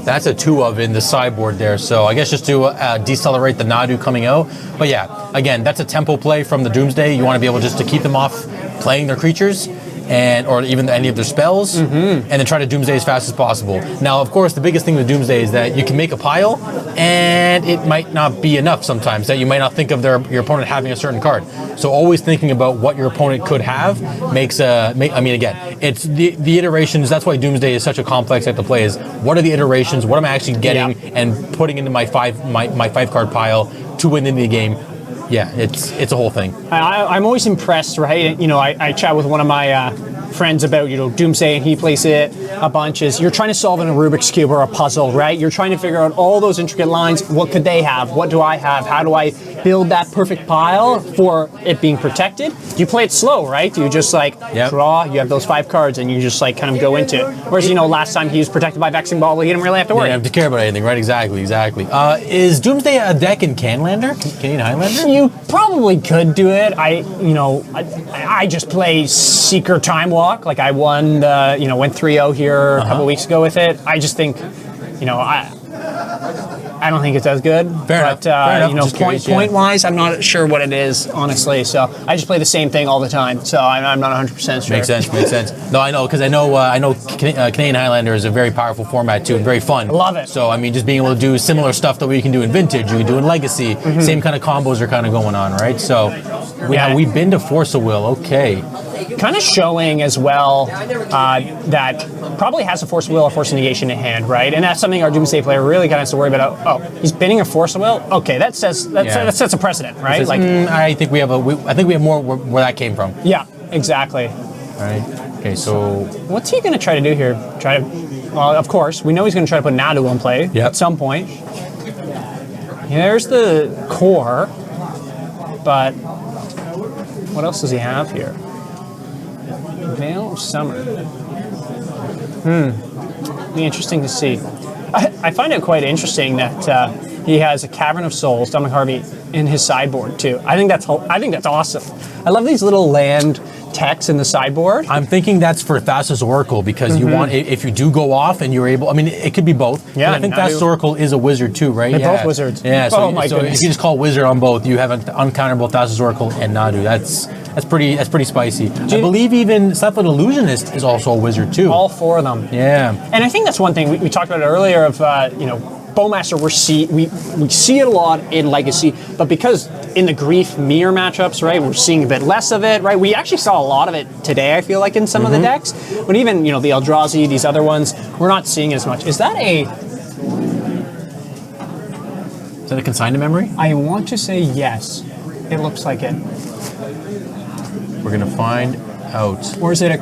That's a 2 of in the sideboard there. So I guess just to decelerate the Nadu coming out. But yeah, again, that's a tempo play from the Doomsday. You want to be able just to keep them off playing their creatures. Or even any of their spells, and then try to Doomsday as fast as possible. Now, of course, the biggest thing with Doomsday is that you can make a pile, and it might not be enough sometimes, that you might not think of your opponent having a certain card. So always thinking about what your opponent could have makes again, it's the iterations. That's why Doomsday is such a complex type to play, is what are the iterations, what am I actually getting, and putting into my 5 card pile to win in the game. Yeah, it's a whole thing. I'm always impressed, right? I chat with one of my friends about, Doomsday, and he plays it a bunch, is you're trying to solve in a Rubik's Cube or a puzzle, right? You're trying to figure out all those intricate lines. What could they have? What do I have? How do I build that perfect pile for it being protected? You play it slow, right? You just draw, you have those 5 cards, and you just kind of go into it. Whereas, last time he was protected by Vexing Ball, he didn't really have to worry. You didn't have to care about anything, right? Exactly. Is Doomsday a deck in Canlander? Canadian Highlander? You probably could do it. I just play Seeker Time Walk. I won went 3-0 here a couple weeks ago with it. I just think, I don't think it's as good. Fair enough. Point wise, I'm not sure what it is, honestly. So I just play the same thing all the time. So I'm not 100% sure. Makes sense. No, I know, because I know Canadian Highlander is a very powerful format too, and very fun. Love it. So just being able to do similar stuff that we can do in Vintage, you can do in Legacy. Same kind of combos are kind of going on, right? So we've been to Force of Will. Okay. Kind of showing as well that probably has a Force of Will or Force of Negation in hand, right? And that's something our Doomsday player really kind of has to worry about. Oh, he's binning a Force of Will. Okay, that sets a precedent, right? I think we have more where that came from. Yeah, exactly. All right. Okay, so what's he going to try to do here? Well, of course, we know he's going to try to put Nadu in play at some point. There's the core, but what else does he have here? Veil of Summer. Be interesting to see. I find it quite interesting that he has a Cavern of Souls, Dominic Harvey, in his sideboard too. I think that's awesome. I love these little land techs in the sideboard. I'm thinking that's for Thassa's Oracle, because you want, if you do go off and you're able, it could be both. Yeah, I think Thassa's Oracle is a wizard too, right? They're both wizards. Yeah, so if you just call wizard on both, you have an uncounterable Thassa's Oracle and Nadu. That's pretty spicy. I believe even Settled Illusionist is also a wizard too. All 4 of them. Yeah. And I think that's one thing we talked about earlier of Bowmaster. We see it a lot in Legacy, but because in the Grief mirror matchups, right, we're seeing a bit less of it, right? We actually saw a lot of it today, I feel like, in some of the decks. But even the Eldrazi, these other ones, we're not seeing as much. Is that a consigned memory? I want to say yes. It looks like it. We're gonna find out. Or is it a?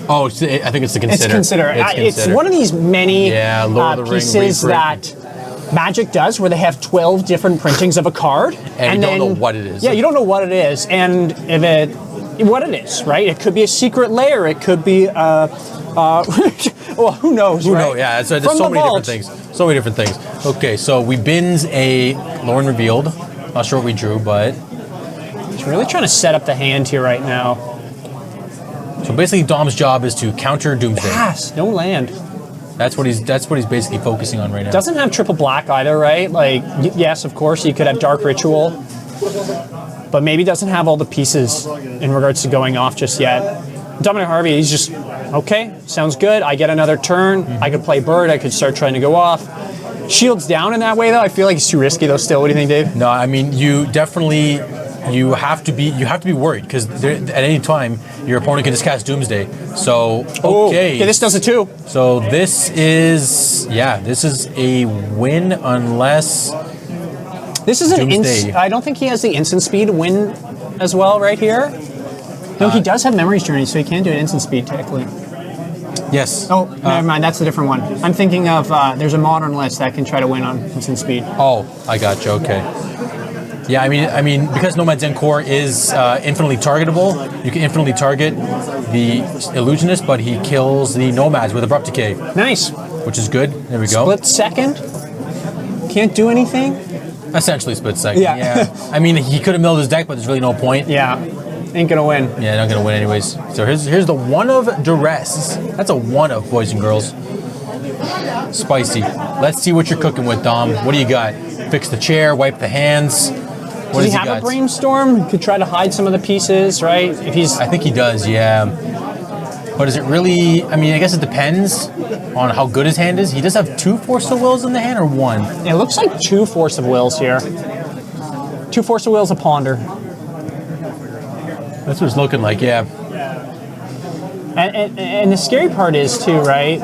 Oh, I think it's the Consider. It's Consider. It's one of these many Lord of the pieces Ring, that Magic does, where they have 12 different printings of a card, and you don't know what it is. Yeah, you don't know what it is, and what it is, right? It could be a secret lair. It could be well, who knows? Who right? knows? Yeah, there's so many different things. So many different things. Okay, so we bins a Lorne Revealed. Not sure what we drew, but he's really trying to set up the hand here right now. So basically, Dom's job is to counter Doomsday. Pass, no land. That's what he's basically focusing on right now. Doesn't have triple black either, right? Yes, of course, you could have Dark Ritual, but maybe doesn't have all the pieces in regards to going off just yet. Dominic Harvey, he's just, okay, sounds good. I get another turn. I could play Bird. I could start trying to go off. Shields down in that way, though. I feel like it's too risky, though. Still, what do you think, Dave? No, I mean you definitely have to be worried because at any time your opponent can just cast Doomsday. So okay, this does it too. So this is a win unless This is an Doomsday. I don't think he has the instant speed win as well right here. No, he does have Memory's Journey, so he can do an instant speed technically. yes. Oh, never mind. That's a different one. I'm thinking of there's a modern list that can try to win on instant speed. Oh, I got you. Okay. Yeah, I mean, because Nomad's Core is infinitely targetable, you can infinitely target the Illusionist, but he kills the Nomads with Abrupt Decay, Nice. which is good. There we go. Split second. Can't do anything. Essentially split second. Yeah. I mean, he could have milled his deck, but there's really no point. Yeah. Ain't gonna win. Yeah, not gonna win anyways. So here's the one of Duress. That's a one of, boys and girls. Spicy. Let's see what you're cooking with, Dom. What do you got? Fix the chair, wipe the hands. What Does he he have got? a Brainstorm? He could try to hide some of the pieces, right? If he's I think he does, yeah. But is it really? I mean, I guess it depends on how good his hand is. He does have 2 Force of Wills in the hand, or 1? it looks like 2 Force of Wills here. 2 Force of Wills, a Ponder. That's what it's looking like, yeah. And the scary part is too, right?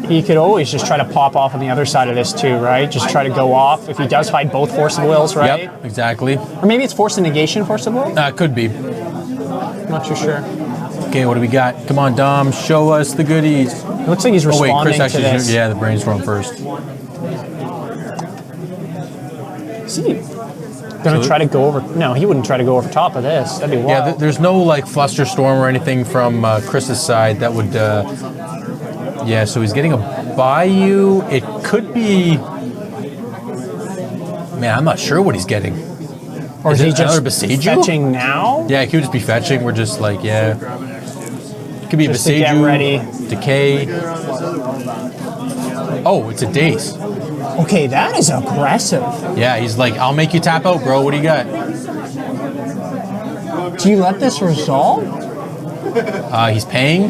He could always just try to pop off on the other side of this too, right? Just try to go off if he does hide both Force of Wills, right? Yep, exactly. Or maybe it's Force of Negation, Force of Will? Could be. Not too sure. Okay, what do we got? Come on, Dom, show us the goodies. It looks like he's Oh wait, responding Chris to actually, this. yeah, the Brainstorm first. Is he gonna try to go over? No, he wouldn't try to go over top of this. That'd be wild. Yeah, there's no like Flusterstorm or anything from Chris's side that would. Yeah, so he's getting a Bayou. It could be. Man, I'm not sure what he's getting. or is it he just another Besiju? fetching now? Yeah, he could just be fetching. We're just like, yeah. It could be Just to get Besiju, ready. Decay. Oh, it's a Dace. Okay, that is aggressive. Yeah, he's like, I'll make you tap out, bro. What do you got? Do you let this resolve? He's paying.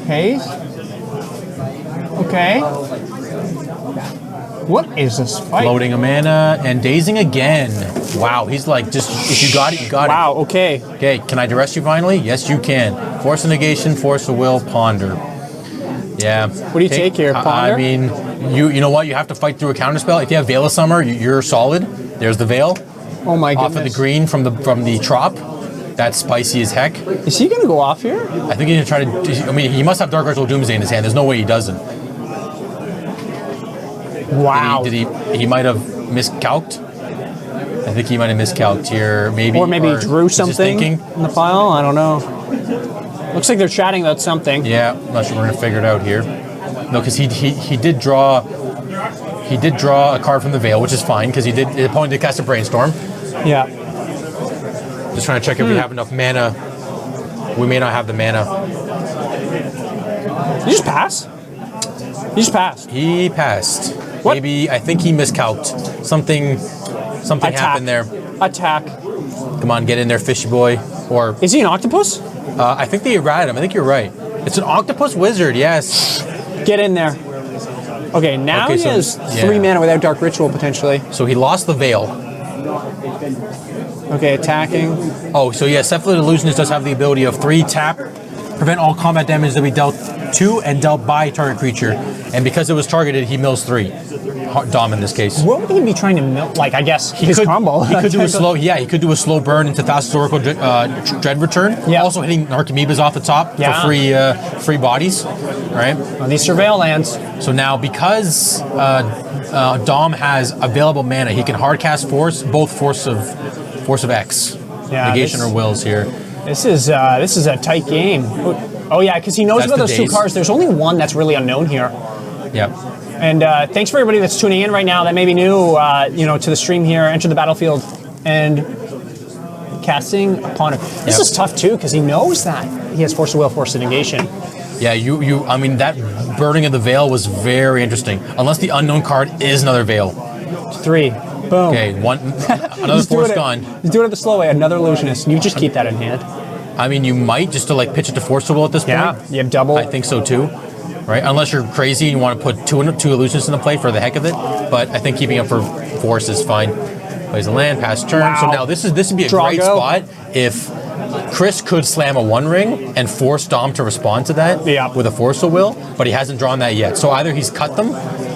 Haze? Okay. What is this fight? Loading a mana and dazing again. Wow, he's like, just if you got it, you got Wow, okay. it. Okay, can I duress you finally? Yes, you can. Force of Negation, Force of Will, Ponder. Yeah. What do you take here, Ponder? I mean, you know what? You have to fight through a counterspell. If you have Veil of Summer, you're solid. There's the Veil. Oh my goodness. Off of the green from the trop. That's spicy as heck. Is he gonna go off here? I think he's gonna try to. I mean, he must have Dark Ritual Doomsday in his hand. There's no way he doesn't. Wow. Did he might have miscalced? I think he might have miscalced here, maybe. Or maybe he drew he's just something thinking. in the pile. I don't know. Looks like they're chatting about something. Yeah, I'm not sure we're gonna figure it out here. No, because he did draw. He did draw a card from the Veil, which is fine because his opponent did cast a Brainstorm. Yeah. Just trying to check if we have enough mana. We may not have the mana. Did you just pass? You just passed. He passed. What? Maybe I think he miscalced. Something happened there. Attack. Come on, get in there, fishy boy. Or Is he an octopus? I think they errated him. I think you're right. It's an octopus wizard. Yes. Get in there. Okay, now Okay, he so- has yeah. 3 mana without Dark Ritual potentially. So he lost the Veil. Okay, attacking. Oh, so yeah, Cephalid Illusionist does have the ability of 3 tap, prevent all combat damage that we dealt to and dealt by target creature. And because it was targeted, he mills 3. Dom in this case. What would he be trying to milk? Like, I guess his combo. He could do a slow. Yeah, he could do a slow burn into Thassa's Oracle Dread Return. Yeah. Also hitting Archimedes off the top Yeah. for free bodies, right? Oh, these surveil lands. So now because Dom has available mana, he can hardcast Force, both Force of X, Yeah, Negation this- or Wills here. This is a tight game. Oh yeah, because he knows That's about the those 2 days. cards. There's only one that's really unknown here. Yeah. And thanks for everybody that's tuning in right now that may be new, to the stream here. Enter the battlefield and casting upon it. This Yep. is tough too because he knows that he has Force of Will, Force of Negation. Yeah, I mean, that burning of the Veil was very interesting. Unless the unknown card is another Veil. 3. Boom. Okay, another He's Force doing it. gone. He's doing it the slow way. Another Illusionist. You just keep that in hand. I mean, you might just to like pitch it to Force Will at this point. Yeah. You have double. I think so too. right? Unless you're crazy and you want to put two illusions into play for the heck of it. But I think keeping it for force is fine. Plays a land, pass turn. Wow. So now this would be a great spot if Chris could slam a One Ring and force Dom to respond to that with a Force of Will, but he hasn't drawn that yet. So either he's cut them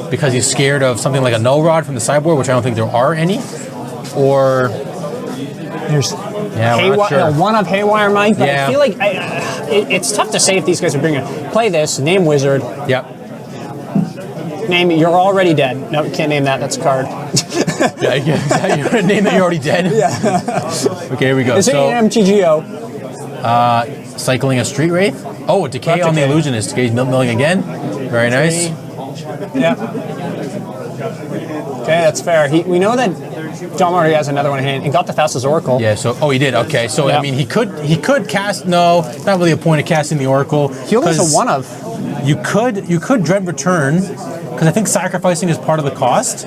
because he's scared of something like a Null Rod from the sideboard, which I don't think there are any, or there's one of Haywire Mike, but I feel like it's tough to say if these guys are bringing play this, name Wizard. Yep. Name You're Already Dead. No, we can't name that. That's a card. Yeah, name that you're already dead. Yeah. Okay, here we go. Is it an MTGO? Cycling a Street Wraith. Oh, a Decay on the Illusionist. Decay's milling again. Very nice. Yeah. Okay, that's fair. We know that John already has another one in hand. He got the Thassa's Oracle. Yeah. So, he did. Okay. So I mean, he could cast. No, not really a point of casting the Oracle. He only has a one of. You could Dread Return because I think sacrificing is part of the cost.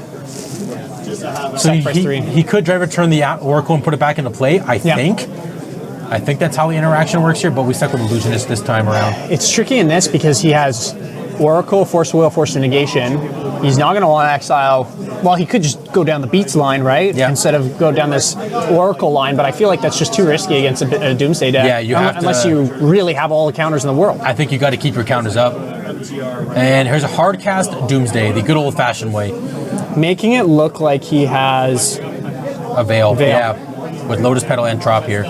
So he could Dread Return the Oracle and put it back into play. I think that's how the interaction works here. But we stuck with Illusionist this time around. It's tricky in this because he has Oracle, Force of Will, Force of Negation. He's not going to want to exile. Well, he could just go down the Beats line, right? Yeah. Instead of go down this Oracle line, but I feel like that's just too risky against a Doomsday deck. Yeah, you have unless you really have all the counters in the world. I think you got to keep your counters up. And here's a hard cast Doomsday, the good old-fashioned way. Making it look like he has a Veil. Yeah, with Lotus Petal and Trop here.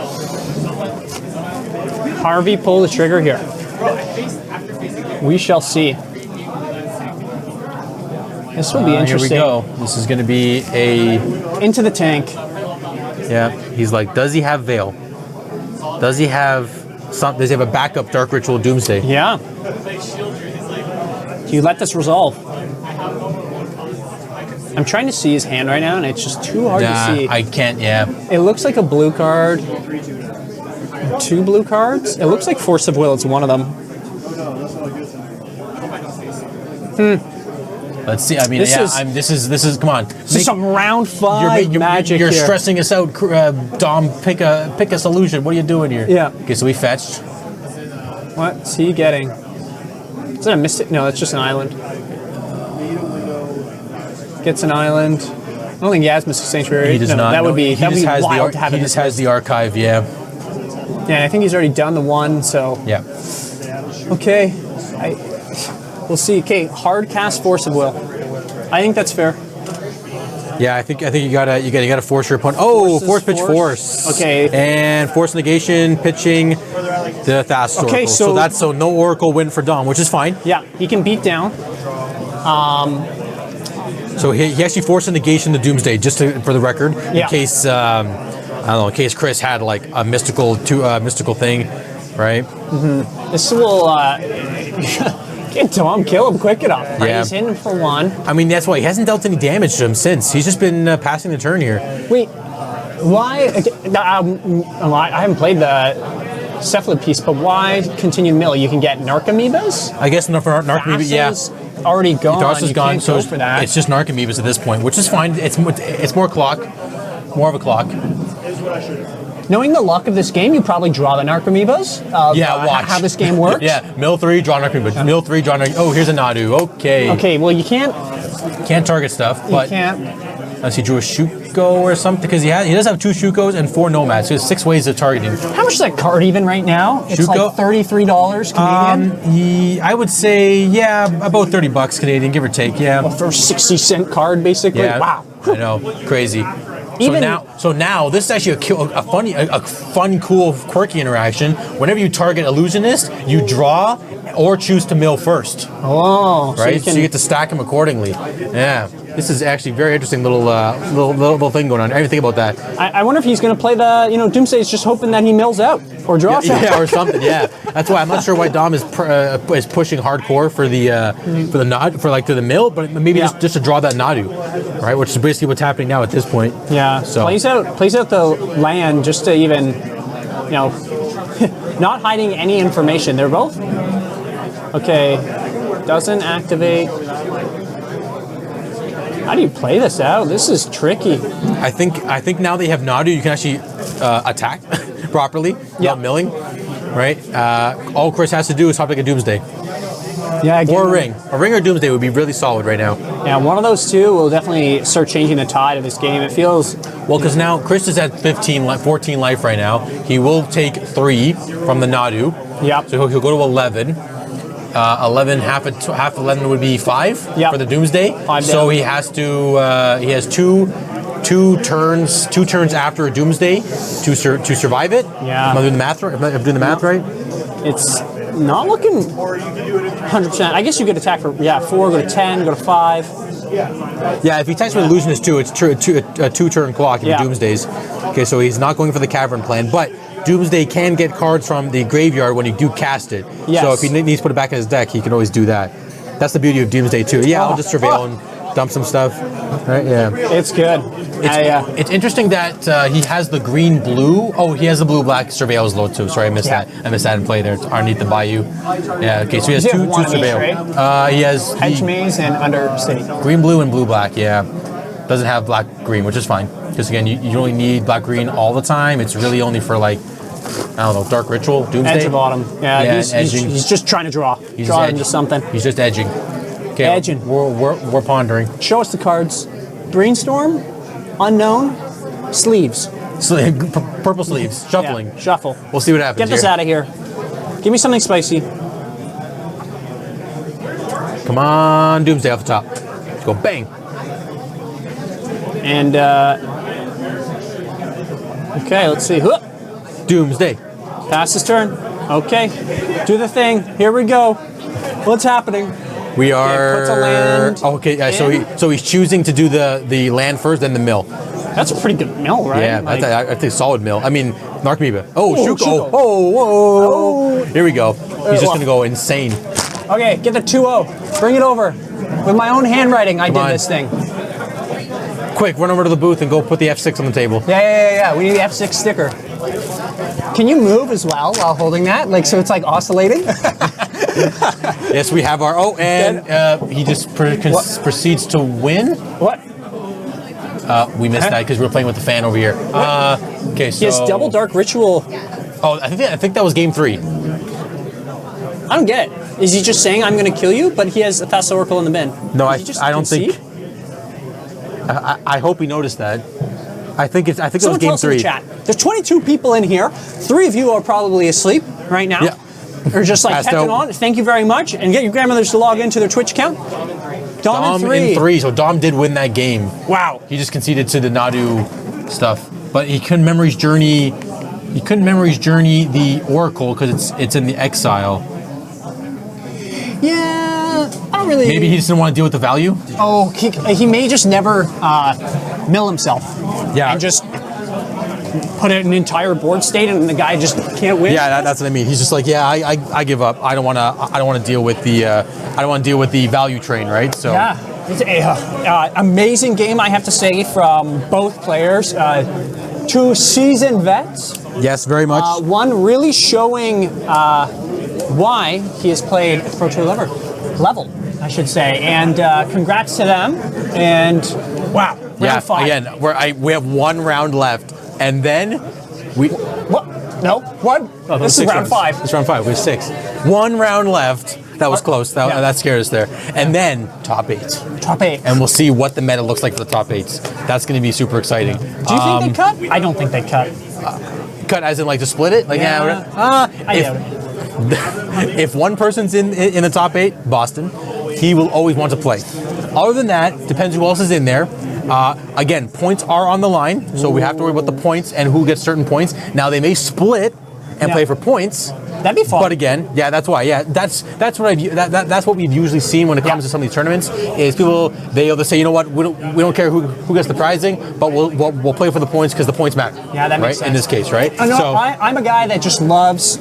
Harvey, pull the trigger here. We shall see. This will be interesting. Here we go. This is going to be a... Into the tank. Yeah. He's like, does he have Veil? Does he have a backup Dark Ritual Doomsday? Yeah. Do you let this resolve? I'm trying to see his hand right now, and it's just too hard to see. I can't, yeah. It looks like a blue card. 2 blue cards? It looks like Force of Will. It's one of them. Let's see. I mean, this is. Come on. This is some round 5 magic. You're here. stressing us out, Dom. Pick a solution. What are you doing here? Yeah. Okay, so we fetched. What's he getting? Is that a Mystic? No, that's just an island. Gets an island. I don't think he has Mystic Sanctuary. He does not. That would be wild to have. He just has the archive. Yeah. Yeah, I think he's already done the one. So. Yeah. Okay. We'll see. Okay, hard cast Force of Will. I think that's fair. Yeah, I think you gotta force your opponent. Oh, force pitch force. Okay. And force negation, pitching the Thassa's Oracle. Okay, so that's no Oracle win for Dom, which is fine. Yeah, he can beat down. So he actually forced a negation to Doomsday, for the record, in case I don't know, in case Chris had like a mystical thing, right? Mm-hmm. This will get Dom, kill him quick enough. Right? Yeah. He's hitting for 1. I mean, that's why he hasn't dealt any damage to him since. He's just been passing the turn here. Wait, why? I haven't played the Cephalid piece, but why continue mill? You can get Narcomoebas? I guess for Narcomoebas, yeah. Already gone. Thassa's gone, so for that. It's just Narcomoebas at this point, which is fine. It's more more of a clock. Knowing the luck of this game, you probably draw the Narcomoebas. Watch how this game works. Yeah, mill 3, draw Narcomoebas. Mill 3, draw Narcomoebas. Oh, here's a Nadu. Okay. Okay, well you can't target stuff, but you can't. Unless he drew a Shuko or something, because he does have 2 Shukos and 4 Nomads, so he has 6 ways of targeting. How much is that card even right now? It's Shuko? like $33 Canadian. I would say about $30 Canadian, give or take. Yeah. Well, for a 60-cent card, basically. Yeah, wow. I know, crazy. So now this is actually a fun, cool, quirky interaction. Whenever you target Illusionist, you draw or choose to mill first. Oh, right. So you get to stack them accordingly. Yeah. This is actually very interesting little thing going on. I didn't think about that. I wonder if he's going to play the Doomsday is just hoping that he mills out or draws out. Yeah, or something. Yeah, that's why I'm not sure why Dom is pushing hardcore for the nod to the mill, but maybe just to draw that Nadu, right? Which is basically what's happening now at this point. Yeah. So plays out the land just to even, not hiding any information. They're both okay. Doesn't activate. How do you play this out? This is tricky. I think now they have Nadu, you can actually attack properly without milling, right? All Chris has to do is hop like a Doomsday. Yeah, or a ring. A ring or Doomsday would be really solid right now. Yeah, one of those two will definitely start changing the tide of this game. It feels Well, because now Chris is at 14 life right now. He will take 3 from the Nadu. Yep. So he'll go to 11. 11, half 11 would be 5 Yep. for the Doomsday. 5 so down. he has to. He has two turns after a Doomsday to survive it. Yeah. Am I doing the math right? Am I doing the math right? it's not looking 100%. I guess you could attack for 4, go to 10, go to 5. Yeah, if he attacks with Illusionist 2, it's a 2-turn clock in Yeah. Doomsdays. Okay, so he's not going for the Cavern plan, but Doomsday can get cards from the graveyard when you do cast it. Yes. So if he needs to put it back in his deck, he can always do that. That's the beauty of Doomsday too. Yeah, I'll just surveil and dump some stuff. Right? Yeah. It's good. It's interesting that he has the green-blue. Oh, he has the blue-black surveil as low too. Sorry, I missed that. I missed that in play there underneath the Bayou. Yeah. Okay, so he has Does he two have one of each, surveil. right? He has Edge the Maze and Understate. green-blue and blue-black. Yeah. Doesn't have black-green, which is fine. Because again, you only need black-green all the time. It's really only for like, I don't know, Dark Ritual, Doomsday. Edge of Autumn. Yeah, he's edging. just trying to draw. He's Draw edging. into something. He's just edging. Okay, Edging. We're pondering. Show us the cards. Brainstorm, Unknown, Sleeves. Purple sleeves, shuffling. Yeah, shuffle. We'll see what happens. Get this here. out of here. Give me something spicy. Come on, Doomsday off the top. Let's go bang. And, okay, let's see. Huh. Doomsday. Pass his turn. Okay. Do the thing. Here we go. What's happening? We are. puts a land Okay, yeah, in. so he's choosing to do the land first, then the mill. That's a pretty good mill, right? Yeah, Like, I think solid mill. I mean, Narcomoeba. Oh, Oh, Shuko. Shuko. Oh. Here we go. He's just gonna go insane. okay, get the 2-0. Bring it over. With my own handwriting, I did on. this thing. Quick, run over to the booth and go put the F6 on the table. Yeah. We need the F6 sticker. Can you move as well while holding that? Like, so it's like oscillating? Yes, we have our. Oh, and he just proceeds to win. What? We missed that because we were playing with the fan over here. Okay, so He has double Dark Ritual. Oh, I think that was game 3. I don't get it. Is he just saying I'm going to kill you, but he has a Fast Oracle in the bin? No, Did he just I don't concede? think. I hope he noticed that. I think it Someone was tell game us in the 3. chat. There's 22 people in here. 3 of you are probably asleep right now. Yeah. Or just like Passed catching out. on. Thank you very much. And get your grandmothers to log into their Twitch account. Dom in 3, so Dom did win that game. Wow. He just conceded to the Nadu stuff, but he couldn't Memory's Journey. He couldn't Memory's Journey the Oracle because it's in the exile. Yeah, I don't really. Maybe he just didn't want to deal with the value. Oh, he may just never mill himself. Yeah. And just put an entire board state, and the guy just can't win. Yeah, that's what I mean. He's just like, yeah, I give up. I don't want to deal with the value train, right? So Yeah, it's a amazing game, I have to say, from both players. 2 seasoned vets. yes, very much. One really showing why he has played Pro Tour level, I should say. And congrats to them. And wow, round 5. Again, we have 1 round left, and then we. What? No, what? Oh, This is 6 round rounds. 5. It's round 5. We have 6. 1 round left. That was close. That scared us there. And then top 8. Top 8. And we'll see what the meta looks like for the top 8s. That's going to be super exciting. Do you think they cut? I don't think they cut. Cut as in like to split it? Like Yeah. I doubt it. if one person's in the top 8, Boston, he will always want to play. Other than that, depends who else is in there. Again, points are on the line, so we have to worry about the points and who gets certain points. Now they may split and Yeah. play for points. That'd be fun. But again, yeah, that's why. Yeah, that's what that's what we've usually seen when it comes to some of these tournaments. Is people they'll say, you know what, we don't care who gets the prizing, but we'll play for the points because the points matter. Yeah, that makes right? sense. In this case, right? I know, So I'm a guy that just loves,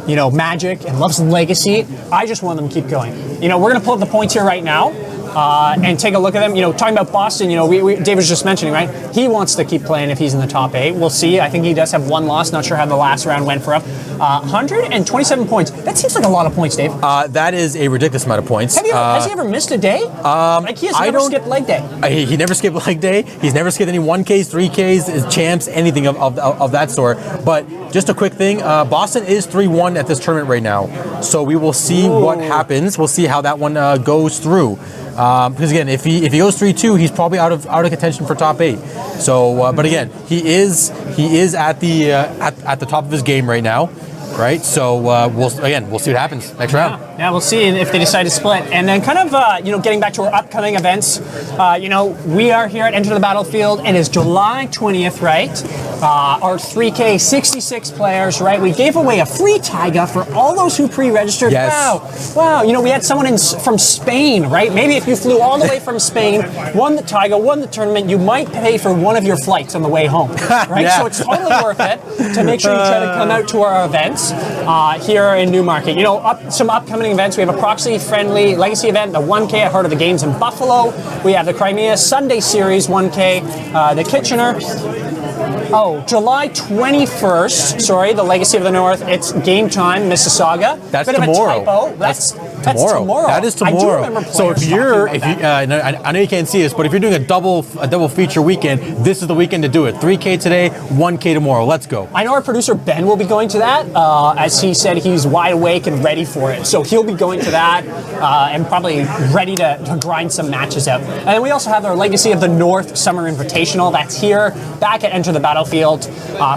Magic and loves Legacy. I just want them to keep going. We're going to pull up the points here right now. and take a look at them. You know, talking about Boston, you know, Dave was just mentioning, right? He wants to keep playing if he's in the top 8. We'll see. I think he does have one loss. Not sure how the last round went for him. 127 points. That seems like a lot of points, Dave. That is a ridiculous amount of points. Has he ever missed a day? Like he has never skipped leg day. He never skipped leg day. He's never skipped any 1Ks, 3Ks, champs, anything of that sort. But just a quick thing, Boston is 3-1 at this tournament right now. So we will see what happens. We'll see how that one goes through. Because again, if he goes 3-2, he's probably out of contention for top 8. So, but again, he is at the top of his game right now. Right, so we'll see what happens next round. Yeah, we'll see if they decide to split. And then kind of, getting back to our upcoming events, we are here at Enter the Battlefield, and it's July 20th, right? Our 3K 66 players, right? We gave away a free Taiga for all those who pre-registered. Yes. Wow. You know, we had someone from Spain, right? Maybe if you flew all the way from Spain, won the Taiga, won the tournament, you might pay for one of your flights on the way home, right? Yeah. So it's totally worth it to make sure you try to come out to our events here in Newmarket. You know, some upcoming events. We have a proxy-friendly Legacy event, the 1K at Heart of the Games in Buffalo. We have the Crimea Sunday Series 1K, the Kitchener. July 21st. Sorry, the Legacy of the North. It's Game Time, Mississauga. That's Bit tomorrow. Of a typo. That's tomorrow. That is I do tomorrow. remember So if I know you can't see this, but if you're doing a double feature weekend, this is the weekend to do it. 3K today, 1K tomorrow. Let's go. I know our producer Ben will be going to that. As he said, he's wide awake and ready for it. So he'll be going to that and probably ready to grind some matches out. And then we also have our Legacy of the North Summer Invitational. That's here, back at Enter the Battlefield.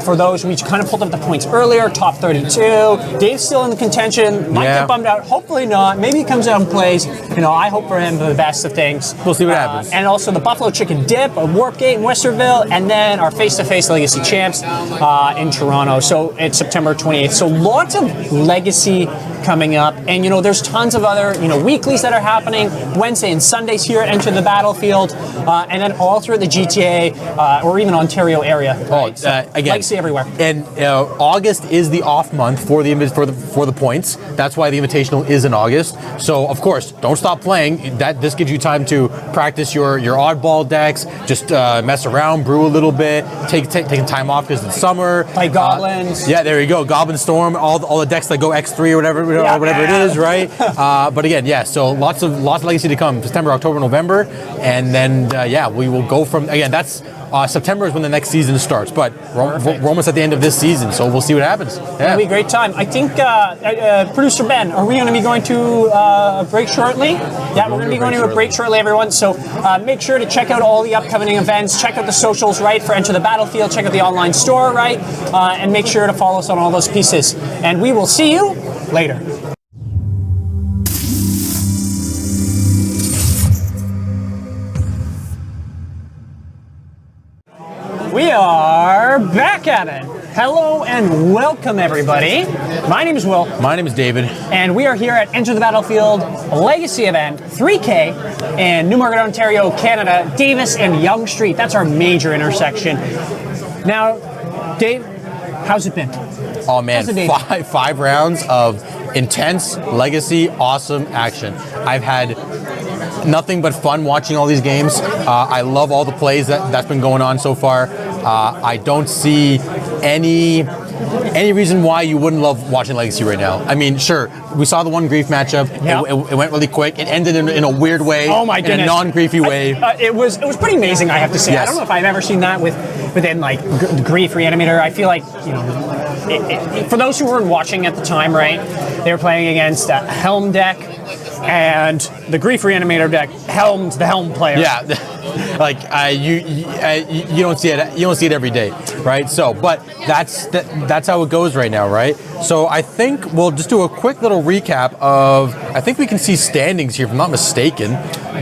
For those, we kind of pulled up the points earlier, top 32. Dave's still in the contention. Might get bummed out. Hopefully not. Maybe he comes out and plays. You know, I hope for him the best of things. We'll see what happens. And also the Buffalo Chicken Dip, a Warpgate in Westerville, and then our face-to-face Legacy Champs in Toronto. So it's September 28th. So lots of Legacy coming up. And, you know, there's tons of other, weeklies that are happening Wednesday and Sundays here at Enter the Battlefield. And then all throughout the GTA or even Ontario area. Right? Again, Legacy everywhere. And August is the off month for the points. That's why the Invitational is in August. So of course, don't stop playing. This gives you time to practice your oddball decks. Just mess around, brew a little bit, taking time off because it's summer. Play goblins. Yeah, there you go. Goblin Storm. All the decks that go X3 or whatever it is, right? But again, so lots of Legacy to come. September, October, November, and then we will go from again. That's September is when the next season starts, but we're almost at the end of this season, so we'll see what happens. It'll be a great time. I think, Producer Ben, are we going to be going to a break shortly? Yeah, we're going to be going to a break shortly, everyone. So make sure to check out all the upcoming events. Check out the socials, right, for Enter the Battlefield. Check out the online store, right, and make sure to follow us on all those pieces. And we will see you later. We are back at it. Hello and welcome, everybody. My name is Will. My name is David. And we are here at Enter the Battlefield Legacy event 3K in Newmarket, Ontario, Canada, Davis and Yonge Street. That's our major intersection. Now, Dave, how's it been? Oh man, five rounds of intense Legacy, awesome action. I've had nothing but fun watching all these games. I love all the plays that's been going on so far. I don't see any reason why you wouldn't love watching Legacy right now. I mean, sure, we saw the one Grief matchup. Yep. It went really quick. It ended in a weird way. Oh my goodness. In a non-Griefy way. It was pretty amazing, I have to say. Yes. I don't know if I've ever seen that within like Grief Reanimator. I feel like, for those who weren't watching at the time, right, they were playing against a Helm deck, and the Grief Reanimator deck helmed the Helm player. Yeah, like you don't see it. You don't see it every day, right? So, but that's how it goes right now, right? So I think we'll just do a quick little recap of. I think we can see standings here, if I'm not mistaken,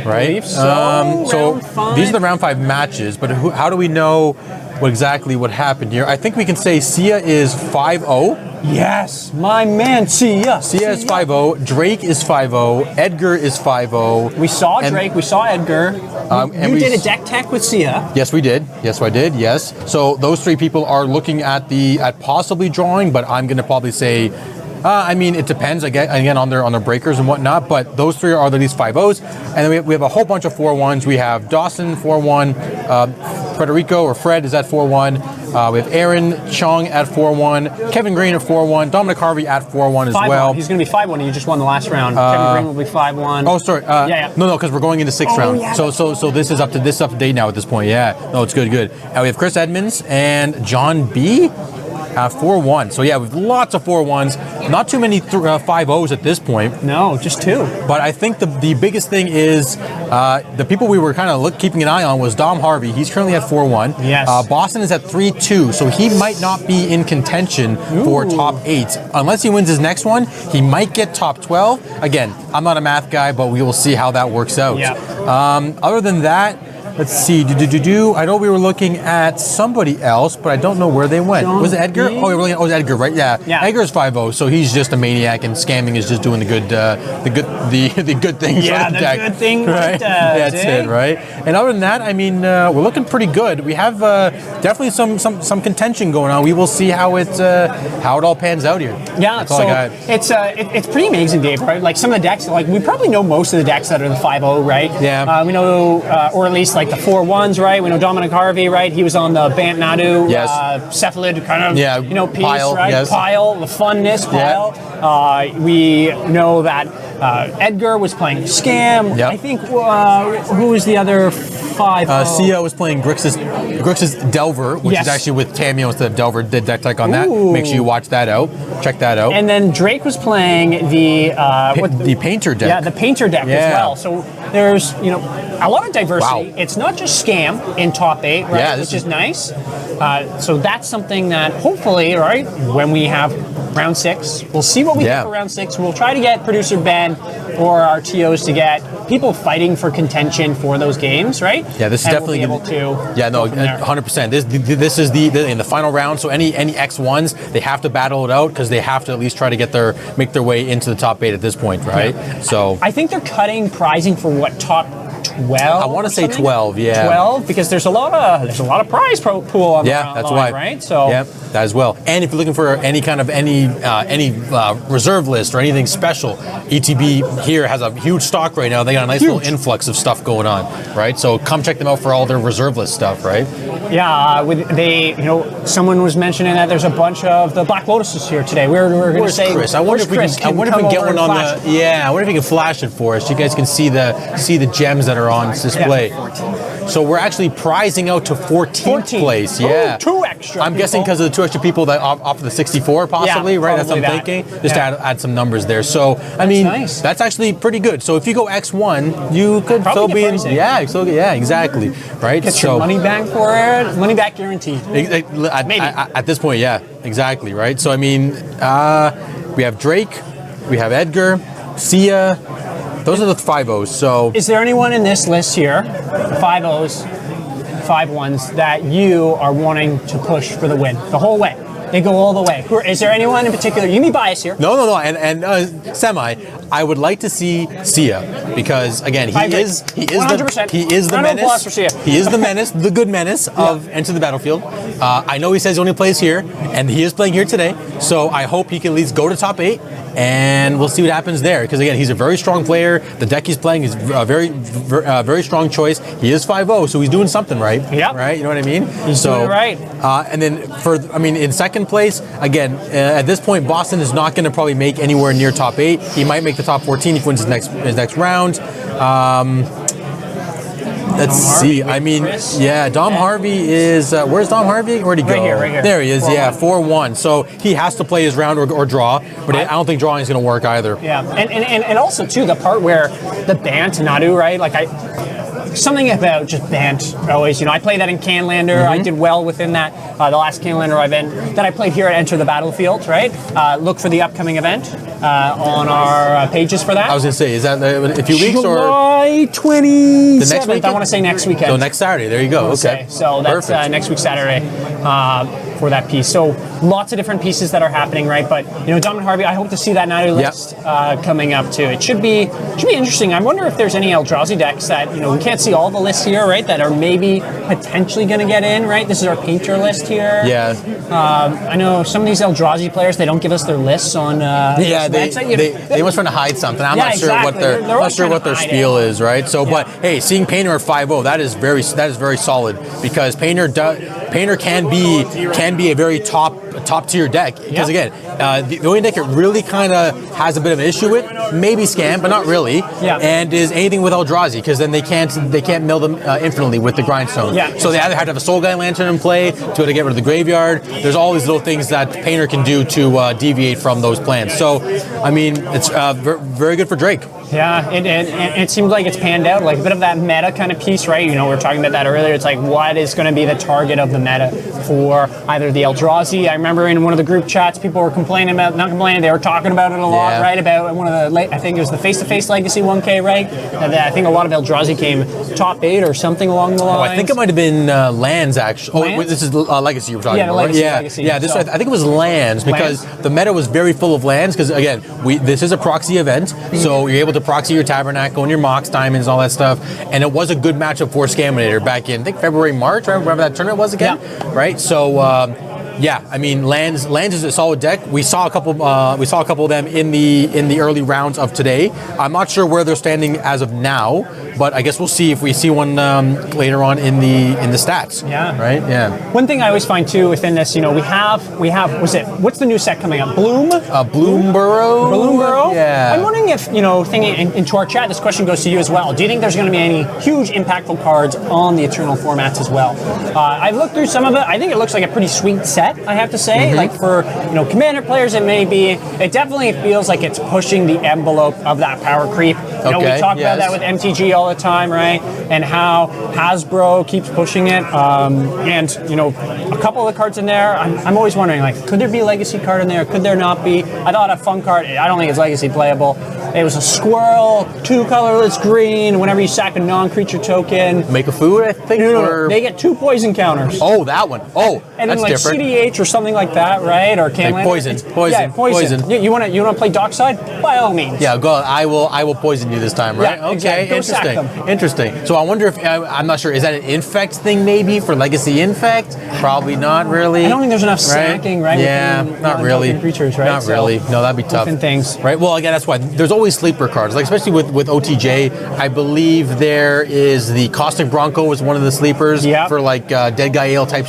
right? So these are the round 5 matches, but how do we know what happened here? I think we can say Sia is 5-0. Yes, my man Sia. Sia is 5-0. Drake is 5-0. Edgar is 5-0. We saw Drake. We saw Edgar. You did a deck tech with Sia. Yes, we did. Yes, I did. Yes. So those 3 people are looking at possibly drawing, but I'm going to probably say I mean, it depends again on their breakers and whatnot. But those three are at least 5-0s, and then we have a whole bunch of 4-1s. We have Dawson 4-1, Frederico or Fred is at 4-1. We have Aaron Chong at 4-1, Kevin Green at 4-1, Dominic Harvey at 4-1 as 5-1. well. He's going to be 5-1. He just won the last round. Kevin Green will be 5-1. Oh, sorry. No, because we're going into sixth round. yeah, So this is up to date now at this point. Yeah. No, it's good. And we have Chris Edmonds and John B. 4-1. So yeah, we have lots of 4-1s. Not too many 5-0s at this point. No, just 2. But I think the biggest thing is the people we were kind of keeping an eye on was Dom Harvey. He's currently at 4-1. Yes. Boston is at 3-2, so he might not be in contention for top 8. Unless he wins his next one, he might get top 12. Again, I'm not a math guy, but we will see how that works out. Yeah. Other than that, let's see. I know we were looking at somebody else, but I don't know where they went. Was it Edgar? B? Oh, we were looking at, it was Edgar, right? Yeah. Edgar's 5-0, so he's just a maniac, and scamming is just doing the good things. Yeah, on the deck, good thing. right? That's it, right? And other than that, I mean, we're looking pretty good. We have definitely some contention going on. We will see how it all pans out here. Yeah, that's all I got. It's pretty amazing, Dave. Right? Like some of the decks, like we probably know most of the decks that are the 5-0, right? Yeah. We know, or at least like the 4-1s, right? We know Dominic Harvey, right? He was on the Bant Nadu, Yes. Cephalid kind of, piece, Pile, right? yes. Pile, the funness pile. Yeah. We know that Edgar was playing Scam. Yep. I think who was the other 5-0? Sia was playing Grixis Delver, which is actually with Tamio instead of Delver. Did deck tech on that. Make sure you watch that out. Check that out. And then Drake was playing the Painter deck. Yeah, the Painter deck as well. So there's a lot of diversity. Wow. It's not just Scam in top 8, right? Yeah, which is nice. So that's something that hopefully, right, when we have round 6, we'll see what we get for round 6. We'll try to get producer Ben or our TOs to get people fighting for contention for those games, right? Yeah, this is definitely able to. Yeah, no, 100%. This is the in the final round. So any X1s, they have to battle it out because they have to at least try to make their way into the top 8 at this point, right? Yeah. So I think they're cutting pricing for what top 12. I want to say 12. Yeah, 12 because there's a lot of prize pool on that's line, why, right? So that as well. And if you're looking for any kind of any reserve list or anything special, ETB here has a huge stock right now. They got a nice little influx of stuff going on, right? So come check them out for all their reserve list stuff, right? Yeah, someone was mentioning that there's a bunch of the Black Lotuses here today. We're going to say, Chris? I wonder if we can get one on the. Yeah, I wonder if you can flash it for us. You guys can see the gems that are on display. So we're actually prizing out to 14th place. Yeah, 2 extra. I'm guessing because of the 2 extra people that off of the 64, possibly, right? That's what I'm thinking. Just to add some numbers there. So I mean, that's actually pretty good. So if you go X1, you could still be in. Yeah, exactly. Right. Get your money back for it. Money back guaranteed. Maybe at this point, yeah, exactly. Right. So I mean, we have Drake, we have Edgar, Sia. Those are the 5-0s. So, is there anyone in this list here, 5-0s, 5-1s, that you are wanting to push for the win the whole way? They go all the way. Is there anyone in particular? You can be biased here. No. And semi. I would like to see Sia because again, he is the menace. He is the menace, the good menace of Enter the Battlefield. I know he says he only plays here, and he is playing here today. So I hope he can at least go to top 8. And we'll see what happens there. Because again, he's a very strong player. The deck he's playing is a very strong choice. He is 5-0, so he's doing something right. Yeah. Right. You know what I mean? He's doing it right. And then in second place, again, at this point, Boston is not going to probably make anywhere near top 8. He might make the top 14 if he wins his next round. Let's see. I mean, Dom Harvey is. Where's Dom Harvey? Where'd he go? Right here. There he is. 4-1. So he has to play his round or draw, but I don't think drawing is going to work either. Yeah, and also too the part where the Bant Nadu, right? Like something about just Bant always. I played that in Canlander. I did well within that. The last Canlander event that I played here at Enter the Battlefield, right? Look for the upcoming event on our pages for that. I was going to say, is that in a few weeks or July 27th? The next weekend? I want to say next weekend. So next Saturday. There you go. Okay. So that's next week Saturday for that piece. So lots of different pieces that are happening, right? But Dominant Harvey, I hope to see that Nadu list coming up too. It should be interesting. I wonder if there's any Eldrazi decks that we can't see all the lists here, right? That are maybe potentially going to get in, right? This is our painter list here. Yeah. I know some of these Eldrazi players, they don't give us their lists on. They must try to hide something. I'm not sure exactly. what their spiel is, right? So, but hey, seeing Painter at 5-0, that is very solid, because Painter can be a very top tier deck, because again, the only deck it really kind of has a bit of an issue with, maybe Scam, but not really, and is anything with Eldrazi, because then they can't mill them infinitely with the grindstone. So they either have to have a Soul Guy Lantern in play to be able to get rid of the graveyard. There's all these little things that Painter can do to deviate from those plans. So I mean, it's very good for Drake. Yeah, it seems like it's panned out, like a bit of that meta kind of piece, right? We were talking about that earlier. It's like, what is going to be the target of the meta for either the Eldrazi? I remember in one of the group chats, people were they were talking about it a lot, right? About one of the, I think it was the face-to-face Legacy 1K, right? And I think a lot of Eldrazi came top 8 or something along the lines. I think it might have been lands, actually. Lands? Wait, this is Legacy you were talking about, right? Legacy. Yeah, I think it was lands, because the meta was very full of lands, because again, this is a proxy event, so you're able to proxy your Tabernacle and your Mox Diamonds and all that stuff, and it was a good matchup for Scaminator back in, I think, February, March, wherever that tournament was again, right? So I mean, lands is a solid deck. We saw a couple of them in the early rounds of today. I'm not sure where they're standing as of now, but I guess we'll see if we see one later on in the stats. Yeah. Right. Yeah. One thing I always find too within this, we have what's the new set coming up? Bloomburrow. Bloomburrow. Yeah. I'm wondering if thinking into our chat, this question goes to you as well. Do you think there's going to be any huge impactful cards on the Eternal formats as well? I've looked through some of it. I think it looks like a pretty sweet set, I have to say. Like for Commander players, it definitely feels like it's pushing the envelope of that power creep. We talk about that with MTG all the time, right? And how Hasbro keeps pushing it. And a couple of the cards in there, I'm always wondering, like, could there be a Legacy card in there? Could there not be? I thought a fun card. I don't think it's Legacy playable. It was a squirrel, 2 colorless green. Whenever you sack a non-creature token, Make a food, I think. no, they get 2 poison counters. Oh, that one. Oh, And that's then like different. CDH or something like that, right? Or Canland. poison. Yeah, poison. You want to play Dockside? By all means. Yeah, go. I will poison you this time, right? Yeah, exactly. Go sack them. Interesting. So I wonder if I'm not sure. Is that an infect thing maybe for Legacy Infect? Probably not really. I don't think there's enough sacking, right? Yeah, not really. Creatures, right? Not really. No, that'd be tough. Different things, right? Well, again, that's why there's always sleeper cards. Like especially with OTJ, I believe there is the Caustic Bronco is one of the sleepers for like Dead Guy Ale type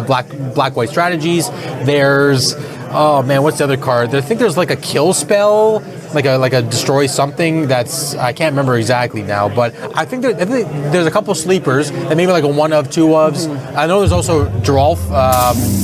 black white strategies. There's what's the other card? I think there's like a kill spell, like a destroy something. That's I can't remember exactly now, but I think there's a couple sleepers and maybe like a 1 of 2 ofs. I know there's also Geralf,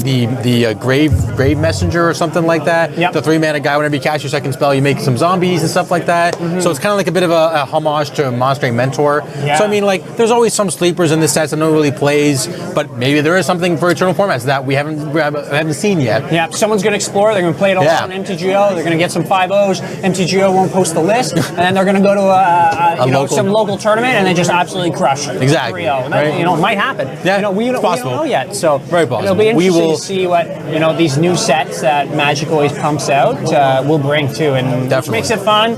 the grave messenger or something like that. The 3-mana guy. Whenever you cast your second spell, you make some zombies and stuff like that. So it's kind of like a bit of a homage to Monstrate Mentor. So I mean, like there's always some sleepers in this set that no one really plays, but maybe there is something for Eternal formats that we haven't seen yet. Yeah, someone's going to explore. They're going to play it all on MTGO. They're going to get some 5-0s. MTGO won't post the list, and then they're going to go to some local tournament and they just absolutely crush it. Exactly. 3-0. That, it might happen. Yeah, we don't know yet. So very possible. It'll be interesting to see what these new sets that Magic always pumps out will bring too, and which makes it fun.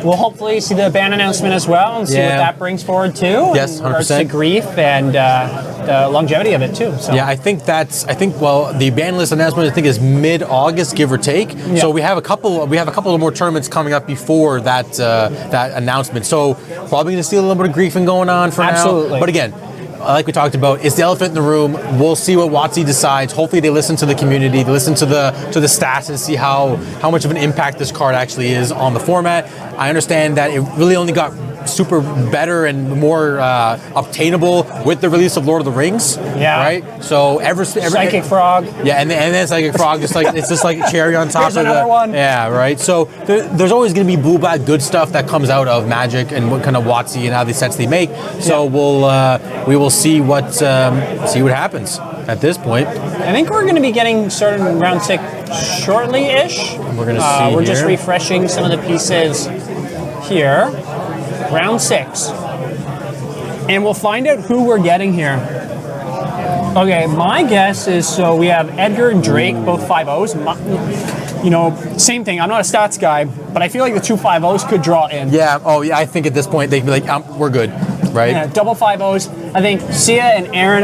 We'll hopefully see the ban announcement as well and see what that brings forward too. Yes, 100%. In regards to grief and the longevity of it too. So. Yeah, I think the ban list announcement I think is mid-August, give or take. Yeah. So we have a couple of more tournaments coming up before that announcement. So probably going to see a little bit of griefing going on for now. Absolutely. But again, like we talked about, it's the elephant in the room. We'll see what WotC decides. Hopefully they listen to the community, they listen to the stats and see how much of an impact this card actually is on the format. I understand that it really only got super better and more obtainable with the release of Lord of the Rings. Yeah. Right? So every Psychic Frog. Yeah, and then Psychic Frog, it's just like a cherry on top Here's of another one. Yeah, right. So there's always going to be blue black good stuff that comes out of Magic and what kind of WotC and how these sets they make. So we will see what happens at this point. I think we're going to be getting started in round 6 shortly-ish. We're going to see. We're just refreshing some of the pieces here. Round 6. And we'll find out who we're getting here. Okay, my guess is so we have Edgar and Drake, both 5-0s. You know, same thing. I'm not a stats guy, but I feel like the two 5-0s could draw in. Yeah. Oh, yeah. I think at this point they'd be like, we're good, right? Yeah, double 5-0s. I think Sia and Aaron,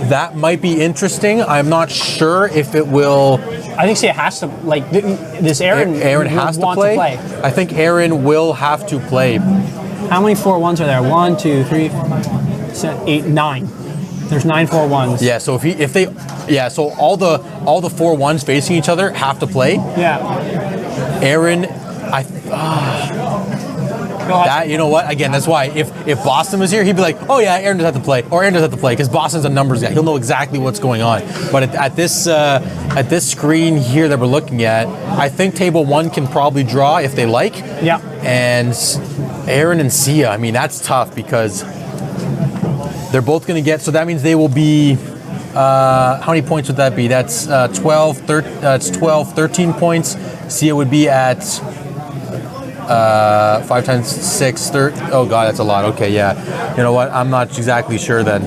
That might be interesting. I'm not sure if it will. I think Sia has to, like, this Aaron has to want play. to play. I think Aaron will have to play. How many 4-1s are there? 1, 2, 3, 7, 8, 9. There's 9 4-1s. Yeah. So so all the 4-1s facing each other have to play. Yeah. Aaron, Go ahead. that, you know what? Again, that's why if Boston was here, he'd be like, oh yeah, Aaron doesn't have to play, or Aaron doesn't have to play, because Boston's a numbers guy. He'll know exactly what's going on. But at this screen here that we're looking at, I think table 1 can probably draw if they like. Yeah. And Aaron and Sia, I mean, that's tough because they're both going to get, so that means they will be, how many points would that be? That's 12, 13 points. Sia would be at 5 times 6, 30. Oh God, that's a lot. Okay, yeah. You know what? I'm not exactly sure then.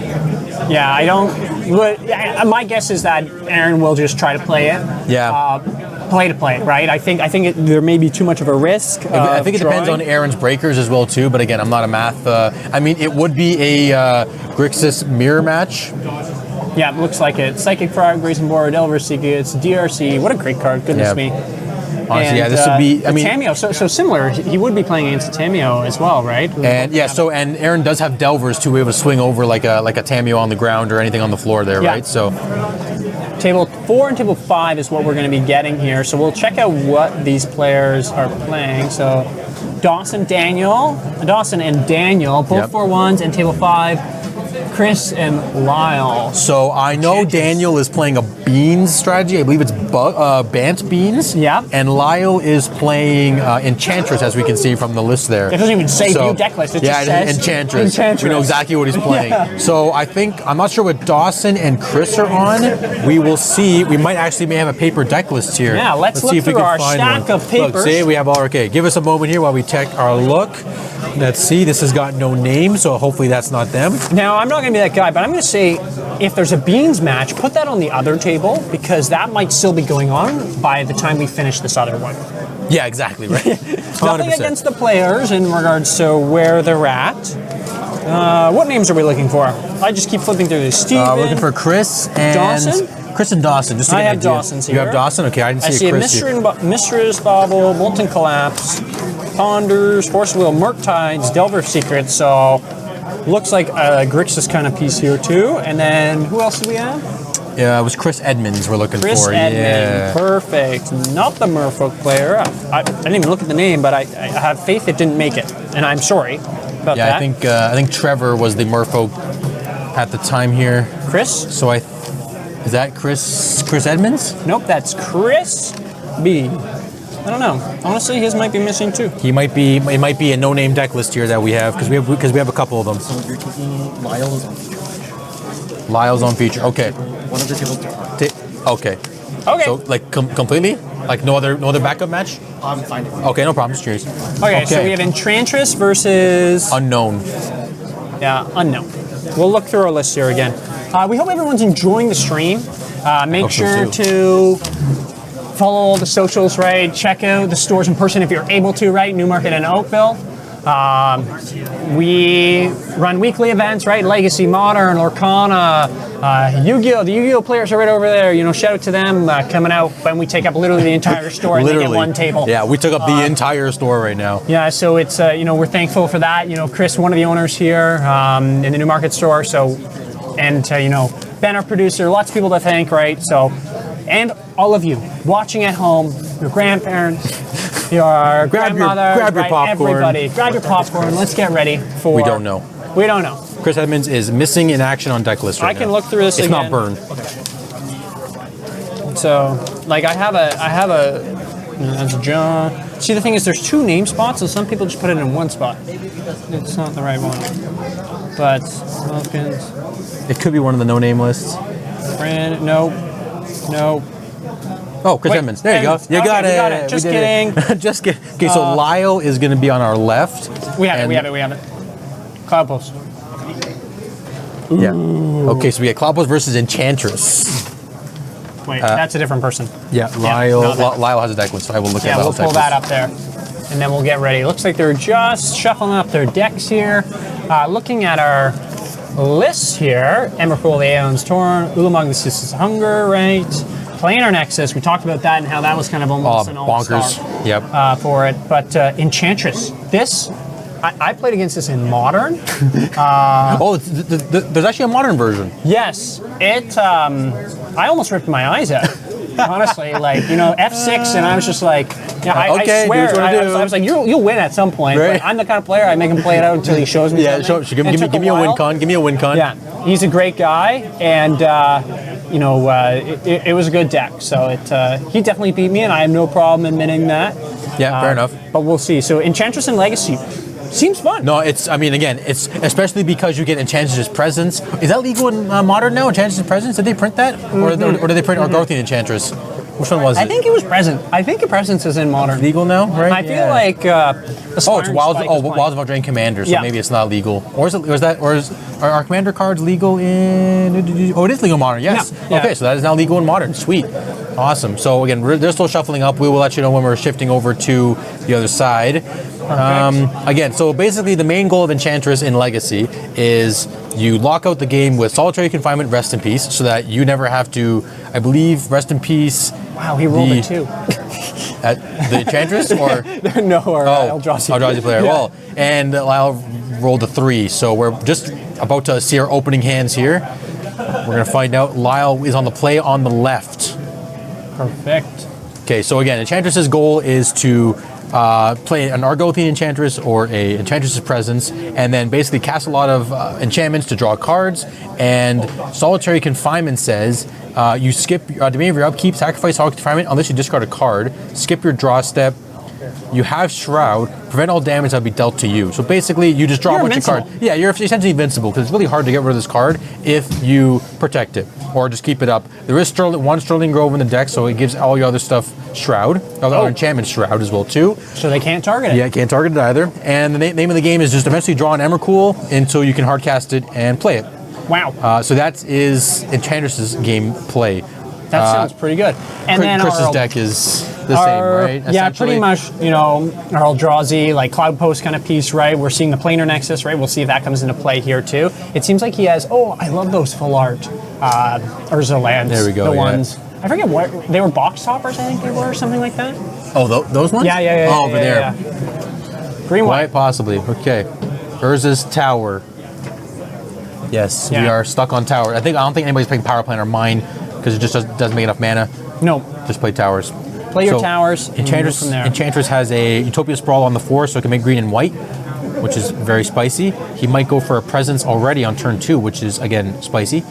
Yeah, I don't. But my guess is that Aaron will just try to play it. Yeah. Play to play, right? I think there may be too much of a risk. I think it depends on Aaron's breakers as well too. But again, I'm not a math. I mean, it would be a Grixis mirror match. Yeah, it looks like it. Psychic Frog, Grayson Board, Eldrazi, it's DRC. What a great card. Goodness me. Honestly, yeah, this would be. I mean, Tameo. So similar. He would be playing against Tameo as well, right? And yeah, so and Aaron does have Delvers to be able to swing over like a Tameo on the ground or anything on the floor there, Yeah. right? So Table 4 and Table 5 is what we're going to be getting here. So we'll check out what these players are playing. So Dawson and Daniel, both Yep. 4-1s, and Table 5, Chris and Lyle. So I know Daniel is playing a beans strategy. I believe it's Bant beans. Yeah. And Lyle is playing Enchantress, as we can see from the list there. It doesn't even say view deck list. It just says Enchantress. Enchantress. We know exactly what he's playing. Yeah. So I'm not sure what Dawson and Chris are on. We will see. We may have a paper deck list here. Yeah, let's look see if we through can our find stack one. of papers. Look, see, we have all. Okay, give us a moment here while we check our look. Let's see. This has got no name, so hopefully that's not them. Now, I'm not going to be that guy, but I'm going to say if there's a beans match, put that on the other table because that might still be going on by the time we finish this other one. Yeah, exactly, right. Nothing against the players in regards to where they're at. What names are we looking for? I just keep flipping through this. Steven. We're looking for Chris and Dawson? Chris and Dawson. Just to I get an have idea. Dawson's You here. have Dawson? Okay, I didn't I see see a a Chris here. Mistress Bauble, Molten Collapse, Ponders, Force Wheel, Murktides, Delver Secret. So looks like a Grixis kind of piece here too. And then who else do we have? Yeah, it was Chris Edmonds we're looking Chris for. Edmond. Yeah. Perfect. Not the Merfolk player. I didn't even look at the name, but I have faith it didn't make it. And I'm sorry about Yeah, that. I think Trevor was the Merfolk at the time here. Chris? So is that Chris Edmonds? Nope, that's Chris B. I don't know. Honestly, his might be missing too. It might be a no-name deck list here that we have because we have a couple of them. So you're taking Lyle's on feature. Lyle's on feature. Okay. One of the tables are Okay. Okay. So like completely? Like no other backup match? I'm finding it. Okay, no problem. Just curious. Okay, so we have Enchantress versus Unknown. Unknown. We'll look through our list here again. We hope everyone's enjoying the stream. Make Hope so, sure too. to follow all the socials, right? Check out the stores in person if you're able to, right? Newmarket and Oakville. We run weekly events, right? Legacy, Modern, Lorcana, Yu-Gi-Oh! The Yu-Gi-Oh! Players are right over there. You know, shout out to them coming out when we take up literally the entire store and they get one table. Yeah, we took up the entire store right now. Yeah, so it's we're thankful for that. You know, Chris, one of the owners here in the Newmarket store. So, and Ben, our producer, lots of people to thank, right? So, and all of you watching at home, your grandparents, your grandmother, grab your popcorn. everybody, grab your popcorn. Let's get ready for. We don't know. We don't know. Chris Edmonds is missing in action on deck list right I can now. look through this It's again. not burned. So, like, I have a. That's John. See, the thing is, there's two name spots, and some people just put it in one spot. It's not the right one. But Wilkins, It could be one of the no-name lists. Fran, no. Oh, Chris Wait, Edmonds. There you go. Edmonds. You Okay, got we it. got it. Just We did kidding. it. Just kidding. Okay, so Lyle is going to be on our left. We have and it. Cloud Post. Yeah. Okay, so we get Cloudpost versus Enchantress. Wait, that's a different person. Yeah, Lyle has a deck one, so I will look at Yeah, we'll Lyle's deck pull that up there, and then we'll get ready. Looks like they're just shuffling up their decks here. Looking at our lists here, Emrakul, the Aeon's Torn, Ulamog, the Sisters of Hunger, right? Planar Nexus, we talked about that and how that was kind of almost an all-star bonkers. Yep. for it. But Enchantress, this, I played against this in Modern. There's actually a modern version. Yes, it. I almost ripped my eyes out. Honestly, like F6, and I was just like, I Okay, swear, do what you wanna do. I was like, you'll win at some point. Right. But I'm the kind of player I make him play it out until he shows me. Yeah, something. give me a win con. Give me a win con. Yeah, he's a great guy, and it was a good deck. So he definitely beat me, and I have no problem admitting that. Yeah, fair enough. But we'll see. So Enchantress and Legacy seems fun. No, it's especially because you get Enchantress's Presence. Is that legal in Modern now? Enchantress's Presence? Did they print that, or did they print Argothian Enchantress? Which one was it? I think it was Present. I think the Presence is in Modern. Legal now, right? I feel like it's Wilds of Eldrazi Commander, so maybe it's not legal. Or are our Commander cards legal in? Oh, it is legal in Modern. Yes. Yeah. Okay, so that is now legal in Modern. Sweet, awesome. So again, they're still shuffling up. We will let you know when we're shifting over to the other side. Again, so basically the main goal of Enchantress in Legacy is you lock out the game with Solitary Confinement, Rest in Peace, so that you never have to, I believe, Rest in Peace. Wow, he rolled a 2. The Enchantress or Eldrazi player. Yeah. Well, and Lyle rolled a 3, so we're just about to see our opening hands here. We're gonna find out. Lyle is on the play on the left. Perfect. Okay, so again, Enchantress's goal is to play an Argothian Enchantress or a Enchantress's Presence, and then basically cast a lot of enchantments to draw cards. And Solitary Confinement says you skip the beginning of your upkeep, sacrifice Solitary Confinement unless you discard a card, skip your draw step. You have Shroud, prevent all damage that will be dealt to you. So basically, you just draw a bunch of cards. Yeah, you're essentially invincible because it's really hard to get rid of this card if you protect it or just keep it up. There is one Sterling Grove in the deck, so it gives all your other stuff Shroud, other enchantment Shroud as well too. So they can't target it. Yeah, can't target it either. And the name of the game is just eventually draw an Emrakul until you can hard cast it and play it. Wow. So that is Enchantress's game play. That sounds pretty good. And then Chris's deck is the same, right? Yeah, pretty much, our Eldrazi, like Cloudpost kind of piece, right? We're seeing the Planar Nexus, right? We'll see if that comes into play here too. It seems like he has, I love those full art Urza lands. There we go, The ones, I forget what, they were box toppers, I think they were, or something like that. Oh, those ones? Yeah. Oh, over there. Yeah. Green white. Quite possibly. Okay. Urza's Tower. Yes, we are stuck on Tower. I don't think anybody's playing Power Plant or Mine because it just doesn't make enough mana. No. Just play Towers. Play your Towers. Enchantress has a Utopia Sprawl on the 4, so it can make green and white, which is very spicy. He might go for a Presence already on turn 2, which is, again, spicy.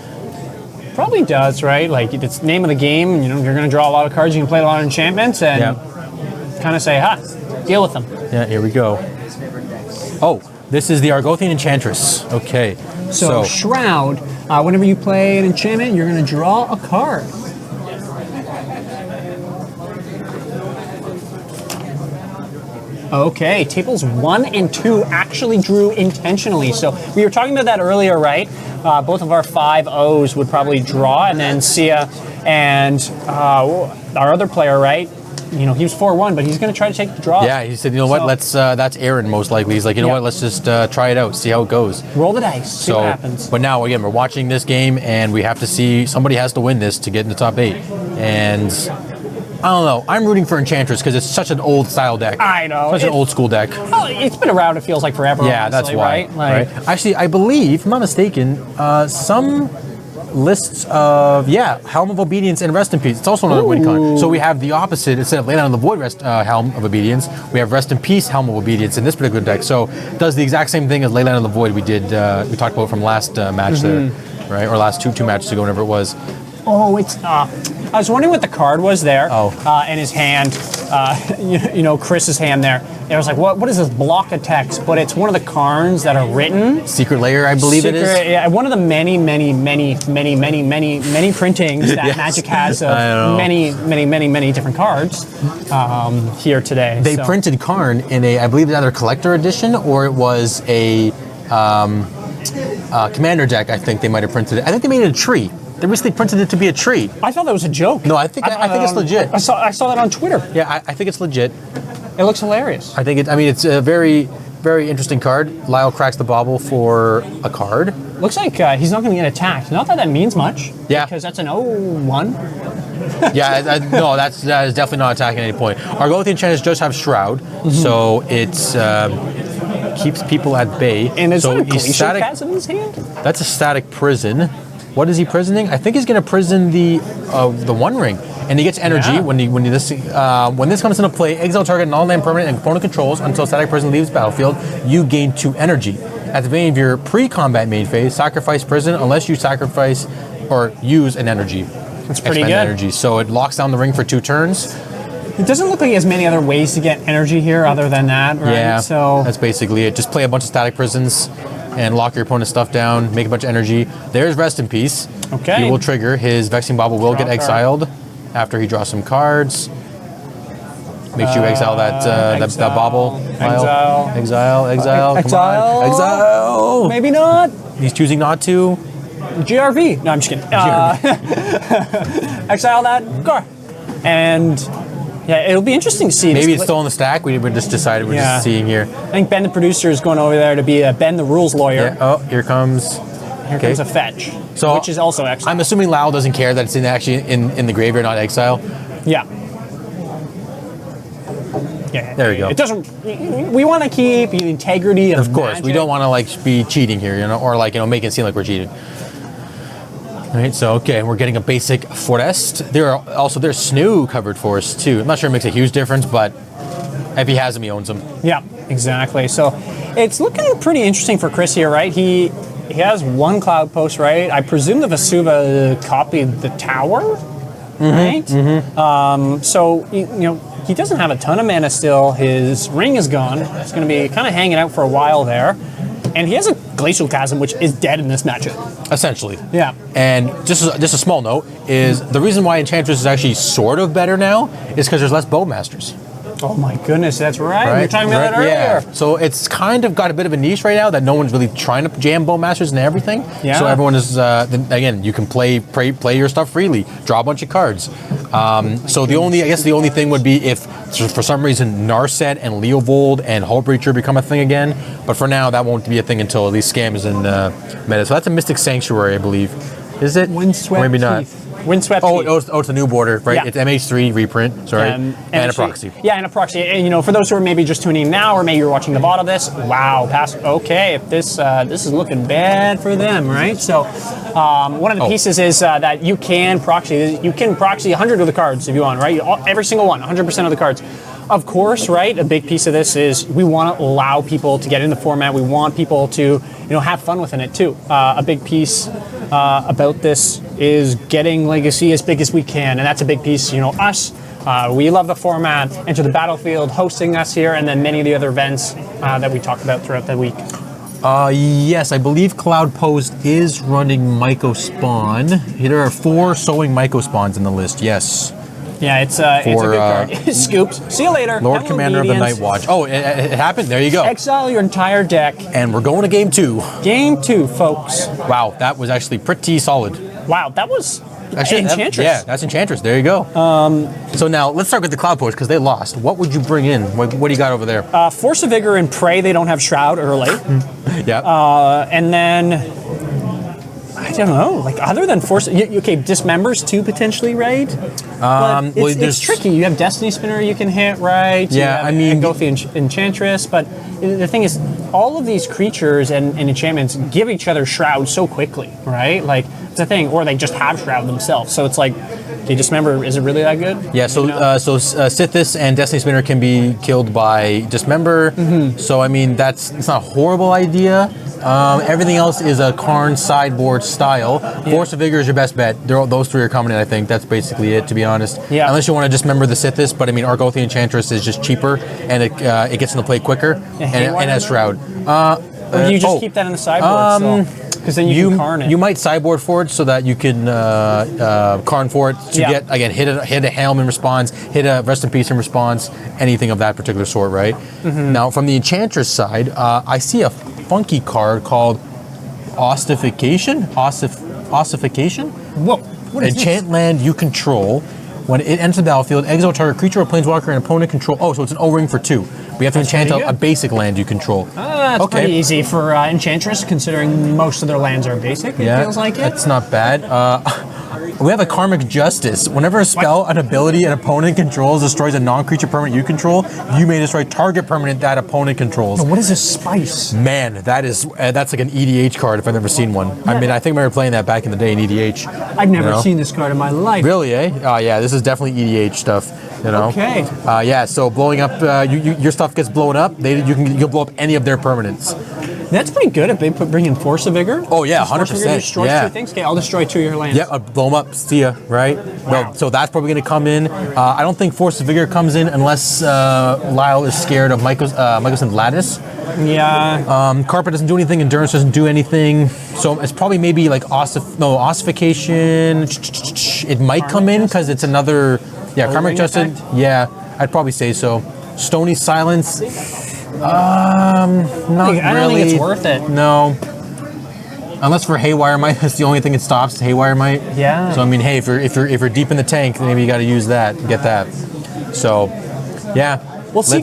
Probably does, right? Like, it's the name of the game. You're going to draw a lot of cards. You can play a lot of enchantments and kind of say, deal with them. Yeah, here we go. Oh, this is the Argothian Enchantress. Okay. So Shroud, whenever you play an enchantment, you're going to draw a card. Okay, tables 1 and 2 actually drew intentionally. So we were talking about that earlier, right? Both of our 5-0s would probably draw, and then Sia and our other player, right? He was 4-1, but he's going to try to take the draw. Yeah, he said, what, let's, that's Aaron most likely. He's like, what, let's just try it out, see how it goes. Roll the dice, see what happens. But now, again, we're watching this game, and we have to see, somebody has to win this to get in the top 8. And I don't know, I'm rooting for Enchantress because it's such an old style deck. I know. Such an old school deck. Oh, it's been around, it feels like forever. Yeah, honestly, that's why. Right? Actually, I believe, if I'm not mistaken, some lists of Helm of Obedience and Rest in Peace. It's also another win con. So we have the opposite. Instead of Lay Down in the Void Helm of Obedience, we have Rest in Peace Helm of Obedience in this particular deck. So it does the exact same thing as Lay Down in the Void we talked about from last match there, right? Or last two matches ago, whenever it was. Oh, it's. I was wondering what the card was there. And his hand, Chris's hand there. And I was like, what is this block of text? But it's one of the cards that are written. Secret Lair, I believe it is. Yeah, one of the many printings that Magic has of many different cards here today. They printed Karn in I believe either collector edition or it was a. Commander deck, I think they might have printed it. I think they made it a tree. They recently printed it to be a tree. I thought that was a joke. No, I think it's legit. I saw that on Twitter. Yeah, I think it's legit. It looks hilarious. I think it's a very, very interesting card. Lyle cracks the bauble for a card. Looks like he's not going to get attacked. Not that means much. Yeah. Because that's an 0-1. Yeah, no, that is definitely not attacking at any point. Argothian Enchantress does have Shroud, so it's keeps people at bay. And is so that a he's Glacial static. Chasm in his hand? That's a static prison. What is he prisoning? I think he's going to prison the One Ring, and he gets energy Yeah. when this comes into play. Exile target non-land permanent and opponent controls until static prison leaves battlefield. You gain 2 energy. At the beginning of your pre-combat main phase, sacrifice prison unless you sacrifice or use an energy. That's pretty Expend good. energy. So it locks down the ring for 2 turns. It doesn't look like he has many other ways to get energy here other than that, right? Yeah, So that's basically it. Just play a bunch of static prisons and lock your opponent's stuff down, make a bunch of energy. There's Rest in Peace. Okay. He will trigger. His Vexing Bauble will Draw get card. exiled after he draws some cards. Make sure you exile that bauble file. Exile. Come on. Exile. maybe not. He's choosing not to. GRV. No, I'm just kidding. Exile that card. And yeah, it'll be interesting to see. Maybe This- it's still on the stack. We just decided we're Yeah. just seeing here. I think Ben the producer is going over there to be Ben the rules lawyer. Yeah. Oh, here comes. Here comes a fetch, So which is also exile. I'm assuming Lau doesn't care that it's actually in the graveyard, not exile. Yeah. Yeah. There we go. It doesn't. We want to keep the integrity of. Of course, we Magic. don't want to be cheating here, or making it seem like we're cheating. All right, so okay, we're getting a basic Forest. There's Snoo covered Forest too. I'm not sure it makes a huge difference, but if he has them, he owns them. Yeah, exactly. So it's looking pretty interesting for Chris here, right? He has 1 Cloud Post, right? I presume the Vesuva copied the tower, right? Mm-hmm. So he doesn't have a ton of mana still. His ring is gone. It's going to be kind of hanging out for a while there. And he has a Glacial Chasm, which is dead in this matchup. Essentially. Yeah. And just a small note is the reason why Enchantress is actually sort of better now is because there's less Bowmasters. Oh my goodness, that's right. We were talking about that earlier. Yeah. So it's kind of got a bit of a niche right now that no one's really trying to jam Bowmasters and everything. Yeah. So everyone is, again, you can play your stuff freely, draw a bunch of cards. So the only thing would be if for some reason Narset and Leovold and Hullbreacher become a thing again. But for now, that won't be a thing until at least Scam is in meta. So that's a Mystic Sanctuary, I believe. Is it? Windswept Or maybe not. Heath. Windswept Heath. It's a new border, right? Yeah. It's MH3 reprint, sorry, and a actually- proxy. Yeah, and a proxy. And for those who are maybe just tuning in now, or maybe you're watching the VOD of this, wow, okay, this is looking bad for them, right? So one of the pieces is that you can proxy 100 of the cards if you want, right? Every single one, 100% of the cards. Of course, right? A big piece of this is we want to allow people to get in the format. We want people to, have fun within it too. A big piece about this is getting Legacy as big as we can, and that's a big piece. Us, we love the format. Enter the Battlefield, hosting us here, and then many of the other events that we talk about throughout the week. Yes, I believe Cloud Post is running Myco Spawn. There are 4 sowing Myco Spawns in the list. Yes. Yeah, it's a good card. Scoops. See you later. Lord Hello, Commander of the Medians. Night Watch. Oh, it happened. There you go. Exile your entire deck. And we're going to game 2. Game 2, folks. Wow, that was actually pretty solid. Wow, that was Actually, Enchantress. Yeah, that's Enchantress. There you go. So now let's start with the Cloud Post because they lost. What would you bring in? What do you got over there? Force of Vigor and Prey, they don't have Shroud early. Yeah. And then, I don't know, other than Force, Dismembers too, potentially, right? But it's tricky. You have Destiny Spinner you can hit, right? Yeah, I mean... Argothian Enchantress, but the thing is, all of these creatures and enchantments give each other Shroud so quickly, right? It's a thing, or they just have Shroud themselves. So it's Dismember, is it really that good? Yeah, so Sithis and Destiny Spinner can be killed by Dismember. Mm-hmm. So I mean, it's not a horrible idea. Everything else is a Karn sideboard style. Yeah. Force of Vigor is your best bet. Those 3 are coming in, I think. That's basically it, to be honest. Yeah. Unless you want to Dismember the Sithis, but I mean, Argothian Enchantress is just cheaper and it gets into play quicker and has Shroud. Or do you just keep that in the sideboard? Because then you can Karn it. You might sideboard for it so that you can Karn for it to get, again, hit a Helm in response, hit a Rest in Peace in response, anything of that particular sort, right? Mm-hmm. Now, from the Enchantress side, I see a funky card called Ossification? Ossification? Whoa. What is Enchant land you control. When it enters the battlefield, exile target creature or planeswalker and opponent control. Oh, so it's an O-ring for 2. We have to enchant pretty a good. basic land you control. That's pretty easy for Enchantress, considering most of their lands are basic, it feels like it. That's not bad. We have a Karmic Justice. Whenever a spell, an ability an opponent controls destroys a non-creature permanent you control, you may destroy target permanent that opponent controls. What is this spice? Man, that's like an EDH card if I've never seen one. I mean, I think we were playing that back in the day in EDH. I've never seen this card in my life. Really, eh? Yeah, this is definitely EDH stuff. You know. Okay. Yeah, so blowing up, your stuff gets blown up. You'll blow up any of their permanents. That's pretty good if they bring in Force of Vigor. Oh yeah, Force of Vigor 100%. destroys 2 things. Okay, I'll destroy 2 of your lands. Yeah, I'll blow them up. See ya, right? Wow. No, so that's probably going to come in. I don't think Force of Vigor comes in unless Lyle is scared of Mycosynth Lattice. Yeah. Carpet doesn't do anything. Endurance doesn't do anything. So it's probably maybe like Ossification. It might come in because it's another. Yeah, Karmic Justice. Yeah, I'd probably say so. Stony Silence. Not really. I don't think it's worth it. No. Unless for Haywire Might, that's the only thing it stops. Is Haywire Might. Yeah. So I mean, hey, if you're deep in the tank, maybe you got to use that, get that. So, yeah. We'll see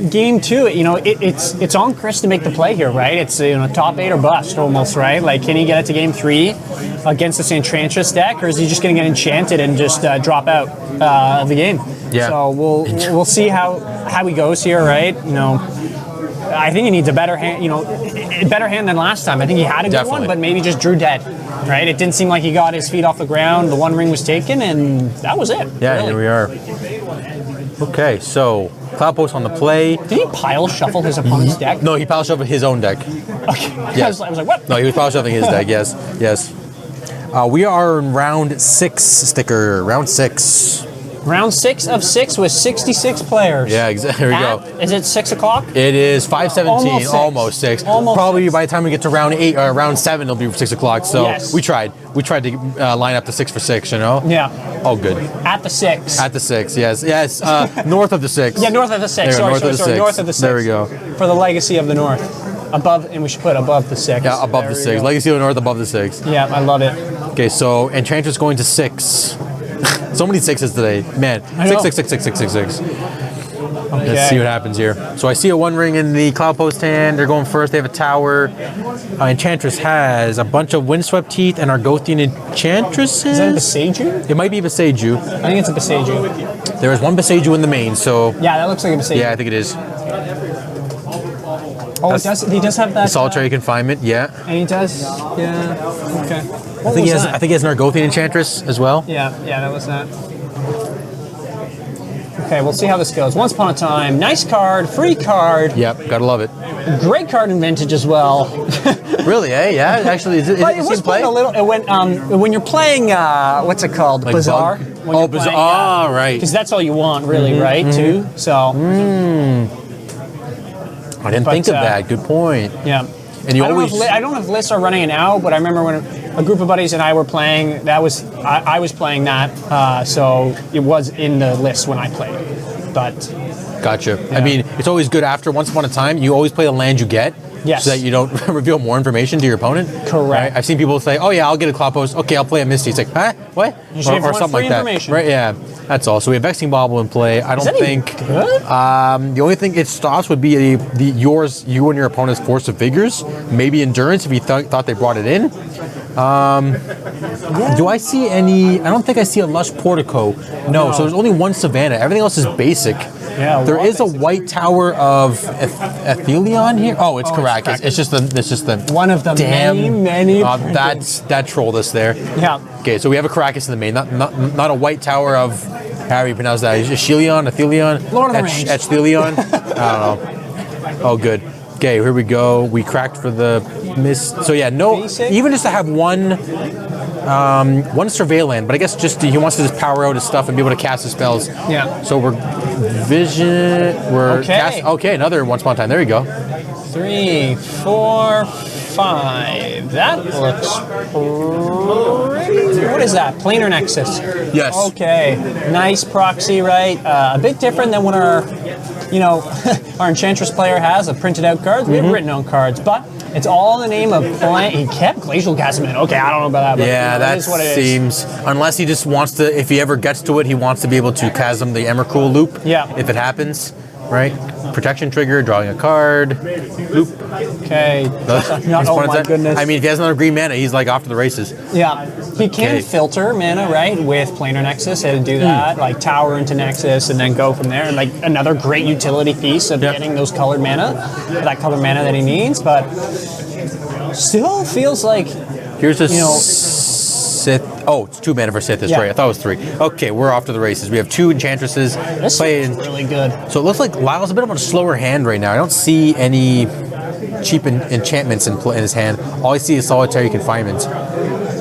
game 2. You know, it's on Chris to make the play here, right? It's top 8 or bust almost, right? Like, can he get it to game 3 against this Enchantress deck, or is he just going to get enchanted and just drop out of the game? Yeah. So we'll see how he goes here, right? You know, I think he needs a better hand. You know, a better hand than last time. I think he had a good one, but maybe just drew dead. Right? It didn't seem like he got his feet off the ground. The 1 ring was taken, and that was it. Yeah, really. Here we are. Okay, so Cloud Post on the play. Did he pile shuffle his opponent's deck? No, he pile shuffled his own deck. Okay. Yes. I was like, what? No, he was pile shuffling his deck. Yes, yes. We are in round 6 sticker. Round 6. Round 6 of 6 with 66 players. Yeah, exactly. There we go. Is it 6 o'clock? It is 5:17, almost 6. Almost Probably 6. by the time we get to round 8 or round 7, it'll be 6 o'clock. So Yes. we tried to line up the 6 for 6. You know. Yeah. Oh, good. At the 6. At the 6, yes. North of the 6. Yeah, north of the 6. There we go, Sorry, north of the 6. There we go. For the legacy of the north. Above, and we should put above the 6. Yeah, above There the we 6. go. Legacy of the North above the 6. Yeah, I love it. Okay, so Enchantress going to 6. So many 6s today. Man, I know. 6, 6, 6, 6, 6, 6, 6. Okay. Let's see what happens here. So I see a 1 ring in the Cloud Post hand. They're going first. They have a tower. Enchantress has a bunch of Windswept Teeth and Argothian Enchantresses. Is that a Beseiju? It might be Beseiju. I think it's a Beseiju. There is one Beseiju in the main, so Yeah, that looks like a Beseiju. yeah, I think it is. Oh, he does have that. Solitary Confinement, yeah. And he does. Yeah. Okay. I think he has an Argothian Enchantress as well. Yeah, that was that. Okay, we'll see how this goes. Once Upon a Time, nice card, free card, Yep, gotta love it. great card in Vintage as well. Really, eh? Yeah, actually, is it But it was play? playing a little. It went when you're playing. What's it called? Like Bazaar. Bug? When Oh, you're Bazaar. playing, Oh, right. Because that's all you want, really, right? Too. So I didn't think of that. Good point. yeah. And you I don't always know if I don't know if lists are running it now, but I remember when a group of buddies and I were playing. I was playing that, so it was in the list when I played. But Gotcha. I mean, it's always good after Once Upon a Time. You always play the land you get. Yes. So that you don't reveal more information to your opponent. Correct. Right? I've seen people say, "Oh yeah, I'll get a Cloud Post. Okay, I'll play a Misty." It's like, huh? What? You say if you want something free like that. information. Right? Yeah. That's all. So we have Vexing Bauble in play. I don't that even think. good? The only thing it stops would be you and your opponent's Force of Vigors. Maybe Endurance if you thought they brought it in. Do I see any? I don't think I see a Lush Portico. No. So there's only one Savannah. Everything else is basic. Yeah, There is a basic. white tower of Athelion here. Oh, it's correct. It's just the one of the damn many. that trolled us there. Yeah. Okay, so we have a Caracas in the main, not a white tower of how do you pronounce that? Is it Athelion? Lord of the Rings. Athelion? I don't know. Oh, good. Okay, here we go. We cracked for the miss. So yeah, no. Basic? Even just to have one surveillance, but I guess just he wants to just power out his stuff and be able to cast his spells. Yeah. So we're vision. We're Okay. okay. Another Once Upon a Time. There you go. 3, 4, 5. That looks pretty. What is that? Planar Nexus. Yes. Okay. Nice proxy, right? A bit different than what our you know, our Enchantress player has of printed out cards. We have written out cards, but it's all in the name of playing. He kept Glacial Chasm. Okay, I don't know about that. But Yeah, you know, that is what it seems. Unless he just wants to, if he ever gets to it, he wants to be able to chasm the Emrakul loop. Yeah. If it happens, right? Protection trigger, drawing a card, loop. Okay. Oh my goodness. I mean, if he has another green mana, he's like off to the races. Yeah, he can Okay. filter mana, right, with Planar Nexus and do that, like tower into Nexus and then go from there. Like another great utility piece of Yep. getting those colored mana, that colored mana that he needs, but still feels like, Here's a you know, Sith. Oh, it's 2 mana for Sith. That's Yeah. right. I thought it was 3. Okay, we're off to the races. We have 2 Enchantresses. this playing. is really good. So it looks like Lyle's a bit of a slower hand right now. I don't see any cheap enchantments in his hand. All I see is Solitary Confinement.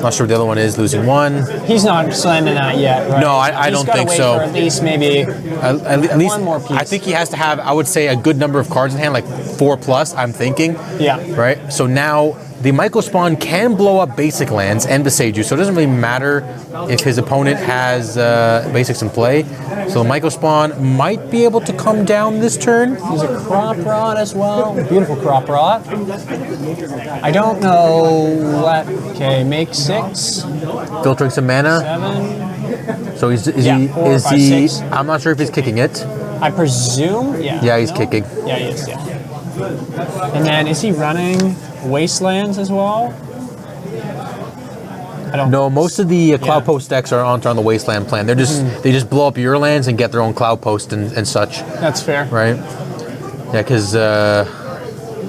Not sure what the other one is. Losing 1. He's not slamming that yet, right? No, I don't think He's so. gotta wait for at least maybe At least one more piece. I think he has to have, I would say, a good number of cards in hand, like 4 plus, I'm thinking. Yeah. Right? So now the Myco Spawn can blow up basic lands and beside you, so it doesn't really matter if his opponent has basics in play. So the Myco Spawn might be able to come down this turn. There's a Crop Rot as well. Beautiful Crop Rot. I don't know what. Okay, make 6, Filtering some mana. 7. So is Yeah, he, 4, is 5, he, 6. I'm not sure if he's kicking it. I presume, yeah. Yeah, he's No? kicking. Yeah, he is, yeah. And then is he running Wastelands as well? I don't No, most of the Cloud Yeah. Post decks aren't on the Wasteland plan. They're just, they just blow up your lands and get their own Cloud Post and such. That's fair. Right? Yeah, because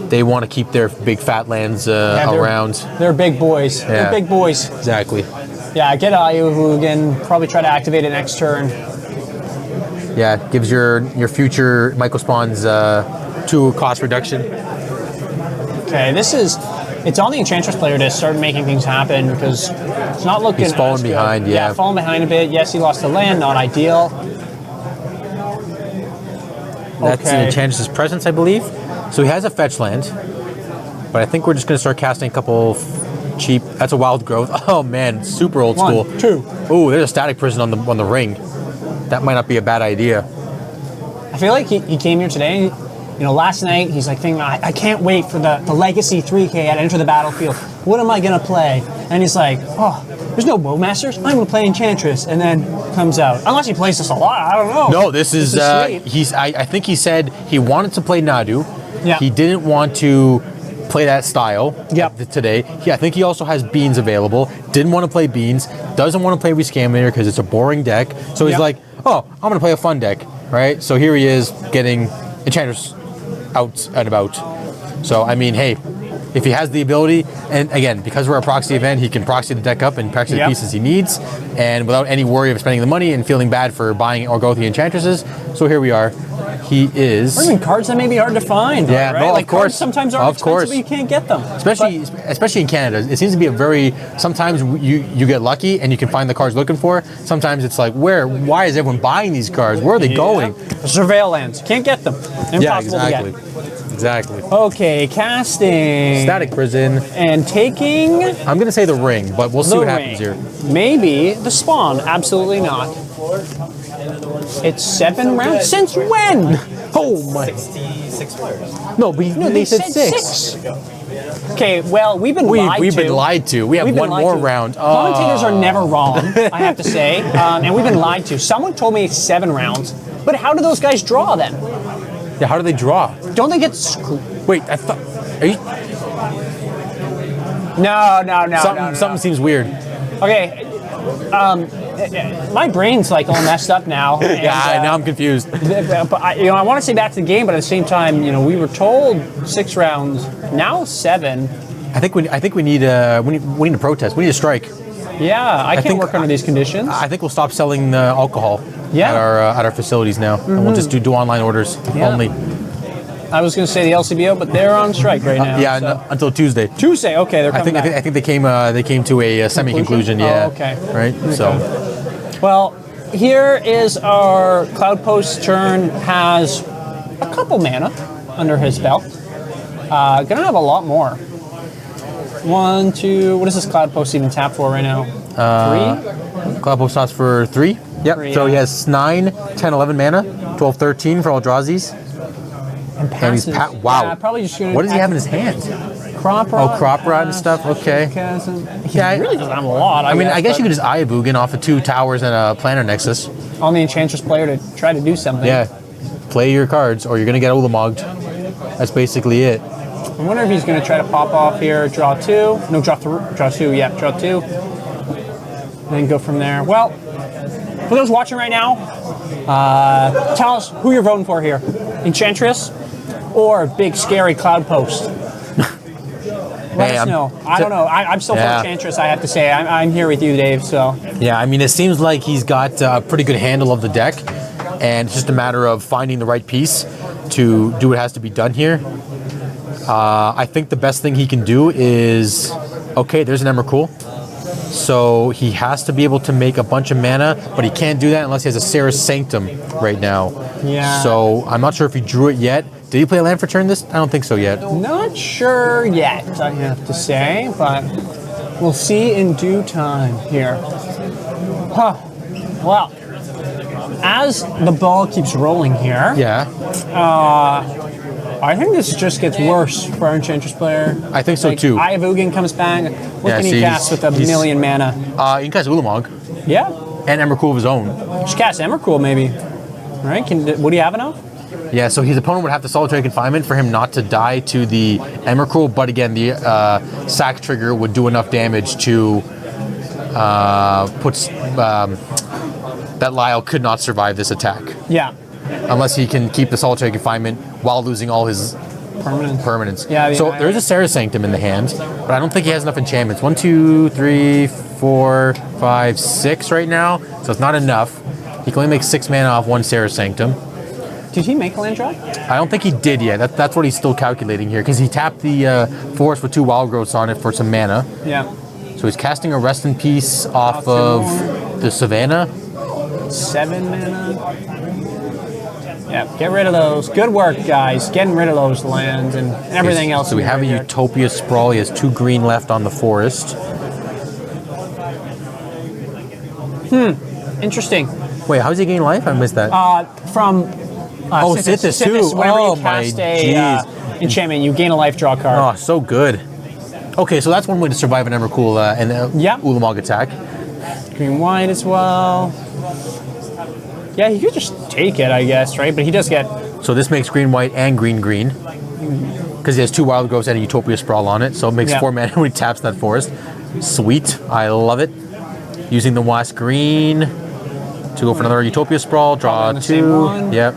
they want to keep their big fat lands Yeah, around. They're big boys. Yeah. They're big boys. Exactly. Yeah, get Ayu, who again probably try to activate it next turn. Yeah, gives your future Myco Spawns 2 cost reduction. Okay, it's on the Enchantress player to start making things happen because it's not looking. He's fallen as good. behind, yeah. fallen behind a bit. Yes, he lost the land, not ideal. That's Okay. the Enchantress's Presence, I believe. So he has a fetch land, but I think we're just going to start casting a couple cheap. That's a Wild Growth. Oh man, super old school. 1, 2. Oh, there's a Static Prison on the ring. That might not be a bad idea. I feel like he came here today. You know, last night he's like thinking, I can't wait for the Legacy 3K at Enter the Battlefield. What am I gonna play? And he's like, oh, there's no Bowmasters. I'm gonna play Enchantress, and then comes out. Unless he plays this a lot, I don't know. No, this is sweet. I think he said he wanted to play Nadu. Yeah. He didn't want to play that style Yep. today. I think he also has Beans available. Didn't want to play Beans. Doesn't want to play Rescaminator because it's a boring deck. So he's Yep. like, oh, I'm going to play a fun deck, right? So here he is getting Enchantress out and about. So, I mean, hey, if he has the ability, and again, because we're a proxy event, he can proxy the deck up and proxy the Yep. pieces he needs, and without any worry of spending the money and feeling bad for buying or go with the Enchantresses. So here we are. He is, Or even cards that may be hard to find. though, Yeah, right? no, of like cards course. sometimes are Of expensive, course. but you can't get them. especially in Canada, it seems to be a very, sometimes you get lucky and you can find the cards you're looking for. Sometimes it's like, why is everyone buying these cards? Where are they going? Surveil lands. Can't get them. Impossible Yeah, to exactly. get. Exactly. Okay, casting. Static Prison. And taking I'm going to say the ring, but we'll see the what ring. happens here. Maybe the spawn. Absolutely not. It's 7 rounds? Since when? Oh my. 66 players. No, but they said 6. Okay, well, we've been lied to. We've been lied to. We have We've been one lied more to. round. Commentators are never wrong, I have to say. And we've been lied to. Someone told me it's 7 rounds. But how do those guys draw then? Yeah, how do they draw? Don't they get screwed? Wait, I thought. Are you, No. something seems weird. Okay, my brain's like all messed up now. And, Yeah, now I'm confused. But I want to say back to the game, but at the same time, we were told 6 rounds. Now 7. I think we need to protest. We need a strike. Yeah, I can't think work under these conditions. I think we'll stop selling alcohol Yeah. at our facilities now, and we'll just do online orders Yeah. only. I was going to say the LCBO, but they're on strike right now. Yeah, so. until Tuesday. Tuesday. Okay, they're I coming think back. I think they came to a semi-conclusion. Oh, Yeah. okay. Right. So Well, here is our Cloud Post turn. Has a couple mana under his belt. Gonna have a lot more. 1, 2. What does this Cloud Post even tap for right now? 3. Cloud Post stops for 3. Yep. 3, So he yeah. has 9, 10, 11 mana, 12, 13 for Eldrazi's. And passes. Wow. Yeah, probably just gonna What does he have in his hand? Crop rot. Oh, crop rot and stuff. Okay. He Yeah, really doesn't have a lot. I mean, I guess but you could just Eye of Ugin off of 2 towers and a Planar Nexus. on the Enchantress player to try to do something. Yeah. Play your cards, or you're gonna get Ulamogged. That's basically it. I wonder if he's going to try to pop off here, draw 2. No, draw 2. Yeah, draw 2. And then go from there. Well, for those watching right now, tell us who you're voting for here. Enchantress or big scary Cloud Post? Let us know. I don't know. I'm still for Enchantress, I have to say. I'm here with you, Dave. So Yeah, I mean, it seems like he's got a pretty good handle of the deck, and it's just a matter of finding the right piece to do what has to be done here. I think the best thing he can do is, okay, there's an Emrakul. So he has to be able to make a bunch of mana, but he can't do that unless he has a Serra's Sanctum right now. Yeah. So I'm not sure if he drew it yet. Did he play a land for turn this? I don't think so yet. not sure yet, I have to say, but we'll see in due time here. Huh. Well, as the ball keeps rolling here, Yeah, I think this just gets worse for our Enchantress player. I think so too. Eye of Ugin comes back. What can he see, cast with a he's- million mana? You can cast Ulamog Yeah. and Emrakul of his own. Just cast Emrakul, maybe. Right? Would he have enough? Yeah, so his opponent would have to solitary confinement for him not to die to the Emrakul, but again, the sack trigger would do enough damage to that Lyle could not survive this attack. Yeah. Unless he can keep the solitary confinement while losing all his permanents. Yeah, So there is a Serra's Sanctum in the hand, but I don't think he has enough enchantments. 1, 2, 3, 4, 5, 6 right now, so it's not enough. He can only make 6 mana off 1 Serra's Sanctum. Did he make a land drop? I don't think he did yet. That's what he's still calculating here, because he tapped the forest with 2 wild growths on it for some mana. Yeah. So he's casting a Rest in Peace off of the Savannah. 7 mana. Yeah, get rid of those. Good work, guys. Getting rid of those lands and everything else. So we have a Utopia Sprawl. He has 2 green left on the forest. Interesting. Wait, how's he gaining life? I missed that. From Sithis too. Whenever Oh you my cast jeez. enchantment, you gain a life draw card. Oh, so good. Okay, so that's one way to survive an Emrakul and Ulamog attack. Green white as well. Yeah, he could just take it, I guess, right? But he does get. So this makes green white and green green, because he has 2 wild growths and a Utopia Sprawl on it. So it makes 4 mana when he taps that forest. Sweet, I love it. Using the Wasp green to go for another Utopia Sprawl, draw the same 2. one. Yep.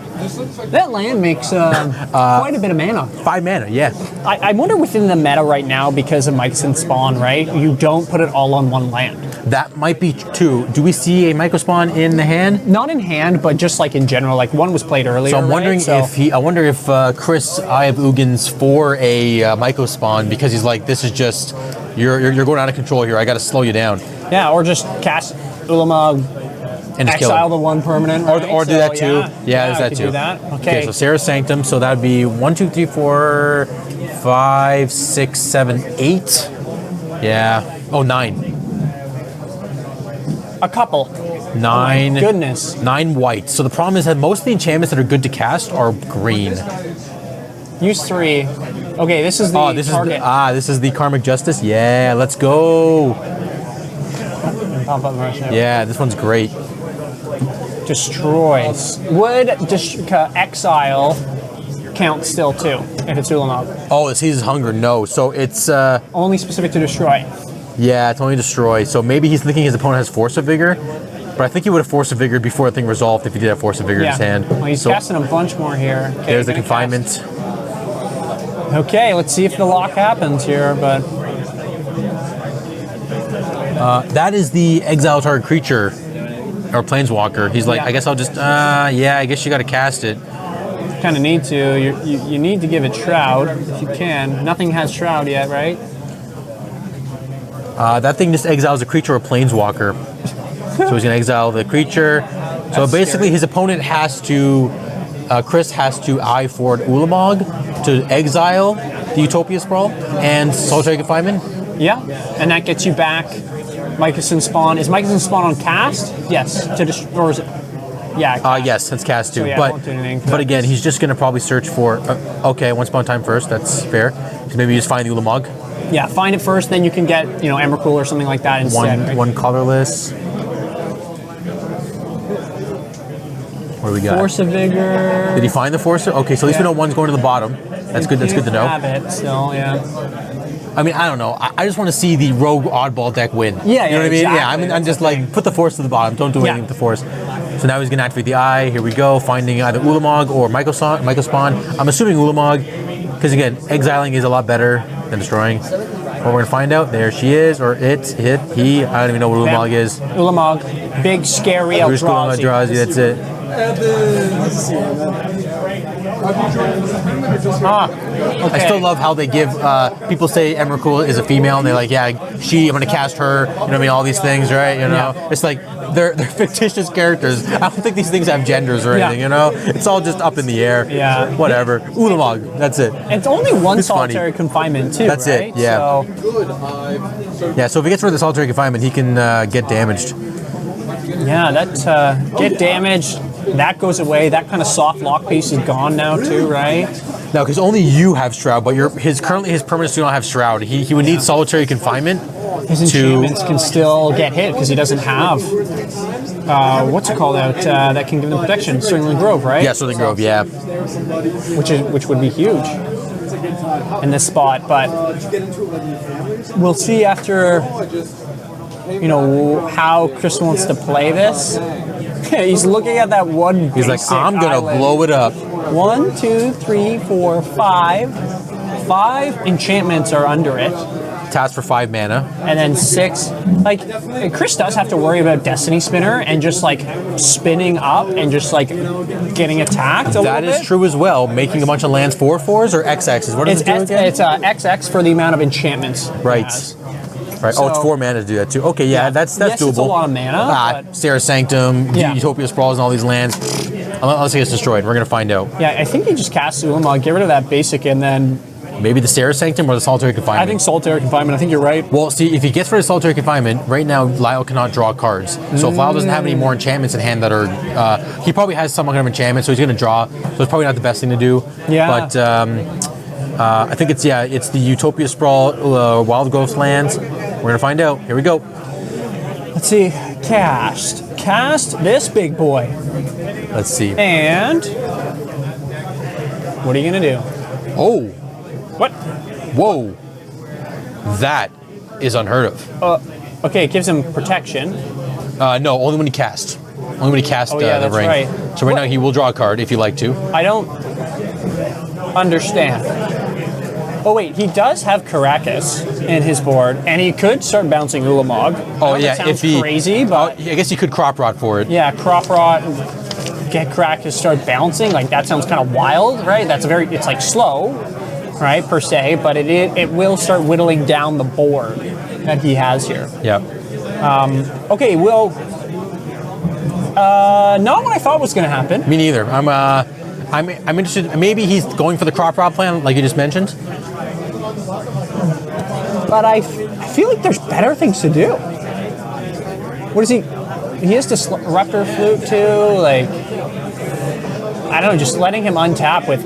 That land makes quite a bit of mana. 5 mana, yeah. I wonder within the meta right now, because of Mycosynth Spawn, right? You don't put it all on one land. That might be true. Do we see a Mycospawn in the hand? Not in hand, but just like in general. Like one was played earlier. So I'm wondering right? I wonder if Chris Eye of Ugin's for a Mycospawn, because he's like, this is just, you're going out of control here. I got to slow you down. Yeah, or just cast Ulamog, And just kill exile him. the 1 permanent. Right? Or do that too. Yeah, there's I that could too. do that. Okay. So Serra's Sanctum. So that would be 1, 2, 3, 4, 5, 6, 7, 8. Yeah. Oh, 9. A couple. 9. Goodness. 9 white. So the problem is that most of the enchantments that are good to cast are green. Use 3. Okay, this is the target. This is the Karmic Justice. Yeah, let's go. Pop up right there. Yeah, this one's great. Destroys. Would exile count still too if it's Ulamog? Oh, it seizes hunger. No. So it's Only specific to destroy. yeah, it's only destroy. So maybe he's thinking his opponent has Force of Vigor, but I think he would have Force of Vigor before the thing resolved if he did have Force of Vigor in his hand. Well, he's So casting a bunch more here. Okay, there's the gonna confinement. cast. Okay, let's see if the lock happens here, but That is the exile target creature or planeswalker. He's like, Yeah. I guess I'll just I guess you got to cast it. kind of need to. You need to give it Shroud if you can. Nothing has Shroud yet, right? That thing just exiles a creature or planeswalker. So he's gonna exile the creature. So That's basically, scary. his opponent has to, Chris has to eye forward Ulamog to exile the Utopia Sprawl and Solitary Confinement. Yeah, and that gets you back Mycosynth Spawn. Is Mycosynth Spawn on cast? Yes. To destroy, or is it? Yeah. Yes, it's cast too. So, yeah, it won't do anything for but that. again, he's just going to probably search for. Okay, one spawn time first. That's fair. So maybe just find the Ulamog. Yeah, find it first, then you can get, Emrakul or something like that instead. Right? One colorless. What do we got? Force of Vigor. Did he find the Forcer? Okay, so at least we know one's going to the bottom. That's good. That's good to know. Have it still, yeah. I mean, I don't know. I just want to see the rogue oddball deck win. Yeah, you know what I mean? exactly. Yeah, I'm That's just the like thing. put the Force to the bottom. Don't do anything with the Force. So now he's going to activate the Eye. Here we go. Finding either Ulamog or Michael Spawn. I'm assuming Ulamog because again, exiling is a lot better than destroying. Well, we're going to find out. There she is, or it, he. I don't even know what Ulamog is. Ulamog, big, scary Eldrazi. Eldrazi, that's it. Okay. I still love how they give people say Emrakul is a female and they're like, yeah, I'm gonna cast her, you know what I mean, all these things, right? It's like they're fictitious characters. I don't think these things have genders or anything, It's all just up in the air. Yeah. Whatever. Ulamog, that's it. It's only one It's funny. solitary confinement too, That's right? it, yeah. So, Yeah, so if he gets rid of the solitary confinement, he can get damaged. yeah, that get damaged. That goes away. That kind of soft lock piece is gone now too, right? Now, because only you have Shroud, but currently his permanents do not have Shroud. He would need solitary confinement. His enchantments can still get hit because he doesn't have what's it called out that can give them protection. Sterling Grove, right? Yeah, Southern Grove, yeah. Which would be huge in this spot, but we'll see after how Chris wants to play this. He's looking at that one. He's like, I'm gonna blow it up. 1, 2, 3, 4, 5. 5 enchantments are under it. Task for 5 mana. And then 6, like, Chris does have to worry about Destiny Spinner and just, like, spinning up and just, like, getting attacked a little bit. That is true as well. Making a bunch of lands 4/4s or XXs. What does it do again? It's XX for the amount of enchantments. Right. Right. It's 4 mana to do that too. Okay, yeah, that's yes, doable. It's a lot of mana. Sarah Sanctum, Yeah. Utopia Sprawls, and all these lands. Unless it gets destroyed, we're gonna find out. Yeah, I think he just casts Ulamog, get rid of that basic, and then Maybe the Sarah Sanctum or the Solitary Confinement. I think Solitary Confinement. I think you're right. Well, see, if he gets rid of Solitary Confinement, right now Lyle cannot draw cards. So if Lyle doesn't have any more enchantments in hand that are, he probably has some kind of enchantment, so he's gonna draw. So it's probably not the best thing to do. Yeah. But I think it's the Utopia Sprawl, Wild Ghost lands. We're gonna find out. Here we go. Let's see. Cast this big boy. Let's see. And what are you gonna do? Oh, What? whoa, that is unheard of. Okay, it gives him protection. No, only when he casts. Only when he casts yeah, the that's ring. right. So right now he will draw a card if you like to. I don't understand. Oh wait, he does have Caracas in his board, and he could start bouncing Ulamog. Oh I know yeah, that sounds if he crazy, but I guess you could crop rot for it. yeah, Crop Rot, get Caracas, start bouncing. Like that sounds kind of wild, right? It's like slow, right, per se, but it will start whittling down the board that he has here. Yeah. Okay, well, not what I thought was going to happen. Me neither. I'm interested. Maybe he's going for the crop rot plan, like you just mentioned. But I feel like there's better things to do. What is he? He has to Raptor Flute too. Like, I don't know, just letting him untap with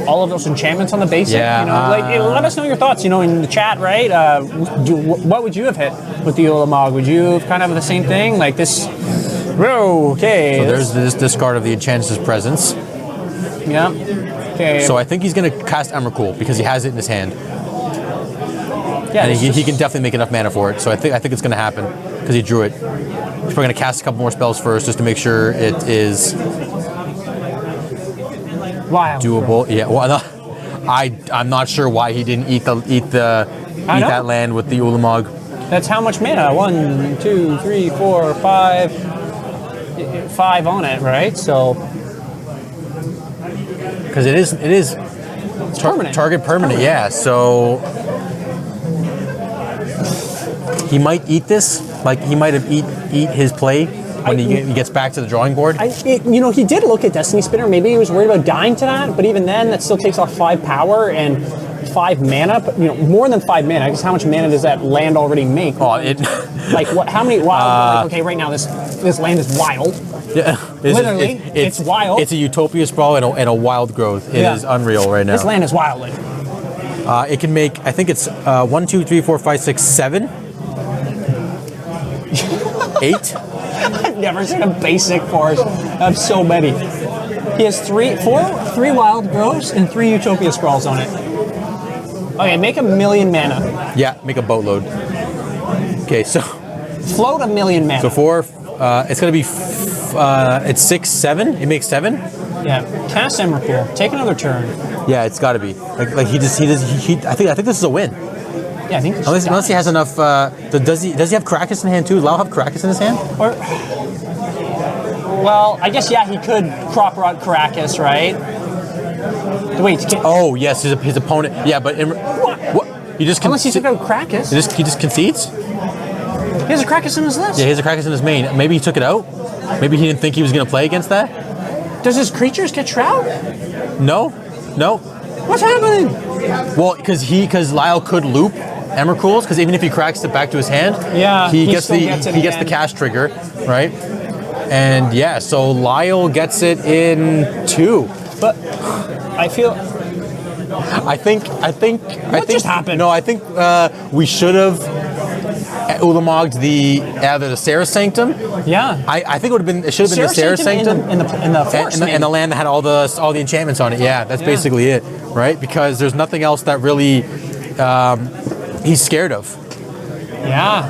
all of those enchantments on the basic. Yeah, Let us know your thoughts. In the chat, right? What would you have hit with the Ulamog? Would you have kind of the same thing, like this? Whoa, okay. So there's this discard of the Enchantress's Presence. Yeah. Okay. So I think he's going to cast Emrakul because he has it in his hand. yeah, And this he is- can definitely make enough mana for it. So I think it's going to happen because he drew it. He's probably going to cast a couple more spells first just to make sure it is Wild. doable. Yeah. Well, I'm not sure why he didn't eat that land with the Ulamog. That's how much mana? 1, 2, 3, 4, 5. 5 on it, right? So Because it is permanent. target permanent. Yeah. So he might eat this. Like he might have eat his play when he gets back to the drawing board. he did look at Destiny Spinner. Maybe he was worried about dying to that, but even then, that still takes off 5 power, and 5 mana, but, more than 5 mana, because how much mana does that land already make? Oh, it. Like, what? How many wild? Okay, right now, this land is wild. Yeah, Literally, it's wild. It's a Utopia Sprawl and a wild growth. It is unreal right now. This land is wild. It can make, I think it's 1, 2, 3, 4, 5, 6, 7, 8. I've never seen a basic forest of so many. He has three wild growths and 3 Utopia Sprawls on it. Okay, make 1 million mana. Yeah, make a boatload. Okay, so Float 1 million mana. so 4. It's gonna be. It's 6, 7. It makes 7. Yeah. Cast Emrakul. Take another turn. Yeah, it's got to be. Like he does. I think this is a win. Yeah, I think. Unless he has enough. Does he have Krakus in hand too? Does Lau have Krakus in his hand? Or, well, I guess he could crop rot Caracas, right? Wait. Oh yes, his opponent. Yeah, but what? You just Unless he took out Krakus. He just concedes. He has a Krakus in his list. Yeah, he has a Krakus in his main. Maybe he took it out. Maybe he didn't think he was going to play against that. Does his creatures get Shroud? No. What's happening? Well, because Lyle could loop Emrakul's, because even if he cracks it back to his hand, he gets the cast trigger, right? And yeah, so Lyle gets it in 2. But I feel. I think. What just happened? No, I think we should have Ulamogged either the Sarah Sanctum. Yeah. I think it should have been the Sarah Sanctum in the forest, and the land that had all the enchantments on it. Yeah, that's basically it, right? Because there's nothing else that really he's scared of. Yeah.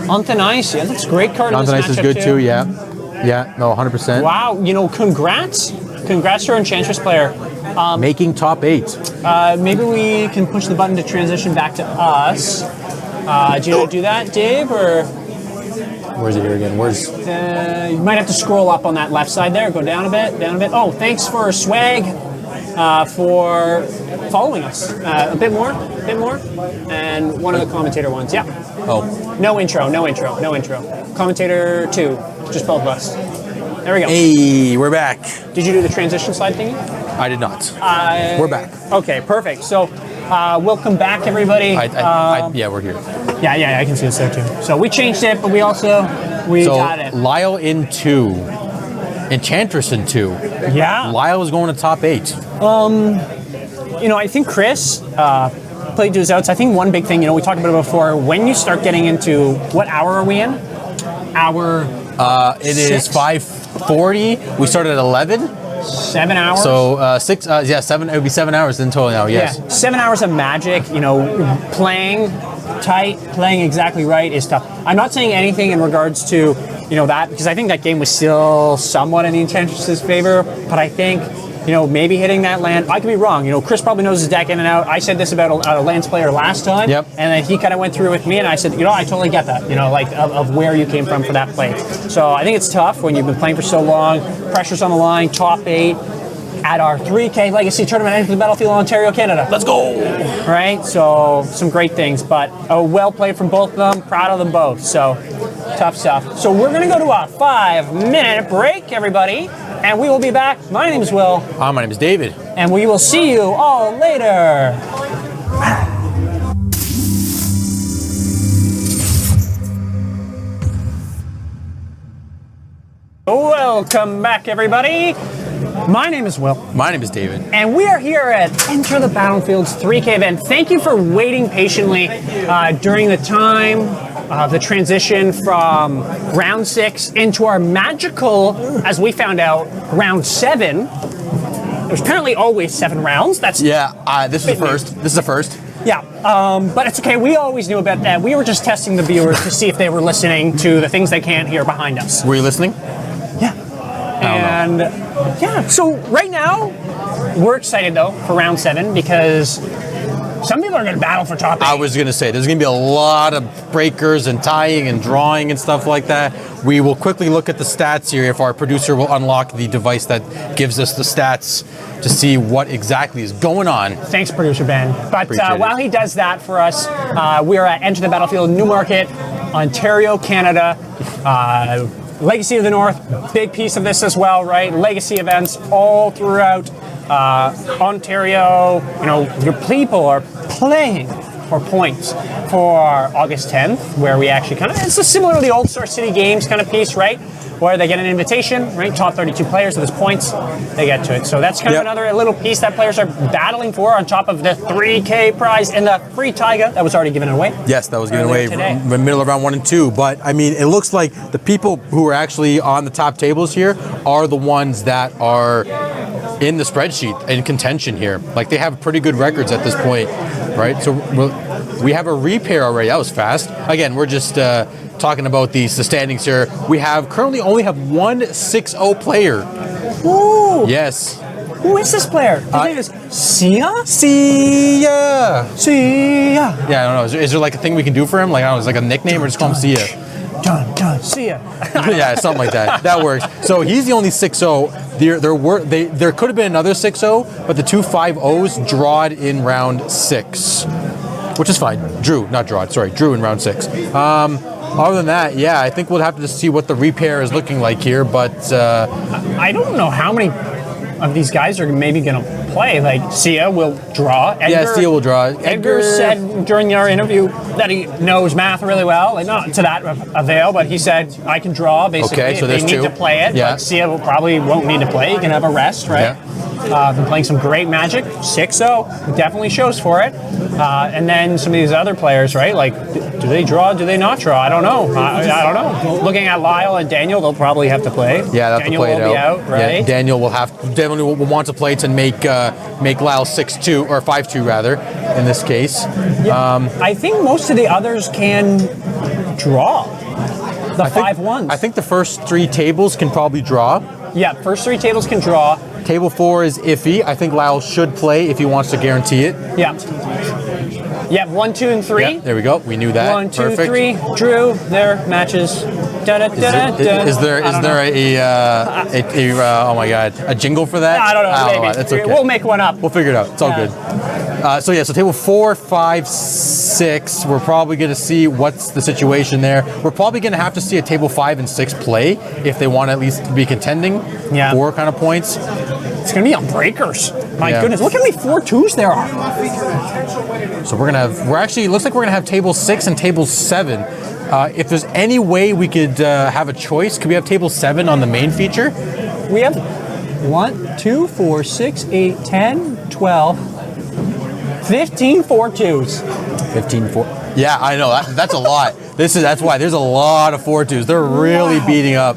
Antonice, yeah, that's a great card. Antonice is good too. Yeah, no, 100%. Wow, congrats to our Enchantress player. Making top 8. Maybe we can push the button to transition back to us. Do you want to do that, Dave, or? Where's it here again? You might have to scroll up on that left side there. Go down a bit. Oh, thanks for Swag for following us. A bit more. And one of the commentator ones, yeah. Oh. No intro. Commentator 2, just both of us. There we go. Hey, we're back. Did you do the transition slide thingy? I did not. We're back. Okay, perfect. So, welcome back, everybody. Yeah, we're here. Yeah, I can see this there too. So we changed it, but we got it. Lyle in 2, Enchantress in 2. Yeah. Lyle is going to top 8. I think Chris played to his outs. I think one big thing, we talked about it before. When you start getting into what hour are we in? It is 5:40. We started at 11. 7 hours. So 6. 7. It would be 7 hours in total now. Yes. Yeah. 7 hours of Magic. Playing tight, playing exactly right is tough. I'm not saying anything in regards to that, because I think that game was still somewhat in the Enchantress's favor. But I think maybe hitting that land. I could be wrong. Chris probably knows his deck in and out. I said this about a Lance player last time. Yep. And then he kind of went through with me, and I said, I totally get that. Of where you came from for that play. So I think it's tough when you've been playing for so long. Pressure's on the line. Top 8 at our 3K Legacy Tournament entering the Battlefield, Ontario, Canada. Let's go! Right. So some great things, but well played from both of them. Proud of them both. So tough stuff. So we're gonna go to a 5-minute break, everybody. And we will be back. My name is Will. My name is David. And we will see you all later. Welcome back, everybody. My name is Will. My name is David. And we are here at Enter the Battlefield's 3K event. Thank you for waiting patiently during the time the transition from round 6 into our magical, as we found out, round 7. There's apparently always 7 rounds. That's this is the first. This is the first. Yeah, but it's okay. We always knew about that. We were just testing the viewers to see if they were listening to the things they can't hear behind us. Were you listening? Yeah. And so right now, we're excited though for round 7 because some people are going to battle for top 8. I was going to say, there's going to be a lot of breakers and tying and drawing and stuff like that. We will quickly look at the stats here if our producer will unlock the device that gives us the stats to see what exactly is going on. Thanks, Producer Ben. But while he does that for us, we are at Enter the Battlefield, Newmarket, Ontario, Canada. Legacy of the North, big piece of this as well, right? Legacy events all throughout Ontario. Your people are playing for points for August 10th, where we actually kind of, it's a similar to the old Star City Games kind of piece, right? Where they get an invitation, right? Top 32 players, so there's points, they get to it. So that's kind of another little piece that players are battling for on top of the 3K prize and the free Taiga that was already given away. Yes, that was given away today. in the middle of round 1 and 2. But I mean, it looks like the people who are actually on the top tables here are the ones that are in the spreadsheet in contention here. Like they have pretty good records at this point, right? So we have a repair already. That was fast. Again, we're just talking about the standings here. We currently only have one 6-0 player. Ooh! Yes. Who is this player? His name is Sia? Sia. Sia. Yeah, I don't know. Is there like a thing we can do for him? Like, I don't know, is it like a nickname or just call him Sia? John, Sia. Yeah, something like that. That works. So he's the only 6-0. There could have been another 6-0, but the two 5-0s drawed in round 6, which is fine. Drew in round 6. Other than that, yeah, I think we'll have to see what the repair is looking like here, but I don't know how many of these guys are maybe going to play. Like, Sia will draw. yeah, Sia will draw. Edgar said during our interview that he knows math really well. Like, not to that avail, but he said, I can draw, basically. Okay, so if there's they need two. to play it. Yeah. But Sia probably won't need to play. He can have a rest, right? Been playing some great Magic. 6-0. Definitely shows for it. And then some of these other players, right? Like, do they draw? Do they not draw? I don't know. I don't know. Looking at Lyle and Daniel, they'll probably have to play. Yeah, they'll have Daniel to play will it be out, right? Yeah, Daniel will want to play to make Lyle 6-2 or 5-2 rather. In this case, I think most of the others can draw. The 5-1s. I think the first 3 tables can probably draw. Yeah, first 3 tables can draw. Table 4 is iffy. I think Lyle should play if he wants to guarantee it. Yeah. Yeah, 1, 2, and 3. Yeah, there we go. We knew that. 1, 2, Perfect. 3. Drew. There matches. Is there oh my god, a jingle for that? I don't know. Maybe. That's okay. We'll make one up. We'll figure it out. It's all good. So table 4, 5, 6. We're probably going to see what's the situation there. We're probably going to have to see a table 5 and 6 play if they want to at least be contending for kind of points. It's going to be on breakers. My goodness, look how many 4-2s there are. So looks like we're going to have table 6 and table 7. If there's any way we could have a choice, could we have table 7 on the main feature? We have 1, 2, 4, 6, 8, 10, 12, 15 4-2s. 15 4. Yeah, I know. That's a lot. That's why there's a lot of 4-2s. They're really beating up.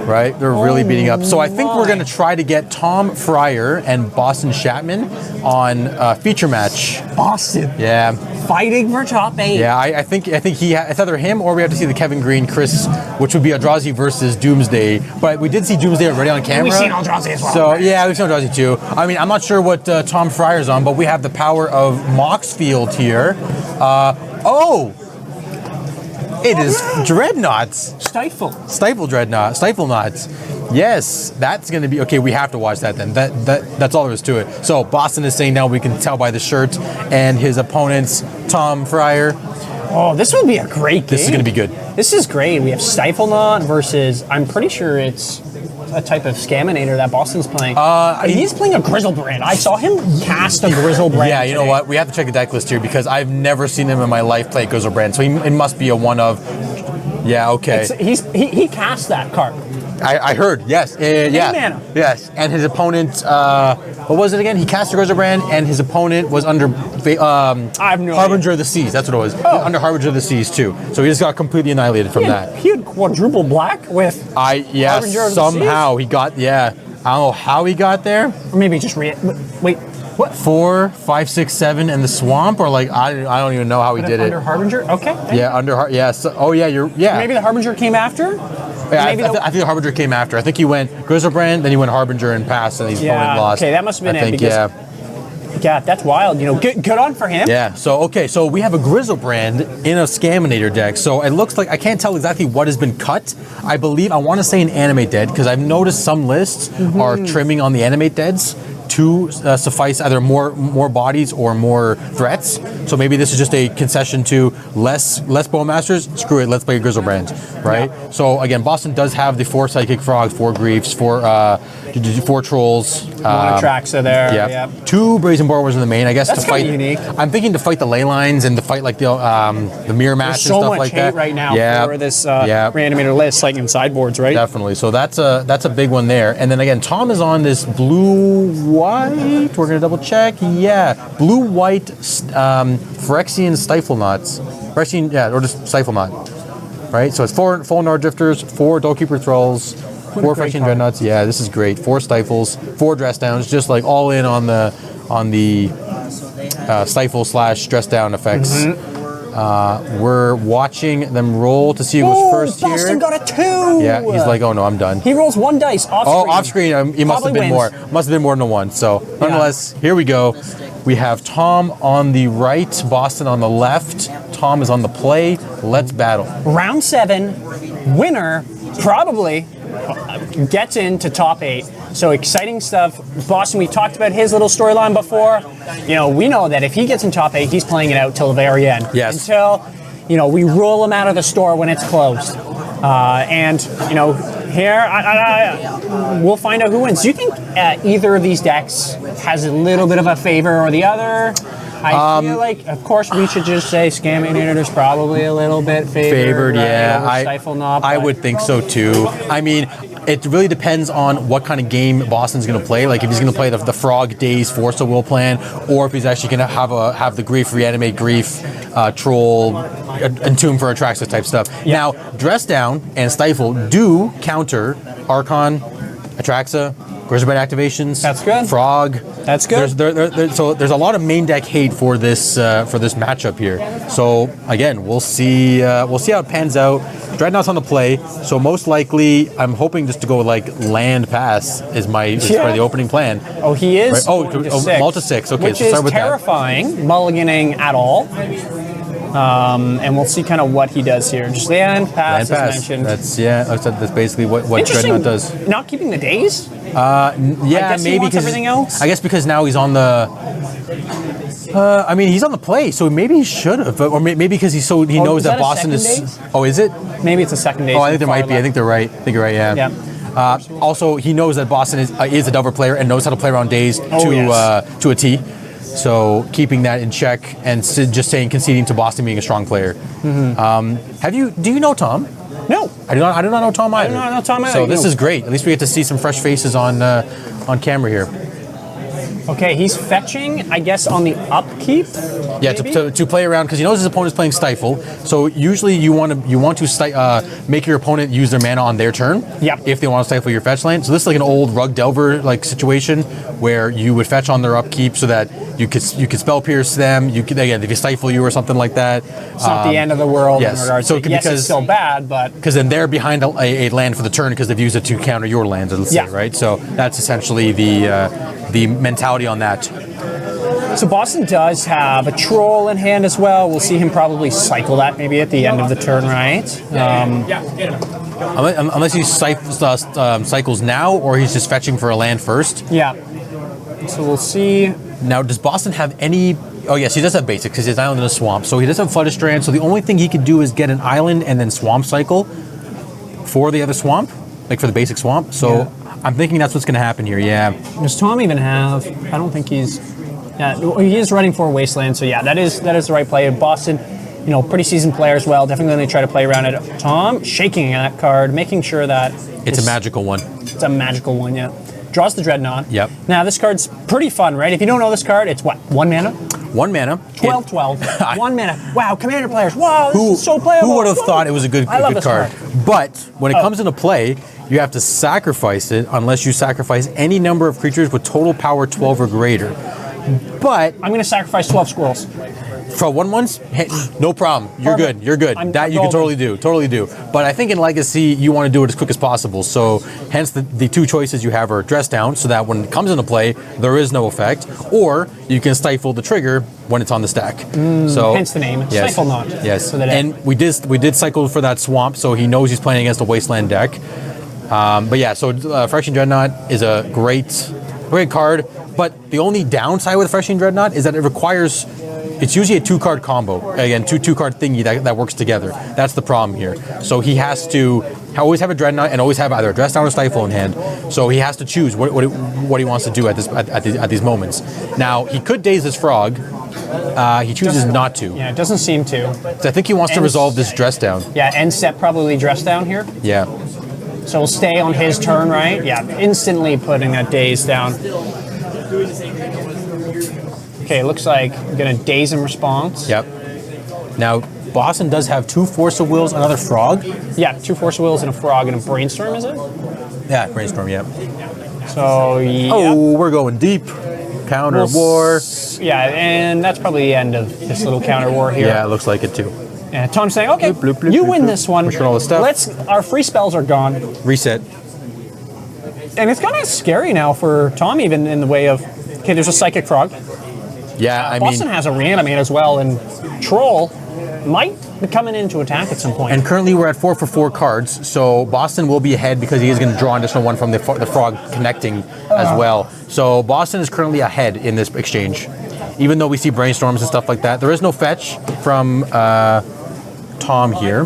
Right? They're really beating up. So I think we're going to try to get Tom Fryer and Boston Chapman on feature match. Boston. Yeah. Fighting for top 8. Yeah, I think it's either him or we have to see the Kevin Green Chris, which would be Eldrazi versus Doomsday. But we did see Doomsday already on camera. We've seen Eldrazi as well. So yeah, we've seen Eldrazi too. I mean, I'm not sure what Tom Fryer's on, but we have the power of Moxfield here. It is Dreadnoughts. Stifle Dreadnought. Stifle Knots. Yes, that's going to be... Okay, we have to watch that then. That's all there is to it. So, Boston is saying now we can tell by the shirt and his opponent's Tom Fryer. Oh, this will be a great game. This is going to be good. This is great. We have Stifle Knot versus... I'm pretty sure it's a type of Scaminator that Boston's playing. He's playing a Grizzlebrand. I saw him cast a Grizzlebrand. Yeah, you know what? We have to check the deck list here because I've never seen him in my life play Grizzlebrand. So it must be a one of. Yeah, okay. He cast that card. I heard, yes. Yeah. Mana. Yes. And his opponent, what was it again? He cast a Grizzlebrand and his opponent was under I have no Harbinger idea. of the Seas. That's what it was. Oh. Under Harbinger of the Seas, too. So he just got completely annihilated from that. He had quadruple black with Harbinger of the somehow he got, I don't know how he got there. Or maybe just wait, what? 4, 5, 6, 7, and the swamp, or like I don't even know how he did Under it. Harbinger? Okay. Yeah. Maybe the Harbinger came after? Yeah, I think the Harbinger came after. I think he went Grizzlebrand, then he went Harbinger and passed, and his opponent lost. Okay, that must have been I it. think, Yeah, that's wild. Good on for him. Yeah. So we have a Grizzlebrand in a Scaminator deck. So it looks like I can't tell exactly what has been cut. I want to say an Animate Dead because I've noticed some lists are trimming on the Animate Deads to suffice either more bodies or more threats. So maybe this is just a concession to less Bowmasters. Screw it, let's play a Grizzlebrand. right? Yeah. So again, Boston does have the 4 Psychic Frogs, 4 Griefs, 4 Trolls. One Atraxa there. Yeah. Yep. 2 Brazen Borrowers in the main, I guess. That's to fight. kinda unique. I'm thinking to fight the ley lines and to fight like the mirror match There's and so stuff much like hate that. right now Yeah. for this Yeah. reanimator list, like in sideboards, right? Definitely. So that's a big one there. And then again, Tom is on this blue-white. We're gonna double check. Yeah, blue-white Phyrexian Stifle Knots. Phyrexian, yeah, or just Stifle Knot. Right. So it's 4 Nord Drifters, 4 Doorkeeper Thralls, 4 great Phyrexian card. Dreadnoughts. Yeah, this is great. 4 Stifles, 4 Dress Downs, just like all in on the Stifle / Dress Down effects. Mm-hmm. We're watching them roll to see who goes first here. Boston got a 2. Yeah, he's like, oh no, I'm done. He rolls 1 dice off Oh, screen. off screen, it must have Probably been wins. more. Must have been more than 1. So, nonetheless, here we go. We have Tom on the right, Boston on the left. Tom is on the play. Let's battle. Round 7, winner probably gets into top 8. So exciting stuff. Boston, we talked about his little storyline before. You know, we know that if he gets in top 8, he's playing it out till the very end. Yes. Until, you know, we roll him out of the store when it's closed. And, you know, here, we'll find out who wins. Do you think either of these decks has a little bit of a favor or the other? I feel like, of course, we should just say Scaminator's probably a little bit favored. Right? Yeah. Over Stifle Knot, I but- would think so too. I mean, it really depends on what kind of game Boston's going to play. Like if he's going to play the Frog Days Force of Will plan, or if he's actually going to have the Grief Reanimate Grief Troll Entomb for Atraxa type stuff. Yeah. Now, Dress Down and Stifle do counter Archon, Atraxa, Grizzlebite activations. That's good. Frog. That's good. So there's a lot of main deck hate for this matchup here. So again, we'll see how it pans out. Dreadnought's on the play, so most likely I'm hoping just to go like land pass is probably the opening plan. Oh, he is. Right. Oh, going to oh, 6, Malta 6. Okay, which so start is with that. terrifying, mulliganing at all. And we'll see kind of what he does here. Just land pass, Land as pass. mentioned. That's basically what Interesting. Dreadnought does. Not keeping the days. Yeah, guess he maybe wants because everything else? I guess because now he's on the. I mean, he's on the play, so maybe he should have, or maybe because he knows is that that a Boston second is. days? Oh, is it? Maybe it's a second day. Oh, I think there might be. I think they're right. I think you're right. Yeah. Yeah. Also, he knows that Boston is a Delver player and knows how to play around days yes. to a T. So keeping that in check and just conceding to Boston being a strong player. Mm-hmm. Do you know Tom? No. I do not know Tom either. do not know Tom either. So this No. is great. At least we get to see some fresh faces on camera here. Okay, he's fetching, I guess, on the upkeep. Yeah, maybe? to play around because he knows his opponent's playing Stifle. So usually you want to make your opponent use their mana on their turn. Yep. If they want to stifle your fetch land. So this is like an old Rug Delver like situation where you would fetch on their upkeep so that you could spell pierce them. You could again if you stifle you or something like that. It's not the end of the world yes. in regards So to yes, because- it's still bad, but Because then they're behind a land for the turn because they've used it to counter your lands, let's say, Yeah. right? So that's essentially the mentality on that. so Boston does have a troll in hand as well. We'll see him probably cycle that maybe at the end of the turn, right? Unless he cycles now or he's just fetching for a land first. Yeah. So we'll see. Now, does Boston have any... Oh, yes, he does have basics because he's island in a swamp. So he does have Flutterstrand. So the only thing he could do is get an island and then swamp cycle for the other swamp, like for the basic swamp. So I'm thinking that's what's going to happen here, yeah. Does Tom even have? I don't think he's. Yeah, he is running for Wasteland, so yeah, that is the right play. Boston, you know, pretty seasoned player as well. Definitely going to try to play around it. Tom shaking that card, making sure that It's a magical one. It's a magical one, yeah. Draws the Dreadnought. Yep. Now this card's pretty fun, right? If you don't know this card, it's what? 1 mana? 1 mana. 12. 1 mana. Wow, Commander players. Wow, this is so playable. Who would have Whoa. thought it was a good I love good this card? card. But when it comes into play, you have to sacrifice it unless you sacrifice any number of creatures with total power 12 or greater. But I'm going to sacrifice 12 squirrels. for 1/1s, hey, no problem. You're Perfect. good. You're good. I'm That you can golden. totally do. But I think in Legacy, you want to do it as quick as possible. So hence the two choices you have are Dress Down, so that when it comes into play, there is no effect, or you can stifle the trigger when it's on the stack. So Hence the name. Stifle Knot. Yes, For the deck. and we did cycle for that swamp, so he knows he's playing against a Wasteland deck. But yeah, so Phyrexian Dreadnought is a great card. But the only downside with Phyrexian Dreadnought is that it requires it's usually a 2-card combo. Again, two-card thingy that works together. That's the problem here. So he has to always have a Dreadnought and always have either a Dress Down or Stifle in hand. So he has to choose what he wants to do at these moments. Now, he could Daze his Frog. He chooses not to. Yeah, it doesn't seem to. So I think he wants to resolve this Dress Down. Yeah, end step probably Dress Down here. Yeah. So we'll stay on his turn, right? Yeah, instantly putting that Daze down. Okay, looks like we're going to Daze in response. Yep. Now, Boston does have 2 Force of Wills, another Frog. Yeah, 2 Force of Wills and a Frog and a Brainstorm, is it? Yeah, Brainstorm, yeah. So, yeah. Oh, we're going deep. Counter war. Yeah, and that's probably the end of this little counter war here. Yeah, it looks like it too. And Tom's saying, okay, Bloop, bloop, bloop, you bloop, win bloop. this one. Push all the stuff. Our free spells are gone. Reset. And it's kind of scary now for Tom, even in the way of, okay, there's a Psychic Frog. Yeah, I Boston mean, has a Reanimate as well, and Troll might be coming in to attack at some point. and currently we're at 4 for 4 cards, so Boston will be ahead because he is going to draw an additional one from the Frog connecting as well. So Boston is currently ahead in this exchange, even though we see Brainstorms and stuff like that. There is no fetch from Tom here.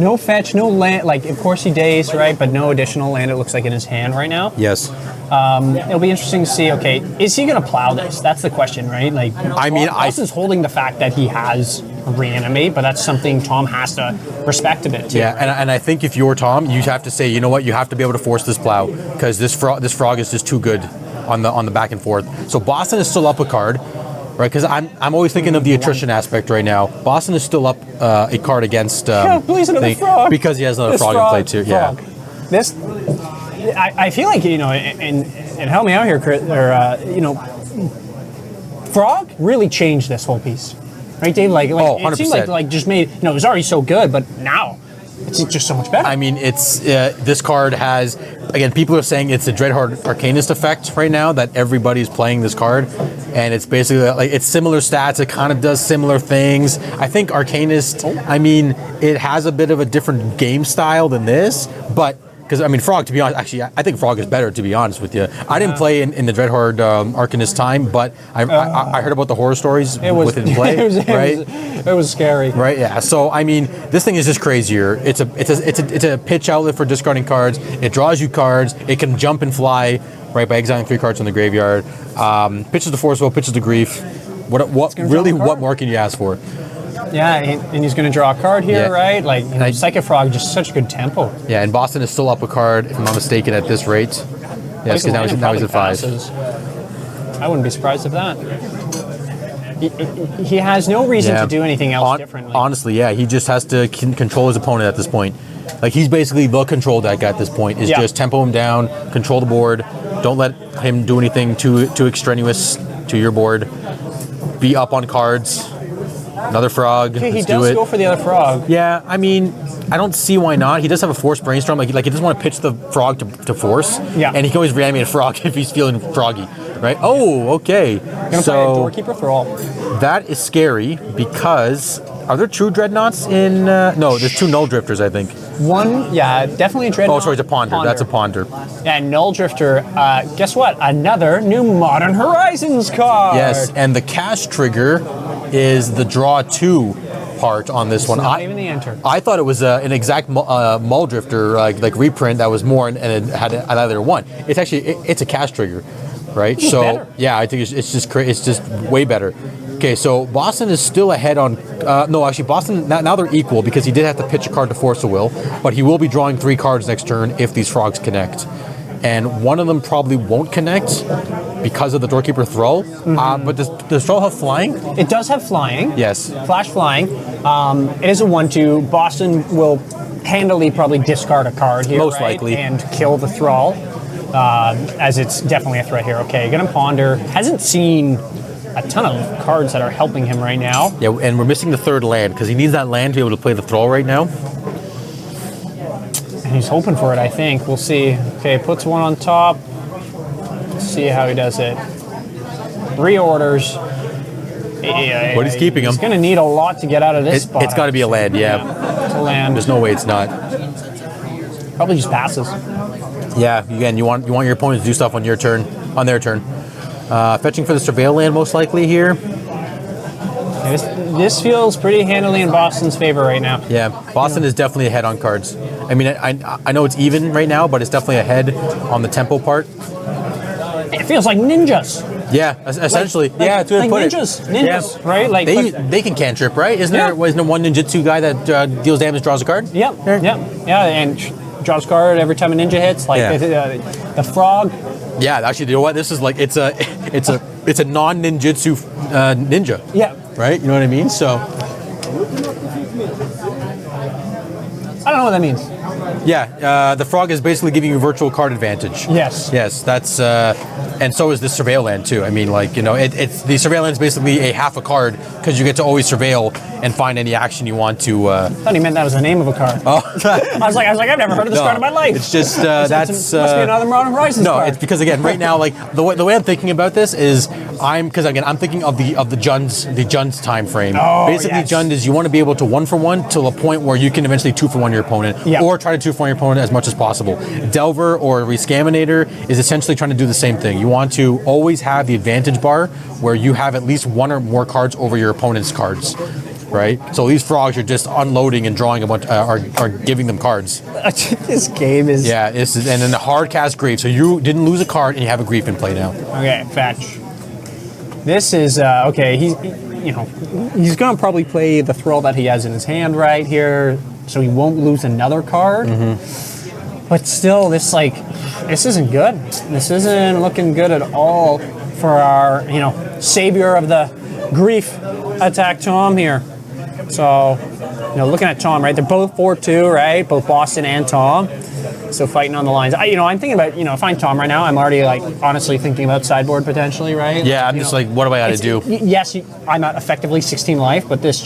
No fetch, no land. Like, of course he Daze, right? But no additional land, it looks like, in his hand right now. Yes. It'll be interesting to see, okay, is he going to plow this? That's the question, right? Like, I mean, Boston's holding the fact that he has Reanimate, but that's something Tom has to respect a bit, too. Yeah, and I think if you're Tom, you have to say, you know what, you have to be able to force this plow because this frog is just too good on the back and forth. So Boston is still up a card, right? Because I'm always thinking of the attrition aspect right now. Boston is still up a card against Please, another frog. because he has another frog in play too. Frog. Yeah. This, I feel like, you know, and help me out here, Chris, or you know, Frog really changed this whole piece, right, Dave? Like it seemed 100%. like just made, you know, it was already so good, but now it's just so much better. I mean, it's this card has, again, people are saying it's a Dreadhorde Arcanist effect right now that everybody's playing this card, and it's basically like it's similar stats. It kind of does similar things. I think Arcanist, I mean, it has a bit of a different game style than this, but. Because, I mean, Frog, to be honest, actually, I think Frog is better, to be honest with you. I didn't play in the Dreadhorde Arcanist time, but I heard about the horror stories with it in play, right? It was scary. Right, yeah. So, I mean, this thing is just crazier. It's a pitch outlet for discarding cards. It draws you cards. It can jump and fly, right, by exiling 3 cards from the graveyard. Pitches to Force Will, pitches to Grief. What more can you ask for? Yeah, and he's going to draw a card here, Yeah. right? Like, you know, Psychic Frog, just such good tempo. Yeah, and Boston is still up a card, if I'm not mistaken, at this rate. Yes, because now he's at 5. Passes. I wouldn't be surprised if that. He has no reason to do anything else differently. Honestly, yeah, he just has to control his opponent at this point. Like, he's basically the control deck at this point, is just tempo him down, control the board, don't let him do anything too extraneous to your board, be up on cards. Another frog. Okay, he does go for the other frog. Yeah, I mean, I don't see why not. He does have a force brainstorm. Like he doesn't want to pitch the frog to force. Yeah. And he can always reanimate a frog if he's feeling froggy, right? Oh, okay. Gonna play a Doorkeeper Thrall. That is scary because are there true dreadnoughts in? No, there's 2 null drifters, I think. One, yeah, definitely a Dreadnought. Oh, sorry, it's a ponder. That's a ponder. And Null Drifter, guess what? Another new Modern Horizons card. Yes, and the cast trigger is the draw 2 part on this one. Not even the enter. I thought it was an exact Mull Drifter like reprint that was more and it had either one. It's actually it's a cast trigger, right? It's so better. yeah, I think it's just way better. Okay, so Boston is still ahead on. No, actually, Boston now they're equal because he did have to pitch a card to Force a Will, but he will be drawing 3 cards next turn if these frogs connect, and one of them probably won't connect because of the Doorkeeper Thrall. But does Thrall have flying? It does have flying. Yes. Flash flying. It is a 1/2. Boston will handily probably discard a card here, Most right? likely. And kill the Thrall, as it's definitely a threat here. Okay, gonna ponder. Hasn't seen a ton of cards that are helping him right now. Yeah, and we're missing the 3rd land because he needs that land to be able to play the Thrall right now. And he's hoping for it, I think. We'll see. Okay, puts one on top. Let's see how he does it. Reorders. But he's keeping him. He's going to need a lot to get out of this spot. It's got to be a land, yeah. It's a land. There's no way it's not. Probably just passes. Yeah, again, you want your opponent to do stuff on their turn. Fetching for the Surveil land most likely here. This feels pretty handily in Boston's favor right now. Yeah, Boston is definitely ahead on cards. I mean, I know it's even right now, but it's definitely ahead on the tempo part. It feels like ninjas. Yeah, essentially. Yeah, it's good to put ninjas, it. right? Like they can cantrip, right? Isn't Yeah. there one ninjutsu guy that deals damage, draws a card? Yep, and draws card every time a ninja hits. Like Yeah. the frog. Yeah, actually, you know what? This is like it's a non-ninjutsu ninja. Yeah, Right? You know what I mean? So I don't know what that means. yeah, the frog is basically giving you virtual card advantage. Yes. Yes, that's and so is the surveil land too. I mean, like, you know, it's the surveil land is basically a half a card because you get to always surveil and find any action you want to. I thought he meant that was the name of a card. Oh, I was like, I've never heard of this card in my life. it's just Must be another Modern Horizons no, card. it's because again, right now, like the way I'm thinking about this is I'm thinking of the Jund's time frame. Oh, Basically, yes. Jund is you want to be able to 1-for-1 till a point where you can eventually 2-for-1 your opponent, Yeah. or try to 2-for-1 your opponent as much as possible. Delver or Rescaminator is essentially trying to do the same thing. You want to always have the advantage bar where you have at least one or more cards over your opponent's cards. Right, so these frogs are just unloading and drawing a bunch, are giving them cards. This game is Yeah, this is, and then the hard cast grief. So you didn't lose a card, and you have a grief in play now. okay. Fetch. This is okay. He's gonna probably play the Thrall that he has in his hand right here, so he won't lose another card. But still, this isn't good. This isn't looking good at all for our savior of the grief attack, Tom here. So, looking at Tom, right? They're both 4-2, right? Both Boston and Tom. So fighting on the lines. I'm thinking about, if I'm Tom right now, I'm already honestly thinking about sideboard potentially, right? Yeah, I'm just like, what do I got to do? Yes, I'm at effectively 16 life, but this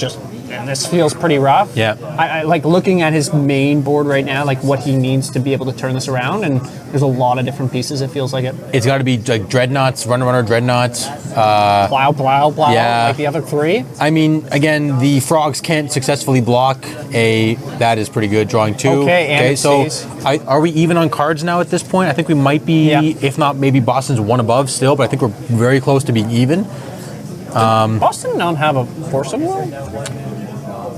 feels pretty rough. Yeah. I like looking at his main board right now, like what he needs to be able to turn this around, and there's a lot of different pieces. It feels like it. It's got to be like dreadnoughts, runner, dreadnoughts. Plow, yeah. like the other three. I mean, again, the frogs can't successfully block that is pretty good. Drawing 2. Okay, and it so stays. are we even on cards now at this point? I think we might be, Yeah. if not maybe Boston's one above still, but I think we're very close to being even. Boston don't have a force of will?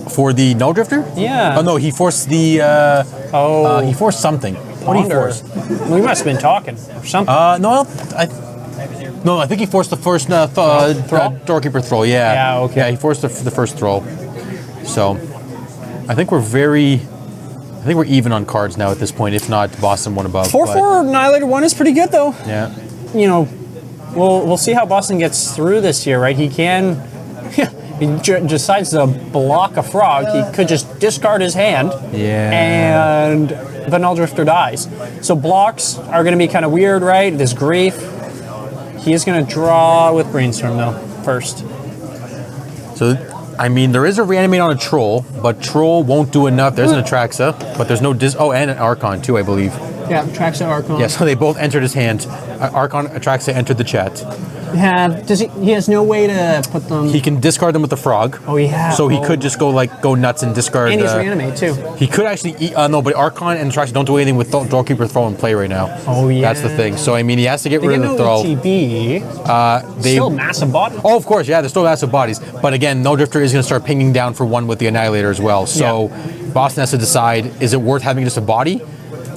For the Null Drifter? Yeah. Oh no, he forced the. He forced something. What did he Ponder. force? We must have been talking or something. No, I think he forced the first Doorkeeper Thrall. Yeah. Yeah, okay. Yeah, he forced the first Thrall. So, I think we're even on cards now at this point, if not Boston one above. 4/4 Annihilator 1 is pretty good though. Yeah. We'll see how Boston gets through this year, right? He can. He decides to block a frog. He could just discard his hand, and the Null Drifter dies. So blocks are going to be kind of weird, right? This grief. He is going to draw with Brainstorm though first. So, I mean, there is a reanimate on a Troll, but Troll won't do enough. There's an Atraxa, but there's no and an Archon too, I believe. Yeah, Traxa Archon. Yeah, so they both entered his hand. Archon, Atraxa entered the chat. He has no way to put them. He can discard them with the frog. Oh, yeah. So he could just go nuts and discard. And he's reanimate too. He could actually eat. No, but Archon and Atraxa don't do anything with Doorkeeper Thrall in play right now. Oh yeah. That's the thing. So I mean, he has to get They rid get of the no Thrall. ETB. Still massive body. Oh, of course, yeah. They're still massive bodies. But again, No Drifter is going to start pinging down for 1 with the Annihilator as well. So Boston has to decide: is it worth having just a body?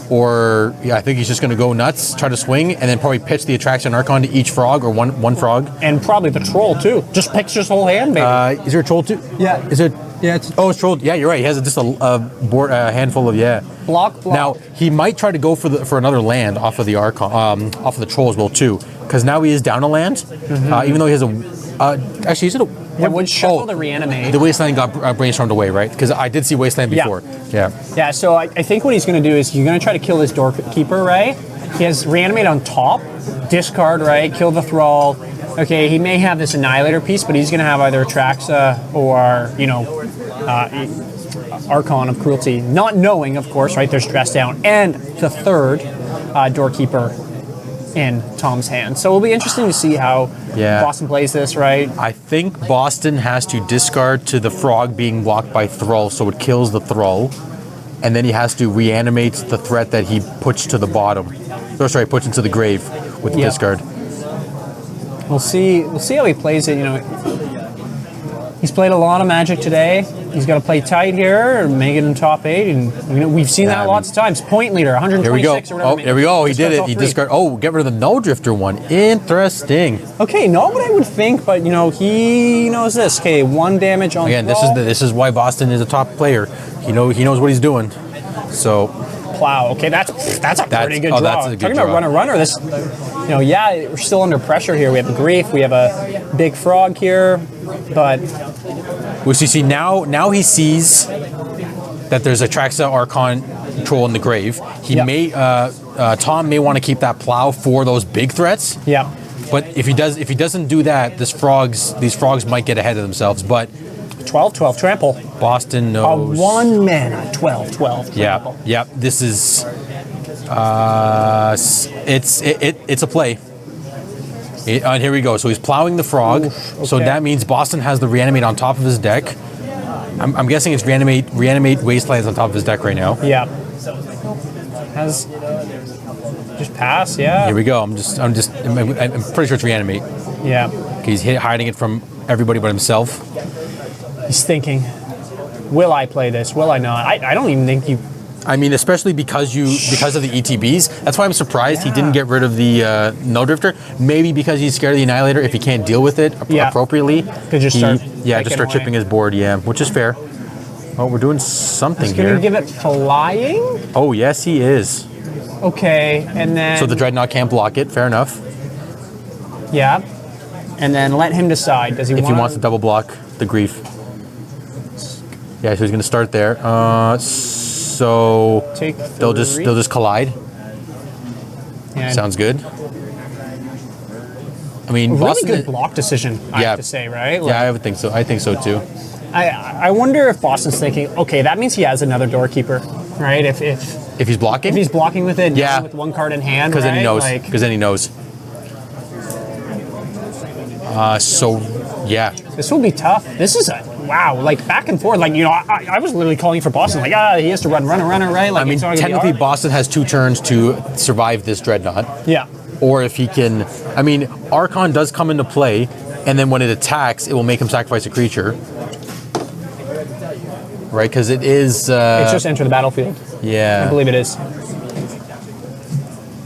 Or I think he's just going to go nuts, try to swing, and then probably pitch the Attraction Archon to each frog or one frog. And probably the Troll too. Just picks his whole hand, maybe. Is there a Troll too? Yeah. Is it? Yeah, it's Oh, it's Troll. Yeah, you're right. He has just a handful of block. Now he might try to go for another land off of the Archon, off of the Troll as well too, because now he is down a land. Even though he has a actually, is it a? It would shuffle the reanimate. The Wasteland got brainstormed away, right? Because I did see Wasteland before. Yeah. Yeah, so I think what he's going to do is you're going to try to kill this Doorkeeper, right? He has reanimate on top, discard, right? Kill the Thrall. Okay, he may have this Annihilator piece, but he's going to have either Atraxa or, Archon of Cruelty. Not knowing, of course, right? There's Dress Down. And the third Doorkeeper in Tom's hand. So it'll be interesting to see how Boston plays this, right? I think Boston has to discard to the frog being blocked by Thrall, so it kills the Thrall, and then he has to reanimate the threat that he puts to the bottom. Or sorry, puts into the grave with the discard. We'll see how he plays it. You know, he's played a lot of Magic today. He's got to play tight here, make it in top 8, and you know, we've seen that lots of times. Point leader, 126 Here we go. or whatever. Oh, there we go. He did Discards it. all He three. discarded. Oh, get rid of the Null Drifter one. Interesting. Okay, not what I would think, but you know, he knows this. Okay, 1 damage on Again, thrall. this is why Boston is a top player. He knows what he's doing. So Plow. Okay, that's a pretty good draw. that's a good Talking draw. about runner. This, you know, yeah, we're still under pressure here. We have a Grief. We have a big Frog here, but we see now he sees that there's a Traxa Archon troll in the grave. He Yep. may Tom may want to keep that plow for those big threats. yeah, But if he doesn't do that, these frogs might get ahead of themselves. But 12 trample. Boston A knows. 1 mana 12 Yeah, trample. yeah. This is it's a play. And here we go. So he's plowing the frog. So okay. that means Boston has the reanimate on top of his deck. I'm guessing it's reanimate wastelands on top of his deck right now. Yeah. Has just pass. Yeah. Here we go. I'm pretty sure it's reanimate. Yeah. He's hiding it from everybody but himself. He's thinking, will I play this? Will I not? I don't even think you. I mean, especially because of the ETBs. That's why I'm surprised he didn't get rid of the No Drifter. Maybe because he's scared of the Annihilator. If he can't deal with it appropriately, Could just start just start away. chipping his board. Yeah, which is fair. Oh, we're doing something He's here. gonna give it flying. Oh, yes, he is. Okay, and then So the Dreadnought can't block it. Fair enough. yeah, and then let him decide. Does he If want? he wants to double block the Grief. Yeah, so he's gonna start there. So Take they'll just collide. Yeah, Sounds good. I mean, really Boston. good block decision. I Yeah. have to say, right? Like, Yeah, I would think so. I think so too. I wonder if Boston's thinking, okay, that means he has another doorkeeper, right? If If he's blocking, he's blocking with it, Yeah. with 1 card in hand, because then he right? knows. Like, Because then he knows. So yeah, this will be tough. This is a wow, like back and forth. Like, you know, I was literally calling for Boston. Like, he has to run, right? Like, I mean, it's not gonna be technically hard. Boston has 2 turns to survive this Dreadnought. Yeah. Or if he can, I mean, Archon does come into play, and then when it attacks, it will make him sacrifice a creature. Right, because it is. It's just enter the battlefield. Yeah. I believe it is.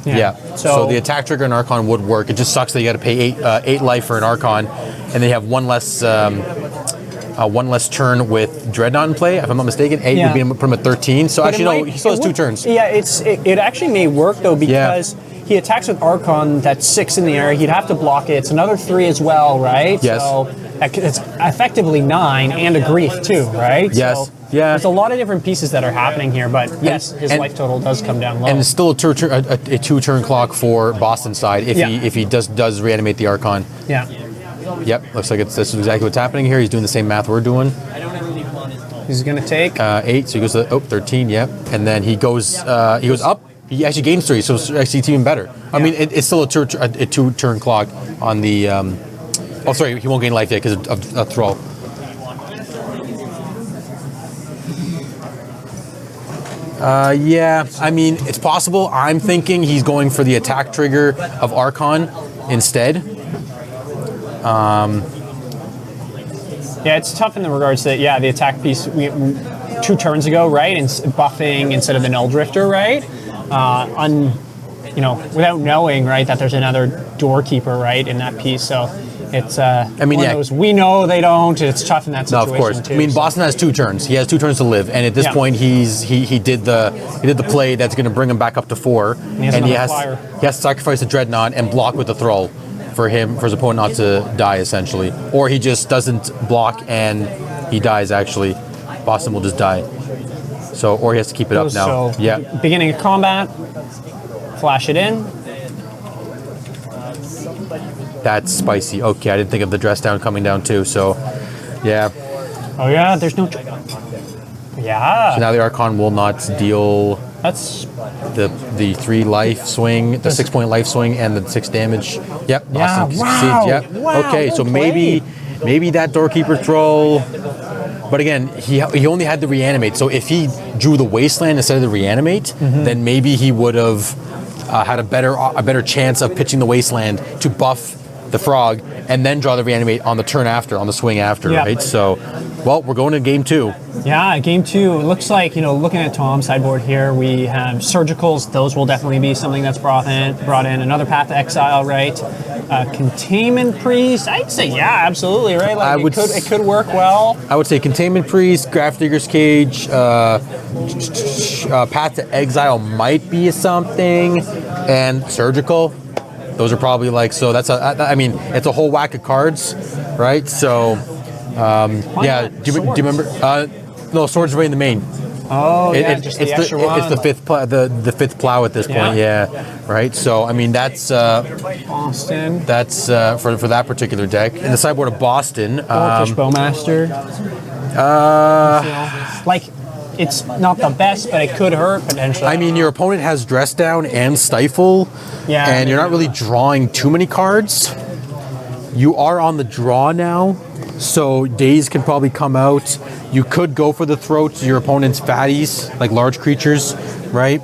Yeah. So the attack trigger in Archon would work. It just sucks that you got to pay 8 life for an Archon, and they have one less turn with Dreadnought in play. If I'm not mistaken, 8 Yeah. would be put him at 13. So But actually, it no, might- he still has it 2 would- turns. Yeah, it actually may work though because he attacks with Archon. That's 6 in the air. He'd have to block it. It's another 3 as well, right? Yes. So it's effectively 9 and a Grief too, right? Yes. So Yeah. There's a lot of different pieces that are happening here, but yes, his and- life total does come down low. And it's still a 2-turn clock for Boston's side if he does reanimate the Archon. yeah. Yep, looks like this is exactly what's happening here. He's doing the same math we're doing. He's gonna take. 8, so he goes to 13. Yep, and then he goes up. He actually gains 3, so actually it's even better. I mean, it's still a 2-turn clock on the. Oh, sorry, he won't gain life yet because of a throw. Yeah, I mean, it's possible. I'm thinking he's going for the attack trigger of Archon instead. Yeah, it's tough in the regards that the attack piece 2 turns ago, right? And buffing instead of the Null Drifter, right? Without knowing, right, that there's another doorkeeper, right, in that piece. So it's one of those, we know they don't. It's tough in that No, situation. of course. Too, I mean, so. Boston has 2 turns. He has 2 turns to live, and at this point, he did the play that's going to bring him back up to 4, has and he another has flyer. to sacrifice a Dreadnought and block with the Thrall for his opponent not to die, essentially, or he just doesn't block and he dies. Actually, Boston will just die. So, or he has to keep it up now. So, Yeah. beginning of combat, flash it in. That's spicy. Okay, I didn't think of the dress down coming down too. So, yeah. Oh yeah, there's no. Yeah, So now the Archon will not deal that's the 3 life swing, the 6-point life swing, and the 6 damage. Yep. Yeah, Boston wow, succeeds. Yep. wow, Okay, so well maybe that doorkeeper troll. But again, he only had the reanimate. So if he drew the wasteland instead of the reanimate, then maybe he would have had a better chance of pitching the wasteland to buff the frog, and then draw the reanimate on the turn after, on the swing after, Yeah. right? So, well, we're going to game 2. Yeah, game 2. It looks like, looking at Tom's sideboard here, we have surgicals. Those will definitely be something that's brought in. Another Path to Exile, right? Containment Priest. I'd say, yeah, absolutely, right? Like it could work well. I would say Containment Priest, Grafdigger's Cage, Path to Exile might be something, and Surgical. Those are probably it's a whole whack of cards, right? So, yeah. Do you remember? No, Swords Away in the main. Oh, just the extra one. It's the fifth plow at this point, yeah. Right? So, I mean, that's Boston. That's for that particular deck. In the sideboard of Boston, Orcish Bowmaster. It's not the best, but it could hurt potentially. I mean, your opponent has Dress Down and Stifle, and you're not really drawing too many cards. You are on the draw now, so Daze can probably come out. You could go for the throat to your opponent's fatties, like large creatures, right?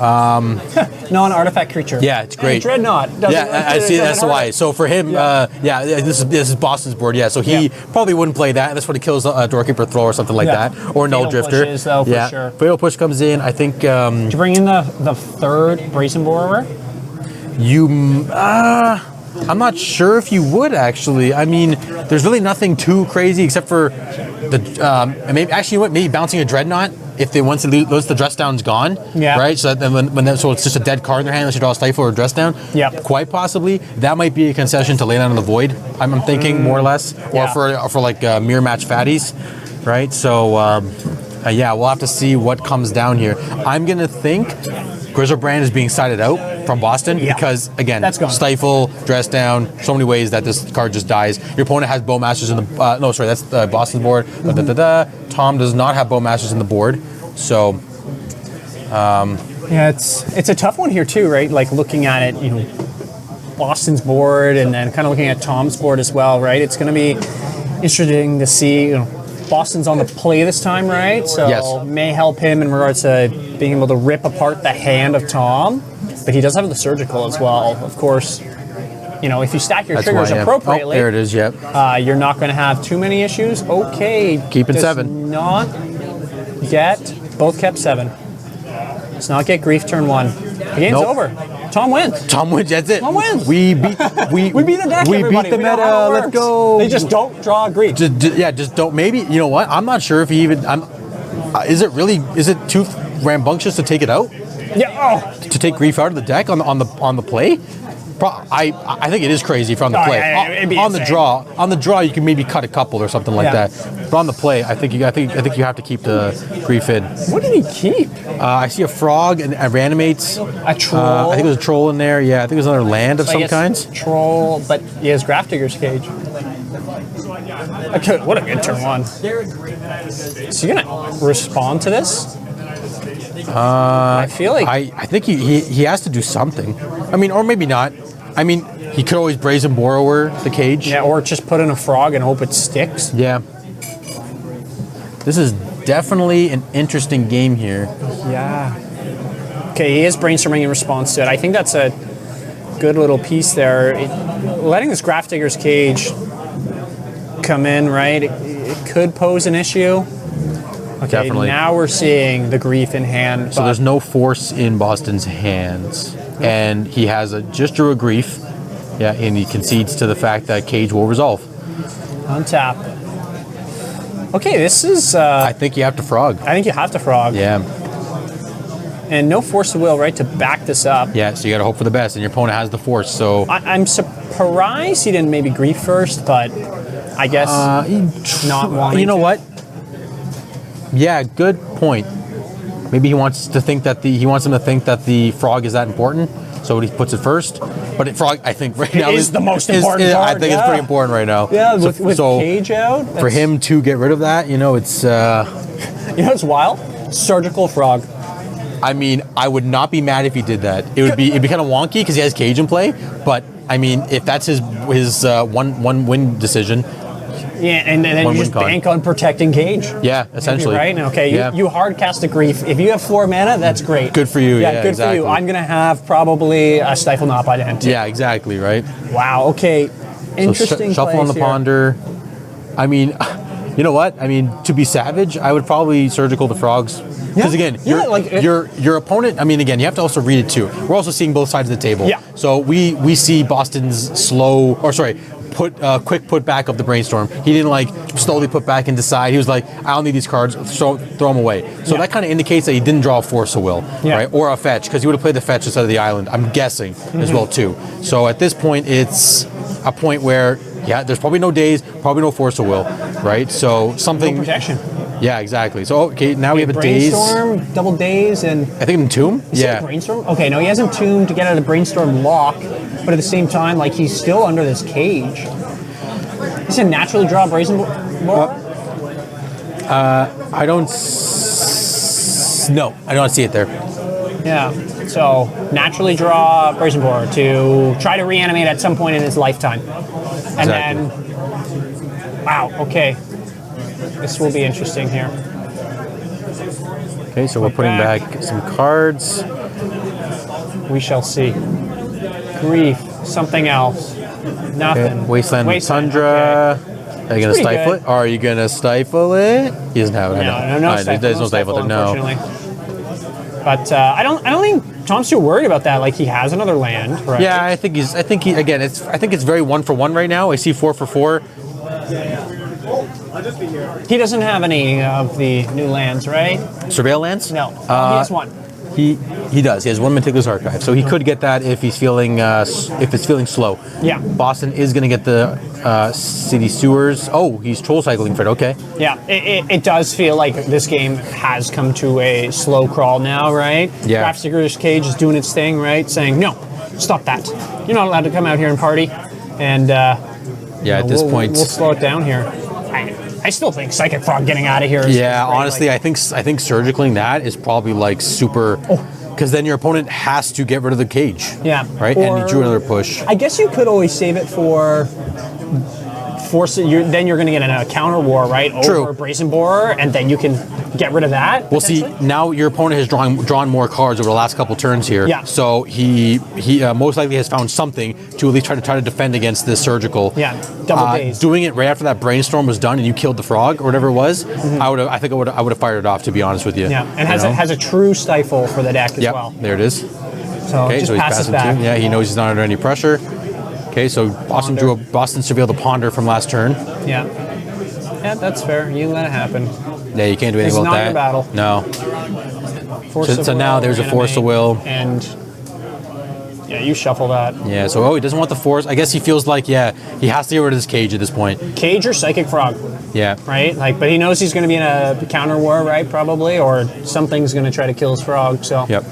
Non-artifact creature. Yeah, it's great. And Dreadnought. I see. That's why. So for him, this is Boston's board. Yeah, so he probably wouldn't play that. That's what he kills Doorkeeper Throw or something like that, or Null Drifter. Pushes, though, for sure. Fatal Push comes in. I think. Did you bring in the third Brazen Borrower? I'm not sure if you would actually. I mean, there's really nothing too crazy except for maybe bouncing a Dreadnought if they once the Dress Down's gone. Yeah. Right. So then so it's just a dead card in their hand unless you draw a Stifle or a Dress Down. Yeah. Quite possibly that might be a concession to lay down in the void. I'm thinking more or less, or for mirror match fatties, right? So we'll have to see what comes down here. I'm gonna think Grizzlebrand is being sided out from Boston because, again, Stifle, Dress Down, so many ways that this card just dies. Your opponent has Bowmasters in the... that's Boston's board. Tom does not have Bowmasters in the board, so... it's a tough one here, too, right? Like, looking at it, Boston's board and then kind of looking at Tom's board as well, right? It's going to be interesting to see, Boston's on the play this time, right? So may help him in regards to being able to rip apart the hand of Tom. But he does have the surgical as well. Of course, if you stack your triggers appropriately, there it is. Yep. You're not going to have too many issues. Okay. Keeping 7. Not get both kept 7. Let's not get grief turn 1. The game's over. Tom wins. That's it. Tom wins. We beat the deck. We beat the meta. Let's go. They just don't draw grief. Just don't. Maybe you know what? I'm not sure if he even. Is it too rambunctious to take it out? Yeah. To take grief out of the deck on the play? I think it is crazy if on the play. On the draw, you can maybe cut a couple or something like that. But on the play, I think you have to keep the grief in. What did he keep? I see a frog and reanimates. A troll. I think there's a troll in there. Yeah, I think there's another land of some kinds. Troll, but he has Grafdigger's Cage. What a good turn 1. Is he gonna respond to this? I feel like I think he has to do something. I mean, or maybe not. I mean, he could always Brazen Borrower the cage. Yeah, or just put in a frog and hope it sticks. Yeah. This is definitely an interesting game here. Yeah. Okay, he is brainstorming in response to it. I think that's a good little piece there. Letting this Grafdigger's Cage come in, right? It could pose an issue. Okay, definitely. Now we're seeing the grief in hand. So there's no force in Boston's hands. And he just drew a grief. Yeah, and he concedes to the fact that Cage will resolve. Untap. Okay, this is... I think you have to frog. I think you have to frog. Yeah. And no force of will, right, to back this up. Yeah, so you got to hope for the best, and your opponent has the force, so... I'm surprised he didn't maybe grief first, but I guess not wanting You know to. what? Yeah, good point. Maybe he wants him to think that the frog is that important, so he puts it first. But frog, I think right now is the most important card. I think it's pretty important right now. Yeah, with Cage out. For him to get rid of that, it's. It's wild. Surgical frog. I mean, I would not be mad if he did that. It'd be kind of wonky because he has Cage in play. But I mean, if that's his one win decision, Yeah, and then you just bank on protecting Cage. Yeah, essentially. Right? Okay, Yeah. you hard cast a Grief. If you have 4 mana, that's great. Good for you. Yeah, good exactly. for you. I'm going to have probably a Stifle Not by the end. Yeah, exactly, right? Wow, okay. Interesting So shuffle on the plays here. Ponder. I mean, you know what? I mean, to be savage, I would probably Surgical the Frogs. Because again, your opponent, I mean, again, you have to also read it too. We're also seeing both sides of the table. Yeah. So we see Boston's quick put back of the Brainstorm. He didn't like slowly put back and decide. He was like, I don't need these cards, throw them away. So that kind of indicates that he didn't draw a Force of Will, right? Or a fetch, because he would have played the fetch instead of the island, I'm guessing, as well too. So at this point, it's a point where, yeah, there's probably no days, probably no Force of Will, right? So something... No protection. Yeah, exactly. So, okay, now we have a Daze. Brainstorm, double Daze, and... I think Entomb? Is it Brainstorm? Okay, no, he has Entomb to get out of the Brainstorm lock, but at the same time, like, he's still under this cage. Is it naturally draw Brazen Boar? I don't... No, I don't see it there. Yeah, so naturally draw Brazen Boar to try to reanimate at some point in his lifetime. And then... Wow, okay. This will be interesting here. Okay, so we're putting back some cards. We shall see. Grief, something else. Nothing. Okay. Wasteland Tundra. Okay. Are you going to stifle it? Are you going to stifle it? He doesn't have it. No There's no stifle there, no. But I don't think Tom's too worried about that. Like, he has another land, right? Yeah, I think it's very 1-for-1 right now. I see 4-for-4. He doesn't have any of the new lands, right? Surveil lands? No. He has one. He does. He has one Meticulous Archive, so he could get that if he's feeling slow. Yeah. Boston is going to get the City Sewers. Oh, he's Troll Cycling for it. Okay. Yeah, it does feel like this game has come to a slow crawl now, right? Yeah. Grafsticker's Cage is doing its thing, right? Saying, no, stop that. You're not allowed to come out here and party. And at this point, we'll slow it down here. I still think Psychic Frog getting out of here is yeah, great. honestly, I think surgicaling that is probably like super, because then your opponent has to get rid of the cage. Yeah. Right? And you drew another push. I guess you could always save it for force it. Then you're going to get a counter war, right? True. Over Brazen Borer, and then you can get rid of that. Well, see, now your opponent has drawn more cards over the last couple turns here. Yeah. So he most likely has found something to at least try to defend against this surgical. Yeah. Double days. Doing it right after that Brainstorm was done and you killed the frog or whatever it was, I would have fired it off, to be honest with you. Yeah, and has a true stifle for the deck as well. There it is. So Okay, just so he's pass it passing back. too. Yeah, he knows he's not under any pressure. Okay, so Boston Surveil the Ponder from last turn. Yeah. Yeah, that's fair. You let it happen. Yeah, you can't do anything It's about not that. your battle. No. Force So now there's a Force of Will. And yeah, you shuffle that. Yeah, so he doesn't want the Force. I guess he feels like, he has to get rid of this cage at this point. Cage or Psychic Frog, Yeah. right? But he knows he's going to be in a counter war, right? Probably, or something's going to try to kill his frog. So Yep.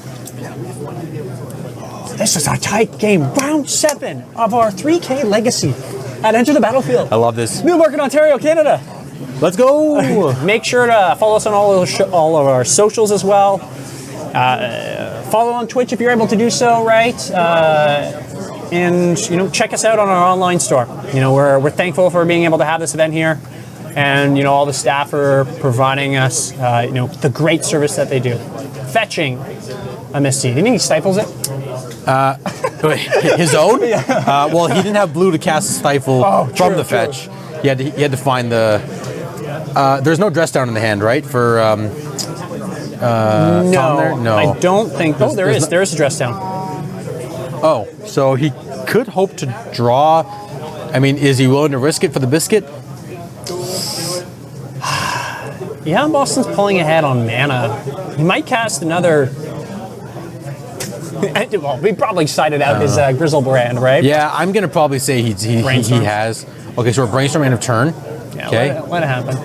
this is a tight game. Round 7 of our 3K Legacy at Enter the Battlefield. I love this. Newmarket, Ontario, Canada. Let's go. Make sure to follow us on all of our socials as well. Follow on Twitch if you're able to do so, right? And check us out on our online store. We're thankful for being able to have this event here, and all the staff are providing us the great service that they do. Fetching a Misty. Do you think he stifles it? His own? Well, he didn't have blue to cast a stifle from the fetch. He had to find the. There's no dress down in the hand, right? For Tom there? No, I don't think. Oh, there is. There is a dress down. Oh, so he could hope to draw. I mean, is he willing to risk it for the biscuit? Yeah, Boston's pulling ahead on mana. He might cast another. Well, we probably cited out his Grizzlebrand, right? Yeah, I'm gonna probably say he has. Okay, so we're brainstorming end of turn. Yeah, Okay. let it happen.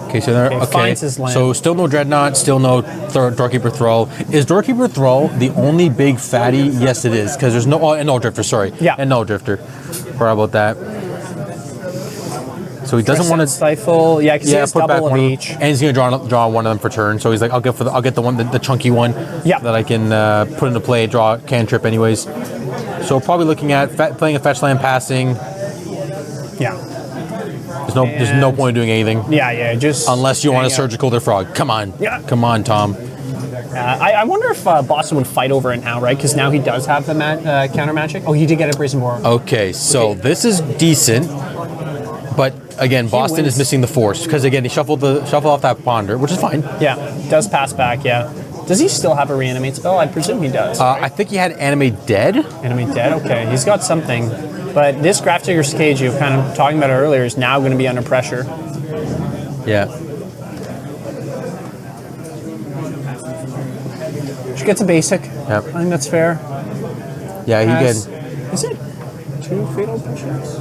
Okay, so there. Okay, finds his land. so still no Dreadnought, still no Doorkeeper Thrall. Is Doorkeeper Thrall the only big fatty? Yes, it is, because there's no and no Drifter. Sorry. Yeah. And no Drifter. Forgot about that. So he doesn't want to stifle. Yeah, because he has put back double of one each. and he's gonna draw one of them for turn. So he's like, I'll get the one, the chunky one. Yeah. That I can put into play, draw a cantrip anyways. So probably looking at playing a fetch land, passing. Yeah. There's no point in doing anything. Yeah, just... Unless you want to hang out. surgical their frog. Come on. Yeah. Come on, Tom. I wonder if Boston would fight over it now, right? Because now he does have the counter magic. Oh, he did get a Brazen Boar. Okay, so this is decent. But again, Boston wins. is missing the force. Because again, he shuffled off that ponder, which is fine. Yeah, does pass back, yeah. Does he still have a reanimate? Oh, I presume he does. I think he had animate dead. Animate dead? Okay, he's got something. But this Grafdigger's Cage you were kind of talking about earlier is now going to be under pressure. Yeah. She gets a basic. Yep. I think that's fair. Yeah, he Has- did. Is it 2 fatal pushes?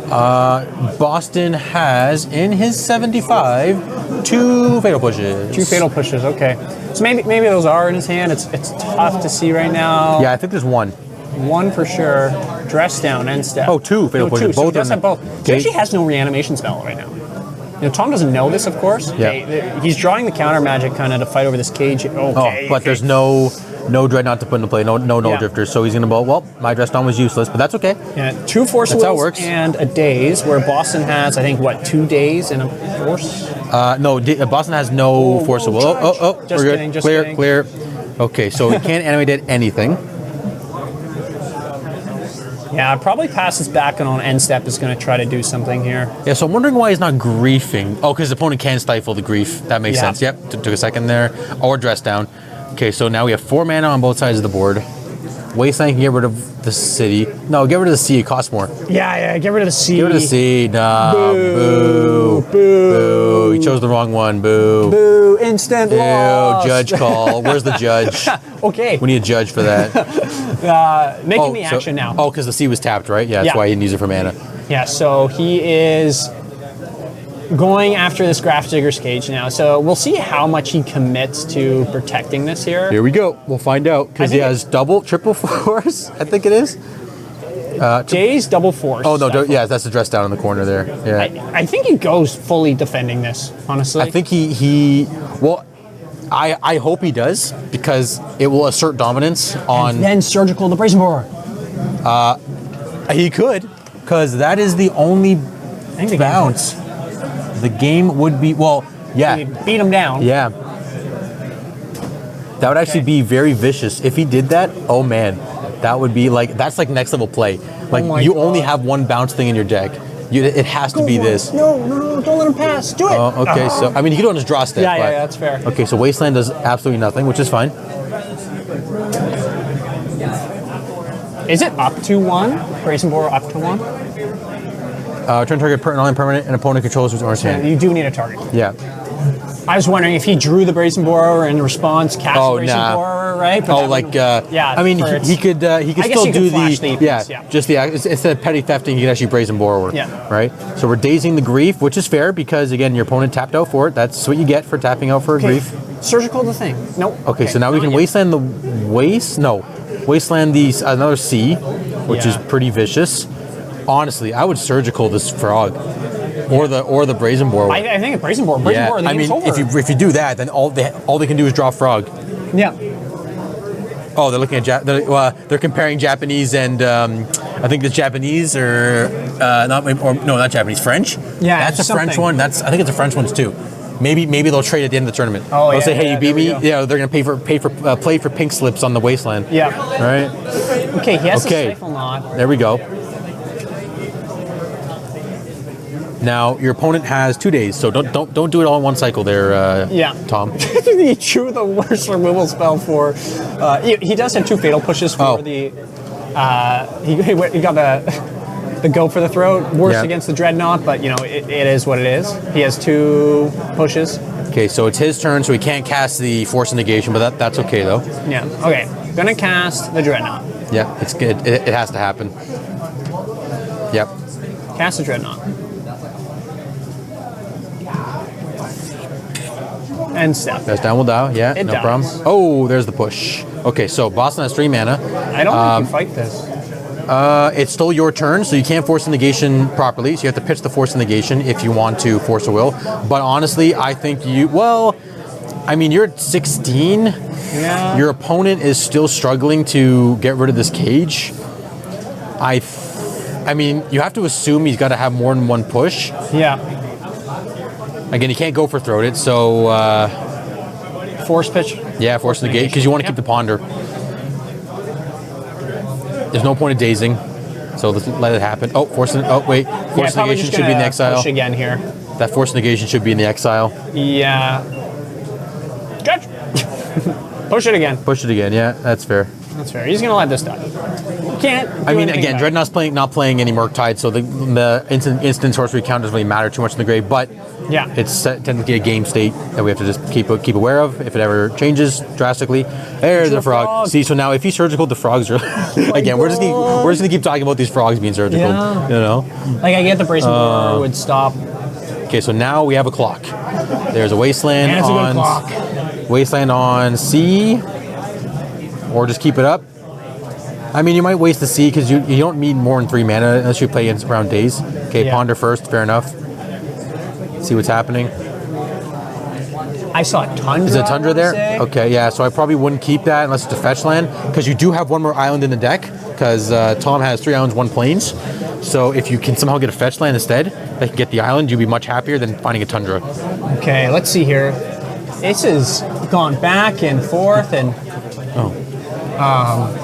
Boston has in his 75 2 fatal pushes. 2 fatal pushes, okay. So maybe those are in his hand. It's tough to see right now. Yeah, I think there's 1. 1 for sure. Dress down, end step. Oh, 2 fatal pushes. 2. So he Both does are have both. He Okay. actually has no reanimation spell right now. Tom doesn't know this, of course. Yeah. Okay, he's drawing the counter magic kind of to fight over this cage. Okay. But there's no Dreadnought to put into play, no Yeah. drifters, so he's gonna go, well, my dress down was useless, but that's okay. Yeah, 2 force That's how it wills works. and a daze, where Boston has, I think, 2 days and a force? No, Boston has no force of will. Oh, Just we're kidding, good. just Clear, kidding. clear. Okay, so he can't animate it anything. Yeah, probably passes back and on end step is going to try to do something here. Yeah, so I'm wondering why he's not griefing. Oh, because the opponent can stifle the grief. That makes Yeah. sense. Yep, took a second there. Or dress down. Okay, so now we have 4 mana on both sides of the board. Wasteland can get rid of the city. No, get rid of the sea. It costs more. Yeah, get rid of the C. Get rid of the sea. Nah, boo. Boo. You chose the wrong one. Boo. Boo, instant Ew, loss. judge call. Where's the judge? Okay, We need a judge for that. making the action now. Oh, because the sea was tapped, right? Yeah, that's Yeah. why he needs it for mana. Yeah, so he is going after this Grafdigger's Cage now. So we'll see how much he commits to protecting this here. Here we go. We'll find out because I he think has triple force. I think it is. Jay's double force. Oh no, yeah, that's the dress down in the corner there. Yeah, I think he goes fully defending this, honestly. I think he. Well, I hope he does because it will assert dominance on. Then surgical the Brazen Boar. He could, because that is the only I think the bounce. The game would be He beat him down. Yeah. That would actually be very vicious if he did that. Oh man, that would be that's like next level play. Like my you God. only have 1 bounce thing in your deck. It has to be this. No, don't let him pass. Do it. Oh, okay, so I mean he could on his draw step. Yeah, but- that's fair. Okay, so Wasteland does absolutely nothing, which is fine. Is it up to 1? Brazen Boar up to 1? Turn target non-permanent and opponent controls with orange hand. You do need a target. Yeah. I was wondering if he drew the Brazen Boar and in response cast Oh, the Brazen nah. Boar, right? But Oh, that like would- yeah. I mean, for its- he could I guess still you do could flash the piece, yeah. just the instead of petty thefting, he could actually brazen borrower. Yeah. Right. So we're dazing the grief, which is fair because again, your opponent tapped out for it. That's what you get for tapping out for a grief. Surgical the thing. Nope. Okay, so now we can not yet. wasteland the wasteland another C, which is Yeah. pretty vicious. Honestly, I would surgical this frog, or the brazen borrower. I think a Brazen Boar. Brazen Yeah, Boar, the I game's mean, over. if you do that, then all they can do is draw frog. Yeah. Oh, they're looking at they're comparing Japanese and I think the Japanese not Japanese, French. Yeah, that's a French something. one. I think it's a French one too. Maybe they'll trade at the end of the tournament. Oh, they'll yeah, say, hey, yeah, you beat there we me. go. Yeah, they're gonna play for pink slips on the wasteland. Yeah. Right. Okay, he has Okay. a Stifle Knot. There we go. Now your opponent has 2 days, so don't do it all in one cycle there, Yeah. Tom. He drew the worst removal spell for. He does have 2 fatal pushes for Oh. the. He got the go for the throat. Worse Yeah. against the Dreadnought, but it is what it is. He has 2 pushes. Okay, so it's his turn, so he can't cast the force of negation, but that's okay though. Yeah. Okay. Gonna cast the Dreadnought. Yeah, it's good. It has to happen. Yep. Cast the Dreadnought. And step. That's down will die. Yeah, It no dies. problem. Oh, there's the push. Okay, so Boston has 3 mana. I don't think you fight this. It's still your turn, so you can't force the negation properly. So you have to pitch the force of negation if you want to force a will. But honestly, I think you're at 16. Yeah. Your opponent is still struggling to get rid of this cage. I mean, you have to assume he's got to have more than one push. Yeah. Again, he can't go for throat it, so Force pitch. yeah, force negate because you want to keep the ponder. There's no point of dazing, so let's let it happen. Oh, force negation should be in the exile. Push again here. That force negation should be in the exile. Yeah. Stretch. Push it again. Push it again. Yeah, that's fair. That's fair. He's gonna let this die. Can't. I mean, anything again, about it. Dreadnought's not playing any Murktide, so the instant sorcery count doesn't really matter too much in the grave. But Yeah. it's technically a game state that we have to just keep aware of if it ever changes drastically. There's a frog. See, so now if he's surgical, the frogs are again. We're just gonna keep talking about these frogs being surgical. Yeah. You know. Like I get the Brazen Borer would stop. Okay, so now we have a clock. There's a wasteland And it's a good on clock. wasteland on C, or just keep it up. I mean, you might waste the C because you don't need more than 3 mana unless you play in around days. Okay, Yeah. ponder first, fair enough. See what's happening. I saw a Tundra. Is it Tundra there? say. Okay, yeah, so I probably wouldn't keep that unless it's a fetch land because you do have one more island in the deck because Tom has 3 islands, 1 plains. So if you can somehow get a fetch land instead, that can get the island, you'd be much happier than finding a Tundra. Okay, let's see here. This has gone back and forth and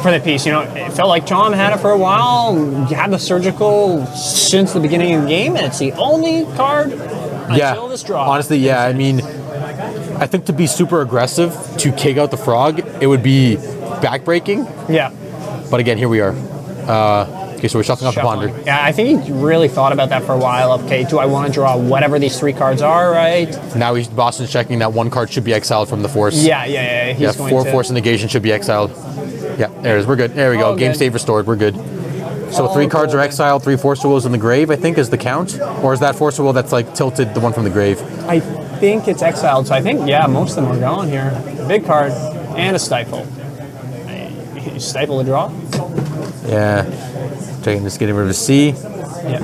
for the piece, it felt like Tom had it for a while. You had the surgical since the beginning of the game, and it's the only card until this draw. Honestly, yeah. I mean, I think to be super aggressive to kick out the frog, it would be backbreaking. Yeah. But again, here we are. Okay, so we're shuffling off the ponder. Yeah, I think he really thought about that for a while. Okay, do I want to draw whatever these 3 cards are, right? Now Boston's checking that 1 card should be exiled from the force. Yeah. He's going 4 to. force and negation should be exiled. Yeah, there it is. We're good. There we go. Oh, Game good. state restored. We're good. So 3 cards are exiled, 3 Force of Wills in the grave, I think, is the count. Or is that Force of Will that's like tilted, the one from the grave? I think it's exiled, so I think, most of them are gone here. A big card and a stifle. You stifle a draw? Yeah. Just getting rid of a C. Yeah.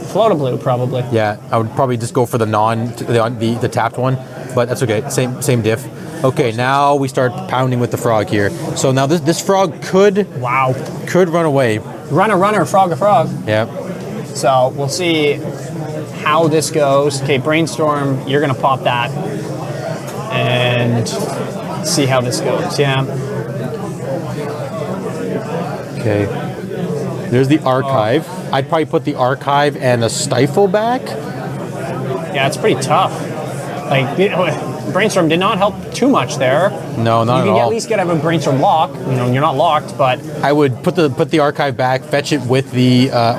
Float a blue, probably. Yeah, I would probably just go for the the tapped one, but that's okay. Same diff. Okay, now we start pounding with the frog here. So now this frog could run away. Runner, frog a frog. Yeah. So we'll see how this goes. Okay, brainstorm, you're gonna pop that. And see how this goes, yeah. Okay. There's the archive. I'd probably put the archive and a stifle back. Yeah, it's pretty tough. Like, brainstorm did not help too much there. No, not you at can all. at least get a brainstorm lock. You're not locked, but I would put the archive back, fetch it with the I'd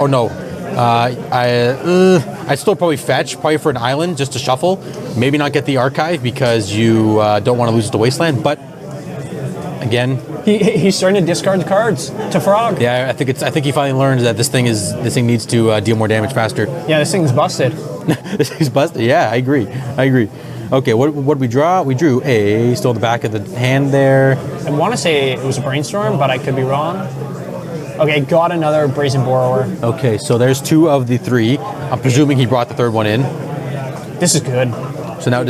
still probably fetch for an island just to shuffle. Maybe not get the archive because you don't want to lose it to wasteland. But again, he's starting to discard the cards to frog. yeah, I think he finally learned that this thing needs to deal more damage faster. Yeah, this thing's busted. This thing's busted. Yeah, I agree. Okay, what did we draw? We drew a still the back of the hand there. I want to say it was a brainstorm, but I could be wrong. Okay, got another Brazen Borrower. Okay, so there's 2 of the 3. I'm presuming he brought the 3rd one in. This is good. So now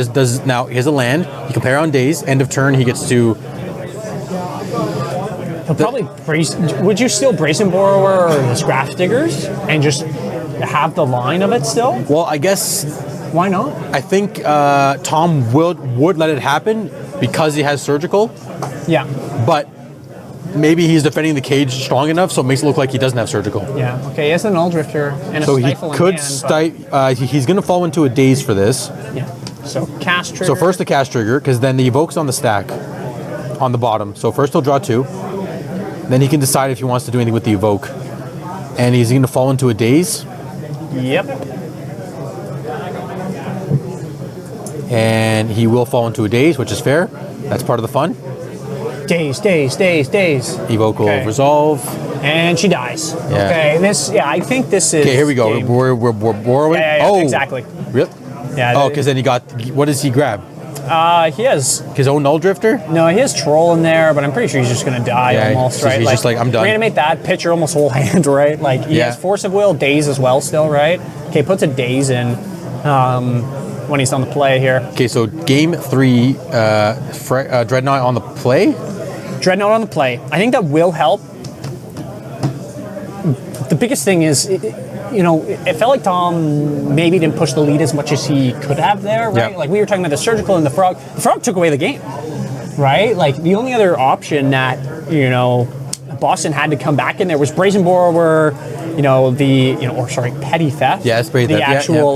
now he has a land. He can play around days. End of turn, he gets to. He'll probably would you still Brazen Borrower or the Scraft Diggers and just have the line of it still? Well, I guess Why not? I think Tom would let it happen because he has surgical, Yeah. but maybe he's defending the cage strong enough so it makes it look like he doesn't have surgical. Yeah. Okay, he has an Null Drifter and a So he Stifle in could hand, he's going to fall into a daze for this. but- Yeah. So cast trigger. So first the cast trigger, because then the evoke's on the stack, on the bottom. So first he'll draw 2. Then he can decide if he wants to do anything with the evoke. And he's going to fall into a daze. Yep. And he will fall into a daze, which is fair. That's part of the fun. Daze. Evoke will Okay. resolve. And she dies. Yeah. Okay, I think this is. Okay, here we go. game. We're borrowing. Yeah, oh, exactly. Yep. Yeah. Oh, because then he got. What does he grab? He has. His own Null Drifter? No, he has Troll in there, but I'm pretty sure he's just gonna die Yeah, almost, he's right? just like, I'm done. Reanimate that, pitch your almost whole hand, right? Like he Yeah. has Force of Will, Daze as well, still, right? Okay, puts a Daze in when he's on the play here. Okay, so game 3, Dreadnought on the play. Dreadnought on the play. I think that will help. the biggest thing is, it felt like Tom maybe didn't push the lead as much as he could have there, right? Yeah. Like we were talking about the surgical and the frog. The frog took away the game, right? Like the only other option that, Boston had to come back in there was Brazen Borrower, Petty Theft. Yeah, it's Petty the Theft, yeah, actual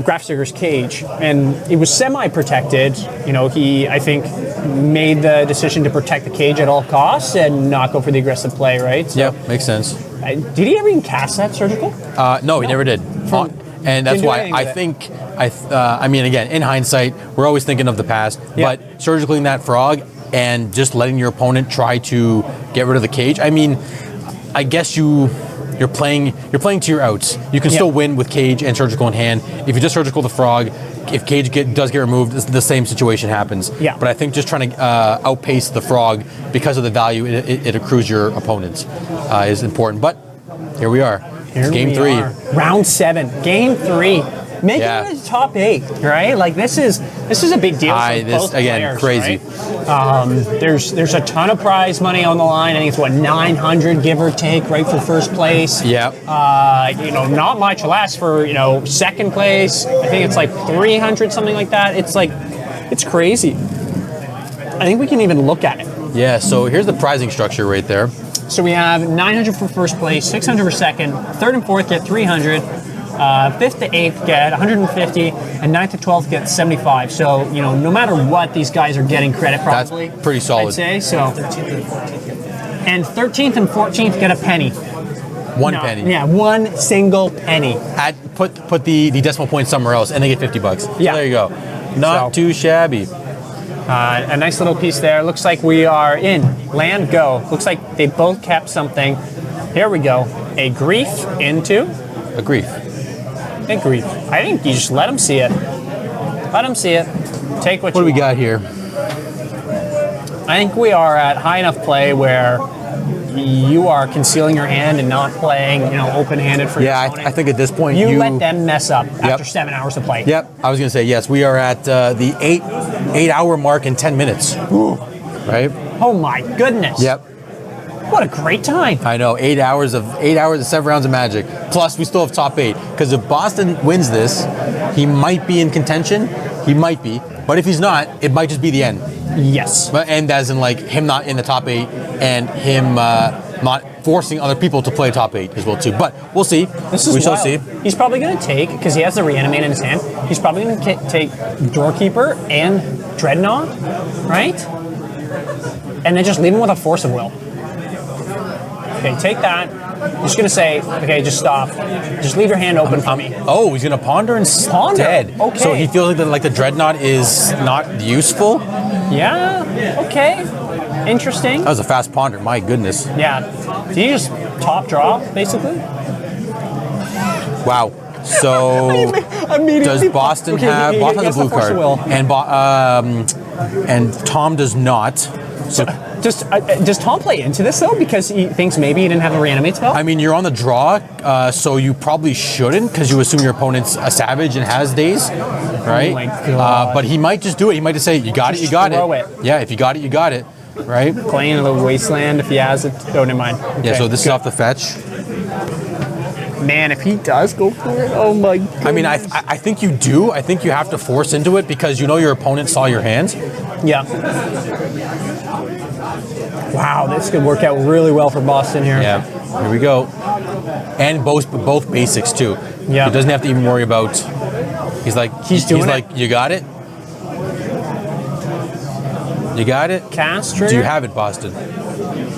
Grafstigger's Cage. And it was semi-protected. He, I think, made the decision to protect the cage at all costs and not go for the aggressive play, right? So, Yeah, makes sense. did he ever even cast that surgical? No, he never did. And that's Didn't do why anything I with it. think, again, in hindsight, we're always thinking of the past, Yeah. but surgically that frog and just letting your opponent try to get rid of the cage. I mean, I guess you're playing to your outs. You can still win with cage and surgical in hand. If you just surgical the frog, if cage does get removed, the same situation happens. Yeah. But I think just trying to outpace the frog because of the value it accrues your opponents is important. But here we are. Here Game we 3. are. Round 7, Game 3. Making it to top 8, right? Like this is a big deal for both players, crazy. Right? There's a ton of prize money on the line. I think it's 900 give or take, right, for first place. Yeah. Not much less for second place. I think it's like 300, something like that. It's crazy. I think we can even look at it. Yeah. So here's the prizing structure right there. So we have 900 for first place, 600 for second, third and fourth get 300. 5th to 8th get 150, and 9th to 12th get 75. So, no matter what, these guys are getting credit probably. That's pretty solid. I'd say, so. And 13th and 14th get a penny. One penny. Yeah, one single penny. Put the decimal point somewhere else, and they get $50. So Yeah. there you go. Not too shabby. A nice little piece there. Looks like we are in. Land go. Looks like they both kept something. Here we go. A grief into A grief. a grief. I think you just let them see it. Let them see it. Take what What you do we want. got here? I think we are at high enough play where you are concealing your hand and not playing, open-handed for your Yeah, opponent. I think at this point you let them mess up after 7 hours of play. Yep, I was going to say, yes, we are at the 8-hour mark in 10 minutes. Right? Oh my goodness. Yep. What a great time. I know, 8 hours of 7 rounds of Magic. Plus, we still have top 8. Because if Boston wins this, he might be in contention. He might be. But if he's not, it might just be the end. Yes. But end as in like him not in the top 8 and him not forcing other people to play top 8 as well too. But we'll see. This is we shall wild. see. He's probably going to take, because he has the reanimate in his hand, he's probably going to take Doorkeeper and Dreadnought, right? And then just leave him with a Force of Will. Okay, take that. I'm just going to say, okay, just stop. Just leave your hand open for me. Oh, he's gonna ponder instead. Ponder, okay. So he feels like the Dreadnought is not useful. Yeah, okay. Interesting. That was a fast ponder. My goodness. Yeah. Did you just top draw, basically? Wow. So does Boston have? Boston has a blue card, and Tom does not. So Does Tom play into this though? Because he thinks maybe he didn't have a reanimate spell? I mean, you're on the draw, so you probably shouldn't, because you assume your opponent's a savage and has days, right? Oh my God. But he might just do it. He might just say, "You got it, you got throw it." it. Yeah, if you got it, you got it, right? Playing in the wasteland if he has it. Oh, never mind. Yeah. Okay. So this is off the fetch. Man, if he does go for it, oh my God. I mean, I think you do. I think you have to force into it because you know your opponent saw your hands. Yeah. Wow, this could work out really well for Boston here. Yeah. Here we go. And both basics too. Yeah. He doesn't have to even worry about. He's like doing it. like, you got it. You got it. Cast trigger? Do you have it, Boston?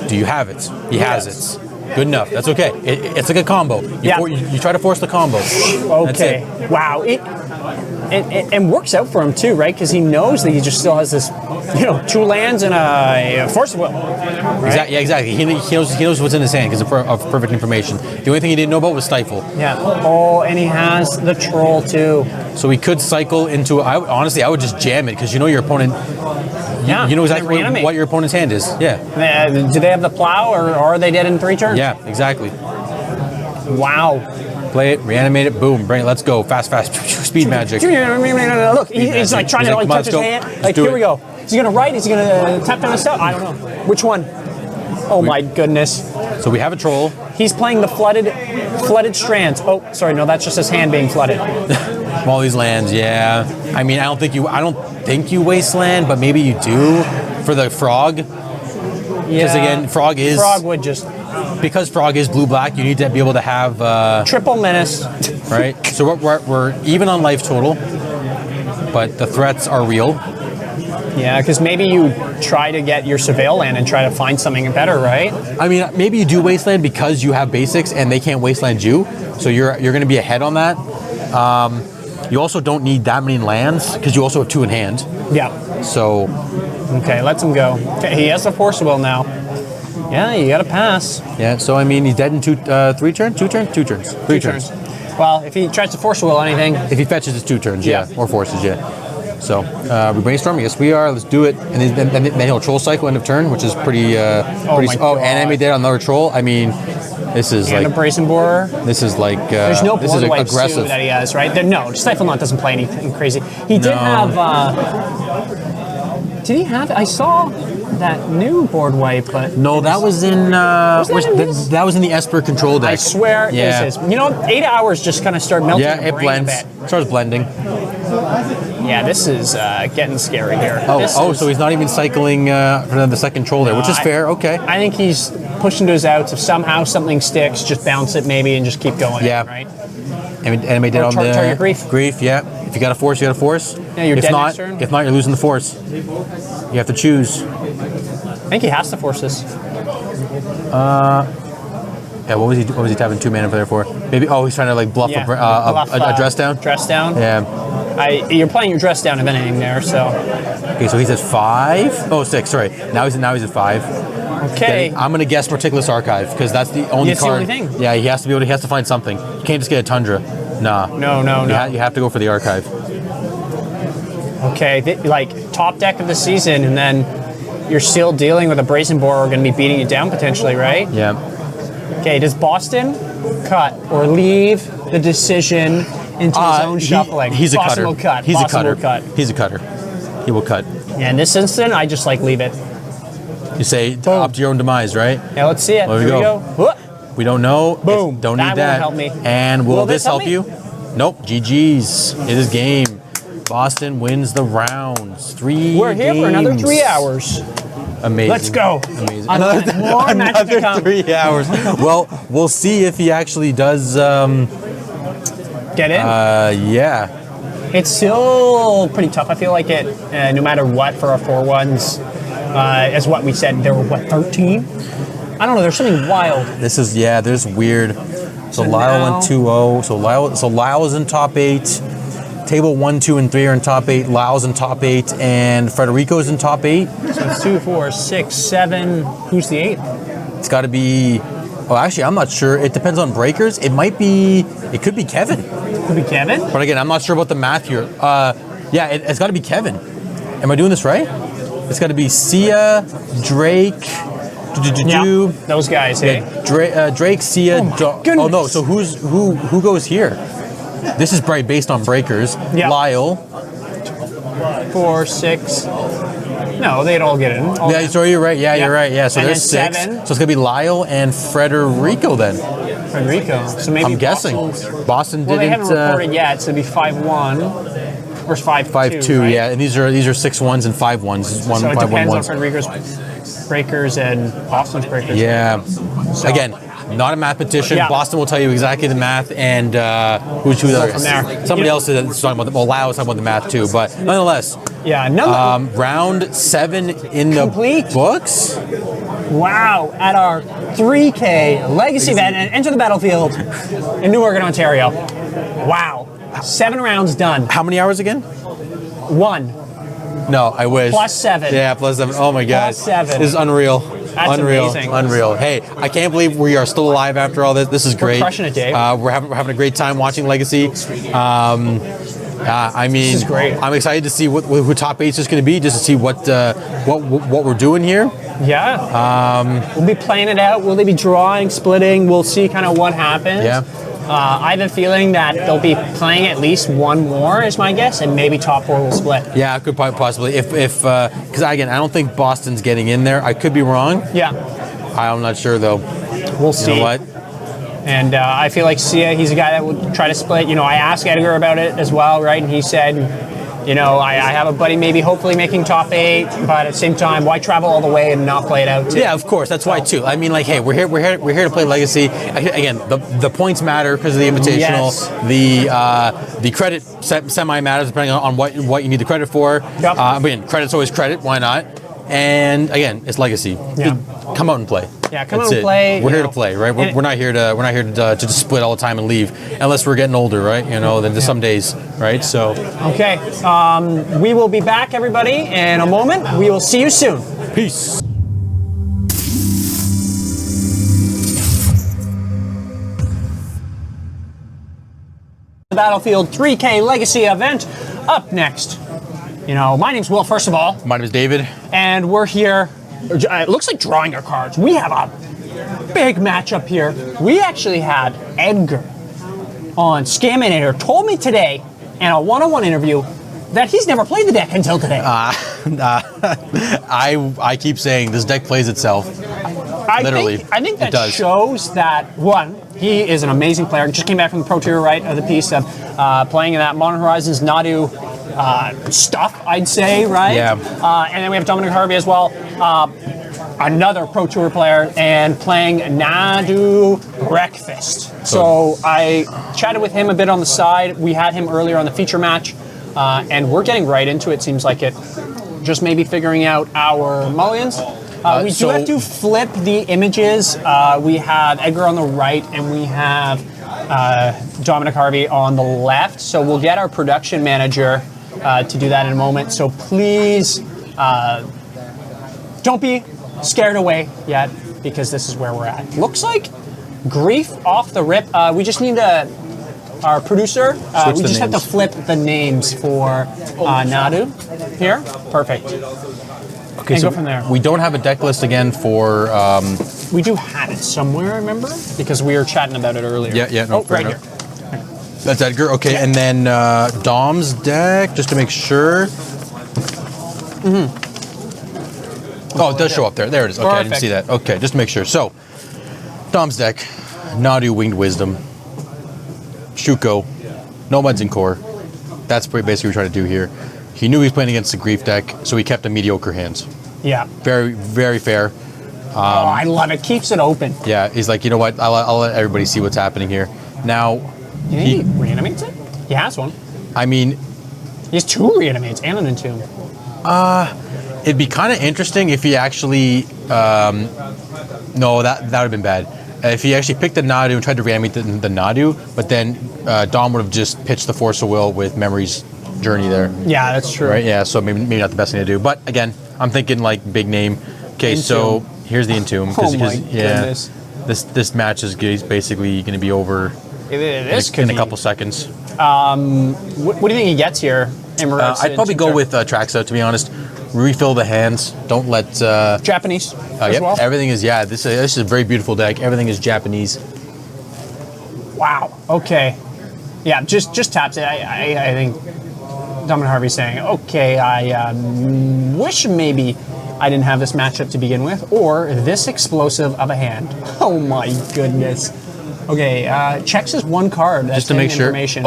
Do you have it? He has it. Good enough. That's okay. It's like a combo. You try to force the combo. Okay. Wow. It works out for him too, right? Because he knows that he just still has this, 2 lands and a Force of Will. Right? Yeah, exactly. He knows what's in his hand because of perfect information. The only thing he didn't know about was Stifle. Yeah. Oh, and he has the Troll too. So he could cycle into. Honestly, I would just jam it because you know your opponent. Yeah. You know exactly reanimate. what your opponent's hand is. Yeah. Do they have the plow or are they dead in 3 turns? Yeah, exactly. Wow. Play it, reanimate it, boom, bring it, let's go. Fast, speed magic. Look, he's like trying to Come on, touch his let's go. hand. Let's Like, do here it. we go. Is he going to write? Is he going to tap down his stuff? I don't know. Which one? Oh my goodness. So we have a troll. He's playing the flooded strands. Oh, sorry, no, that's just his hand being flooded. All these lands, yeah. I mean, I don't think you wasteland, but maybe you do for the frog. Because again, frog would just because frog is blue-black. You need to be able to have triple menace, right? So we're even on life total, but the threats are real. Yeah, because maybe you try to get your surveil land and try to find something better, right? I mean, maybe you do wasteland because you have basics and they can't wasteland you, so you're going to be ahead on that. You also don't need that many lands because you also have 2 in hand. Yeah. So. Okay, lets him go. Okay, he has the force will now. Yeah, you got to pass. Yeah. So I mean, he's dead in 3 turns, 2 turns, 2 turns, 3 turns. Well, if he tries to force will anything, if he fetches, it's 2 turns. Yeah. Or forces. Yeah. So we brainstorm. Yes, we are. Let's do it. And then he'll troll cycle end of turn, which is pretty. Oh, and enemy dead on another troll. I mean, this is and like a brazen borer. This is like there's no this is board wipe aggressive that he has, right? No, Stifle Knot doesn't play anything crazy. He did have. Did he have? I saw that new board wipe, but no, that was in. That was in the Esper control deck. I swear, yeah. This is. You know, 8 hours just kind of start melting. Yeah, it blends. Starts blending. Yeah, this is getting scary here. So he's not even cycling for the second troll there, which is fair. Okay. I think he's pushing to his outs. If somehow something sticks, just bounce it maybe and just keep going. Yeah. Right. Enemy dead on the target grief. Grief. Yeah. If you got a force, you got a force. Yeah, you're dead next turn. turn. If not, you're losing the force. You have to choose. I think he has to force this. Yeah, what was he tapping 2 mana for there for? Maybe. Oh, he's trying to like bluff a dress down. Dress down. Yeah. You're playing your dress down if anything there. So. Okay, so he's at 5. Oh, 6. Sorry. Now he's at 5. Okay. I'm gonna guess Meticulous Archive because that's the only card. The only thing. Yeah, he has to find something. You can't just get a Tundra. Nah. No. You have to go for the Archive. Okay, like top deck of the season, and then you're still dealing with a brazen borer going to be beating you down potentially, right? Yeah. Okay, does Boston cut or leave the decision into his own shuffling? He's a Boston cutter. Will cut. He's Boston a cutter. Will cut. He's a cutter. He will cut. Yeah, in this instant, I just like leave it. You say up to your own demise, right? Yeah, let's see it. Here we go. We don't know. Boom. Don't need that. Won't help me. And will this help me? you? Nope. GG's. It is game. Boston wins the rounds. 3 We're here for another 3 hours. Amazing. Let's go. Amazing. Another 3 hours. Well, we'll see if he actually does. Get in? Yeah. It's still pretty tough. I feel like it, no matter what, for our 4-1s, as what we said, there were, 13? I don't know, there's something wild. There's weird. So Lyle went 2-0. So Lyle is in top 8. Table 1, 2, and 3 are in top 8. Lyle's in top 8, and Frederico's in top 8. So it's 2, 4, 6, 7. Who's the 8th? It's got to be. Oh, actually, I'm not sure. It depends on breakers. It could be Kevin. Could be Kevin. But again, I'm not sure about the math here. It's got to be Kevin. Am I doing this right? It's got to be Sia, Drake. Yeah, those guys. Hey. Drake, Sia. Oh no. So who goes here? This is based on breakers. Yeah. Lyle. 4, 6. No, they'd all get in. Sorry, you're right. Yeah, you're right. Yeah, so and there's 6. 7. So it's gonna be Lyle and Frederico then. Frederico. So maybe I'm guessing. Boston Well, didn't. they haven't reported yet, so it'd be 5-1. Or 5-2. 5-2. Right? Yeah, and these are 6-1s and 5-1s. So it depends on 1-1s. Frederico's breakers and Boston's breakers. Yeah. Again, not a mathematician. Yeah. Boston will tell you exactly the math, and who's from there. Somebody else is talking about. Well, Lyle is talking about the math too, but nonetheless. Yeah. Round 7 in Complete. the books. Wow, at our 3K legacy event and enter the battlefield in Newmarket, Ontario. Wow. 7 rounds done. How many hours again? 1. No, I wish. Plus 7. Yeah, plus 7. Oh my God. Plus 7. This is unreal. That's amazing. Unreal. Hey, I can't believe we are still alive after all this. This is great. We're crushing it, Dave. We're having a great time watching Legacy. I mean, this is great. I'm excited to see who top 8 is just going to be, just to see what we're doing here. Yeah. We'll be playing it out. Will they be drawing, splitting? We'll see kind of what happens. Yeah. I have a feeling that they'll be playing at least one more, is my guess, and maybe top 4 will split. Yeah, it could possibly. If because again, I don't think Boston's getting in there. I could be wrong. Yeah. I'm not sure though. We'll see. You know what? And I feel like Sia, he's a guy that would try to split. You know, I asked Edgar about it as well, right? And he said, you know, I have a buddy maybe hopefully making top 8, but at the same time, why travel all the way and not play it out too? Yeah, of course. That's why too. I mean, like, hey, we're here to play Legacy. Again, the points matter because of the Invitational. Yes. The credit semi matters depending on what you need the credit for. Yep. Again, credit's always credit. Why not? And again, it's Legacy. Yeah. Come out and play. Yeah, come That's out and it. play. We're here to play, right? We're not here to just split all the time and leave, unless we're getting older, right? You know, then some days, right? So. Okay, we will be back, everybody, in a moment. We will see you soon. Peace. The Battlefield 3K Legacy event up next. You know, my name's Will, first of all, My name is David. and we're here. It looks like drawing our cards. We have a big matchup here. We actually had Edgar on Scaminator told me today in a one-on-one interview that he's never played the deck until today. I keep saying this deck plays itself. Literally, I think it that does. shows that, one, he is an amazing player. Just came back from the Pro Tour, right, of the piece of playing in that Modern Horizons Nadu stuff, I'd say, right? Yeah. And then we have Dominic Harvey as well, another Pro Tour player, and playing Nadu Breakfast. So I chatted with him a bit on the side. We had him earlier on the feature match, and we're getting right into it, seems like it. Just maybe figuring out our mulligans. We do have to flip the images. We have Edgar on the right, and we have Dominic Harvey on the left. So we'll get our production manager to do that in a moment. So please don't be scared away yet, because this is where we're at. Looks like Grief off the rip. We just need our producer. We just have to flip the names for Nadu here. Perfect. Okay, and so go from there. we don't have a deck list again for. We do have it somewhere, remember? Because we were chatting about it earlier. Yeah, no, Oh, fair right enough. here. That's Edgar. Okay, and then Dom's deck, just to make sure. Oh, it does show up there. There it is. Okay, I didn't see that. Okay, just to make sure. So, Dom's deck, Nadu Winged Wisdom, Shuko, Nomads and Core. That's basically what we're trying to do here. He knew he was playing against the Grief deck, so he kept a mediocre hands. Yeah. Very, very fair. Oh, I love it. Keeps it open. Yeah, he's like, you know what? I'll let everybody see what's happening here. Now, He reanimates it? He has one. I mean, He has 2 reanimates and an entomb. it'd be kind of interesting if he actually. No, that would have been bad. If he actually picked the Nadu and tried to reanimate the Nadu, but then Dom would have just pitched the Force of Will with Memory's Journey there. Yeah, that's true. Right? Yeah, so maybe not the best thing to do. But again, I'm thinking like big name. Okay, so here's the Entomb. Oh my goodness. This match is basically going to be over in a couple seconds. What do you think he gets here? I'd probably go with Traxa, to be honest. Refill the hands. Don't let... Japanese as yep, well? everything is... Yeah, this is a very beautiful deck. Everything is Japanese. Wow. Okay. Yeah, just taps it. I think Dominic Harvey's saying, okay, I wish maybe I didn't have this matchup to begin with, or this explosive of a hand. Oh my goodness. Okay, checks his 1 card. That's Just to make sure. information.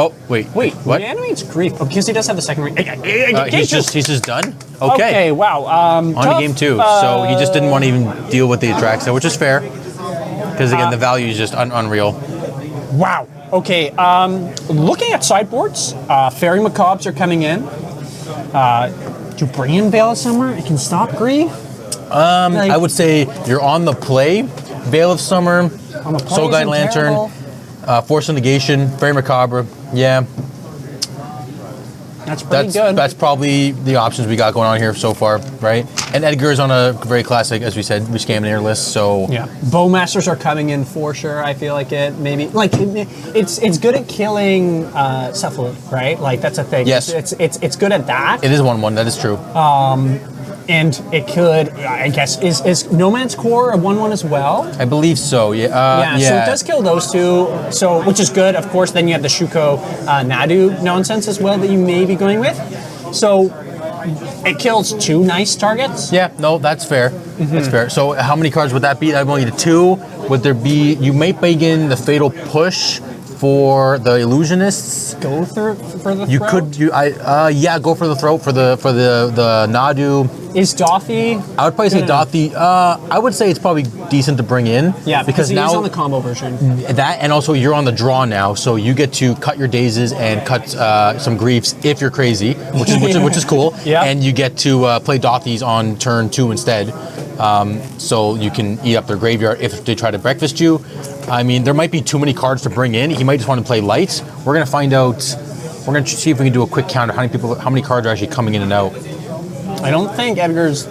Oh, wait. Wait, what? Reanimate's Grief. Oh, because he does have the second He's just done? Okay. Okay, wow. On to game 2. So he just didn't want to even deal with the Atraxa, which is fair. Because again, the value is just unreal. Wow. Okay, looking at sideboards, Fairy Macabres are coming in. Do you bring in Veil of Summer? It can stop Grief? I would say you're on the play. Veil of Summer, Soul Guide Lantern, Force of Negation, Fairy Macabre. Yeah. That's pretty good. That's probably the options we got going on here so far, right? And Edgar's on a very classic, as we said, Scaminator list, so... Yeah. Bowmasters are coming in for sure, I feel like it. Maybe, like, it's good at killing Cephalid, right? Like, that's a thing. Yes. It's good at that. It is 1/1, that is true. And it could, I guess, is Nomad's Core a 1/1 as well? I believe so, yeah. So it does kill those 2, so which is good. Of course, then you have the Shuko Nadu nonsense as well that you may be going with. So it kills 2 nice targets. Yeah, no, that's fair. That's fair. So how many cards would that be? I've only need 2. Would there be? You might begin the Fatal Push for the Illusionists. Go for the You throat? could. Yeah, go for the throat for the Nadu. Is Dothy? I would probably say Dothy. I would say it's probably decent to bring in. Yeah, because now he's on the combo version. that, and also you're on the draw now, so you get to cut your dazes and cut some griefs if you're crazy, which is cool. Yeah. And you get to play Dothies on turn 2 instead, so you can eat up their graveyard if they try to breakfast you. I mean, there might be too many cards to bring in. He might just want to play light. We're gonna find out. We're gonna see if we can do a quick count of how many cards are actually coming in and out. I don't think Edgar's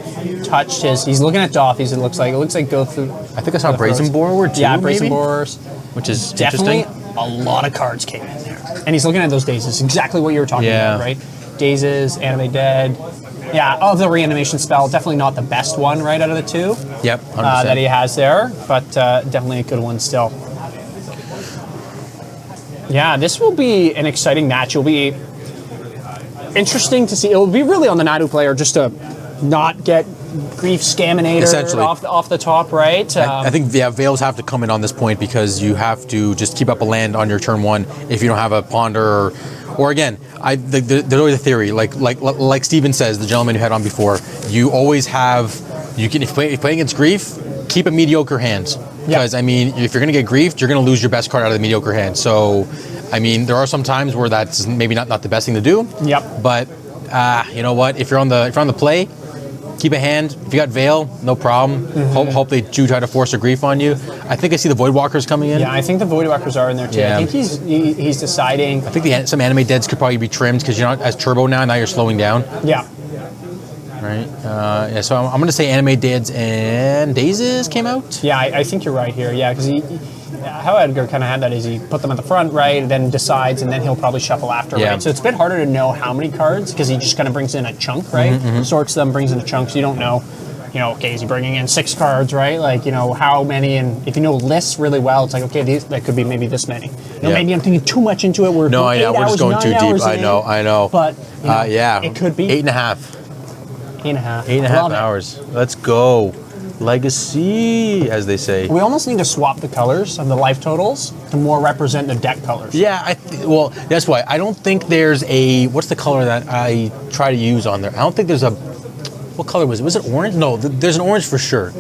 touched his. He's looking at Dothies. It looks like go through. I think I saw Brazen Borrower too. Yeah, Brazen maybe? Borrowers. Which is Definitely interesting. a lot of cards came in there, and he's looking at those dazes. Exactly what you were talking Yeah. about, right? Dazes, Animate Dead. Yeah, of the reanimation spell, definitely not the best one right out of the 2 Yep, 100%. that he has there, but definitely a good one still. Yeah, this will be an exciting match. It'll be interesting to see. It'll be really on the Nadu player just to not get Grief Scaminator Essentially. off the top, right? I think Veils have to come in on this point because you have to just keep up a land on your turn 1 if you don't have a Ponder or again, there's always a theory like Steven says, the gentleman who had on before. You always have if you play against Grief, keep a mediocre hand. Because, I mean, if you're going to get griefed, you're going to lose your best card out of the mediocre hand. So, I mean, there are some times where that's maybe not the best thing to do. Yep. But, you know what? If you're on the play, keep a hand. If you got Veil, no problem. Hope they do try to force a grief on you. I think I see the Voidwalkers coming in. Yeah, I think the Voidwalkers are in there too. Yeah. I think he's deciding. I think some anime deads could probably be trimmed because you're not as turbo now. Now you're slowing down. Yeah. Right. Yeah. So I'm going to say anime deads and dazes came out. Yeah, I think you're right here. Yeah, because how Edgar kind of had that is he put them at the front, right, then decides, and then he'll probably shuffle after, Yeah. right? So it's a bit harder to know how many cards because he just kind of brings in a chunk, right? Sorts them, brings in a chunk, so you don't know, okay, is he bringing in 6 cards, right? Like, how many, and if you know lists really well, it's like, okay, that could be maybe this many. Yeah. Maybe I'm thinking too much into it. We're No, I know. We're just going too deep. I know. But, yeah. it could be 8.5. 8.5. 8.5 Love it. hours. Let's go. Legacy, as they say. We almost need to swap the colors of the life totals to more represent the deck colors. Yeah, well, that's why. I don't think there's what's the color that I try to use on there? I don't think there's what color was it? Was it orange? No, there's an orange for sure.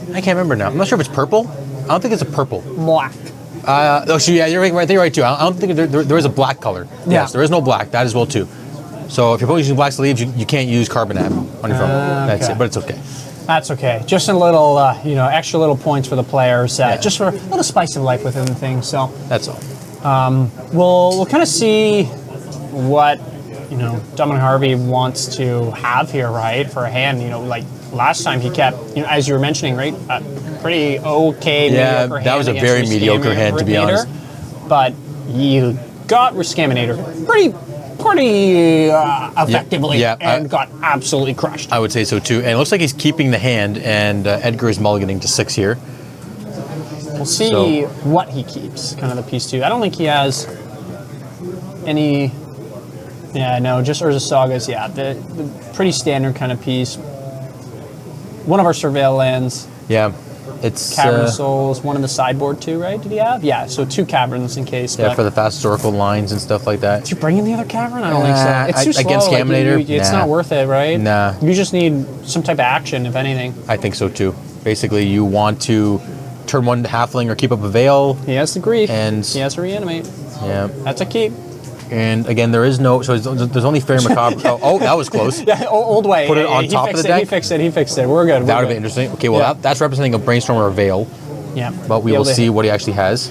I can't remember now. I'm not sure if it's purple. I don't think it's a purple. Black. Yeah, you're right too. I don't think there is a black color. Yeah. Yes, there is no black. That as well too. So if you're using black sleeves, you can't use Carbonate on your phone. That's okay. it, but it's okay. That's okay. Just a little, extra little points for the players, just for a little spice of life within the thing. So That's all. we'll kind of see what Dominic Harvey wants to have here, right, for a hand. Like last time he kept, as you were mentioning, right, a pretty okay mediocre hand. That was a against very mediocre hand, to be honest. But you got Scaminator pretty effectively and got absolutely crushed. I would say so too. And it looks like he's keeping the hand, and Edgar is mulliganing to 6 here. We'll see what he keeps, kind of the piece too. I don't think he has any. Yeah, no, just Urza Sagas. Yeah, the pretty standard kind of piece. One of our Surveil lands. Yeah, it's Cavern of Souls. One in the sideboard too, right? Did he have? Yeah, so 2 caverns in case. yeah but for the fast historical lines and stuff like that. did you bring in the other cavern? I don't think so. It's too slow. Against Scaminator? It's Nah. not worth it, right? Nah. You just need some type of action, if anything. I think so too. Basically, you want to turn 1 halfling or keep up a veil. He has the grief. And- he has to reanimate. Yeah. That's a keep. And again, there is no. So there's only Fair Macabre. Oh, that was close. Yeah, old way. Put it on top of the deck? He fixed it. We're good. That would have been interesting. Okay, well, Yeah. that's representing a Brainstorm or a Veil, Yeah. but we will see what he actually has.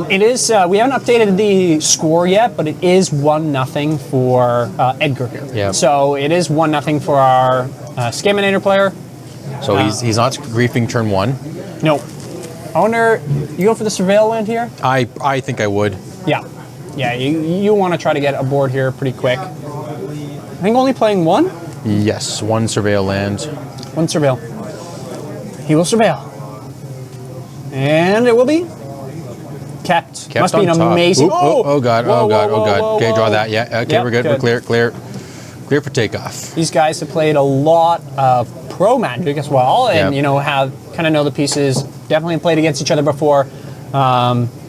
It is. We haven't updated the score yet, but it is 1-0 for Edgar here. Yeah. So it is 1-0 for our Scaminator player. So he's not griefing turn 1. No. I wonder. You go for the Surveil land here? I think I would. Yeah. Yeah. You want to try to get aboard here pretty quick. I think only playing 1. Yes, 1 Surveil land. 1 Surveil. He will Surveil. And it will be kept. Must be an on top. amazing. Oop, oh God. Whoa, Oh God. whoa, Oh God. whoa, Okay, whoa. draw that. Yeah. Okay, Yep, we're good. We're clear. Clear for takeoff. These guys have played a lot of pro Magic as well, and Yeah. you know have kind of know the pieces. Definitely played against each other before.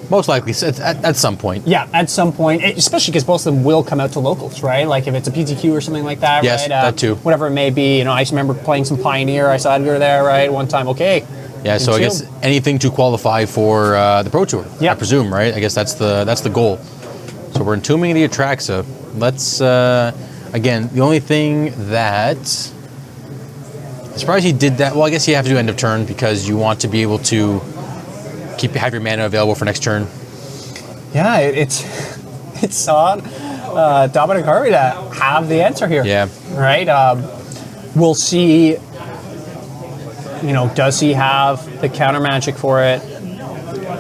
Most likely at some point. Yeah, at some point, especially because both of them will come out to locals, right? Like if it's a PTQ or something like that, Yes, right? that too. Whatever it may be. You know, I just remember playing some Pioneer. I saw Edgar there, right? One time, okay. Yeah, so I guess anything to qualify for the Pro Tour, Yeah. I presume, right? I guess that's the goal. So we're entombing the Atraxa. Let's, again, the only thing that... I'm surprised he did that. Well, I guess you have to do end of turn because you want to be able to have your mana available for next turn. Yeah, it's on Dominic Harvey to have the answer here. Yeah. Right? We'll see, you know, does he have the counter magic for it?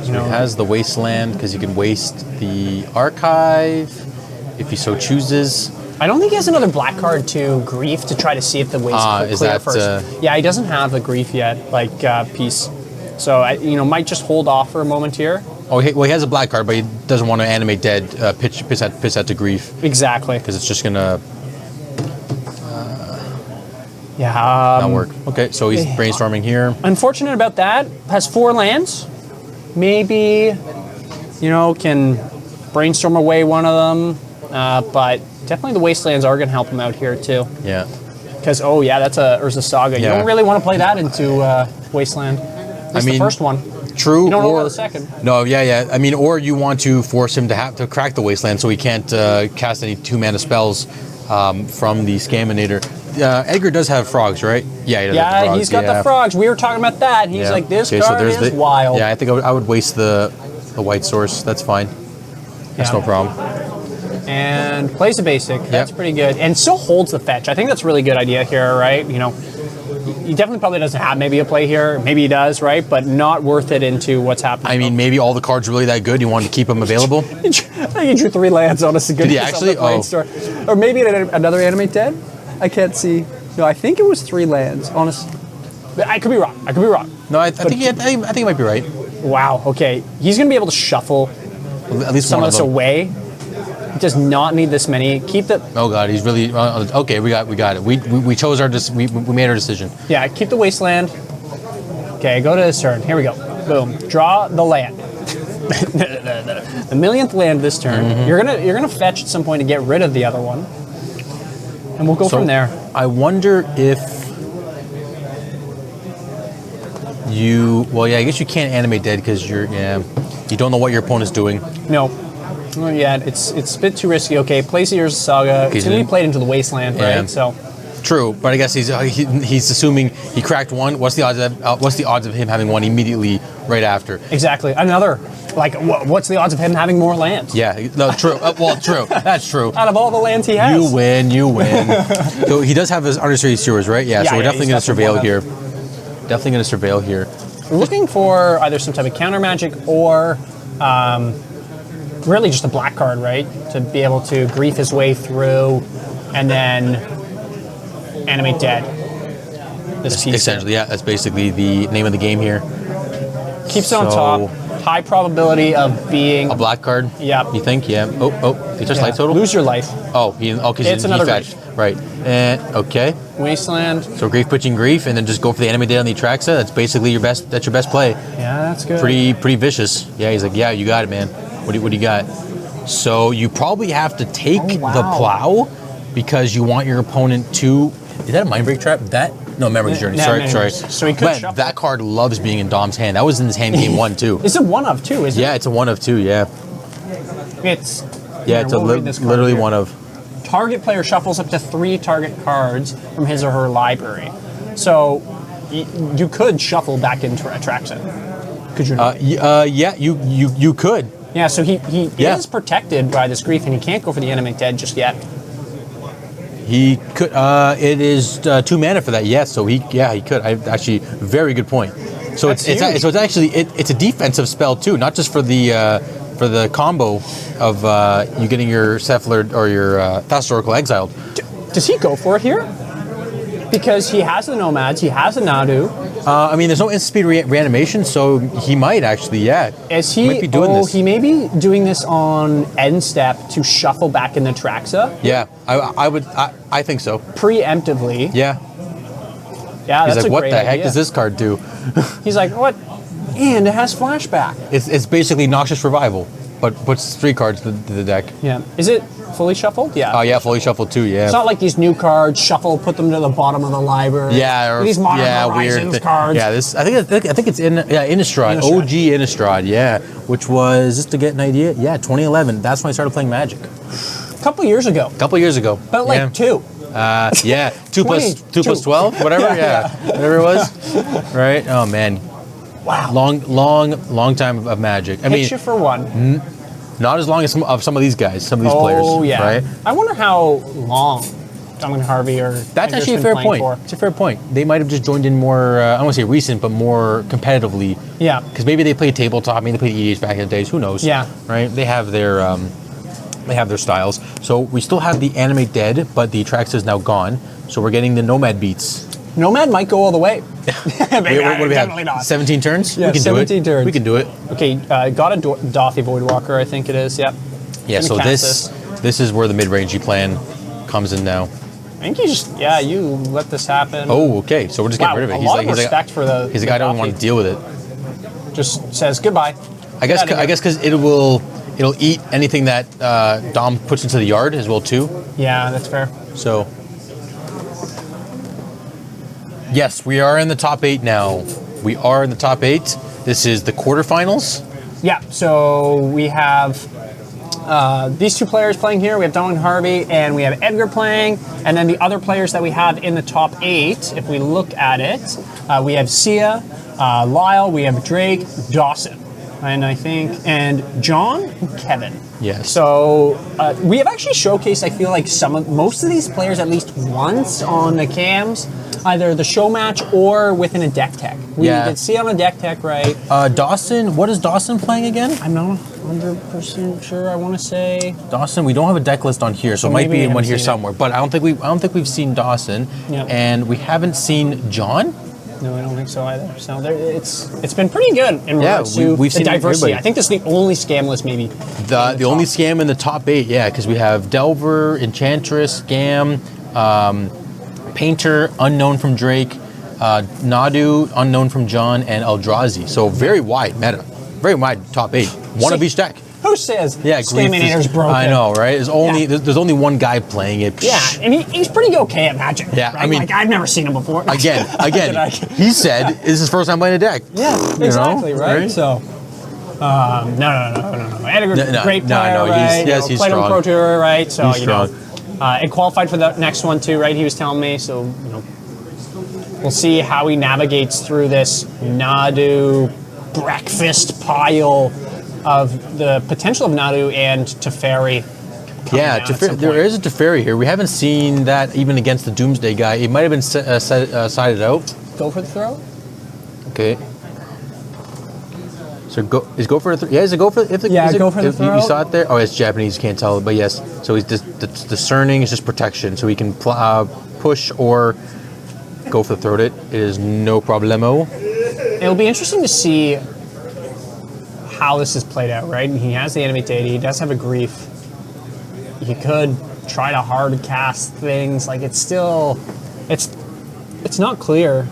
You know, He has the Wasteland because he can waste the Archive if he so chooses. I don't think he has another black card to Grief to try to see if the waste is clear that, first. Yeah, he doesn't have the Grief yet, like piece. So you know, might just hold off for a moment here. Oh, well, he has a black card, but he doesn't want to animate dead, piss out to Grief Exactly. because it's just gonna Yeah. not work. Okay, so he's brainstorming here. Unfortunate about that. Has 4 lands. Maybe, you know, can brainstorm away one of them. But definitely the Wastelands are going to help him out here too. Yeah. Because, oh yeah, that's a Urza Saga. You Yeah. don't really want to play that into Wasteland. At least the mean, first one. True. You don't know or about the second. No, yeah. I mean, or you want to force him to have to crack the Wasteland so he can't cast any 2-mana spells from the Scaminator. Edgar does have frogs, right? Yeah, he does have the Yeah, frogs. he's got the frogs. We were talking about that. He's Yeah. like, this Okay, so card there's is wild. Yeah, I think I would waste the white source. That's fine. That's Yeah. no problem. And plays a basic. That's Yep. pretty good. And still holds the fetch. I think that's a really good idea here, right? You know, he definitely probably doesn't have maybe a play here. Maybe he does, right? But not worth it into what's happening. I mean, maybe all the cards are really that good. You want to keep them available. I think he drew 3 lands, honestly. Did he actually? Oh. Or maybe another Animate Dead? I can't see. No, I think it was 3 lands, honestly. I could be wrong. No, I think he might be right. Wow, okay. He's going to be able to shuffle At least some one of of this them. away. He does not need this many. Keep the... Oh god, he's really okay. We got it. We chose our we made our decision. Yeah, keep the Wasteland. Okay, go to his turn. Here we go. Boom. Draw the land. The millionth land this turn. Mm-hmm. You're gonna fetch at some point to get rid of the other one, and we'll go So, from there. I wonder if you. Well, yeah. I guess you can't animate dead because you don't know what your opponent's doing. No, not yet. It's a bit too risky. Okay, place of Urza Saga. It's gonna be played into the Wasteland, right? Yeah. So True, but I guess he's assuming he cracked one. What's the odds of him having one immediately right after? exactly another. Like, what's the odds of him having more lands? Yeah, no, true. Well, true. That's true. Out of all the lands he has. You win. So he does have his undersea sewers, right? Yeah. So we're definitely going to surveil here. Definitely going to surveil here. We're looking for either some type of counter magic or really just a black card, right? To be able to grief his way through and then animate dead. This piece. Essentially, yeah. That's basically the name of the game here. Keeps it on top. High probability of being A black card. Yep. You think? Yeah. Oh. He just life total. Lose your life. Oh, because It's he another fetched. Right. Okay. Wasteland. So grief pitching grief, and then just go for the animate dead on the Atraxa. That's basically your best. That's your best play. Yeah, that's good. Pretty vicious. Yeah, he's like, yeah, you got it, man. What do you got? So you probably have to take the plow because you want your opponent to. Is that a mind break trap? No, memory journey. Yeah, Sorry. so he could Man, shuffle. that card loves being in Dom's hand. That was in his hand game 1 too. Is it one of two? Is Yeah, it's a 1 of 2. Yeah, It's it's we'll read this card literally here. 1 of. Target player shuffles up to 3 target cards from his or her library. So you could shuffle back into Atraxa. Could you not? Yeah, you could. Yeah, so he Yeah. is protected by this grief, and he can't go for the animate dead just yet. He could. It is 2 mana for that. Yes, so he could. Actually, very good point. So That's it's huge. it's actually it's a defensive spell too, not just for the combo of you getting your Cephalid or your Fast Oracle exiled. Does he go for it here? Because he has the Nomads, he has the Nadu. I mean, there's no instant speed reanimation, so he might actually, yeah. Is he? Might be doing this. He may be doing this on end step to shuffle back in the Traxa Yeah, I think so. preemptively. Yeah. Yeah, He's that's like, a what great the heck idea. does this card do? He's like, what? And it has flashback. It's basically Noxious Revival, but puts 3 cards to the deck. Yeah. Is it fully shuffled? Yeah. Oh yeah, fully shuffled too. Yeah. It's not like these new cards shuffle, put them to the bottom of the library. Yeah, or these modern weird Horizons cards. Yeah, this I think it's Innistrad, Innistrad. OG Innistrad, yeah, which was just to get an idea. Yeah, 2011. That's when I started playing Magic. A couple years ago, A couple years ago. but like yeah. 2. Yeah, 2 plus 12, whatever. Yeah, whatever it was. Right. Oh man, Wow. long time of Magic. I mean, Hit you for 1. not as long as some of these guys, some of these players. Oh yeah. Right. I wonder how long Dominic Harvey or That's Edgar's actually a been fair playing point. for. It's a fair point. They might have just joined in more, I don't want to say recent, but more competitively. Yeah. Because maybe they played tabletop, maybe they played EDH back in the days. Who knows? Yeah. Right. They have their styles. So we still have the Animate Dead, but the Traxa is now gone. So we're getting the Nomad beats. Nomad might go all the way. Maybe, What do we definitely have? not. 17 turns. Yeah, we can 17 do it. turns. We can do it. Okay, got a Dothy Voidwalker, I think it is. Yep. Yeah. Gonna So cast this is where the mid-rangey plan comes in now. I think you let this happen. Oh, okay. So we're just getting rid of it. A lot of respect for the. He's like, the I don't Dothy. want to deal with it. Just says goodbye. I guess Get outta here. because it'll eat anything that Dom puts into the yard as well too. Yeah, that's fair. So yes, we are in the top 8 now. We are in the top 8. This is the quarterfinals. Yeah, so we have these 2 players playing here. We have Dominic Harvey and we have Edgar playing. And then the other players that we have in the top 8, if we look at it, we have Sia, Lyle, we have Drake, Dawson, and John and Kevin. Yes. So we have actually showcased, I feel like most of these players at least once on the cams, either the show match or within a deck tech. We did see on a deck tech, right? Dawson, what is Dawson playing again? I'm not 100% sure. I want to say Dawson, we don't have a deck list on here, so it So might maybe be we in one haven't here seen it. somewhere. But I don't think we've seen Dawson, Yeah. and we haven't seen John. no, I don't think so either. So it's been pretty good in Yeah, regards to we've the seen diversity. everybody. I think this is the only scam list maybe. The only scam in the top 8, yeah, because we have Delver, Enchantress, Scam, Painter, unknown from Drake, Nadu, unknown from John, and Eldrazi. So very wide meta, very wide top 8. One of each deck. Who says Yeah, Scaminator's broken? I know, right? Yeah. There's only one guy playing it. Yeah, and he's pretty okay at Magic. Yeah, right? I mean- like I've never seen him before. Again, Did I? he said this is his first time playing a deck. Yeah, You know, exactly, right? right? So, no. Edgar's a No, great no, player, no, he's- right? yes, he's played on strong. Pro Tour, right? So, He's strong. and qualified for the next one too, right? He was telling me, so, we'll see how he navigates through this Nadu breakfast pile of the potential of Nadu and Teferi. Yeah, down at some there point. is a Teferi here. We haven't seen that even against the Doomsday guy. It might have been sided out. Go for the throw? Okay. So go for the throw. Yeah, is it go for if the, Yeah, is it, go for the if throw. You saw it there? Oh, it's Japanese. You can't tell, but yes. So he's discerning. It's just protection. So he can push or go for the throw. It is no problemo. It'll be interesting to see how this is played out, right? He has the Animate Deity, he does have a Grief. He could try to hard cast things, like it's not clear.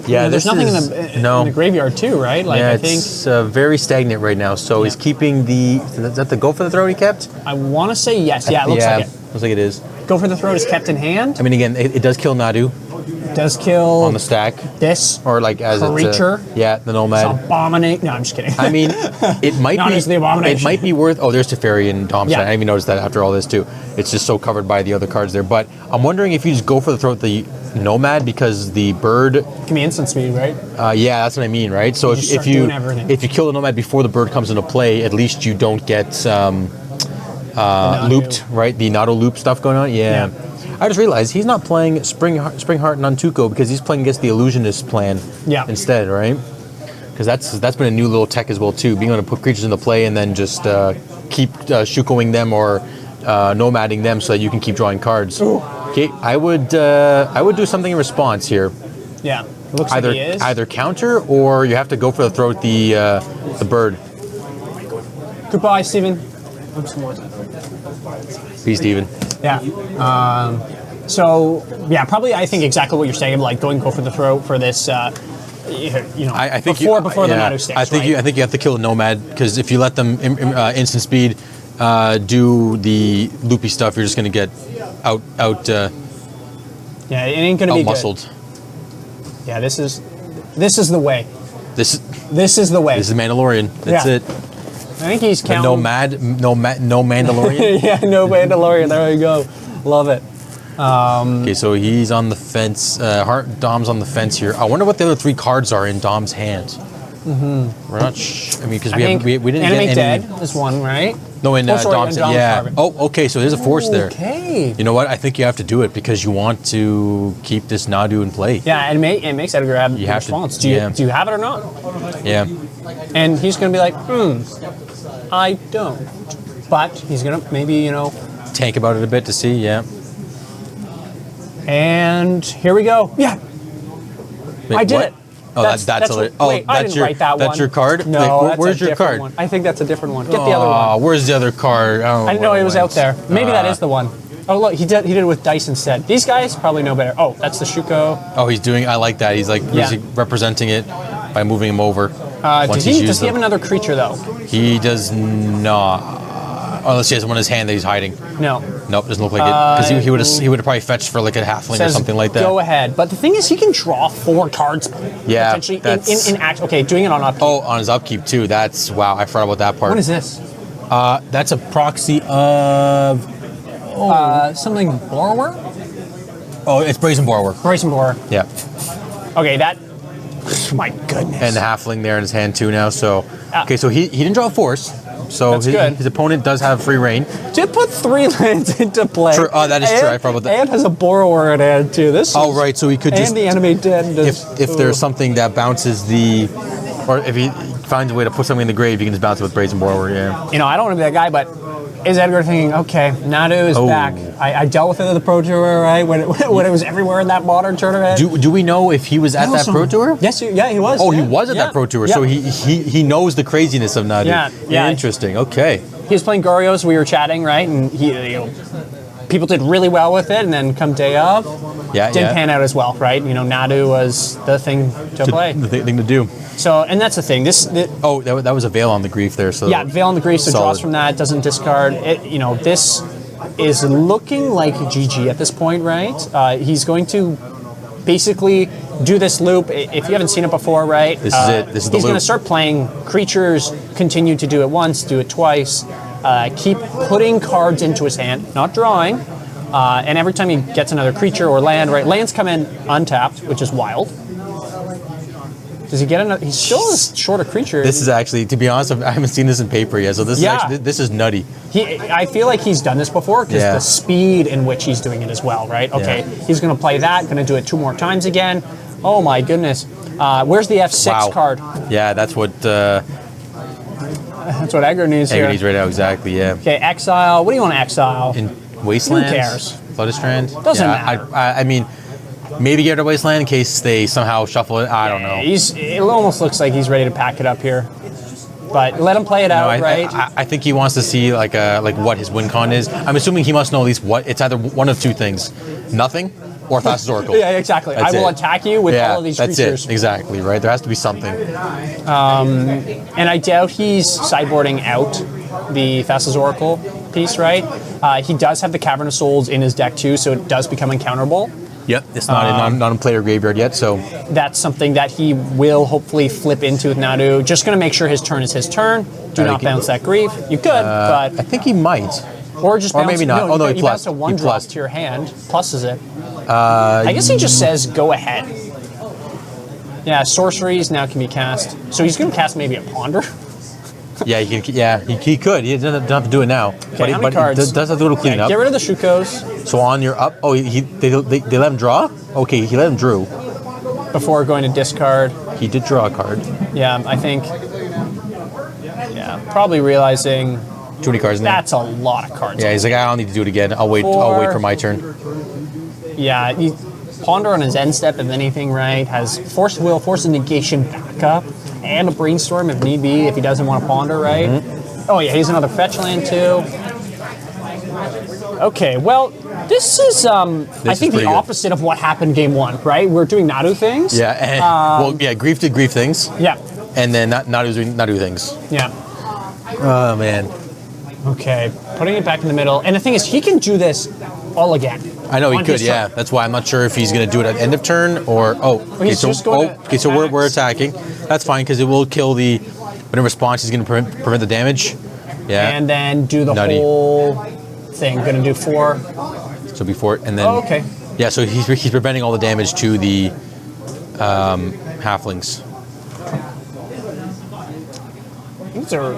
Yeah, There's this nothing is, in the graveyard too, right? Like yeah, I think it's very stagnant right now. So he's keeping the. Is that the go for the throw he kept? I want to say yes. Yeah, it looks like it. Looks like it is. Go for the throat is kept in hand. I mean, again, it does kill Nadu Does kill on the stack, this or like as creature. yeah, the Nomad. Abominate. No, I'm just kidding. I mean, it might Not be. as the Abomination. It might be worth. Oh, there's Teferi and Dom's. Yeah. I didn't even noticed that after all this too. It's just so covered by the other cards there. But I'm wondering if you just go for the throat the Nomad because the bird. Can be instant speed, right? Yeah, that's what I mean, right? So just if start you doing everything. if you kill the Nomad before the bird comes into play, at least you don't get looped, right? The Nado loop stuff going on. Yeah. I just realized he's not playing Springheart Nantuko because he's playing against the Illusionist plan instead, right? Because that's been a new little tech as well too, being able to put creatures into play and then just keep Shukoing them or nomading them so that you can keep drawing cards. Ooh. Okay, I would do something in response here. Yeah, looks like he is. Either counter or you have to go for the throw with the bird. Goodbye, Steven. Peace, Steven. Yeah. So yeah, probably I think exactly what you're saying, like go for the throat for this. I think before the yeah, Nadu sticks. I think right? you have to kill a nomad because if you let them instant speed do the loopy stuff, you're just gonna get out yeah, it ain't gonna be muscled. Good. Yeah, this is the way. This is the way. is Mandalorian. That's Yeah. it. I think he's The counting. no Mandalorian. Yeah, no Mandalorian. There we go. Love it. Okay, so he's on the fence. Dom's on the fence here. I wonder what the other 3 cards are in Dom's hand. Mm-hmm. We're not. I mean, because I we think didn't Animate get any. Dead is one, right? No, in Oh, sorry, Dom's. in Dom's Yeah. card. Oh, okay. So there's a force there. Okay. You know what? I think you have to do it because you want to keep this Nadu in play. Yeah, and it makes Edgar have the have to- response. yeah. Do you have it or not? Yeah. And he's going to be like, I don't. But he's going to maybe, Tank about it a bit to see. Yeah. and here we go. Yeah, Wait, I did what? it. Oh, that's what, oh, wait, I that's didn't your write that that's one. your card. No, Wait, that's where's a your different card? one. I think that's a different one. Get the other one. Where's the other card? Oh, I know where it was went? out there. Maybe that is the one. Oh look, he did it with dice instead. These guys probably know better. Oh, that's the Shuko. Oh, he's doing. I like that. He's like Yeah. representing it by moving him over. Does he have another creature though? He does not. Unless he has one in his hand that he's hiding. No. Nope, doesn't look like it. Because he would have probably fetched for like a halfling or Says something like that. Go ahead. But the thing is, he can draw 4 cards. Yeah, Potentially that's- in act. Okay, doing it on upkeep. Oh, on his upkeep too. That's wow. I forgot about that part. What is this? That's a proxy of. Something borrower? Oh, it's Brazen Borrower. Brazen Borer. Yeah, Okay, that. My goodness. and the halfling there in his hand too now. So Ah. okay, so he didn't draw a force. So That's good. his opponent does have free reign. Did put 3 lands into play. True. Oh, that is true. I forgot about that. And has a borrower in hand too. This. Oh, is- right. So he could just And the Animate Dead. if there's something that bounces the, or if he finds a way to put something in the grave, he can just bounce it with Brazen Borrower. Yeah. I don't want to be that guy, but is Edgar thinking, okay, Nadu is Oh. back. I dealt with it at the Pro Tour, right? When it was everywhere in that modern tournament. Do we know if he was at that Pro Tour? Yes, yeah, he was. Oh, yeah. he was at Yeah. that Pro Tour, Yeah. so he knows the craziness of Nadu. Yeah, yeah. Interesting. Okay. He was playing Gorios, we were chatting, right? And people did really well with it, and then come day of, Yeah, didn't yeah. pan out as well, right? Nadu was the thing to play. The thing to do. So, and that's the thing. Oh, that was a veil on the grief there. So Yeah, Veil on the Grief, so Solid. draws from that, doesn't discard. This is looking like GG at this point, right? He's going to basically do this loop. If you haven't seen it before, right? This is it. This is the He's going to loop. start playing creatures, continue to do it once, do it twice, keep putting cards into his hand, not drawing. And every time he gets another creature or land, right? Lands come in untapped, which is wild. Does he get another? He still is short a creature. This is actually, to be honest, I haven't seen this in paper yet. So this Yeah. is actually, this is nutty. I feel like he's done this before because Yeah. the speed in which he's doing it as well, right? Okay, he's going to play that, going to do it 2 more times again. Oh my goodness. Where's the F6 Wow. card? Yeah, that's what That's what Edgar needs here. Agony's right now. Exactly. Yeah. Okay, exile. What do you want to exile? In Wasteland. Who cares? Floodstrand. Doesn't yeah, matter. I mean, maybe get rid of Wasteland in case they somehow shuffle it. I don't know. It almost looks like he's ready to pack it up here. But let him play it out, right? I think he wants to see like what his win con is. I'm assuming he must know at least what. It's either one of 2 things: nothing or Thassa's Oracle. Yeah, exactly. That's I will it. attack you with all of these that's creatures. it. Exactly, right? There has to be something. And I doubt he's sideboarding out the Thassa's Oracle piece, right? He does have the Cavern of Souls in his deck too, so it does become uncounterable. Yep, it's not in player graveyard yet, so That's something that he will hopefully flip into with Nadu. Just going to make sure his turn is his turn. Do Yeah, not he can- bounce that grief. You could, I but think he might. or just or bounce, maybe not. No, Oh, no, he you plus. bounce a He 1 drop plus. to your hand. Pluses it. I guess he just says go ahead. Yeah, sorceries now can be cast. So he's going to cast maybe a Ponder. Yeah, he can. Yeah, he could. He doesn't have to do it now. Okay, how many cards? He does have to do a little cleanup. Get rid of the Shukos So on your up. Oh, they let him draw. Okay, he let him drew. before going to discard. He did draw a card. Yeah, I think. Yeah, probably realizing Too many cards in there. that's a lot of cards. Yeah, he's like, I don't need to do it again. I'll wait. I'll wait for my turn. Yeah, Ponder on his end step, if anything, right? Has Force of Will, Force of Negation backup, and a Brainstorm if need be, if he doesn't want to Ponder, right? Oh yeah, he's another fetch land too. Okay, well, this is I think the opposite of what happened game 1, right? We're doing Nadu things. Yeah, and, Grief did Grief things. Yeah. And then Nadu's doing Nadu things. Yeah. Oh, man. Okay, putting it back in the middle. And the thing is, he can do this all again. I know he on could, his yeah. turn. That's why I'm not sure if he's going to do it at end of turn or... he's just going to so we're attacks. attacking. That's fine, because it will kill the... But in response, he's going to prevent the damage. Yeah. And then do the Nutty. whole thing. Gonna do 4. So before... And then... Oh, okay. Yeah, so he's preventing all the damage to the halflings. These are...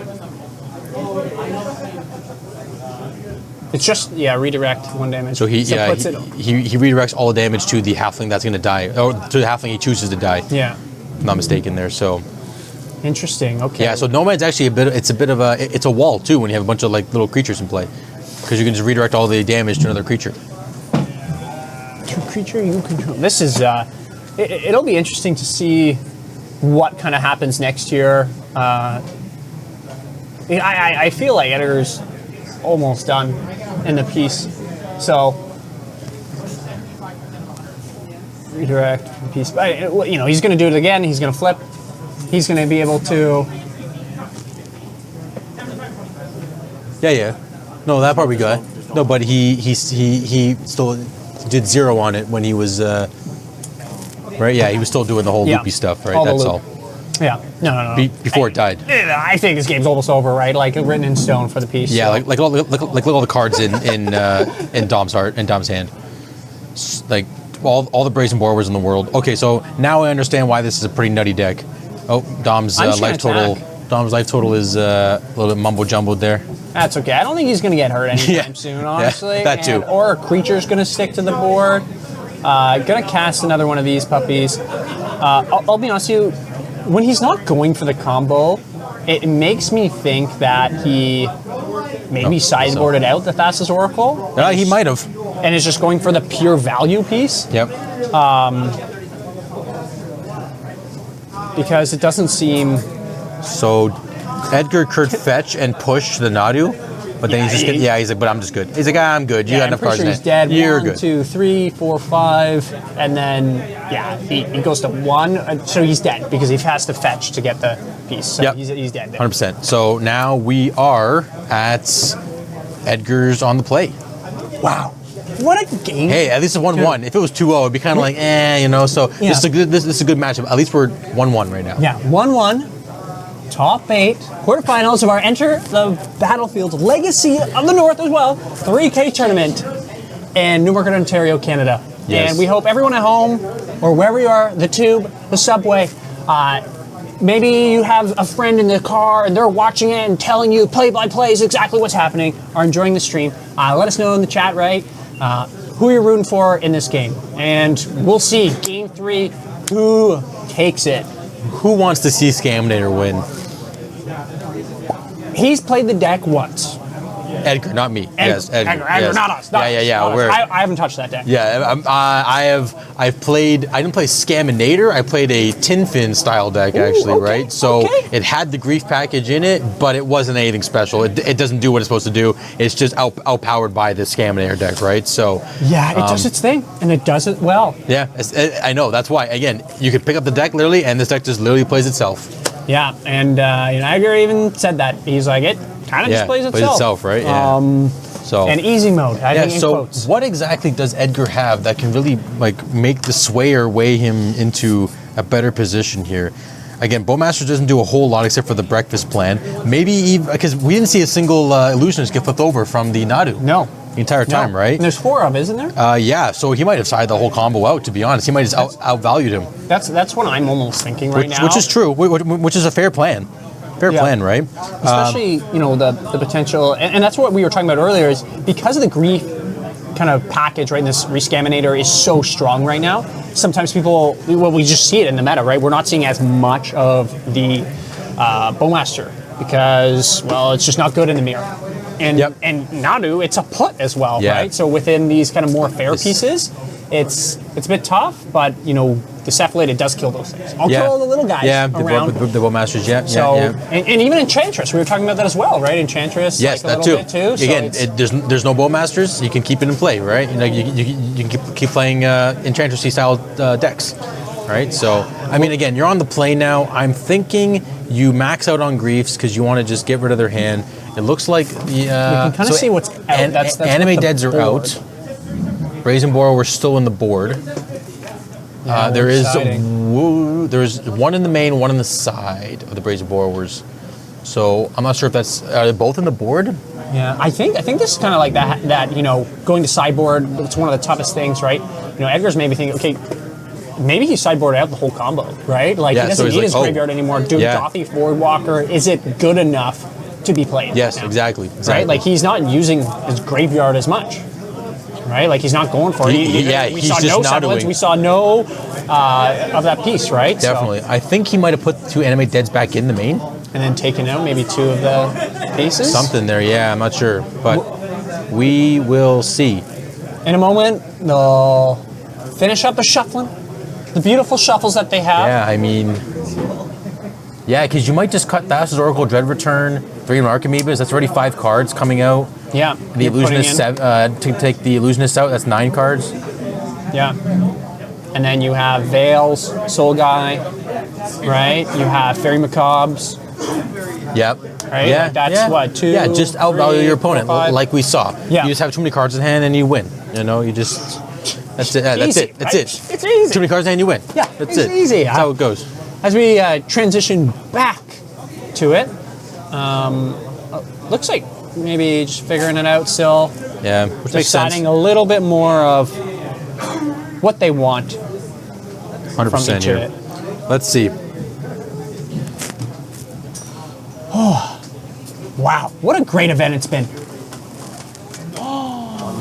It's just, redirect 1 damage. So he puts it, he redirects all the damage to the halfling that's going to die, or to the halfling he chooses to die. yeah. If I'm not mistaken there. So Interesting, okay. yeah, so Nomad's actually it's a wall too when you have a bunch of like little creatures in play, because you can just redirect all the damage to another creature. To creature you control. This is, it'll be interesting to see what kind of happens next year. I feel like Edgar's almost done in the piece. So, redirect piece. He's going to do it again. He's going to flip. He's going to be able to... Yeah. No, that part we got. No, but he still did 0 on it when he was right. Yeah, he was still doing the whole loopy stuff, right? That's all. Yeah. No. Before it died. I think this game's almost over, right? Like written in stone for the piece. Yeah, so. like all the cards in Dom's hand. Like all the Brazen Borrowers in the world. Okay, so now I understand why this is a pretty nutty deck. Oh, Dom's life total. Dom's life total is a little bit mumbo jumbled there. That's okay. I don't think he's going to get hurt anytime soon, honestly. Yeah, that too. Or a creature's going to stick to the board. Going to cast another one of these puppies. I'll be honest with you, when he's not going for the combo, it makes me think that he maybe sideboarded out the Thassa's Oracle. He might have. And is just going for the pure value piece. Yep. Because it doesn't seem... So Edgar could fetch and push the Nadu, but then he's like, but I'm just good. He's like, I'm good. You got enough cards in he's it. dead. You're 1, good. 2, 3, 4, 5, and then he goes to 1, so he's dead because he has to fetch to get the piece. So Yep. he's dead there. 100%. So now we are at Edgar's on the play. Wow. What a game. Hey, at least it's 1-1. If it was 2-0, it'd be kind of like, So Yeah. this is a good matchup. At least we're 1-1 right now. Yeah, 1-1. Top 8. Quarterfinals of our Enter the Battlefield Legacy of the North as well. 3K tournament in Newmarket, Ontario, Canada. Yes. And we hope everyone at home or wherever you are, the tube, the subway, maybe you have a friend in the car and they're watching it and telling you play-by-play is exactly what's happening, are enjoying the stream. Let us know in the chat, right? Who you're rooting for in this game. And we'll see, Game 3, who takes it. Who wants to see Scaminator win? He's played the deck once. Edgar, not me. Yes, Edgar. Edgar, Yes. not us. Yeah. I haven't touched that deck. Yeah, I didn't play Scaminator. I played a Tin Fin style deck actually, okay, right? So okay. it had the grief package in it, but it wasn't anything special. It doesn't do what it's supposed to do. It's just outpowered by the Scaminator deck, right? So Yeah, it does its thing, and it does it well. yeah, I know. That's why. Again, you could pick up the deck literally, and this deck just literally plays itself. Yeah, and Edgar even said that. He's like, it kind of just plays itself. Right? Yeah. So And easy mode, I think in so quotes. what exactly does Edgar have that can really make the Swayer weigh him into a better position here? Again, Bowmaster doesn't do a whole lot except for the breakfast plan. Maybe even because we didn't see a single illusionist get flipped over from the Nadu. No. The entire time, right? And there's 4 of, isn't there? Yeah, so he might have sided the whole combo out, to be honest. He might have just outvalued him. That's what I'm almost thinking right now. Which is true, which is a fair plan. Fair plan, right? Especially, the potential, and that's what we were talking about earlier, is because of the grief kind of package, right, this Rescaminator is so strong right now, sometimes we just see it in the meta, right? We're not seeing as much of the Bowmaster because, well, it's just not good in the mirror. And Nadu, it's a put as well, Yeah. right? So within these kind of more fair pieces, it's a bit tough, but the cephalated does kill those things. I'll Yeah. kill all the little guys around. The Bowmasters, yeah. So yeah. And even Enchantress, we were talking about that as well, right? Enchantress, Yes, like a that little too. bit too. Again, there's no Bowmasters. You can keep it in play, right? You can keep playing Enchantress style decks, right? So I mean, again, you're on the play now. I'm thinking you max out on Griefs because you want to just get rid of their hand. It looks like we can kind of see what's out. That's Anime what the Deads are board. out. Brazen Borrower still in the board. There's one in the main, one on the side of the Brazen Borrowers. So I'm not sure if that's are they both in the board. Yeah, I think this is kind of like that going to sideboard. It's one of the toughest things, right? Edgar's maybe thinking, okay, maybe he sideboarded out the whole combo, right? Like Yeah, he so doesn't he's need like, his graveyard anymore. Dude, yeah. Gothic Boardwalker, is it good enough to be played? Yes, now? exactly. Right? Like he's not using his graveyard as much. Right? Like he's not going for it. We he's saw just no not semblance. doing- We saw no of that piece, right? Definitely. I think he might have put 2 Anime Deads back in the main. And then taken out maybe 2 of the pieces. Something there, yeah, I'm not sure. But we will see. In a moment, they'll finish up the shuffling. The beautiful shuffles that they have. Yeah, I mean, yeah, because you might just cut Thassa's Oracle, Dread Return, 3 Mark Amoebas. That's already 5 cards coming out. Yeah. The you're putting Illusionist, to take the Illusionist out, that's 9 cards. Yeah. And then you have Veils, Soul Guy, right? You have Fairy Macabres. Yep. Right? Yeah. Like that's yeah. what, 2, Yeah, just outvalue 3, your opponent, 4, 5. like we saw. Yeah. You just have too many cards in hand and you win. You just. That's it. That's Easy, it. That's right? it. It's easy. Too many cards in hand, you win. Yeah, That's it's it. easy. That's how it goes. As we transition back to it, looks like maybe just figuring it out still. Yeah. Which makes sense. Deciding a little bit more of what they want 100% from each here. of it. Let's see. Wow, what a great event it's been.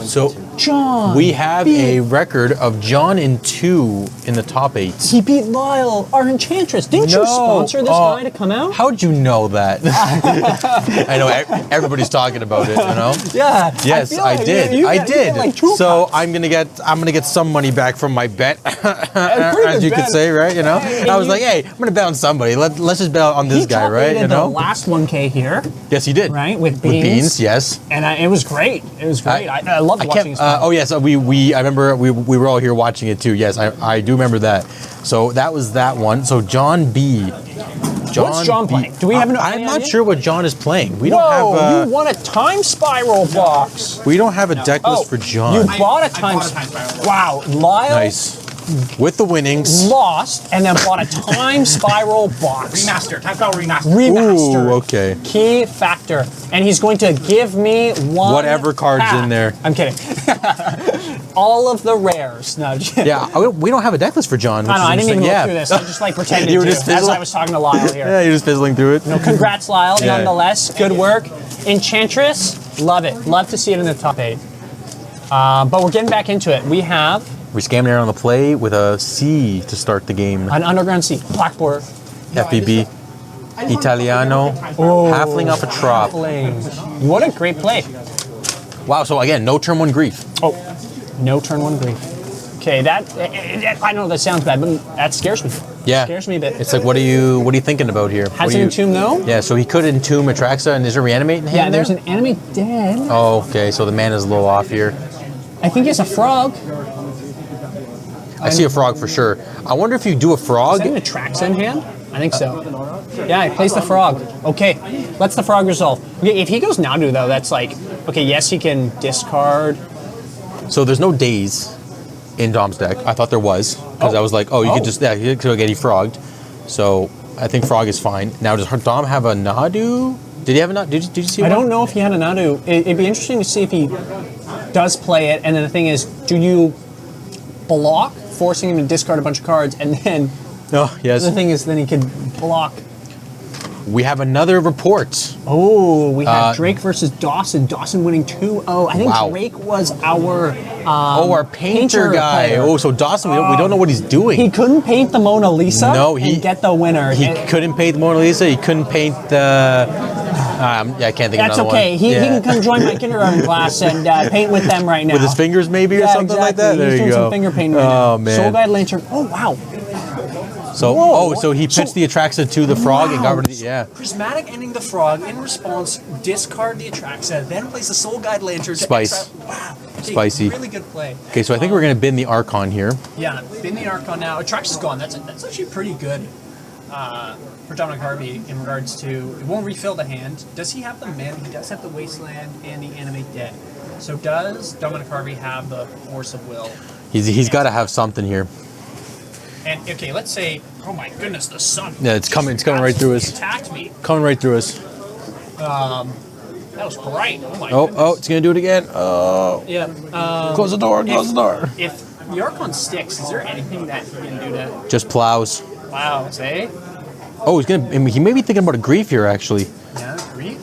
So John. we have beat- a record of John in 2 in the top 8. He beat Lyle, our Enchantress. Didn't you sponsor this guy to come out? How'd you know that? I know everybody's talking about it. Yeah. Yes, feel I like did. you I get did. like 2 So cups. I'm gonna get some money back from my bet, pretty as good you could bet. say, right? I was you- like, hey, I'm gonna bet on somebody. Let's just bet on this He guy, right? top-rated the last 1K here, Yes, he did. right, with With beans. beans, yes. And it was great. It was great. I loved watching his Oh yes, I remember we were all here watching it too. Yes, I do remember that. So that was that one. So John B. What's John B. playing? Do we have I'm any not idea? sure what John is playing. We Whoa, don't have you won a time spiral box. we don't have a deck list for John. You bought a time spiral. Wow, Lyle Nice. With the winnings. lost and then bought a time spiral box. Remaster. Time spell remaster. Remaster. Ooh, okay. Key factor. And he's going to give me one Whatever card's pack. in there. I'm kidding. All of the rares. No, Yeah, we don't have a deck list for John. Which I know, I is didn't even look interesting. through this. I just like pretended You were to just as fizzling? I was talking to Lyle here. Yeah, you're just fizzling through it. Congrats, Lyle, Yeah. nonetheless. Good work. Enchantress, love it. Love to see it in the top 8. But we're getting back into it. We have We scammed around on the play with a C to start the game. an Underground Sea, Blackboard, FBB. Italiano. Halfling off a trop. What a great play. Wow, so again, no turn 1 grief. Oh, no turn 1 grief. Okay, that I know that sounds bad, but that scares me. Yeah. Scares me a bit. It's like, what are you thinking about here? Has an entomb though? Yeah, so he could entomb Atraxa, and is there reanimate in hand? Yeah, there's there? an enemy dead. Oh, okay, so the mana is a little off here. I think it's a frog. I see a frog for sure. I wonder if you do a frog. Is that an Atraxa in hand? I think so. Yeah, he plays the frog. Okay, let's the frog resolve. Okay, if he goes Nadu though, that's like, okay, yes, he can discard. So there's no days in Dom's deck. I thought there was, because I was like, oh, you could just, you could get he frogged. So I think frog is fine. Now, does Dom have a Nadu? Did he have a Nadu? Did you see I one? don't know if he had a Nadu. It'd be interesting to see if he does play it. And then the thing is, do you block, forcing him to discard a bunch of cards, and then Oh, yes. the thing is, then he could block. We have another report. Oh, we have Drake versus Dawson. Dawson winning 2-0. I think Wow. Drake was our Our painter guy. player. Oh, so Dawson, we don't know what he's doing. He couldn't paint the Mona Lisa No, and get the winner. He And- couldn't paint the Mona Lisa. He couldn't paint the Yeah, I can't think That's of another okay. one. He Yeah. can come join my kindergarten class and paint with them right now. With his fingers, maybe, or Yeah, something like that. exactly. There He's you doing go. some finger painting right now. Oh man. Soul Guide Lantern. Oh wow. So Whoa. so he pitched the Atraxa to the frog and got rid of the Prismatic ending the frog. In response, discard the Atraxa, then place the Soul Guide Lantern to Spice. exile. Wow. Okay, Spicy. Really good play. Okay, so I think we're gonna bin the Archon here. Yeah, bin the Archon now. Atraxa's gone. That's actually pretty good for Dominic Harvey in regards to it won't refill the hand. Does he have the mana? He does have the Wasteland and the Animate Dead. So does Dominic Harvey have the Force of Will? He's got to have something here. And okay, let's say, oh my goodness, the sun. Yeah, it's coming right through us. Attacked me. Coming right through us. That was bright. Oh my Oh, goodness. it's gonna do it again. Oh, Yeah. close the door. Close the door. If the Archon sticks, is there anything that he can do to Just plows. plows, eh? Oh, he may be thinking about a grief here actually. Yeah, grief.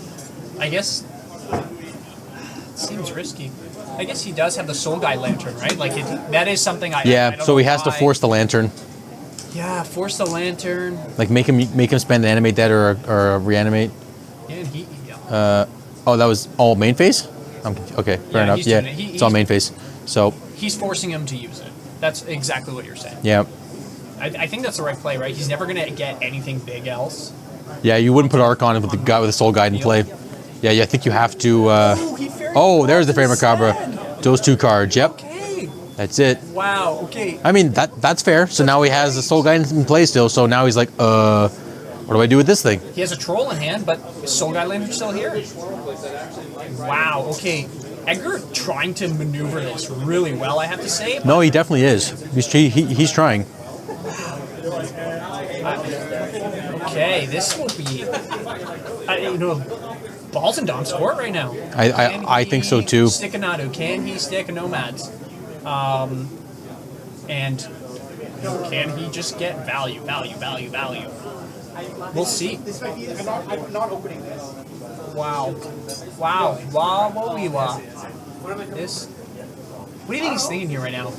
I guess it seems risky. I guess he does have the Soul Guide Lantern, right? Like that is something I. I Yeah, don't so he know has to why. force the lantern. Yeah, force the lantern. Like make him spend an animate dead or a reanimate. Yeah, and he. Yeah. Oh, that was all main phase? Okay, fair Yeah, enough. he's Yeah, doing it. it's all main phase. So, He's forcing him to use it. That's exactly what you're saying. yeah. I think that's the right play, right? He's never gonna get anything big else. Yeah, you wouldn't put Archon with the guy with the Soul Guide in play. Yeah, I think you have to... oh, there's the Fey Macabre. Those two cards, yep. Okay. That's it. Wow. Okay. I mean, that's fair. So now he has the Soul Guide in play still, so now he's like, what do I do with this thing? He has a troll in hand, but Soul Guide Lantern's still here. Wow. Okay. Edgar trying to maneuver this really well, I have to say. No, he definitely is. He's trying. Okay, this will be, balls in Dom's court right now. I think so too. Stick a Nadu. Can he stick a Nomads? And can he just get value? We'll see. Wow. Wow. Wah. This. What do you think he's thinking here right now?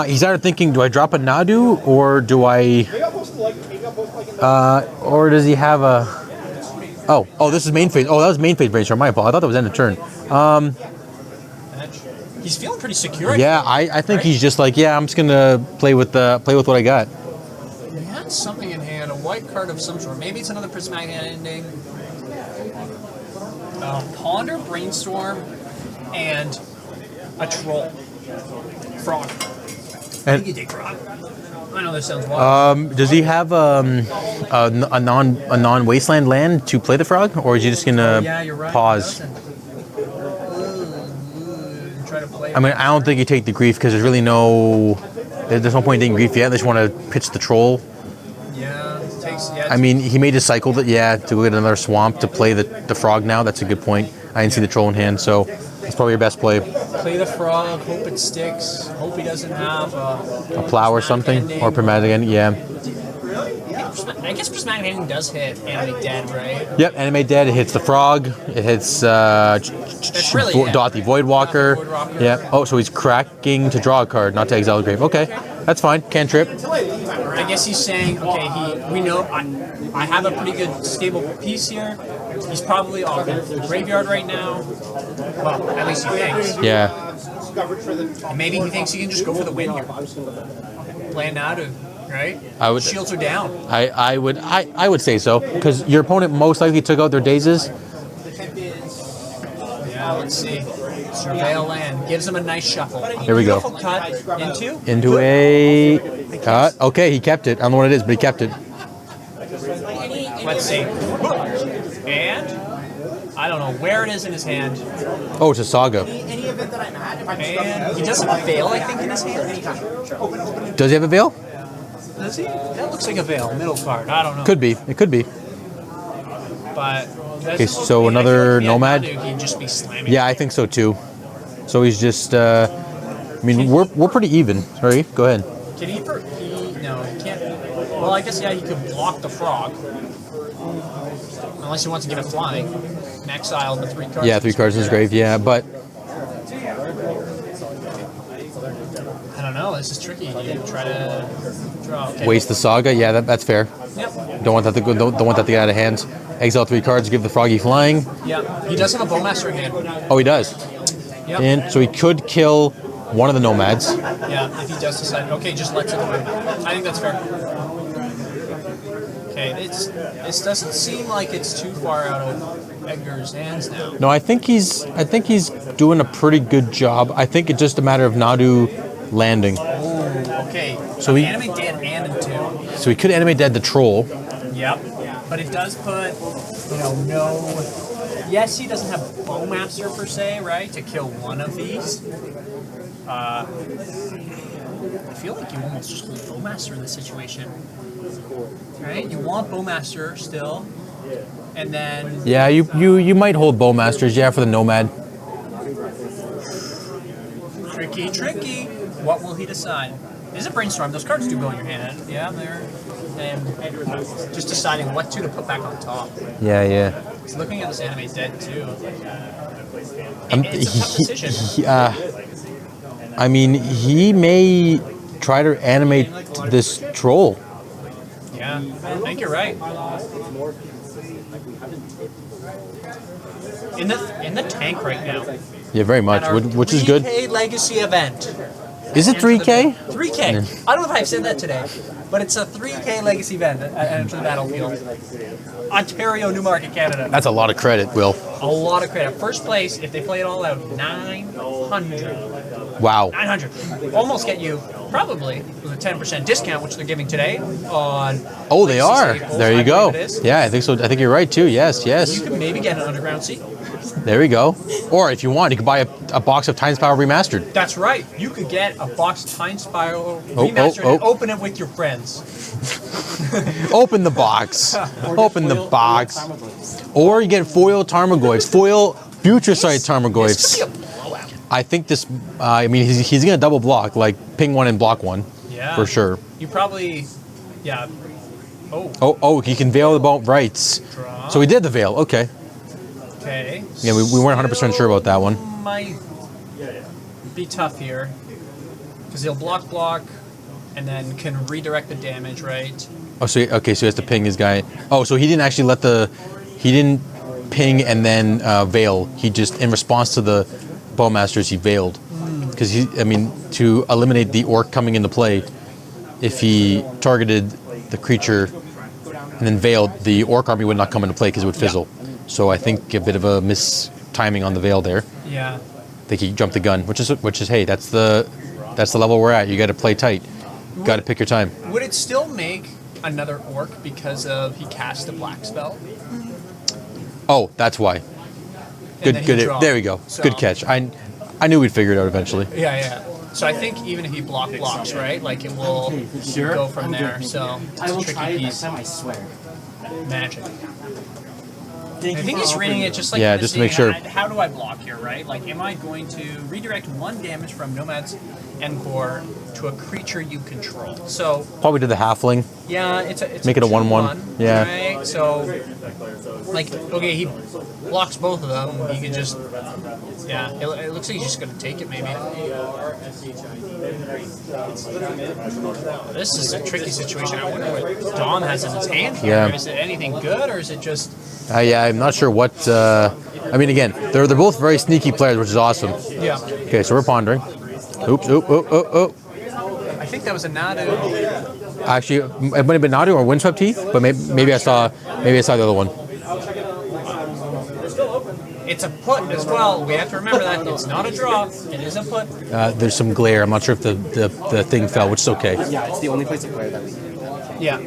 He's either thinking, do I drop a Nadu or do I... or does he have a... Oh, this is main phase. Oh, that was main phase brainstorm. My fault. I thought that was end of turn. He's feeling pretty secure. Yeah, I think he's just like, yeah, I'm just gonna play with what I got. He has something in hand, a white card of some sort. Maybe it's another prismatic ending. Ponder, brainstorm, and a troll. Frog. I think you take frog. I know this sounds wild. Does he have a non wasteland land to play the frog, or is he just gonna Yeah, you're right. pause? Try to play. I mean, I don't think you take the grief because there's really there's no point in taking grief yet. They just want to pitch the troll. Yeah, it takes. Yeah, I mean, he may just cycle it, to go get another swamp to play the frog now. That's a good point. I didn't see the troll in hand, so it's probably your best play. play the frog. Hope it sticks. Hope he doesn't have A plow or something, ending. or prismatic ending. Yeah. I guess prismatic ending does hit Animate Dead, right? Yep. Animate dead. It hits the frog. It hits really, yeah. Dothy Voidwalker. Voidwalker. Yeah. Oh, so he's cracking to draw a card, not to exile a grave. Okay, that's fine. Cantrip. I guess he's saying, okay, we know I have a pretty good stable piece here. He's probably off the graveyard right now. Well, at least he thinks. Yeah. And maybe he thinks he can just go for the win here. Play Nadu, right? I would. Shields are down. I would say so because your opponent most likely took out their dazes. Yeah, let's see. Surveil land gives him a nice shuffle. Here we go. Beautiful cut into. Into a cut. Okay, he kept it. I don't know what it is, but he kept it. Let's see. And I don't know where it is in his hand. Oh, it's a saga. And he doesn't veil, I think, in his hand. Does he have a veil? Does he? That looks like a veil. Middle card. I don't know. Could be. It could be. But Okay, so another Nomad? He'd just be slamming. Yeah, I think so too. So he's just. I mean, we're pretty even. Sorry, go ahead. Can he? No, he can't. Well, I guess he could block the frog. Unless he wants to get a fly. And exile the 3 cards. Yeah, 3 cards in his grave. Yeah, but I don't know. This is tricky. You try to draw. Okay. waste the saga. Yeah, that's fair. Yep. Don't want that to go. Don't want that to get out of hand. Exile 3 cards, give the Froggy flying. Yeah, he does have a Bowmaster in hand. Oh, he does. Yep. And so he could kill one of the Nomads. Yeah, if he does decide. Okay, just lets it through. I think that's fair. Okay, this doesn't seem like it's too far out of Edgar's hands now. No, I think he's doing a pretty good job. I think it's just a matter of Nadu landing. Okay, So he- animate dead and into. So he could animate dead the troll. Yep. But it does put, no. Yes, he doesn't have Bowmaster per se, right, to kill one of these. I feel like you almost just hold Bowmaster in this situation. Right? You want Bowmaster still, and then. Yeah, you might hold Bowmasters, yeah, for the Nomad. Tricky. What will he decide? Is it Brainstorm? Those cards do go in your hand. Yeah, they're. And just deciding what to put back on top. Yeah. He's looking at this animate dead too. It's a tough decision. I mean, he may try to animate this troll. Yeah, I think you're right. In the tank right now. Yeah, very much, At our which is good. 3K Legacy event. Is it 3K? 3K. I don't know if I've said that today, but it's a 3K Legacy event at Enter the Battlefield. Ontario, Newmarket, Canada. That's a lot of credit, Will. A lot of credit. First place, if they play it all out, 900. Wow. 900. Almost get you, probably, with a 10% discount, which they're giving today on... Oh, they are. There you go. It is. Yeah, I think so. I think you're right too. Yes. You can maybe get an underground seat. There we go. Or if you want, you could buy a box of Time Spiral Remastered. That's right. You could get a box of Time Spiral Remastered and open it with your friends. Open the box. Open the box. Or you get foil Tarmogoyfs. Foil Butricide Tarmogoyfs. This could be a blowout. I think this, he's going to double block, like ping one and block one. Yeah. For sure. You probably, yeah. Oh, he can veil the ball rights. Draw. So he did the veil. Okay. Okay. Yeah, we weren't 100% sure about that one. Might be tough here. Because he'll block, and then can redirect the damage, right? Oh, so he has to ping his guy. Oh, so he didn't actually he didn't ping and then veil. He just, in response to the Bowmasters, he veiled. Because to eliminate the orc coming into play, if he targeted the creature and then veiled, the orc army would not come into play because it would fizzle. Yeah. So I think a bit of a mistiming on the veil there. Yeah. I think he jumped the gun, which is hey, that's the level we're at. You got to play tight. Got to pick your time. Would it still make another orc because of he cast a black spell? Oh, that's why. Good. There we go. So, good catch. I knew we'd figure it out eventually. Yeah. So I think even if he blocks, right, like it will go from there. So it's I will a tricky try it piece. next time, I swear. Magic. I think he's reading it just like just to make sure. How do I block here, right? Like, am I going to redirect 1 damage from Nomad's Encore to a creature you control? So Probably did the halfling. yeah, it's Make it a 1/1. Yeah. Right. So like, okay, he blocks both of them. He can just it looks like he's just gonna take it maybe. This is a tricky situation. I wonder what Dom has in his hand here. Yeah. Is it anything good or is it just? I'm not sure what. Again, they're both very sneaky players, which is awesome. Yeah. Okay, so we're pondering. Oops. Oh. I think that was a Nadu. Actually, it might have been Nadu or Windswept Heath, but maybe I saw the other one. It's a put as well. We have to remember that it's not a draw. It is a put. There's some glare. I'm not sure if the thing fell, which is okay. Yeah, it's the only place of player that we Yeah.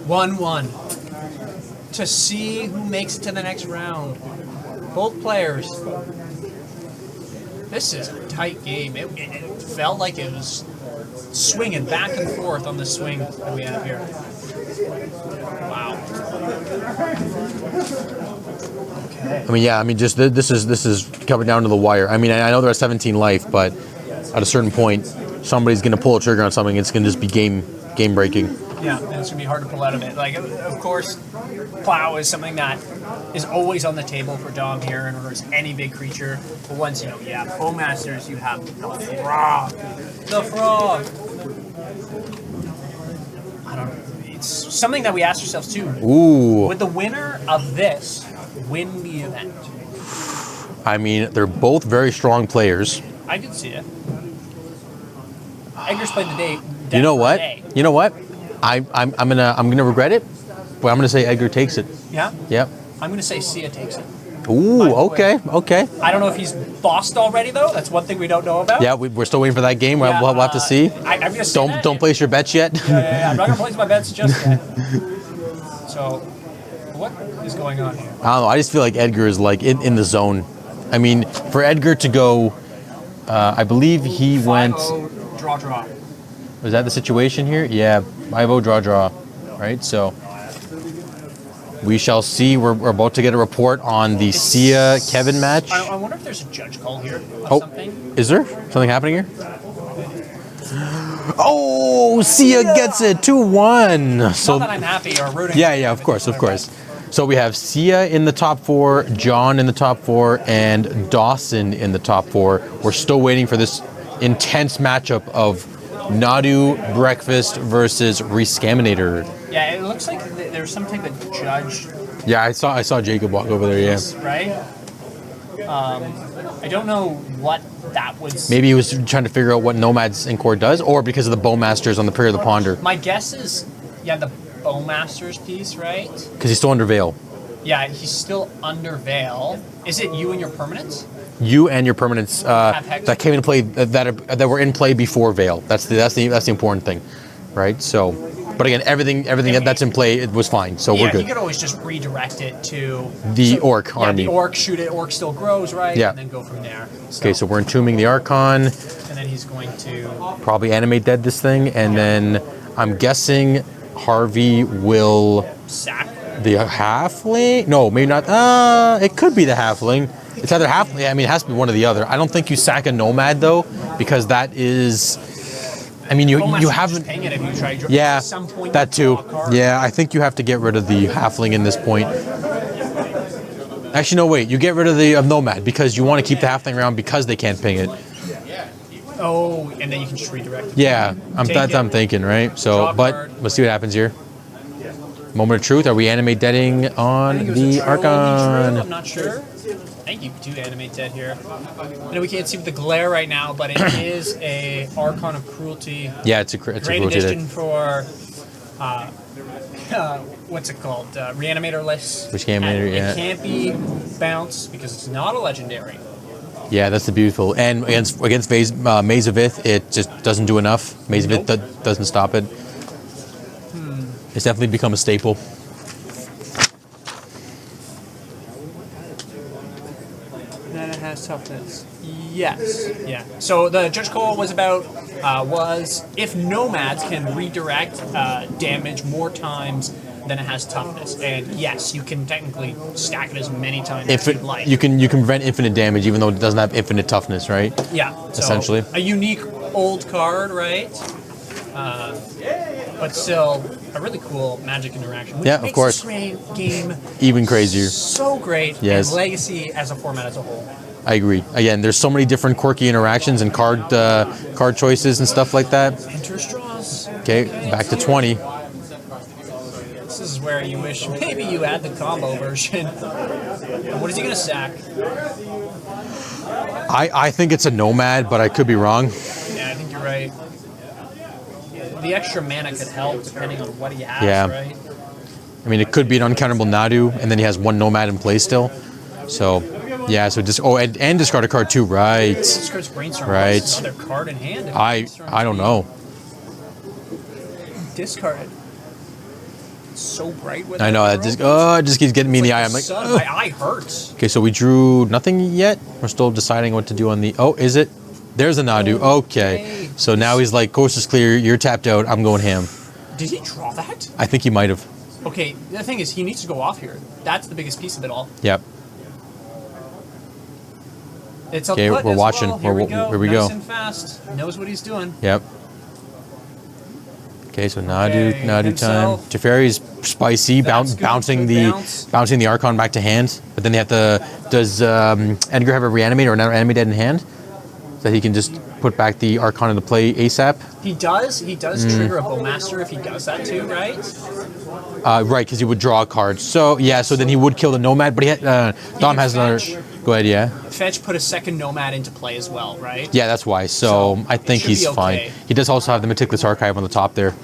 1-1. To see who makes it to the next round. Both players. This is a tight game. It felt like it was swinging back and forth on the swing that we have here. Wow. Okay. Just this is coming down to the wire. I know they're at 17 life, but at a certain point, somebody's going to pull a trigger on something. It's going to just be game breaking. Yeah, and it's going to be hard to pull out of it. Like, of course, Plow is something that is always on the table for Dom here and versus any big creature. But once, Bowmasters, you have the Frog. The Frog! I don't know. it's something that we asked ourselves too. Ooh. Would the winner of this win the event? I mean, they're both very strong players. I could see it. Edgar's played the day. You know what? You know what? I'm gonna regret it, but I'm gonna say Edgar takes it. Yeah? Yep. I'm going to say Sia takes it. Ooh, okay, okay. I don't know if he's bossed already, though. That's one thing we don't know about. Yeah, we're still waiting for that game. Yeah, We'll have to see. I'm gonna say that. Don't place your bets yet. Yeah, I'm not going to place my bets just yet. So, what is going on here? I don't know. I just feel like Edgar is like in the zone. I mean, for Edgar to go, I believe he went. 5-0, draw. Was that the situation here? Yeah, 5-0 draw. Right, so we shall see. We're about to get a report on the Sia Kevin match. I wonder if there's a judge call here of something. Is there something happening here? Oh, Sia gets it 2-1. So Not that I'm happy or rooting. yeah, of course. So we have Sia in the top 4, John in the top 4, and Dawson in the top 4. We're still waiting for this intense matchup of Nadu Breakfast versus Rescaminator. Yeah, it looks like there's some type of judge. Yeah, I saw Jacob walk over there. Yeah, Right. I don't know what that was. maybe he was trying to figure out what Nomad's Encore does, or because of the Bowmasters on the Prayer of the Ponder, My guess is, the Bowmasters piece, right? because he's still under Veil. Yeah, he's still under Veil. Is it you and your permanents? You and your permanents Hex. that came into play that were in play before Veil. That's the important thing, right? So, but again, everything that's in play, it was fine. So we're good. You could always just redirect it to The Orc army. The Orc, shoot it. Orc still grows, right? Yeah. And then go from there. Okay, so we're entombing the Archon. And then he's going to. Probably animate dead this thing, and then I'm guessing Harvey will Sack. the halfling. No, maybe not. It could be the halfling. It's either halfling. I mean, it has to be one or the other. I don't think you sack a nomad though, because that is. I mean, you haven't. Ping it if you try, Yeah, at some point that you too. draw a card. Yeah, I think you have to get rid of the halfling in this point. Actually, no, wait. You get rid of the nomad because you want to keep the halfling around because they can't ping it. Oh, and then you can just redirect it. Yeah, Take that's it. I'm thinking, right? So, Draw a but card. let's see what happens here. Moment of truth. Are we animate deading I think on it was a the troll he drew, Archon? I'm not sure. I think you do animate dead here. I know we can't see with the glare right now, but it is a Archon of Cruelty. Yeah, it's a Great cruelty addition deck. for what's it called? Reanimator list. Reanimator, And yeah. It can't be bounce because it's not a legendary. Yeah, that's the beautiful. And against Maze of Ith, it just doesn't do enough. Maze of Ith doesn't stop it. It's definitely become a staple. Then it has toughness. Yes. Yeah. So the judge call was about was if nomads can redirect damage more times than it has toughness, and yes, you can technically stack it as many times as you'd like. You can prevent infinite damage even though it doesn't have infinite toughness, right? Yeah. So Essentially. a unique old card, right? But still a really cool Magic interaction. Which Yeah, of makes course. this game Even crazier. so great. Yes. And Legacy as a format as a whole. I agree. Again, there's so many different quirky interactions and card choices and stuff like that. Enter straws. Okay, back to 20. This is where you wish maybe you had the combo version. What is he gonna sack? I think it's a nomad, but I could be wrong. Yeah, I think you're right. The extra mana could help depending on what he has, Yeah. right? I mean, it could be an uncounterable Nadu, and then he has one nomad in play still. So, yeah. So just and discard a card too, right? Discards Brainstorm. Right. Plus another card in hand. if I Brainstorm don't know. Discarded. It's so bright with I know it, that bro. it just keeps getting me in the eye. I'm like, Son, ugh. my eye hurts. Okay, so we drew nothing yet. We're still deciding what to do on the. Oh, is it? There's a Nadu. Okay. So now he's like, coast is clear. You're tapped out. I'm going ham. Did he draw that? I think he might have. Okay, the thing is, he needs to go off here. That's the biggest piece of it all. Yep. It's Okay, upput we're as watching. Well. Here we go. Here we nice go. and fast. Knows what he's doing. Yep. Okay, so Nadu, Okay, Nadu himself. time. Teferi's spicy, That's good, bouncing good bounce. the Archon back to hand. But then they have to. Does Edgar have a reanimate or another animate dead in hand that he can just put back the Archon into play ASAP. He does. He does trigger a Bowmaster if he does that too, right? Right, because he would draw a card. So yeah, so then he would kill the Nomad, but he had Dom has another. Go ahead, yeah. Fetch put a second Nomad into play as well, right? Yeah, that's why. So I think should he's be okay. fine. He does also have the Meticulous Archive on the top there,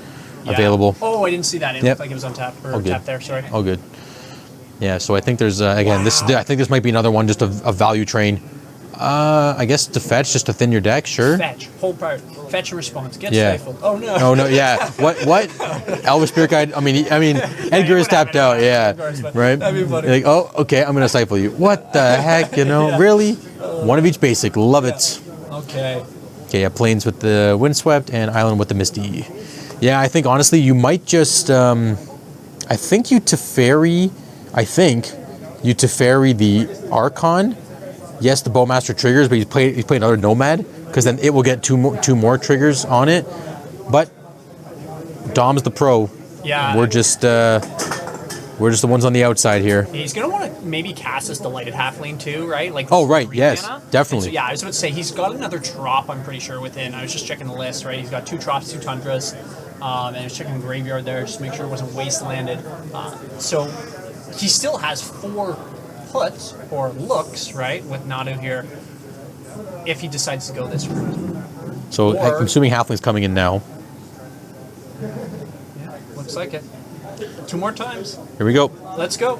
Yeah. available. Oh, I didn't see that. It Yep. looked like it was on tap or Oh, good. tap there. Sorry. Oh, good. Yeah, so I think there's again this. I think this might be another one, just a value train. I guess to fetch, just to thin your deck, sure. Fetch. Hold part. Fetch a response. Get Yeah. stifled. Oh no. Oh no, yeah. What? Elvis Spirit Guide. I mean, Edgar is tapped out. Yeah, right. That'd be funny. Like, oh, okay, I'm gonna stifle you. What the heck? You know, Yeah. really? One of each basic. Love it. Okay. Okay, yeah. Plains with the Windswept and Island with the Misty. Yeah, I think honestly, you might just. I think you Teferi the Archon. Yes, the Bowmaster triggers, but he's played another Nomad, because then it will get two more triggers on it. But Dom's the pro. Yeah. We're just the ones on the outside here. He's gonna want to maybe cast this Delighted Halfling too, right? Like. Oh, right, 3 yes, mana. definitely. And so, yeah, I was about to say he's got another drop. I'm pretty sure within. I was just checking the list, right? He's got 2 drops, 2 tundras, and I was checking the graveyard there just to make sure it wasn't wastelanded. So he still has 4 puts or looks, right, with Nadu here, if he decides to go this route. So Or- I'm assuming Halfling's coming in now. Looks like it. 2 more times. Here we go. Let's go.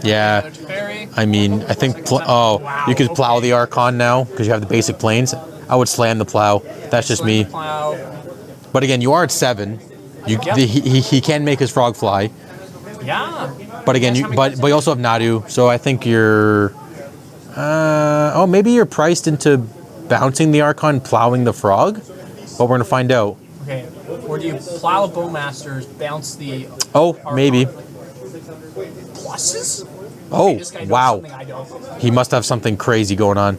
Yeah. Another Teferi. I mean, I think. Wow, You could plow okay. the Archon now because you have the basic planes. I would slam the plow. That's just me. Plow. But again, you are at 7. Yep. He can make his frog fly. Yeah. But again, but you also have Nadu, so I think you're. Maybe you're priced into bouncing the Archon, plowing the frog, but we're gonna find out. Okay. Or do you plow Bowmasters, bounce the Oh, maybe. pluses? Oh, Okay, this guy knows wow. something I don't. He must have something crazy going on.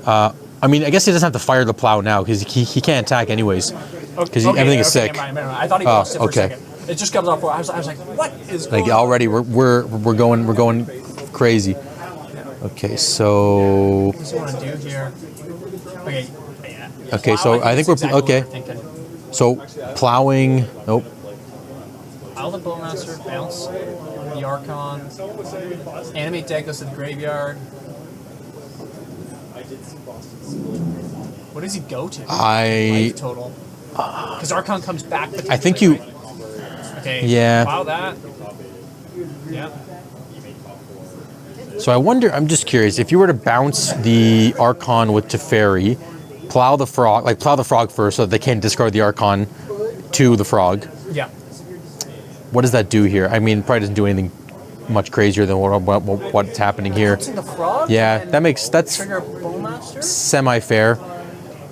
I mean, I guess he doesn't have to fire the plow now because he can't attack anyways. Because everything is sick. Never mind. I thought he lost it for okay. a second. It just comes off. I was like, what is going Like on? already, we're going crazy. Okay, so What does he want to do here? Okay. Yeah. Okay, Plow, so I think we're that's exactly okay. what we're thinking. So plowing. Nope. Plow the Bowmaster, bounce the Archon, animate deck goes to the graveyard. What does he go to? Life total. Because Archon comes back. I think you. Okay. Yeah. Plow that. Yeah. So I wonder. I'm just curious if you were to bounce the Archon with Teferi, plow the frog first, so that they can't discard the Archon to the frog. Yeah. What does that do here? I mean, it probably doesn't do anything much crazier than what's happening here. Bouncing the frog. Yeah, and that's trigger a Bowmaster. semi-fair.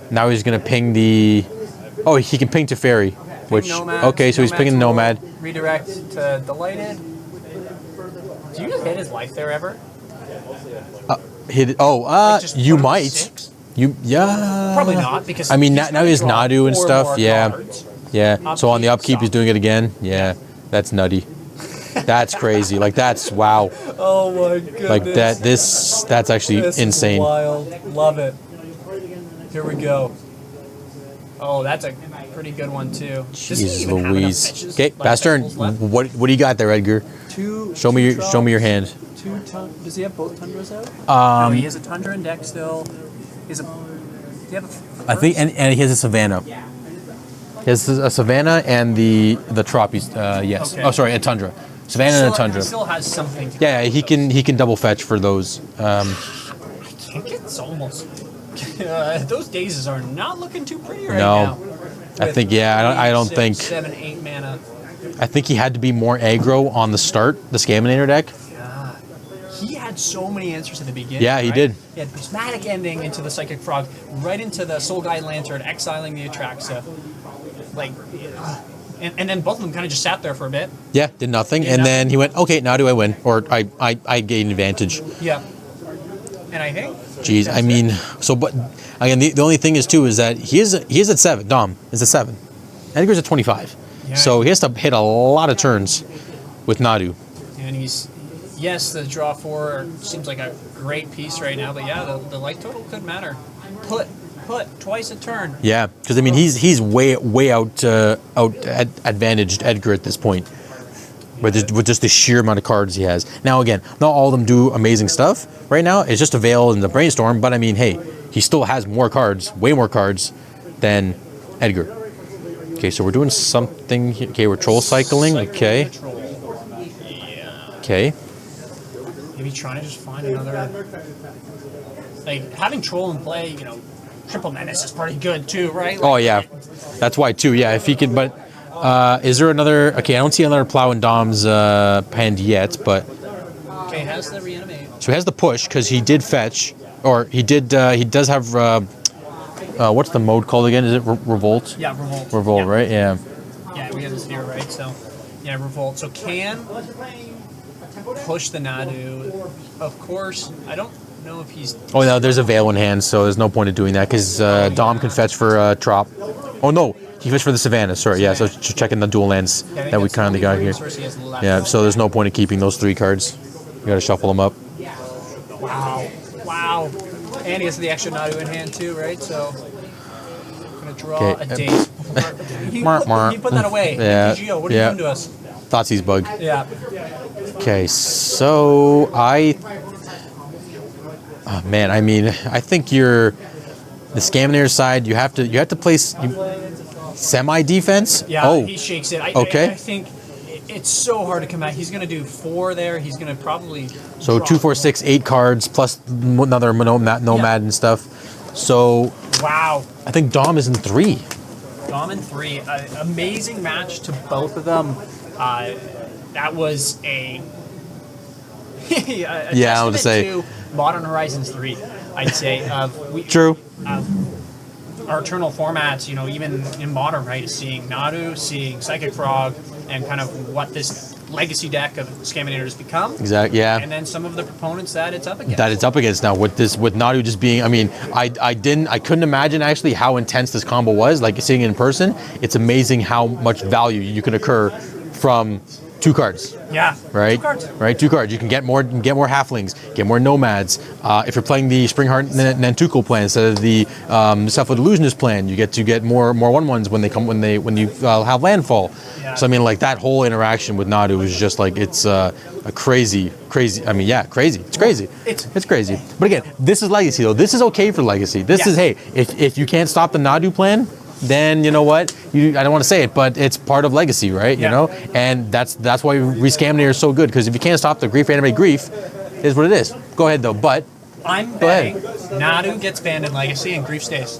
Now he's gonna ping the. Oh, he can ping Teferi, which Nomads, okay, so he's pinging the Nomads Nomad. will Redirect to Delighted. Do you just hit his life there ever? Just You put him might. 6? Yeah. Probably not because I mean, he's now gonna he's draw Nadu and 4 stuff. more Yeah. cards. Yeah. So on the upkeep, he's Stop. doing it again. Yeah. That's nutty. That's crazy. Like that's wow. Oh my goodness. Like that. That's actually This insane. is wild. Love it. Here we go. Oh, that's a pretty good one too. Does he Jesus even have enough Louise. fetches, Okay, like, pass turn. fetches left? What do you got there, Edgar? Show me your hand. Does he have both tundras out? No, he has a Tundra in deck still. He's a. Do you have a? I think, and he has a Savannah. He has a Savannah and the Troppies. Yes. Okay. Oh, sorry, a Tundra. Savannah and a Tundra. He still has something. To Yeah, he can double fetch for those. I think it's almost. Those daisies are not looking too pretty right No. now. I think I don't think 7, 8 mana. I think he had to be more aggro on the start, the Scaminator deck. He had so many answers at the beginning. Yeah, he right? did. He had Prismatic Ending into the Psychic Frog, right into the Soul Guide Lantern, exiling the Atraxa. Like, and then both of them kind of just sat there for a bit. Yeah, did nothing, Did and nothing. then he went, okay, now do I win, or I gain advantage. Yeah. And I think. Jeez, I mean, so but again, the only thing is too is that he is at 7. Dom is at 7. Edgar's at 25, Yeah. so he has to hit a lot of turns with Nadu. And he's. Yes, the draw 4 seems like a great piece right now, but yeah, the life total could matter. Put put twice a turn. Yeah, because I mean he's way out advantaged Edgar at this point, with just the sheer amount of cards he has. Now again, not all of them do amazing stuff right now. It's just a Veil and the Brainstorm, but I mean, hey, he still has more cards, way more cards than Edgar. Okay, so we're doing something here. Okay, we're troll cycling. Okay. Okay. Maybe trying to just find another. Like having troll in play, you know, triple menace is pretty good too, right? Like, Oh yeah, that's why too. Yeah, if he could, but is there another? Okay, I don't see another Plow and Dom's hand yet, but okay, has the reanimate. so he has the push because he did fetch, or he did. He does have. What's the mode called again? Is it Revolt? Yeah, revolt. Revolt, yeah. right? Yeah. Yeah, we have this here, right? So, yeah, revolt. So can push the Nadu. Of course, I don't know if he's. Oh no, there's a Veil in hand, so there's no point in doing that because Dom can fetch for Trop. Oh no, he fetched for the Savannah. Sorry, yeah. So checking the dual lands that we kindly got here. Yeah, so there's no point in keeping those 3 cards. You got to shuffle them up. Wow. And he has the extra Nadu in hand too, right? So I'm gonna draw a date. He put that away. Yeah. MTGO, what are you doing to us? Thoughtseize bug. Yeah. Okay, so oh man, I mean, I think you're the Scaminator side. You have to place semi defense. Yeah, he shakes it. Okay. I think it's so hard to come back. He's gonna do 4 there. He's gonna probably. So draw 2, 4, 6, 8 cards plus another Nomad and stuff. So wow. I think Dom is in 3. Dom in 3. Amazing match to both of them. That was a yeah, I would say to Modern Horizons 3. I'd say true. Our eternal formats, you know, even in Modern, right, seeing Nadu, seeing Psychic Frog, and kind of what this legacy deck of Scaminator has become. Exactly. Yeah. And then some of the proponents that it's up against. That it's up against now with Nadu just being. I mean, I couldn't imagine actually how intense this combo was. Like seeing it in person, it's amazing how much value you can occur from 2 cards. Yeah. Right. 2 cards. Right. 2 cards. You can get more halflings, get more nomads. If you're playing the Springheart Nantuko plan instead of the Cephalid Illusionist plan, you get more 1/1s when you have landfall. Yeah. So I mean, like that whole interaction with Nadu is just like it's a crazy. I mean, yeah, crazy. It's crazy. It's crazy. But again, this is Legacy though. This is okay for Legacy. This is hey, if you can't stop the Nadu plan, then you know what? I don't want to say it, but it's part of Legacy, right? You know, and that's why Rescaminator is so good because if you can't stop the Grief Animate Grief, is what it is. Go ahead though, but I'm betting Nadu gets banned in Legacy and Grief stays.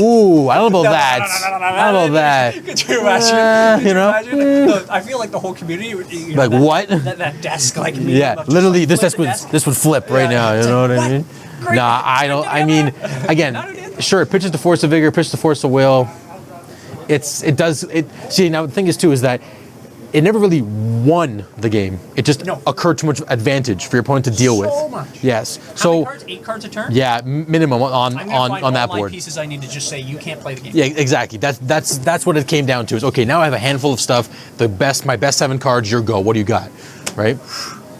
Ooh, I don't know about that. I don't know about that. Could you imagine? You know? Look, I feel like the whole community would. You know, Like what? That desk, like me. Yeah, literally, this would flip right now. You know what I mean? Great. Nah, I don't. I mean, again, sure, it pitches the force of vigor, pitches the force of will. It does. See, now the thing is too is that it never really won the game. It just occurred too much advantage for your opponent to deal with. So much. Yes. How many cards? 8 cards a turn? Yeah, minimum on that all board. Pieces I need to just say you can't play the game. Yeah, exactly. That's what it came down to. Is okay. Now I have a handful of stuff. My best 7 cards. Your go. What do you got? Right.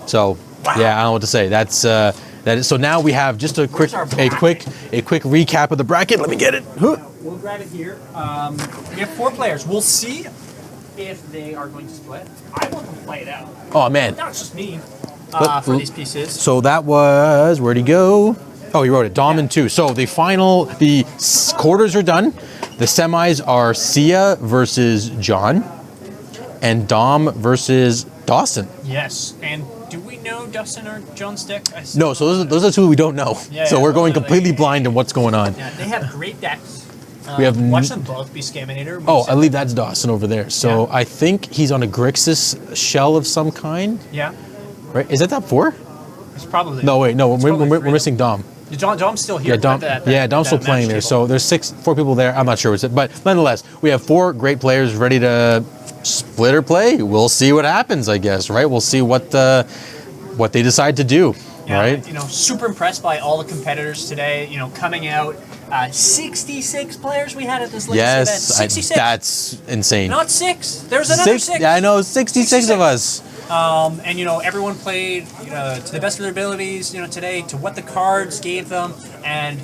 So yeah, I don't know what to say. That's that is. So now we have just a quick recap of the bracket. Let me get it. We'll grab it here. We have 4 players. We'll see if they are going to split. I want them to play it out. Oh man. That's just me for these pieces. So that was, where'd he go? Oh, he wrote it. Dom and 2. So the quarters are done. The semis are Sia versus John, and Dom versus Dawson. Yes. And do we know Dustin or John's deck? No. So those are 2 we don't know. So we're going completely blind in what's going on. Yeah, they have great decks. We have watch them both be Scaminator. Oh, I believe that's Dawson over there. So I think he's on a Grixis shell of some kind. Yeah. Right? Is that top 4? It's probably. No, wait, no. We're missing Dom. Dom's still here. Yeah, Dom's still playing there. So there's 4 people there. I'm not sure what's it, but nonetheless, we have 4 great players ready to split or play. We'll see what happens, I guess. Right? We'll see what they decide to do. Yeah, right? You know, super impressed by all the competitors today. You know, coming out. 66 players we had at this latest event. 66. That's insane. Not 6. There's another 6. Yeah, I know. 66 of us. And everyone played to the best of their abilities today, to what the cards gave them, and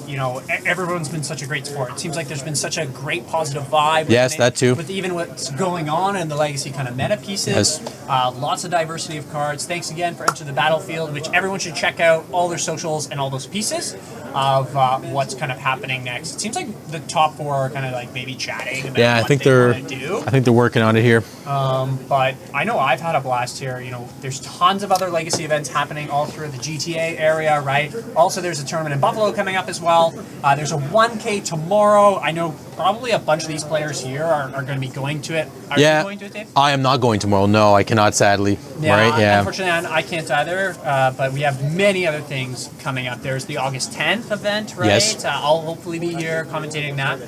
everyone's been such a great support. It seems like there's been such a great positive vibe. Yes, that too. With even what's going on in the legacy kind of meta pieces. Yes. Lots of diversity of cards. Thanks again for Enter the Battlefield, which everyone should check out all their socials and all those pieces of what's kind of happening next. It seems like the top 4 are kind of like maybe chatting about Yeah, I what think they they're. want to do. I think they're working on it here. But I know I've had a blast here. There's tons of other legacy events happening all through the GTA area, right? Also, there's a tournament in Buffalo coming up as well. There's a 1K tomorrow. I know probably a bunch of these players here are going to be going to it. Are you going to it, Dave? I am not going tomorrow. No, I cannot, sadly. Right? Yeah. Unfortunately, I can't either. But we have many other things coming up. There's the August 10th event, right? Yes. I'll hopefully be here commentating that.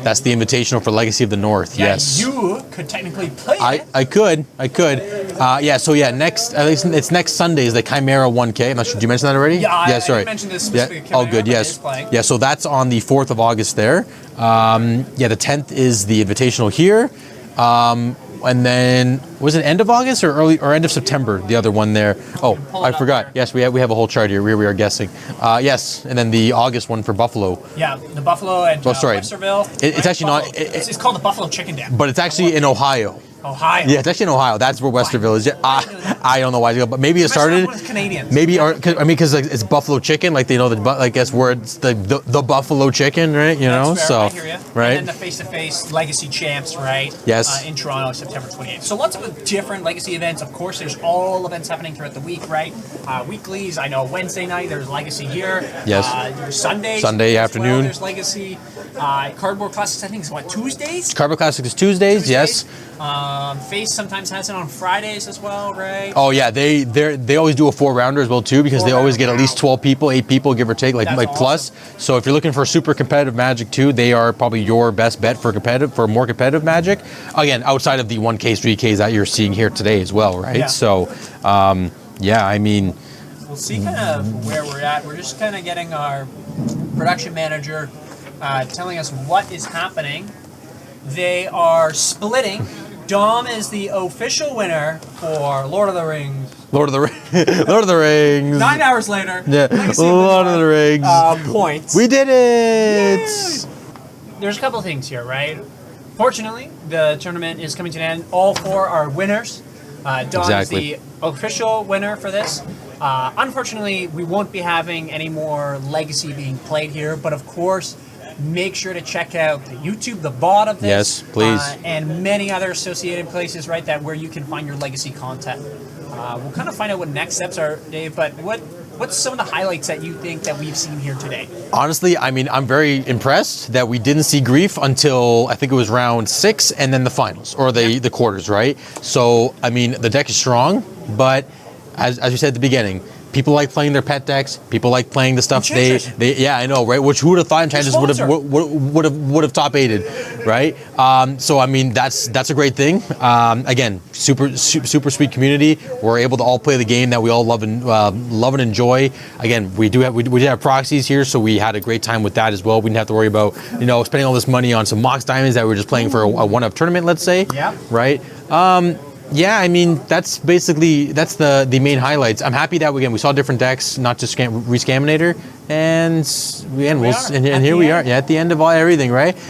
That's the Invitational for Legacy of the North. Yeah, Yes. you could technically play it. I could. Next, at least it's next Sunday is the Chimera 1K. I'm not sure. Did you mention that already? Yeah, sorry. I mentioned this specific Yeah. Oh, Chimera, good. but it Yes. is playing. Yeah. So that's on the 4th of August there. The 10th is the Invitational here. And then was it end of August or end of September? The other one there. Oh, I forgot. There. Yes, we have a whole chart here. We are guessing. Yes, and then the August one for Buffalo. Yeah, the Buffalo and sorry. Westerville. It's actually not- Buffalo. It's called the Buffalo Chicken Dip. But it's actually in Ohio. Ohio. Yeah, it's actually in Ohio. That's where Westerville is. I don't know why, but maybe it started. With Canadians. Maybe, because it's buffalo chicken, like they know I guess where it's the buffalo chicken, right? That's fair, So I hear ya. right. And then the face-to-face Legacy Champs, right? Yes. In Toronto, September 28th. So lots of different Legacy events. Of course, there's all events happening throughout the week, right? Weeklies. I know Wednesday night there's Legacy here. Yes. There's Sunday. Sunday afternoon. There's Legacy. Cardboard Classics. I think is what, Tuesdays. Cardboard Classics Tuesdays. Yes. Face sometimes has it on Fridays as well, right? Oh yeah, they always do a 4-rounder as well too, because they always get at least 12 people, 8 people, give or take, like That's plus. So if you're looking for super competitive Magic too, they are probably your best bet for more competitive Magic. Again, outside of the 1Ks, 3Ks that you're seeing here today as well, right? Yeah. So, I mean, We'll see kind of where we're at. We're just kind of getting our production manager telling us what is happening. They are splitting. Dom is the official winner for Lord of the Rings. Lord of the Rings. 9 hours later. Yeah, Legacy of Lord of the North, Rings. points. We did it! Yay! There's a couple things here, right? Fortunately, the tournament is coming to an end. All 4 are winners. Dom Exactly. is the official winner for this. Unfortunately, we won't be having any more Legacy being played here, but of course, make sure to check out the YouTube, the VOD of this. Yes, please. And many other associated places, right, where you can find your Legacy content. We'll kind of find out what next steps are, Dave, but what's some of the highlights that you think that we've seen here today? Honestly, I mean, I'm very impressed that we didn't see Grief until I think it was round 6 and then the finals, or the quarters, right? So, I mean, the deck is strong, but as you said at the beginning, people like playing their pet decks. People like playing the stuff they yeah, I know, right? Which who would have thought Enchanters would have top 8'd, right? So I mean that's a great thing. Again, super sweet community. We're able to all play the game that we all love and enjoy. Again, we did have proxies here, so we had a great time with that as well. We didn't have to worry about spending all this money on some Mox Diamonds that we were just playing for a one-up tournament, let's say. Yeah. Right. Yeah, I mean that's the main highlights. I'm happy that we saw different decks, not just Rescaminator, and here we are. Yeah, at the end of everything, right?